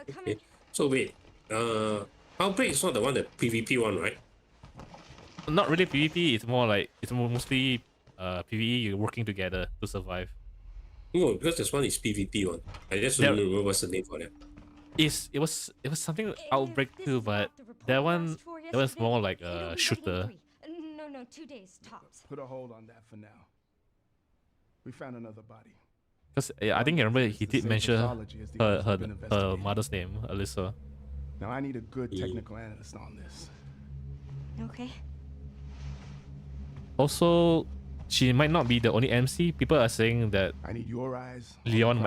Okay. So wait, Outbreak is not the one, the PvP one, right? Not really PvP. It's more like mostly PvE. You're working together to survive. No, because this one is PvP one. I just don't remember what's the name for that. It was something Outbreak too, but that was more like a shooter. No, 2 days tops. Put a hold on that for now. We found another body. Because I think I remember he did mention her mother's name, Alyssa. Now I need a good technical analyst on this. Okay. Also, she might not be the only MC. People are saying that I need your eyes. Leon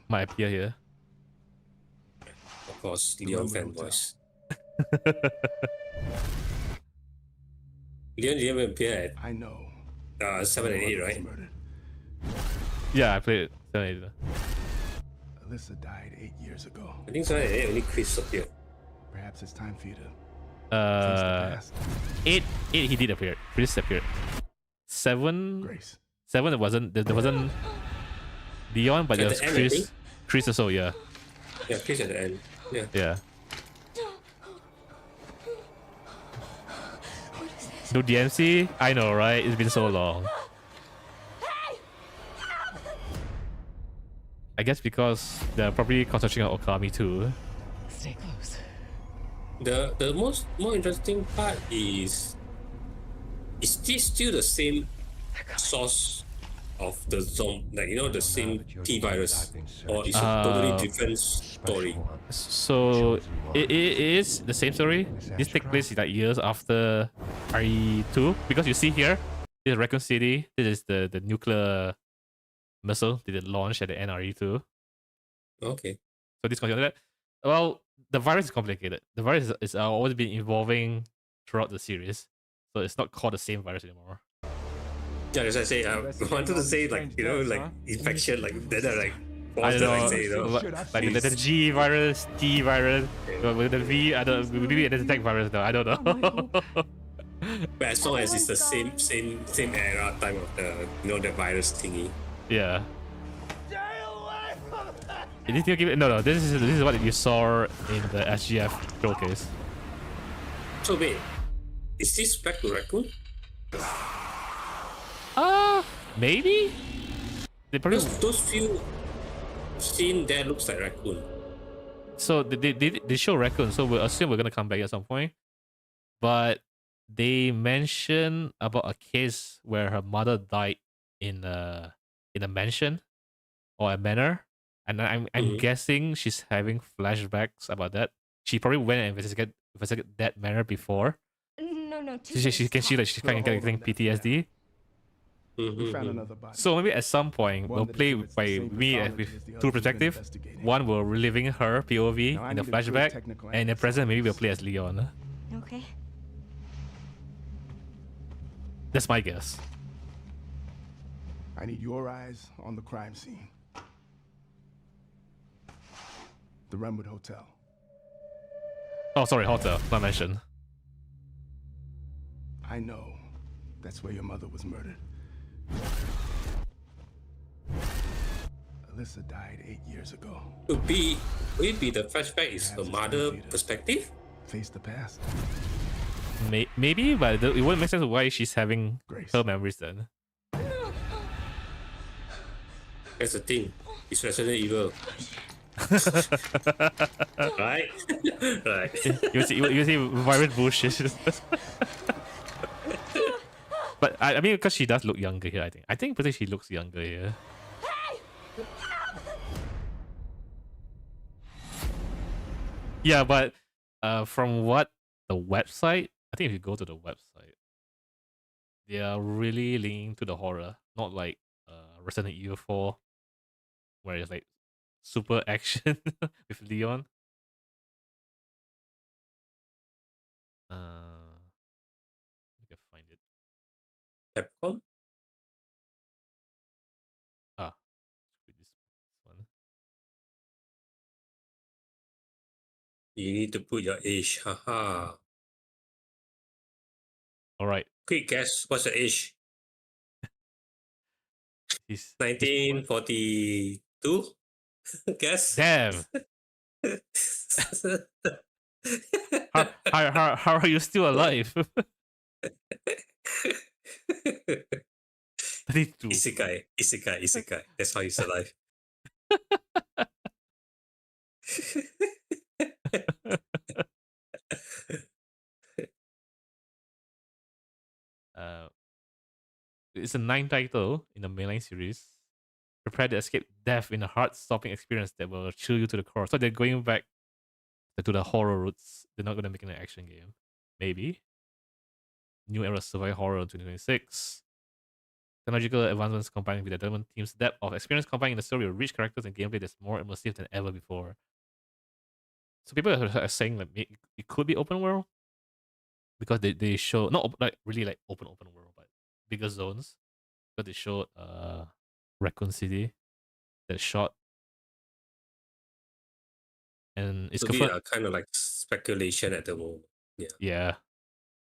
might appear here. Of course, Leon fanboys. Leon didn't appear at 7 and 8, right? Yeah, I played it 7 and 8. Alyssa died 8 years ago. I think 7 and 8 only Chris appeared. Perhaps it's time for you to 8 he did appear. Chris appeared. 7 there wasn't Leon, but there was Chris. Chris also, yeah. Yeah, Chris at the end. Yeah. Yeah. What is No DMC? I know, right? It's been so long. I guess because they're probably concentrating on Okami too. Stay close. The more interesting part is this still the same source of the zombie, like the same T virus, or it's a totally different story? So it is the same story. This takes place like years after RE2, because you see here, this is Raccoon City. This is the nuclear missile that they launched at the end of RE2. Okay. So this consider that. Well, the virus is complicated. The virus is always been evolving throughout the series, so it's not called the same virus anymore. Yeah, as I say, I wanted to say like infection, like then I don't know, like the G virus, T virus, with the V. I don't. Maybe it's a tech virus though. I don't know. But as long as it's the same era time of the virus thingy. Yeah. Did you give it? No. This is what you saw in the SGF showcase. So wait, is this back to Raccoon? Maybe. They probably those few scene there looks like Raccoon. So they show Raccoon, so we'll assume we're gonna come back at some point. But they mention about a case where her mother died in a mansion or a manor, and I'm guessing she's having flashbacks about that. She probably went and investigated that manor before. No. She can see that she's kind of getting PTSD. We found another body. So maybe at some point we'll play by me with two perspective. One will reliving her POV in the flashback, and in the present maybe we'll play as Leon. Okay. That's my guess. I need your eyes on the crime scene. The Runwood Hotel. Oh, sorry, hotel, not mentioned. I know that's where your mother was murdered. Alyssa died 8 years ago. Will it be the flashback is her mother perspective? Face the past. Maybe, but it wouldn't make sense why she's having her memories then. That's the thing. It's Resident Evil. Right? Right. You see virus bullshit. But I mean, because she does look younger here, I think pretty she looks younger here. Yeah, but from what the website, I think if you go to the website, they are really leaning to the horror, not like Resident Evil 4, where it's like super action with Leon. I can find it. Capcom? This one. You need to put your age. Haha. All right. Quick guess. What's the age? He's 1942. Guess. Damn. How are you still alive? 32. Isekai. That's how he's alive. It's a 9th title in the mainline series. Prepare to escape death in a heart-stopping experience that will chill you to the core. So they're going back to the horror roots. They're not going to make an action game. Maybe. New era survival horror in 2026. Technological advancements combined with the development team's depth of experience combining the story with rich characters and gameplay that's more immersive than ever before. So people are saying that it could be open world because they show not like really like open world, but bigger zones. But they showed Raccoon City, that shot, and it's so these are kind of like speculation at the moment. Yeah,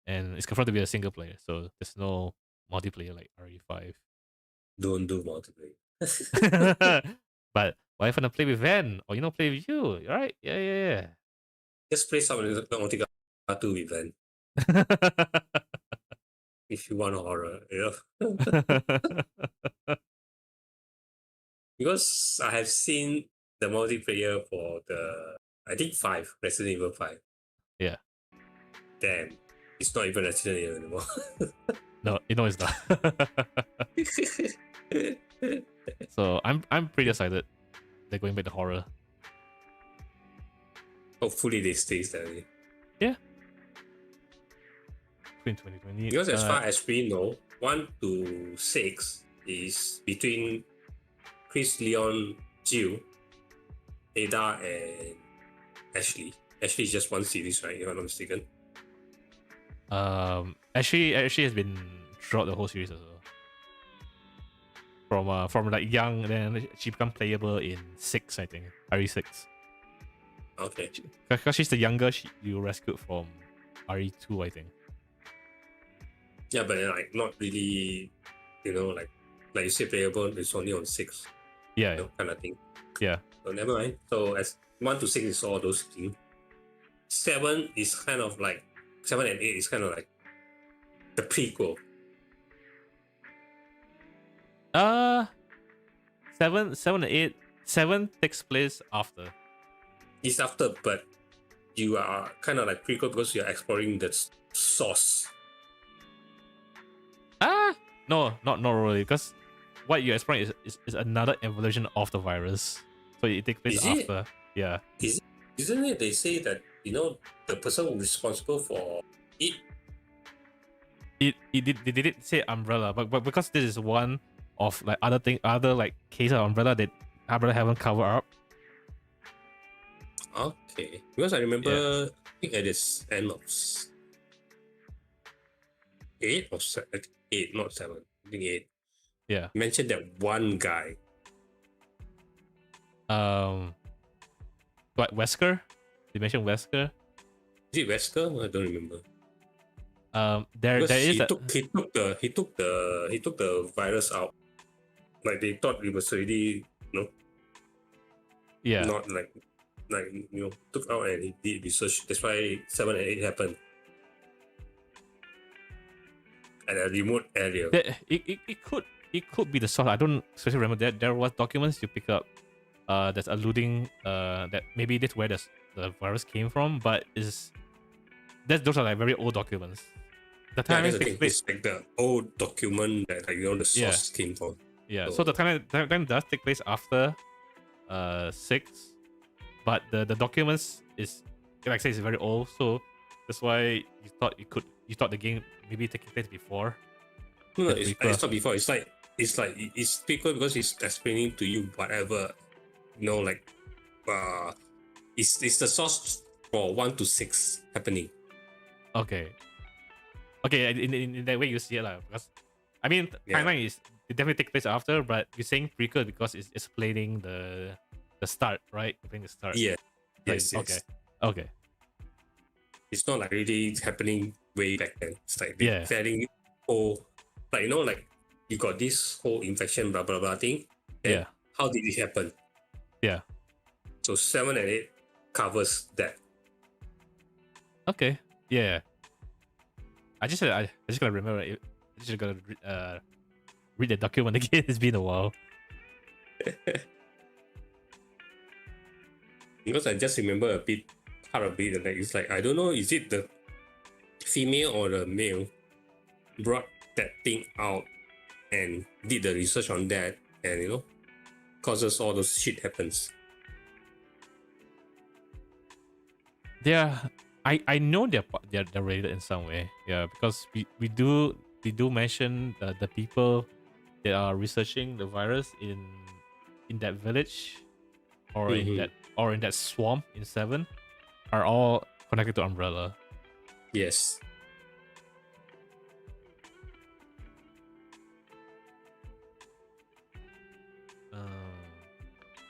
and it's confirmed to be a single player, so there's no multiplayer like RE5. Don't do multiplayer. But why if I play with Van or play with you? Right? Yeah. Just play some of the multi-2 with Van. if you want horror, because I have seen the multiplayer for I think 5, Resident Evil 5. Yeah. Damn, it's not even Resident Evil anymore. No, it's not. So I'm pretty excited. They're going back to horror. Hopefully they stay that way. Yeah. In 2020. Because as far as we know, 1 to 6 is between Chris, Leon, Jill, Ada, and Ashley. Ashley is just one series, right? If I'm not mistaken. Ashley has been throughout the whole series as well. From like young, then she become playable in 6, I think. RE6. Okay. Because she's the younger, you rescued from RE2, I think. Yeah, but like not really, like you say playable, it's only on 6. Yeah. Kind of thing. Yeah. So never mind. So as 1 to 6 is all those things. 7 is kind of like 7 and 8 is kind of like the prequel. 7 and 8. 7 takes place after. It's after, but you are kind of like prequel because you're exploring the source. No, not really, because what you're exploring is another evolution of the virus. So it takes place after. Yeah. Isn't it they say that, the person responsible for it? They did say Umbrella, but because this is one of like other like cases of Umbrella that Umbrella haven't covered up. Okay. Because I remember, I think at this end of 8 or 7, 8, not 7, I think 8. Yeah. You mentioned that one guy. What, Wesker? You mentioned Wesker? Is it Wesker? I don't remember. There is he took the virus out. Like they thought it was already, yeah, not like took out and he did research. That's why 7 and 8 happened. At a remote area. It could be the source. I don't especially remember that there was documents you pick up that's alluding that maybe that's where the virus came from, but those are like very old documents. The timeline takes place. It's like the old document that the source came from. Yeah, so the timeline does take place after 6, but the documents is, like I say, it's very old, so that's why you thought the game maybe taking place before. No, it's not before. It's people because it's explaining to you whatever, it's the source for 1 to 6 happening. Okay, in that way you see it because I mean timeline is it definitely take place after, but you're saying prequel because it's explaining the start, right? Explaining the start. Yeah. Like, Yes. Okay. It's not like really happening way back then. It's like Yeah. telling you, like you got this whole infection, blah blah blah thing. Yeah. How did it happen? Yeah. So 7 and 8 covers that. Okay. Yeah. I just gotta remember it. I just gotta read the document again. It's been a while. Because I just remember part of it, like it's like I don't know, is it the female or the male brought that thing out and did the research on that, and causes all those shit happens. I know they're related in some way. Yeah, because we do mention the people that are researching the virus in that village or in that swamp in 7 are all connected to Umbrella. Yes.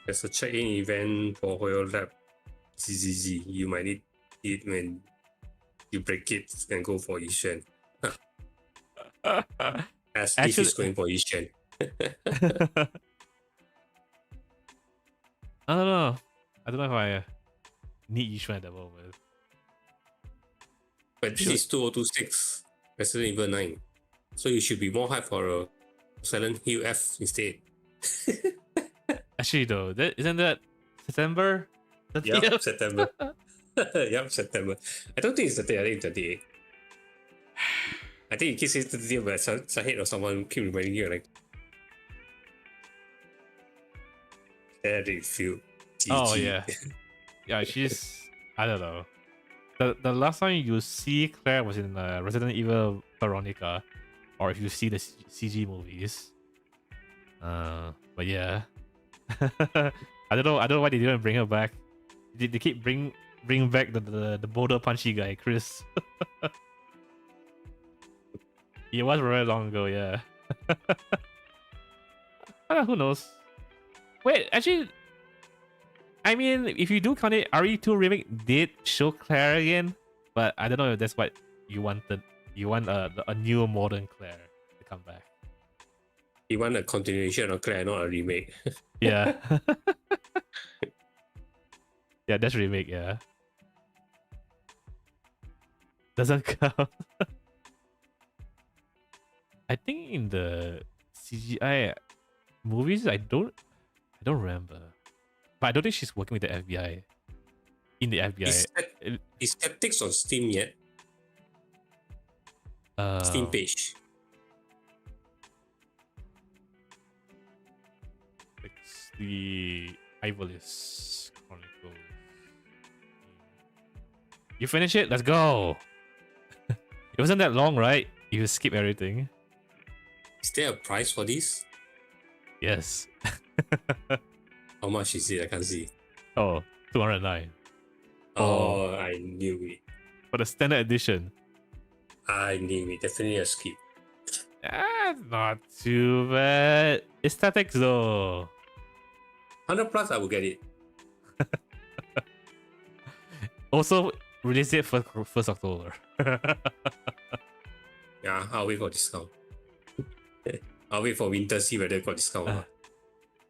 There's a check-in event for Hoyo Lab ZZZ. You might need it when you break it and go for Yishen. As if he's going for Yishen. I don't know. I don't know if I need Yishuan at the moment. But this is 2026. Resident Evil 9. So you should be more hyped for a Silent Hill F instead. Actually, though, isn't that September? Yeah, September. Yep, September. I don't think it's 30. I think it's 38. I think you keep saying 30, but Sahid or someone keep reminding you like. How do you feel? Oh GG. yeah, yeah. She's I don't know. The last time you see Claire was in Resident Evil Veronica, or if you see the CG movies. But yeah, I don't know why they didn't bring her back. They keep bring back the boulder punchy guy, Chris. It was very long ago, yeah. Who knows? Wait, actually, I mean, if you do count it, RE2 Remake did show Claire again, but I don't know if that's what you wanted. You want a new modern Claire to come back. You want a continuation of Claire, not a remake. Yeah. Yeah, that's remake, yeah. Doesn't count. I think in the CGI movies, I don't remember. But I don't think she's working with the FBI. In the FBI. Is Createx on Steam yet? Steam page. It's the Ivolis Chronicles. You finish it? Let's go! It wasn't that long, right? You skip everything. Is there a price for this? Yes. How much is it? I can't see. Oh, 209. Oh, I knew it. For the standard edition. I knew it. Definitely a skip. Not too bad. Aesthetics though. 100 plus, I will get it. Also, release it for 1st October. Yeah, I'll wait for discount. I'll wait for winter, see whether got discount or not.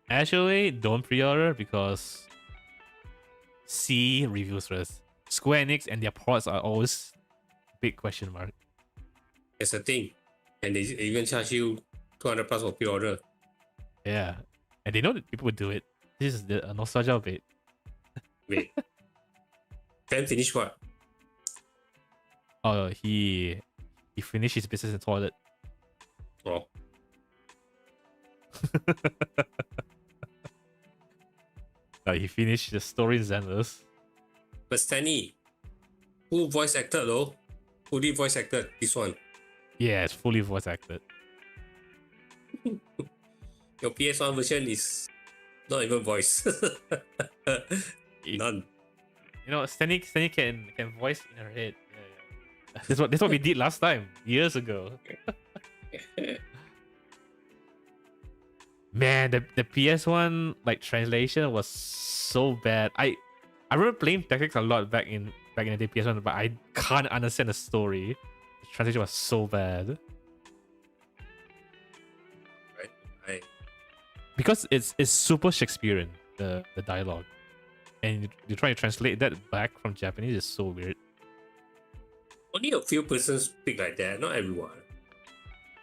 Actually, don't pre-order because see reviews first. Square Enix and their ports are always big question mark. That's the thing. And they even charge you 200 plus for pre-order. Yeah. And they know that people would do it. This is the nostalgia of it. Wait. Then finish what? Oh, he finished his business in toilet. Oh. He finished the story in Xander's. But Stanley, who voice acted though? Fully voice acted this one. Yeah, it's fully voice acted. Your PS1 version is not even voice. None. You know, Stanley can voice in her head. Yeah. That's what we did last time, years ago. Man, the PS1 like translation was so bad. I remember playing Tactics a lot back in the day PS1, but I can't understand the story. The translation was so bad. Right. Because it's super Shakespearean, the dialogue. And you try to translate that back from Japanese is so weird. Only a few persons speak like that, not everyone.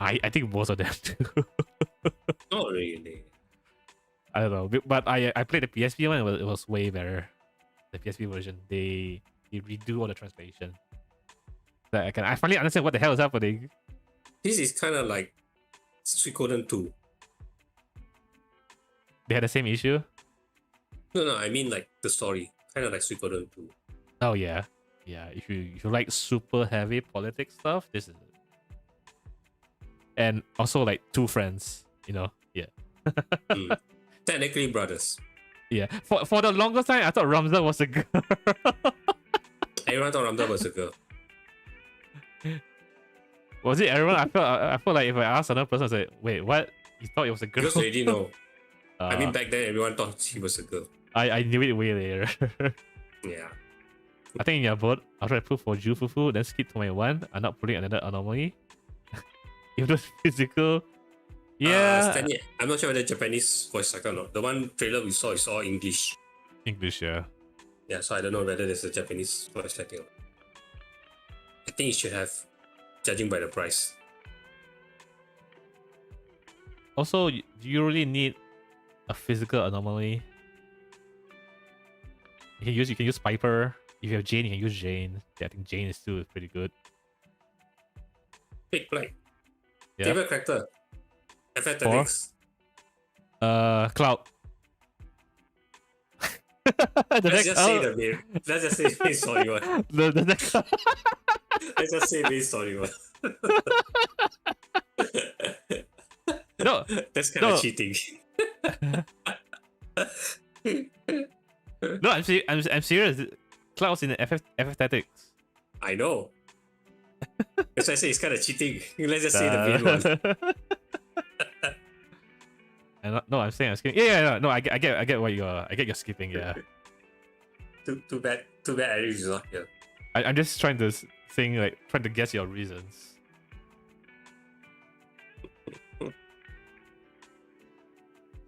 I think most of them do. Not really. I don't know, but I played the PSP one. It was way better. The PSP version, they redo all the translation. That I finally understand what the hell is happening. This is kind of like Suikoden 2. They had the same issue. No, I mean like the story, kind of like Suikoden 2. Oh yeah. If you like super heavy politics stuff, this is it. And also like two friends, yeah. Technically brothers. Yeah. For the longest time, I thought Ramza was a girl. Everyone thought Ramza was a girl. Was it everyone? I felt like if I asked another person, I was like, wait, what? You thought it was a girl? Because already know. I mean, back then everyone thought she was a girl. I knew it way later. Yeah. I think in your vote, I'll try to put for Jufufu, then skip to my one. I'm not putting another anomaly. If it was physical, yeah. Stanley, I'm not sure whether Japanese voice actor or not. The one trailer we saw is all English. English, yeah. Yeah, so I don't know whether there's a Japanese voice acting. I think it should have, judging by the price. Also, do you really need a physical anomaly? You can use Piper. If you have Jane, you can use Jane. Yeah, I think Jane is still pretty good. Pick Blight. Yeah. Favorite character. FF36. Cloud. Let's just say the main. Let's just say main story one. The next. Let's just say main story one. No, that's kind of cheating. No, I'm serious. Cloud's in the FF Tactics. I know. That's why I say it's kind of cheating. Let's just say the main one. No, I'm saying I'm skipping. Yeah. No, I get what I get you're skipping. Yeah. Too bad. Eric is not here. I'm just trying to trying to guess your reasons.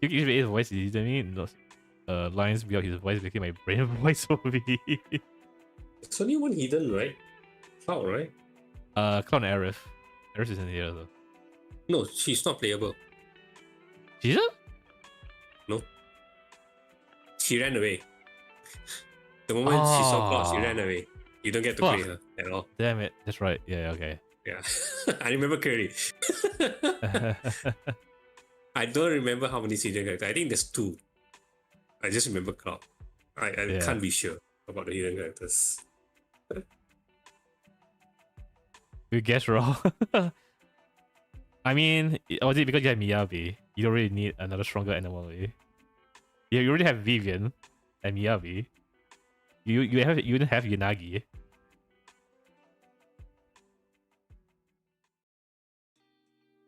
You give his voice easy to me. No, lines without his voice making my brain voice OV. It's only one hidden, right? Cloud, right? Cloud and Aerith. Aerith isn't here though. No, she's not playable. She's not? No. She ran away. The moment she saw Cloud, she ran away. You don't get to play her at all. Damn it. That's right. Yeah, okay. Yeah. I remember clearly. I don't remember how many hidden characters. I think there's 2. I just remember Cloud. I can't be sure about the hidden characters. You guess wrong. I mean, was it because you have Miyabi? You don't really need another stronger anomaly. You already have Vivian and Miyabi. You didn't have Yanagi.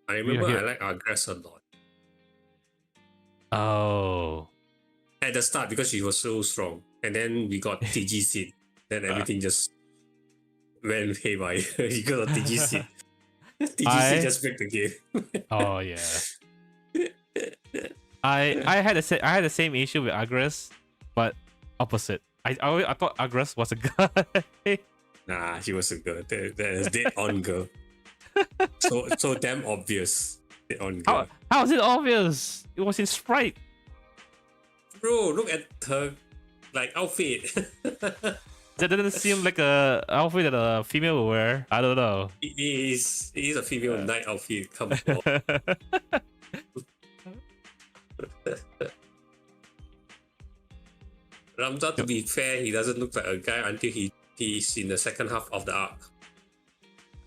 I remember I like Agress a lot. Oh. At the start because she was so strong. And then we got TG Seed. Then everything just went haywire because of TG Seed. TG Seed just break the game. Oh yeah. I had the same issue with Agress, but opposite. I thought Agress was a guy. Nah, she was a girl. That is dead on girl. So damn obvious. Dead on girl. How is it obvious? It was in Sprite. Bro, look at her outfit. That doesn't seem like a outfit that a female will wear. I don't know. It is a female night outfit. Come on. Ramza, to be fair, he doesn't look like a guy until he's in the second half of the arc.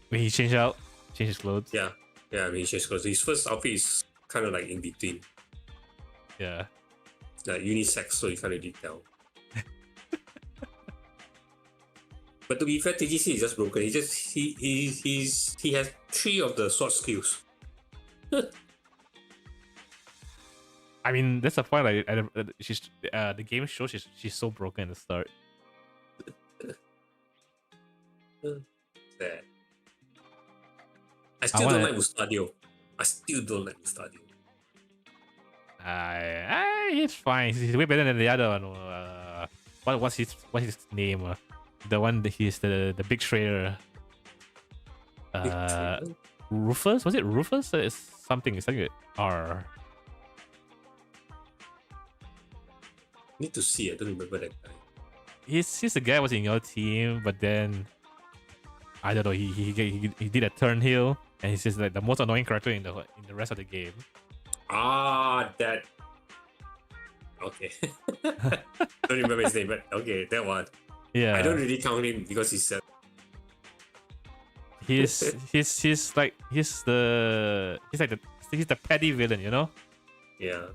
When he changed his clothes. Yeah, when he changed clothes. His first outfit is kind of like in between. Yeah. Like unisex, so you can't really tell. But to be fair, TGC is just broken. He has 3 of the sword skills. I mean, that's the point. Like, the game shows she's so broken at the start. Sad. I still don't like Mustadio. He's fine. He's way better than the other one. What's his name? The one that he's the big trader. Rufus? Was it Rufus? It's something with R. Need to see. I don't remember that guy. He's the guy who was in your team, but then I don't know. He did a turnhill, and he's just like the most annoying character in the rest of the game. That. Okay. Don't remember his name, but okay, that one. Yeah. I don't really count him because he's the petty villain, you know? Yeah.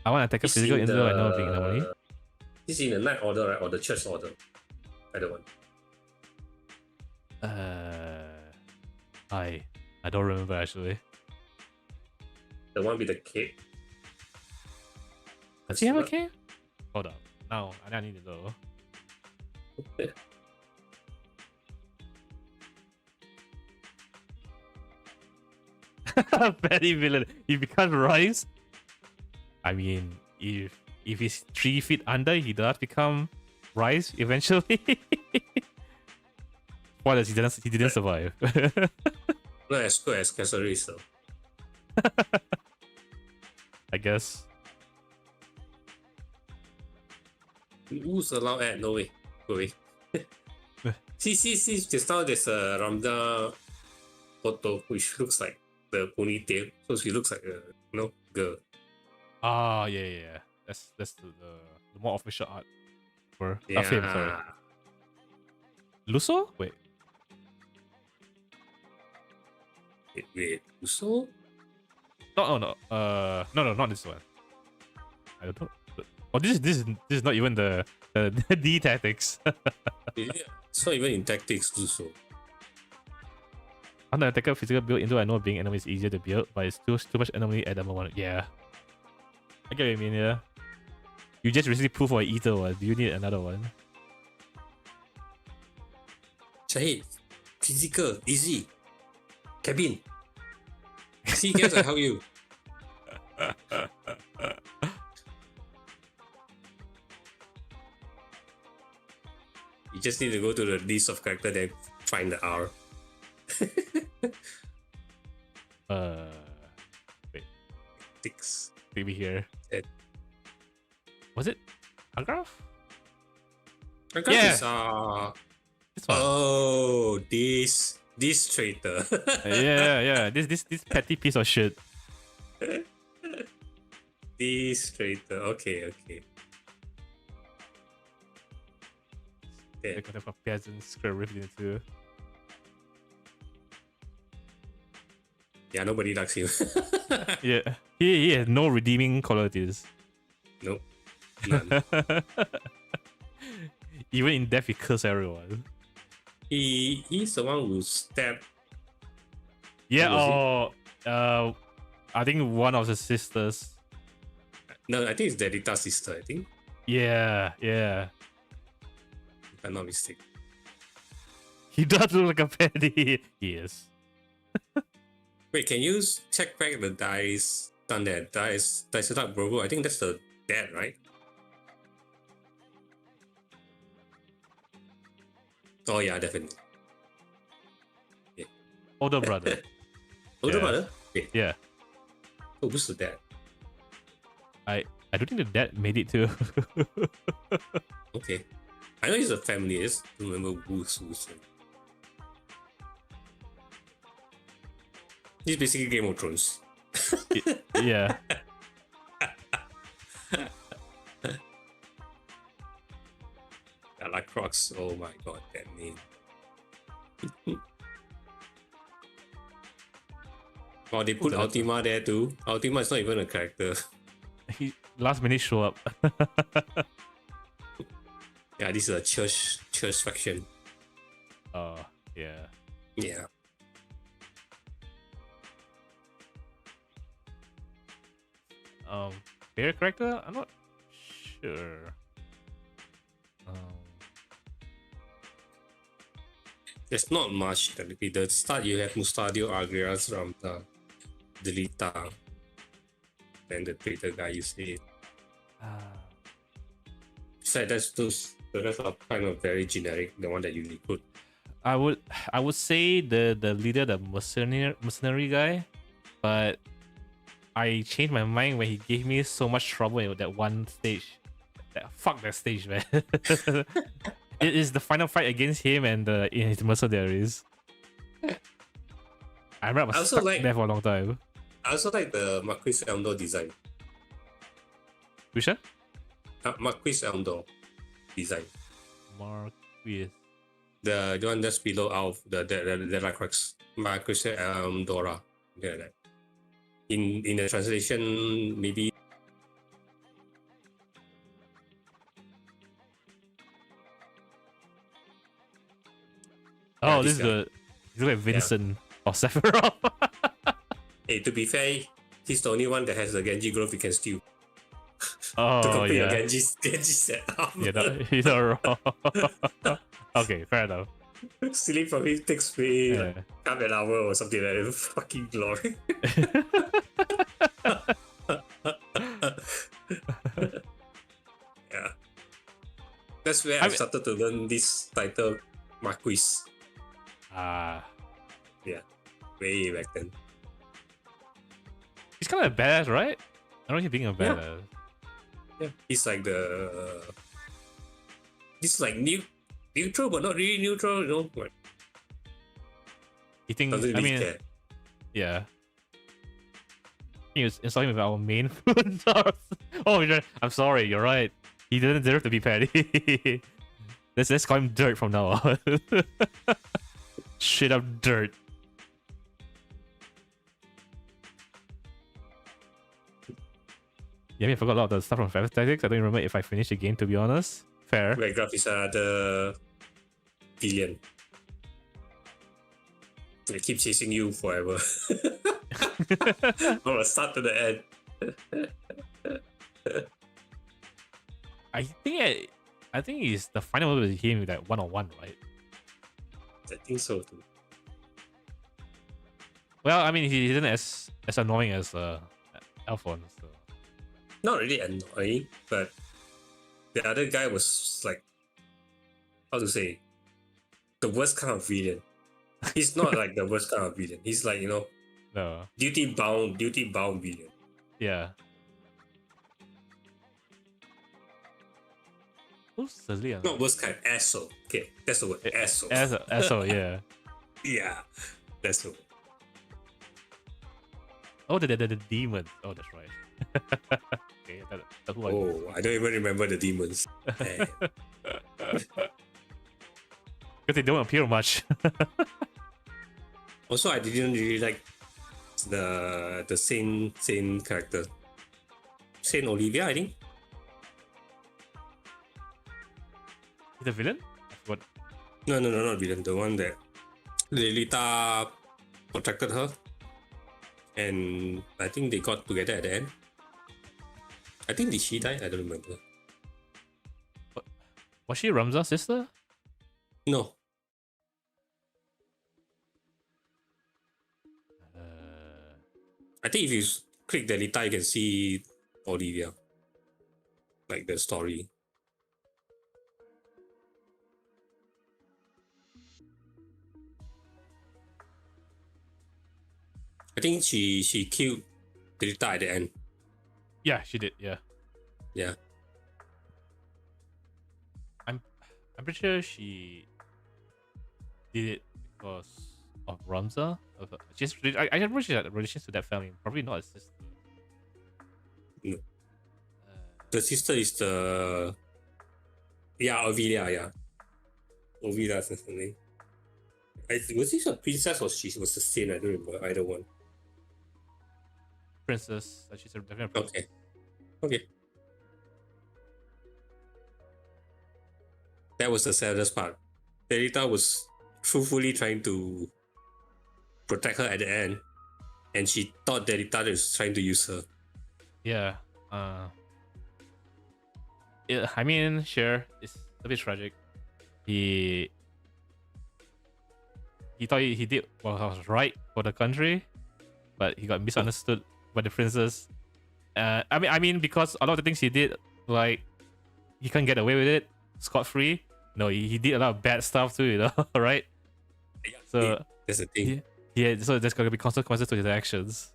I want to take a physical injury. I know being anomaly. He's in the Night Order, right? Or the Church Order. Either one. I don't remember actually. The one with the cape. Does he have a cape? Hold up. No, I need to know. Petty villain. He becomes Rise. I mean, if he's 3 feet under, he does become Rise eventually. Spoilers, he didn't survive. Not as good as accessories though. I guess. Who's allowed at? No way. Go away. see, just now there's a Ramda photo which looks like the ponytail. So she looks like a girl. Ah, yeah. That's the more official art for Yeah. film, sorry. Luso? Wait. Wait, Luso? No, not this one. I don't know. Oh, this is not even the D tactics. It's not even in tactics, Luso. On the attacker physical build into I know being enemy is easier to build, but it's too much enemy at the moment. Yeah. I get what you mean, yeah. You just recently proved for an eater one. Do you need another one? Shahid, physical, easy. Cabin. See, guys, I help you. You just need to go to the list of character, then find the R. Wait. Six. Maybe here. Was it Agraf? Agraf Yeah. is This one. oh, this traitor. yeah. This petty piece of shit. This traitor. Okay. They got a peasant square ripped into. Yeah, nobody likes him. Yeah, he has no redeeming qualities. Nope. None. Even in death, he kills everyone. He's the one who stabbed. Yeah. I think one of the sisters. No, I think it's Delita's sister. I think. Yeah. If I'm not mistaken. He does look like a petty. He is. Wait, can you check back the dice? Done that dice attack Bravo. I think that's the dad, right? Oh yeah, definitely. Yeah. Older brother. Older Yeah. brother? Wait. Yeah. Oh, who's the dad? I don't think the dad made it too. Okay. I know he's a family. I just don't remember who's. He's basically Game of Thrones. Yeah. I like Crocs. Oh my god, that name. Oh, they put Ultima there too. Ultima is not even a character. He last minute show up. Yeah, this is a church faction. Oh, yeah. Yeah. Favorite character? I'm not sure. There's not much technically. The start you have Mustadio, Agrias, Ramda, Delita, then the traitor guy you see. Besides, that's those. The rest are kind of very generic. The one that you recruit. I would say the leader, the mercenary guy, but I changed my mind when he gave me so much trouble in that one stage. Fuck that stage, man. It is the final fight against him and his mercenaries. I remember I was stuck there for a long time. I also like the Marquis Elmdor design. Which one? Marquis Elmdor design. Marquis. The one that's below Alf, the Lacroix. Marquis Elmdora. Something like that. In the translation, maybe. Oh, this is the. He's like Vincent or Sephiroth. Hey, to be fair, he's the only one that has the Genji growth you can steal. Oh, to complete yeah. a Genji setup. Yeah, he's not wrong. Okay, fair enough. Stealing from him takes me like half an hour or something like that. Fucking glory. Yeah. That's where I started to learn this title, Marquis. Ah. Yeah. way back then. He's kind of a badass, right? I don't know he's being a badass. Yeah, he's like he's like neutral, but not really neutral. You know, like You think? doesn't I really mean, care. yeah. He was insulting with our main food source. Oh, I'm sorry. You're right. He didn't deserve to be petty. Let's call him Dirt from now on. Straight up Dirt. Yeah, I forgot a lot of the stuff from Fair Tactics. I don't remember if I finished the game, to be honest. Fair. Backdraft is the villain. They keep chasing you forever. From the start to the end. I think it's the final with him with that one-on-one, right? I think so too. Well, I mean, he isn't as annoying as Alphonse. So. Not really annoying, but the other guy was like, how to say, the worst kind of villain. He's not like the worst kind of villain. He's like, you know, no, duty bound villain. Yeah. Who's the Leon? Not worst kind, asshole. Okay, that's the word, asshole. Asshole, yeah. Yeah, that's the word. Oh, the demon. Oh, that's right. Okay, that's who I don't even remember the demons. Because they don't appear much. Also, I didn't really like the Saint character. Saint Olivia, I think. He's the villain? What? No, not villain. The one that Lolita protected her. And I think they got together at the end. I think did she die? I don't remember. Was she Ramza's sister? No. I think if you click Delita, you can see Olivia. Like the story. I think she killed Delita at the end. Yeah, she did. Yeah. Yeah. I'm pretty sure she did it because of Ramza. I remember she had relations to that family. Probably not a sister. No. The sister is the Ovilia, yeah. Ovilia is her name. Was this a princess or she was a saint? I don't remember either one. Princess. She's definitely a princess. Okay. That was the saddest part. Delita was truthfully trying to protect her at the end, and she thought Delita was trying to use her. Yeah. I mean, sure, it's a bit tragic. He thought he did what was right for the country, but he got misunderstood by the princess. I mean, because a lot of the things he did, like, he can't get away with it scot-free. No, he did a lot of bad stuff too, you know, right? So that's the thing. Yeah, so there's gonna be consequences to his actions.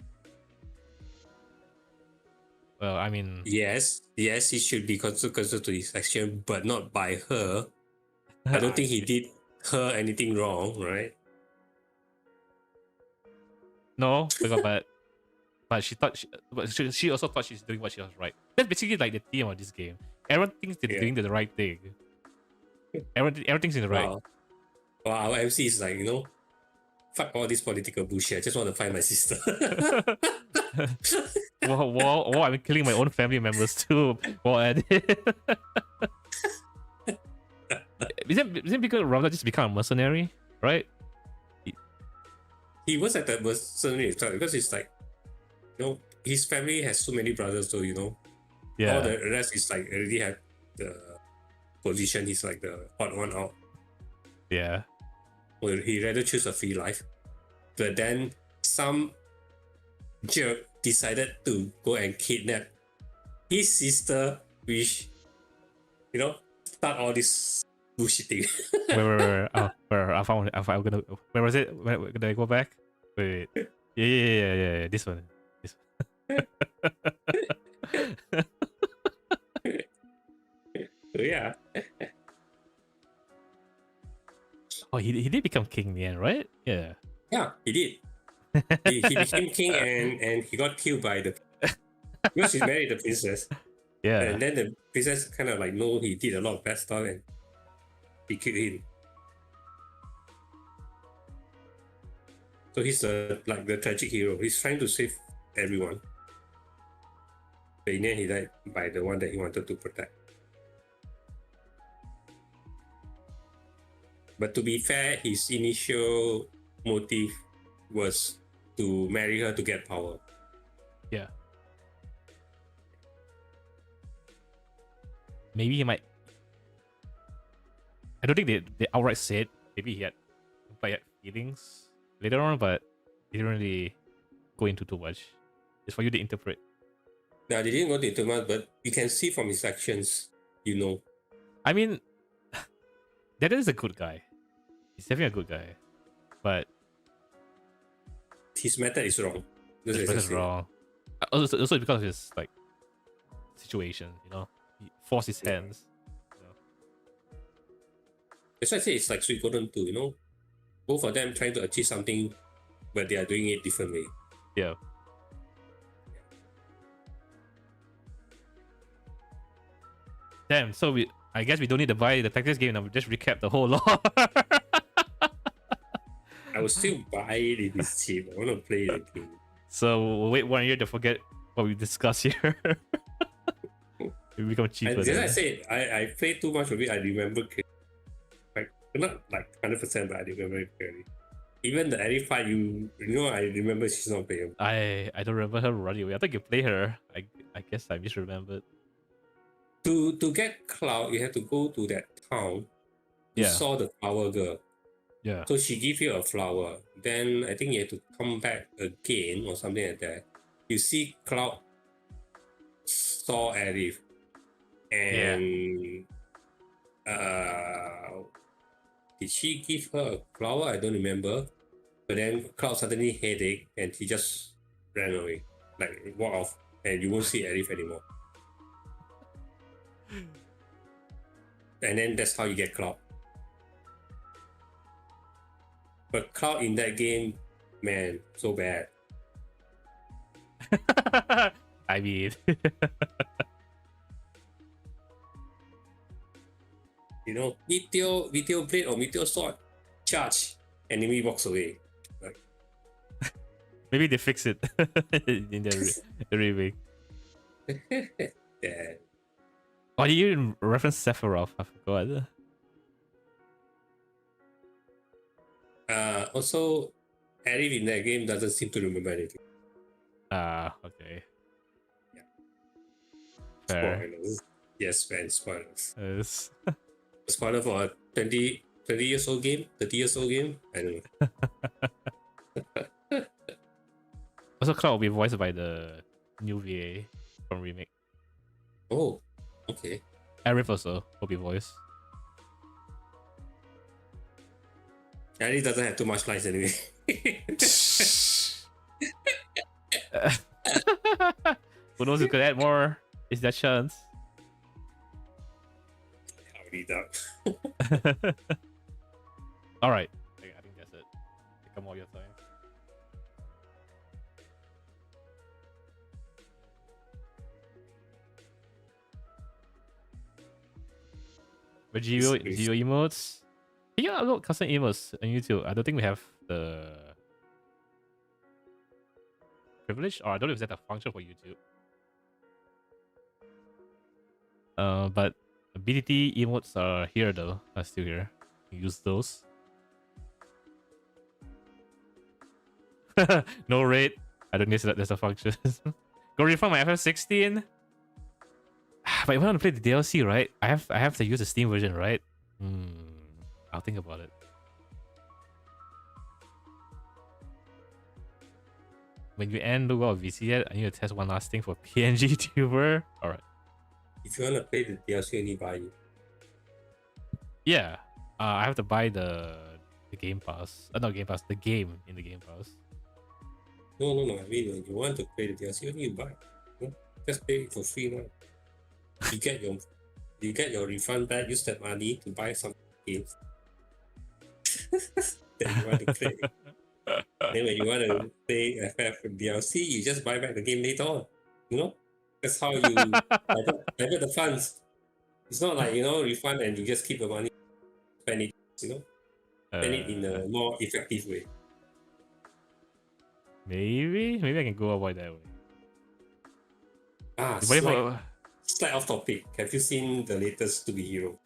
Well, I mean, yes, he should be consequences to his action, but not by her. I don't think he did her anything wrong, right? No, but she also thought she's doing what she was right. That's basically like the theme of this game. Everyone thinks they're doing the right thing. Everything's in the right. Wow, our MC is like, you know, fuck all this political bullshit. I just want to find my sister. Well, I'm killing my own family members too. While at it. Isn't because Ramza just become a mercenary, right? He was at the mercenary because it's like, you know, his family has so many brothers, so you know, all the rest is like already have the position. He's like the odd one out. Yeah. Well, he rather choose a free life, but then some jerk decided to go and kidnap his sister, which, you know, start all this bullshitting. Where? Oh, where? I found. I'm gonna. Where was it? Where did I go back? Wait. Yeah. This one. Yeah. Oh, he did become king in the end, right? Yeah. Yeah, he did. He became king and he got killed by the because he married the princess. Yeah. And then the princess kind of like know he did a lot of bad stuff and he killed him. So he's like the tragic hero. He's trying to save everyone. But in the end, he died by the one that he wanted to protect. But to be fair, his initial motive was to marry her to get power. Yeah. Maybe he might. I don't think they outright said. Maybe he had feelings later on, but he didn't really go into too much. It's for you to interpret. No, they didn't go into much, but you can see from his actions, you know. I mean, that is a good guy. He's definitely a good guy, but his method is wrong. his method is wrong. Also because of his like situation, he forced his hands. That's why I say it's like Suikoden too, both of them trying to achieve something, but they are doing it differently. Yeah. Damn. So I guess we don't need to buy the tactics game now. We just recap the whole lot. I will still buy it if it's cheap. I want to play the game. So we'll wait 1 year to forget what we discussed here. It become cheaper. As I said, I played too much of it. I remember like not like 100%, but I remember it clearly. Even the Ellie fight, I remember she's not playable. I don't remember her running away. I think you play her. I guess I misremembered. To get Cloud, you have to go to that town. You saw the flower girl. Yeah. So she give you a flower. Then I think you have to come back again or something like that. You see Cloud saw Arif. And did she give her a flower? I don't remember. But then Cloud suddenly headache and he just ran away. Like walk off and you won't see Arif anymore. And then that's how you get Cloud. But Cloud in that game, man, so bad. I mean, Meteor Blade or Meteor Sword, charge, enemy walks away. Like, maybe they fix it in the remake. Yeah. Oh, did you even reference Sephiroth? I forgot. Also, Arif in that game doesn't seem to remember anything. Okay. Yeah. Fair. Spoilers. Yes, man, spoilers. Yes. Spoiler for a 20 years old game, 30 years old game? I don't know. Also, Cloud will be voiced by the new VA from remake. Oh, okay. Arif also will be voiced. Arif doesn't have too much lines anyway. Who knows who could add more? Is that chance? I need that. Alright. I think that's it. Take up all your time. But Geo emotes. You can upload custom emotes on YouTube. I don't think we have the privilege, or I don't know if that's a function for YouTube. But BTT emotes are here though. Are still here. You use those. No rate. I don't guess that there's a function. Go refund my FF16. But if I want to play the DLC, right? I have to use the Steam version, right? I'll think about it. When you end look out VC yet, I need to test one last thing for PNG tuber. Alright. If you want to play the DLC, you need to buy it. Yeah. I have to buy the Game Pass. Not Game Pass, the game in the Game Pass. No. I mean, when you want to play the DLC, only you buy. No? Just pay it for free now. You get your refund back. Use that money to buy some games that you want to play. Then when you want to play FF DLC, you just buy back the game later on. You know, that's how you divert the funds. It's not like refund and you just keep the money, spend it. Spend it in a more effective way. Maybe I can go avoid that way. Slight off topic. Have you seen the latest To Be Hero?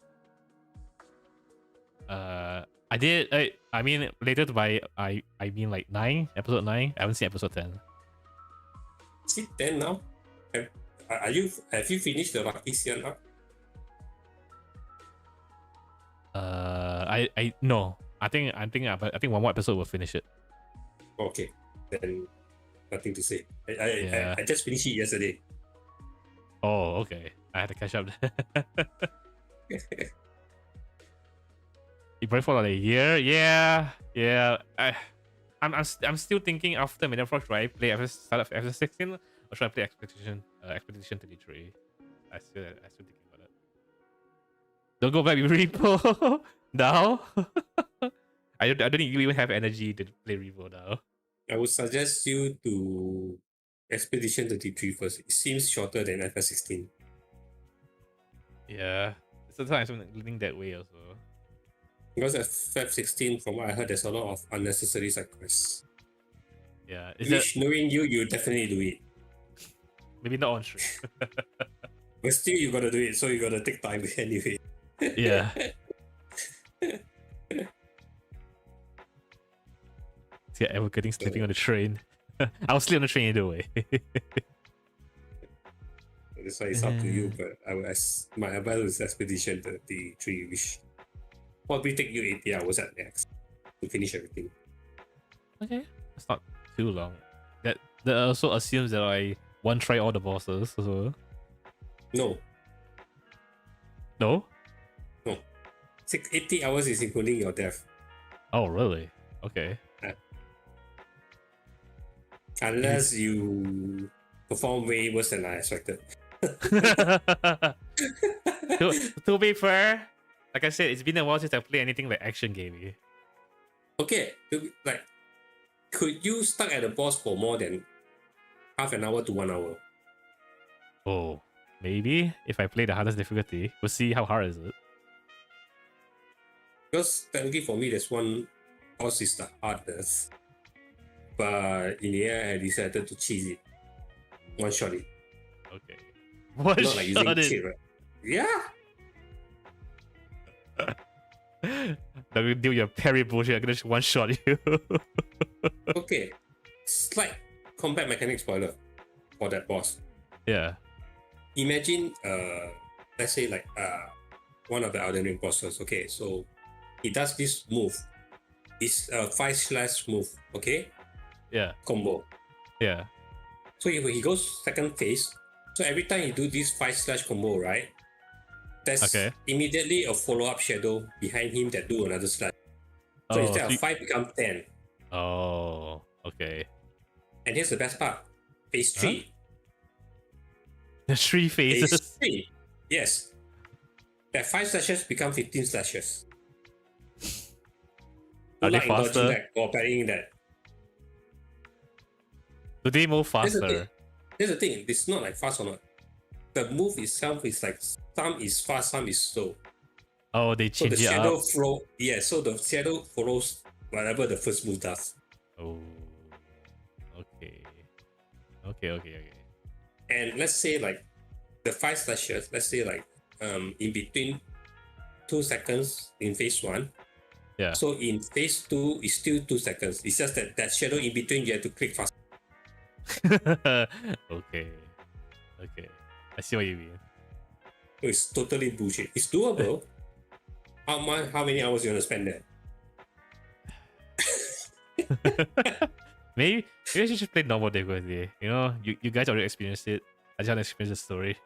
I did. I mean, later to buy. I mean, like episode 9. I haven't seen episode 10. Is it 10 now? Have you finished the Lucky Sian arc? No. I think one more episode will finish it. Okay, then nothing to say. I just finished it yesterday. Oh, okay. I had to catch up. You played for like a year? Yeah. I'm still thinking after Metaphor, should I play start of FF 16 or should I play Expedition 33? I still thinking about it. Don't go back with Repo now. I don't think you even have energy to play Repo now. I would suggest you to Expedition 33 first. It seems shorter than FF 16. Yeah. Sometimes I'm leaning that way also. Because FF 16, from what I heard, there's a lot of unnecessary side quests. Yeah. Knowing you definitely do it. Maybe not on stream. But still, you gotta do it, so you gotta take time anyway. Yeah. Yeah, ever getting sleeping on the train. I'll sleep on the train either way. That's why it's up to you, but my advice is Expedition 33, which probably take you 80 hours at max to finish everything. Okay, that's not too long. That also assumes that I one try all the bosses. So. No. 80 hours is including your death. Oh really? Okay. Unless you perform way worse than I expected. to be fair, like I said, it's been a while since I played anything like action gamey. Okay, could you stuck at the boss for more than half an hour to 1 hour? Oh, maybe if I play the hardest difficulty, we'll see how hard is it. Because technically for me, there's one boss is the hardest, but in the end, I decided to cheese it, one shot it. Okay, not like using cheat, right? Yeah. Don't do your parry bullshit. I'm gonna just one shot you. Okay, slight combat mechanic spoiler for that boss. Yeah. Imagine, let's say one of the Elden Ring bosses. Okay, so he does this move. It's a 5/ move. Okay. Yeah. Combo. Yeah. So if he goes second phase, so every time you do this 5/ combo, right? There's immediately a follow-up shadow behind him that do another slash. So instead of 5 become 10. Oh, okay. And here's the best part. Phase 3. The 3 phases. Phase 3. Yes. That 5 slashes become 15 slashes. Are they faster? Or parrying that. Do they move faster? Here's the thing. It's not like fast or not. The move itself is like some is fast, some is slow. Oh, they change it up. So the shadow follows whatever the first move does. Oh, okay. And let's say like the 5 slashes, let's say like in between 2 seconds in phase 1. Yeah. So in phase 2 it's still 2 seconds. It's just that shadow in between you have to click fast. Okay. I see what you mean. So it's totally bullshit. It's doable. How many hours you want to spend there? Maybe I should play normal difficulty. You know, you guys already experienced it. I just want to experience the story.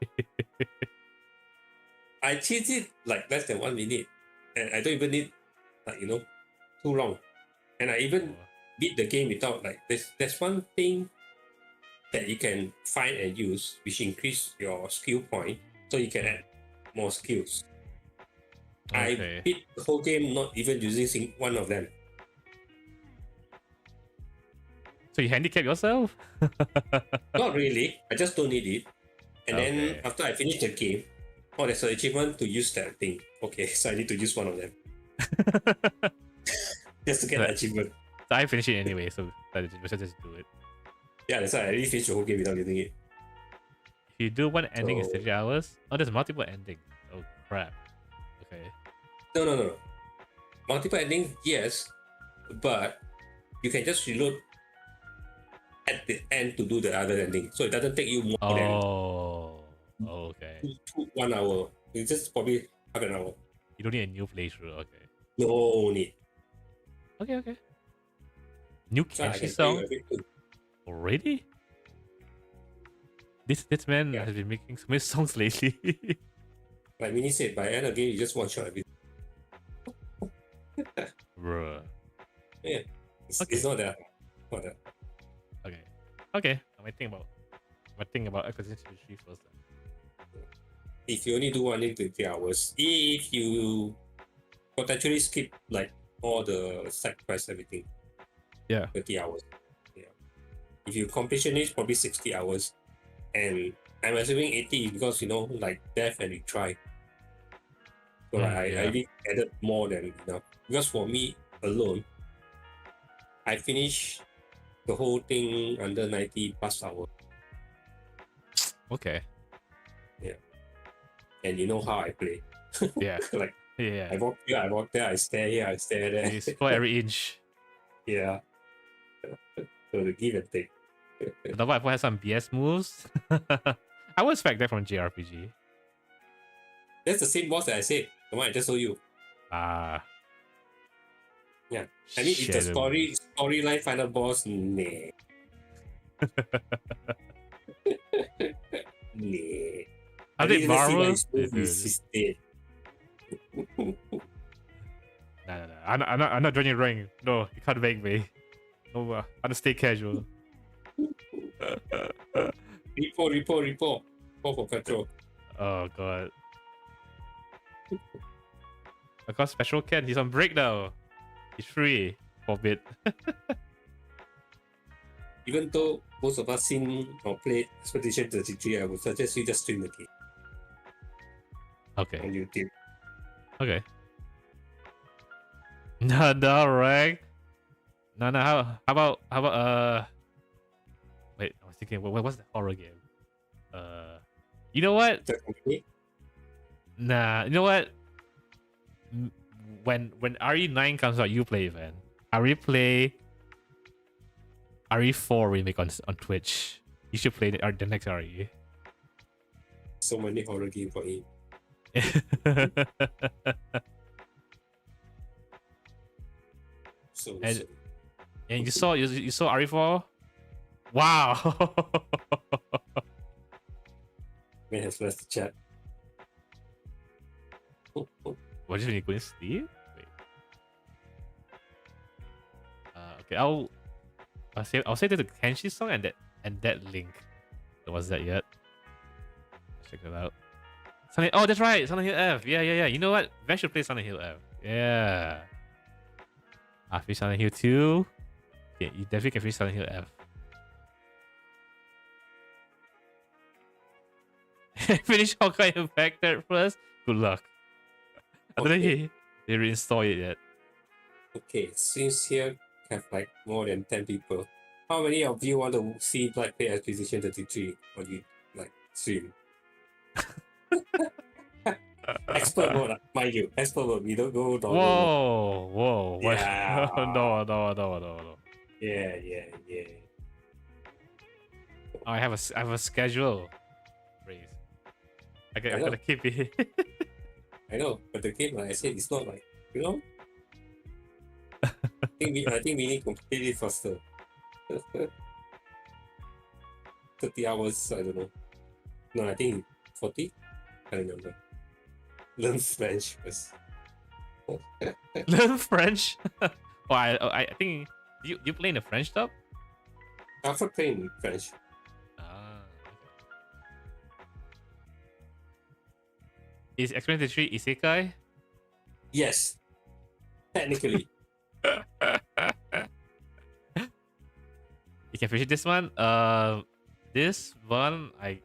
I cheated like less than 1 minute, and I don't even need too long. And I even beat the game without like there's one thing that you can find and use which increase your skill point so you can add more skills. Okay. I beat the whole game not even using one of them. So you handicap yourself? Not really. I just don't need it. And then Okay. after I finish the game, oh, there's an achievement to use that thing. Okay, so I need to use one of them. Just to get the achievement. So I finish it anyway, so we should just do it. Yeah, that's why I really finished the whole game without using it. If you do one ending in So- 30 hours, oh, there's multiple endings. Oh crap. Okay. No. Multiple endings, yes, but you can just reload at the end to do the other ending. So it doesn't take you more than Oh, okay. 1 hour. It's just probably half an hour. You don't need a new playthrough. Okay. No need. Okay. New So I Kenshi can tell song you everything. already? This man has been making so many songs lately. Like Mini said, by the end of the game, you just one shot everything. Bruh. Yeah. It's not that. Not that. Okay. I might think about acquisition tree first. If you only do one in 20 hours, if you potentially skip like all the side quests, everything, Yeah. 30 hours. Yeah. If you completion it, probably 60 hours. And I'm assuming 80 because, like death and retry. So I really added more than enough. Because for me alone, I finished the whole thing under 90 plus hours. Okay. Yeah. And you know how I play. Yeah. Like, Yeah. I walk here, I walk there, I stare here, I stare there. You score every inch. Yeah. So the give and take. The Apple has some BS moves. I would expect that from JRPG. That's the same boss that I said. The one I just told you. Ah. Yeah. I mean, if the Shadow storyline final boss, nah. Nah. I think Marvel. He's dead. Nah. I'm not joining rank. No, you can't make me. No, I'm gonna stay casual. Repo for control. Oh god. I got special Ken. He's on break now. He's free for a bit. Even though most of us seen or played Expedition 33, I would suggest you just stream the game Okay. on YouTube. Okay. No, rank. No. How about wait, I was thinking, what's the horror game? You know what? Nah, you know what? When RE9 comes out, you play it, man. I replay RE4 remake on Twitch. You should play the next RE. So many horror games for him. And you saw RE4? Wow. Man has left the chat. What did you go in Steam? Wait. Okay, I'll say that the Kenshi song and that link. Was that yet? Let's check that out. Oh, that's right, Silent Hill F. Yeah. You know what? Van should play Silent Hill F. Yeah. I finish Silent Hill 2. Yeah, you definitely can finish Silent Hill F. Finish Hawkeye Infected first. Good luck. I don't think they reinstall it yet. Okay, since here have like more than 10 people, how many of you want to see Blight play Expedition 33 on you like stream? Expert mode, mind you. Expert mode, we don't go normal. Whoa. What? Yeah. No. Yeah. Oh, I have a schedule. Raise. I'm gonna keep it. I know, but the game, like I said, it's not like, I think we need to complete it faster. 30 hours, I don't know. No, I think 40? I remember. Learn French first. Learn French? Oh, I think You play in the French dub? I've played in French. Ah. Is Experience 3 Isekai? Yes. Technically. You can finish this one. This one I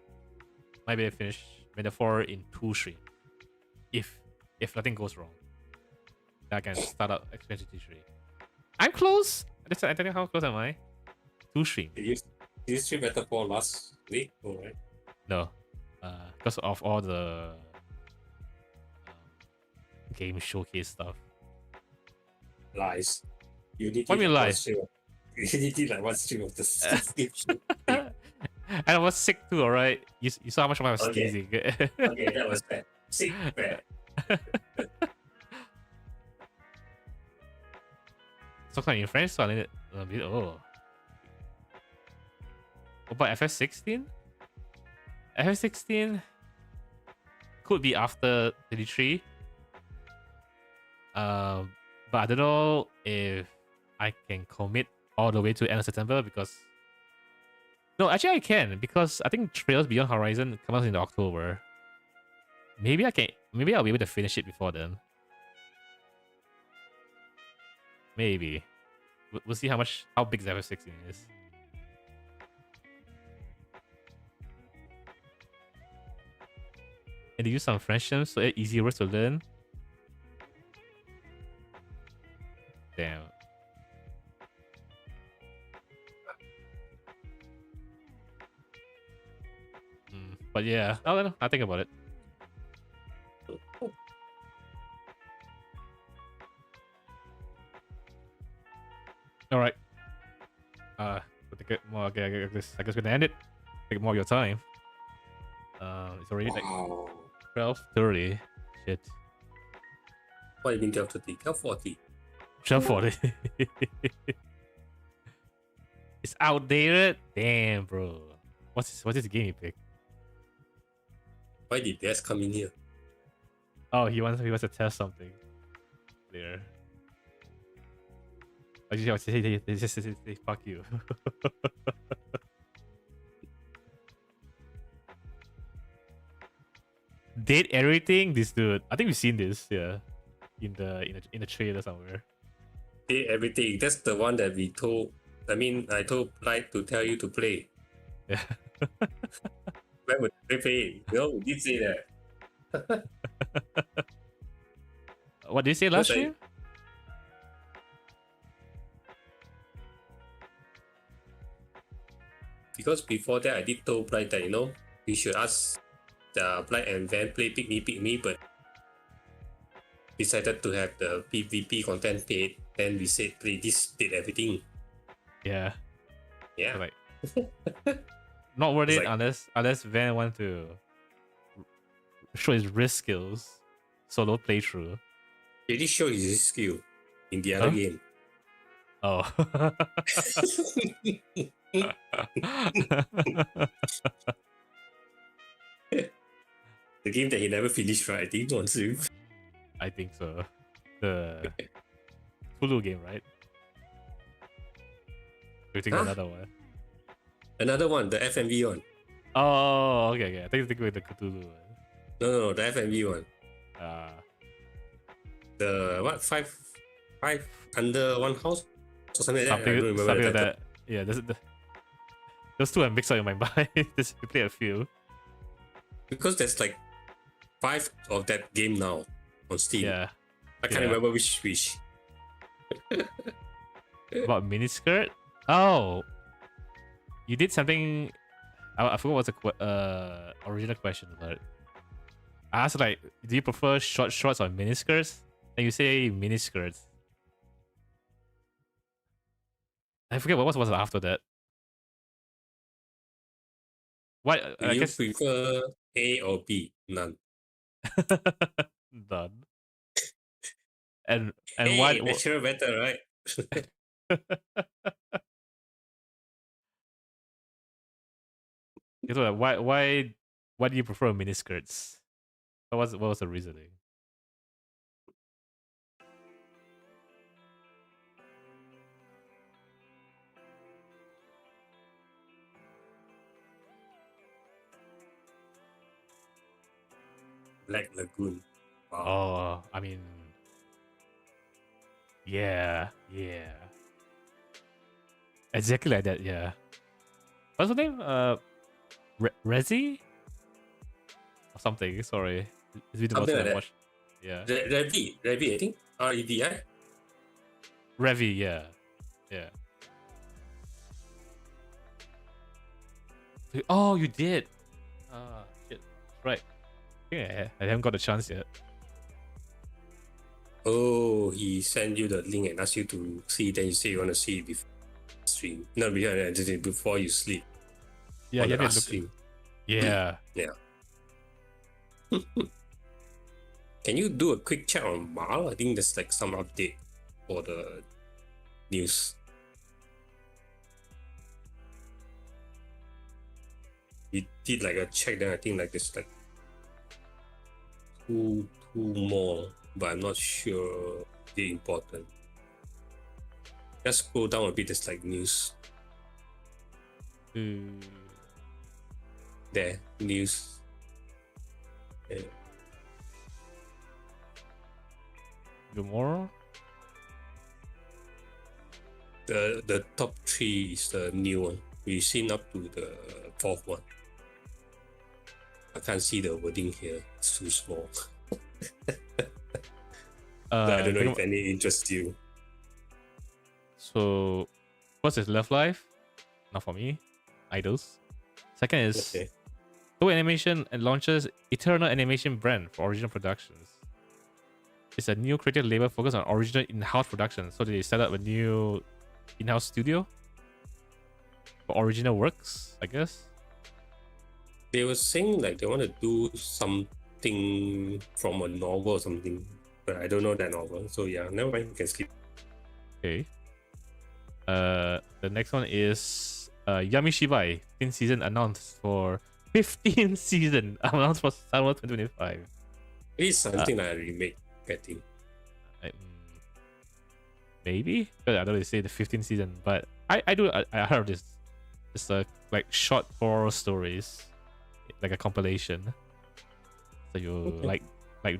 might be able to finish Metaphor in 2 stream. If nothing goes wrong. Then I can start up Experience 3. I'm close. I don't know how close am I? 2 stream. Did you stream Metaphor last week? Alright. No. Because of all the game showcase stuff. Lies. You need What do you mean lies? You need like one stream of the game show. And I was sick too, alright? You saw how much I was sneezing. Okay, that was bad. Sick, bad. Sometimes in French, so I need a bit. Oh. What about FF16? FF16 could be after 33. But I don't know if I can commit all the way to end of September because no, actually I can because I think Trails Beyond Horizon comes out in October. Maybe I can. Maybe I'll be able to finish it before then. Maybe. We'll see how big FF16 is. And they use some French terms so it's easier words to learn. Damn. But yeah, I don't know. I'll think about it. All right. Okay, I guess we're gonna end it. Take more of your time. It's already like 12:30. Shit. What do you mean 12:30? 12:40. 12:40. It's outdated. Damn, bro. What's this game you picked? Why did Des come in here? Oh, he wants to test something. There. I just say fuck you. Did everything? This dude. I think we've seen this. Yeah, in the trailer somewhere. Did everything. That's the one that we told. I told Blight to tell you to play. Yeah. When would they play? No, we did say that. What did you say last year? Because before that, I did told Blight that we should ask Blight and Van play Pick Me, but decided to have the PvP content paid. Then we said play this, did everything. Yeah. Yeah. Like, not worth it like, unless Van want to show his risk skills solo playthrough. He did show his skill in the other game. Oh. The game that he never finished, right? I think on Zoom. I think so. The Hulu game, right? We think another one. Another one, the FMV one. Oh, okay. I think you're thinking of the Cthulhu one. No, the FMV one. The what? Five under one house or something like that. I don't remember something the like that. Yeah, those two are mixed up in my mind. We play a few. Because there's like 5 of that game now on Steam. Yeah. I can't remember which. About miniskirt? Oh, you did something. I forgot what's the original question, but I asked like, do you prefer short shorts or miniskirts? And you say miniskirts. I forget what was after that. What? Do you prefer A or B? None. None. And hey, why? Natural better, right? Why do you prefer miniskirts? What was the reasoning? Black Lagoon. Wow. Oh, I mean, yeah. Exactly like that, yeah. What's her name? Rezi? Or something, sorry. It's been a while Something since like I that. watched. Yeah. Revi, I think. Revi. Revi, yeah. Yeah. Oh, you did. Shit. Right. Yeah, I haven't got a chance yet. Oh, he sent you the link and asked you to see. Then you say you want to see it before stream. Not before you sleep. Yeah, on you the haven't last stream. Yeah. Yeah. Can you do a quick check on Mal? I think there's like some update for the news. He did like a check, then I think like there's like two more, but I'm not sure they're important. Just scroll down a bit, there's like news. There, news. Yeah. Tomorrow? The top 3 is the new one. We've seen up to the 4th one. I can't see the wording here. It's too small. But I don't know if any interests you. So, first is Love Life. Not for me. Idols. Second is Toei Animation and launches Eternal Animation brand for original productions. It's a new creative label focused on original in-house productions. So they set up a new in-house studio for original works, I guess. They were saying like they want to do something from a novel or something, but I don't know that novel. So yeah, never mind. You can skip. Okay. The next one is Yami Shibai 15th season announced for 15th season announced for summer 2025. It is something like a remake, I think. Maybe, but I don't really say the 15th season. But I heard of this. It's like short horror stories, like a compilation. So you like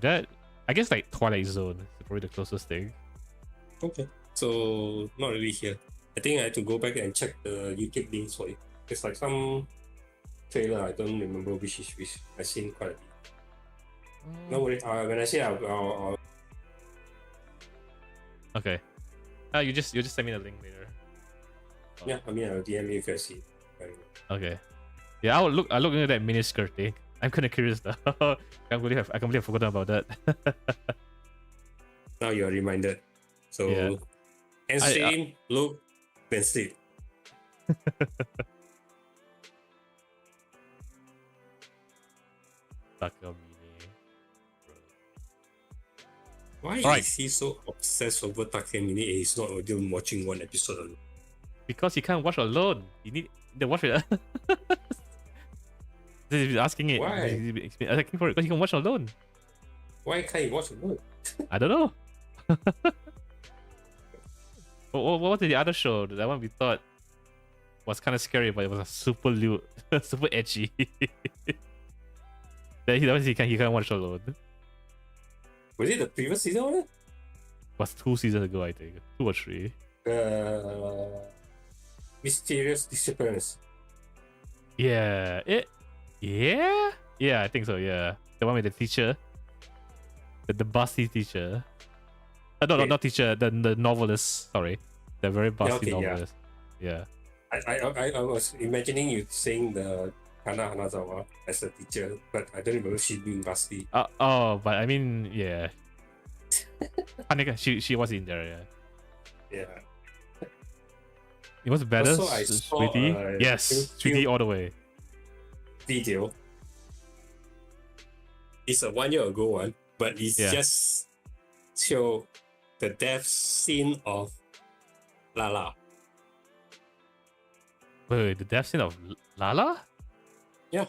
that? I guess like Twilight Zone is probably the closest thing. Okay, so not really here. I think I have to go back and check the YouTube links for it. It's like some trailer. I don't remember which is which. I've seen quite a bit. No worry. When I say I'll Okay. You just send me the link later. Yeah, I mean I'll DM you if I see it. Okay. Yeah, I'll look into that miniskirt thing. I'm kinda curious now. I completely forgotten about that. Now you're reminded. So end stream, look, then sleep. Why is he so obsessed over Takamine? He's not even watching one episode alone. Because he can't watch alone. You need to watch it. He's asking it. Why? He's asking for it because he can watch alone. Why can't he watch alone? I don't know. What was the other show? That one we thought was kind of scary, but it was a super lewd, super edgy. That he can't watch alone. Was it the previous season one? It was 2 seasons ago, I think. 2 or 3. Mysterious Disappearance. Yeah. Yeah, I think so. Yeah, the one with the teacher, the bossy teacher. No, not teacher. The novelist. Sorry, the very bossy novelist. Yeah. I was imagining you saying the Kana Hanazawa as a teacher, but I don't remember she being bossy. But I mean, yeah. Hanika, she was in there. Yeah. It was better. Also, I saw, Sweetie. Yes, Sweetie all the way. Video. It's a 1 year ago one, but it's just show the death scene of Lala. Wait, the death scene of Lala? Yeah.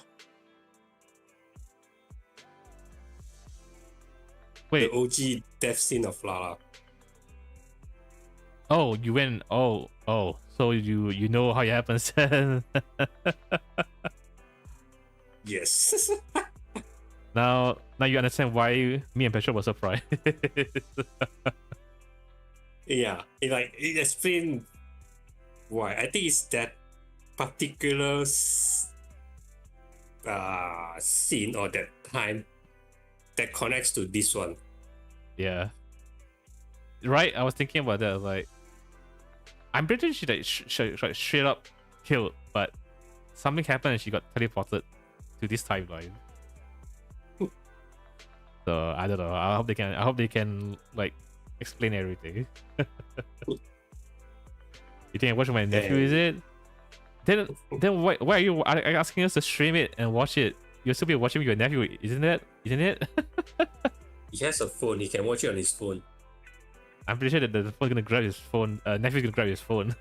Wait. The OG death scene of Lala. Oh, you went. Oh. So you know how it happens. Yes. Now you understand why me and Petra were surprised. Yeah, it explains why. I think it's that particular scene or that time that connects to this one. Yeah. Right? I was thinking about that. Like, I'm pretty sure that she straight up killed, but something happened and she got teleported to this timeline. So I don't know. I hope they can like explain everything. You think I watch with my nephew? Is it? Then why are you asking us to stream it and watch it? You'll still be watching with your nephew, isn't it? He has a phone. He can watch it on his phone. I'm pretty sure that the phone's gonna grab his phone. Nephew's gonna grab his phone.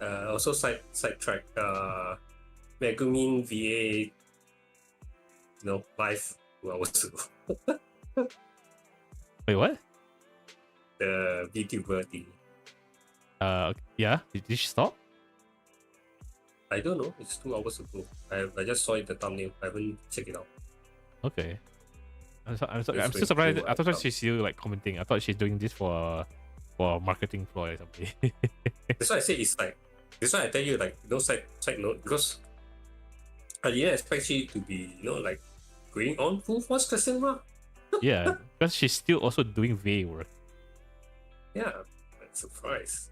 Also sidetrack. Megumin VA. Live 2 hours ago. Wait, what? The VTuber thing. Yeah. Did she stop? I don't know. It's 2 hours ago. I just saw it the thumbnail. I haven't checked it out. Okay. I'm still surprised. I thought she's still like commenting. I thought she's doing this for a marketing ploy or something. That's why I say it's like. That's why I tell you like side note, because I didn't expect she to be like going on full force question mark. Yeah, because she's still also doing VA work. Yeah, I'm surprised.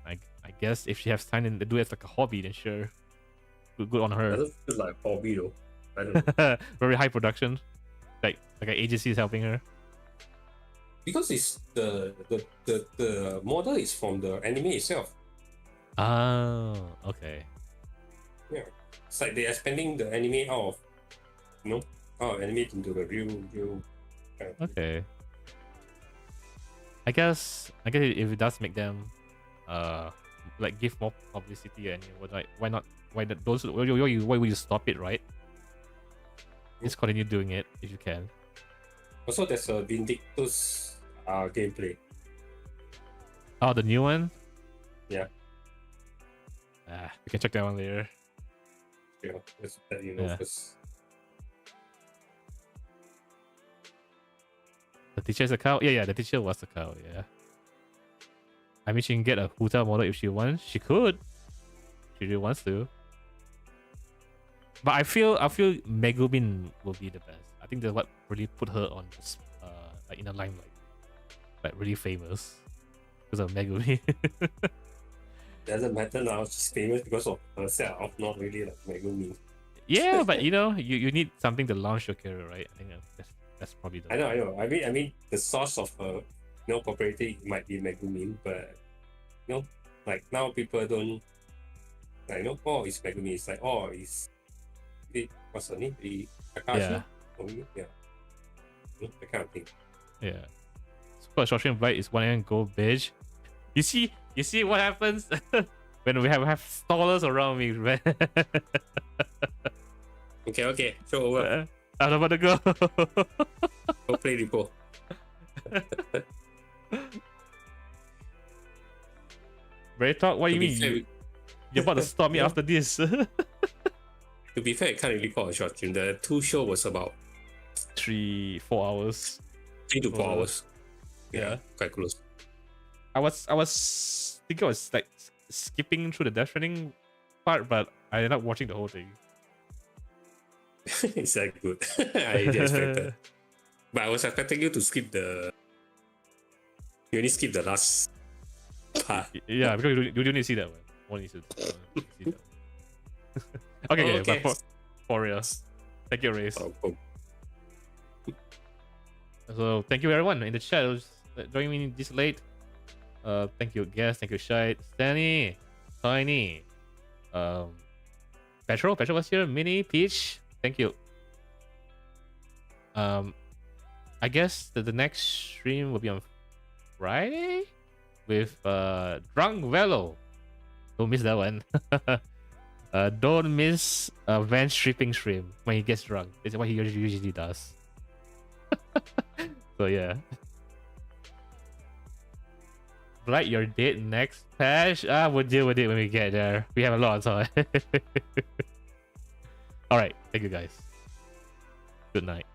I guess if she has time to do it as like a hobby, then sure, good on her. Doesn't feel like hobby though. I don't know. Very high production, like an agency is helping her. Because it's the model is from the anime itself. Oh, okay. Yeah, it's like they are spending the anime out of anime into the real. Okay. I guess if it does make them like give more publicity and why not those why would you stop it, right? Just continue doing it if you can. Also, there's a Vindictus gameplay. Oh, the new one? Yeah. We can check that one later. Yeah, let's let you know first. The teacher's a cow? Yeah, the teacher was a cow, yeah. I mean, she can get a Huta model if she wants. She could. She really wants to. But I feel Megumin will be the best. I think that's what really put her on this, like in the limelight. Like really famous. Because of Megumin. Doesn't matter now, she's famous because of herself, not really like Megumin. Yeah, but you need something to launch your career, right? I think that's probably the I know. I mean the source of her popularity might be Megumin, but like now people don't like it's Megumin. It's like it's what's her name? The Akashi? Yeah. That kind of thing. Yeah. Super Shoshin Blight is 1 gold bitch. You see what happens when we have stallers around me, man. Okay. Show over. I'm about to go. Go play Repo. Ray Talk, what do you mean? You're about to stop me after this. To be fair, I can't really call a short stream. The 2 show was about 3-4 hours. 3 to 4 hours. Yeah, quite close. I was thinking I was like skipping through the Death Stranding part, but I ended up watching the whole thing. It's that good. I didn't expect that. But I was expecting you to skip the. You only skip the last part. Yeah, because you don't need to see that one. One needs to see that. Okay, okay. But for real. Thank you, Race. So thank you everyone in the chat who's joining me this late. Thank you, guest. Thank you, Shite, Stanny, Tiny, Petrol was here, Mini, Peach. Thank you. I guess the next stream will be on Friday with Drunk Velo. Don't miss that one. Don't miss Van stripping stream when he gets drunk. It's what he usually does. So yeah. Blight, you're dead next patch. We'll deal with it when we get there. We have a lot of time. All right, thank you guys. Good night.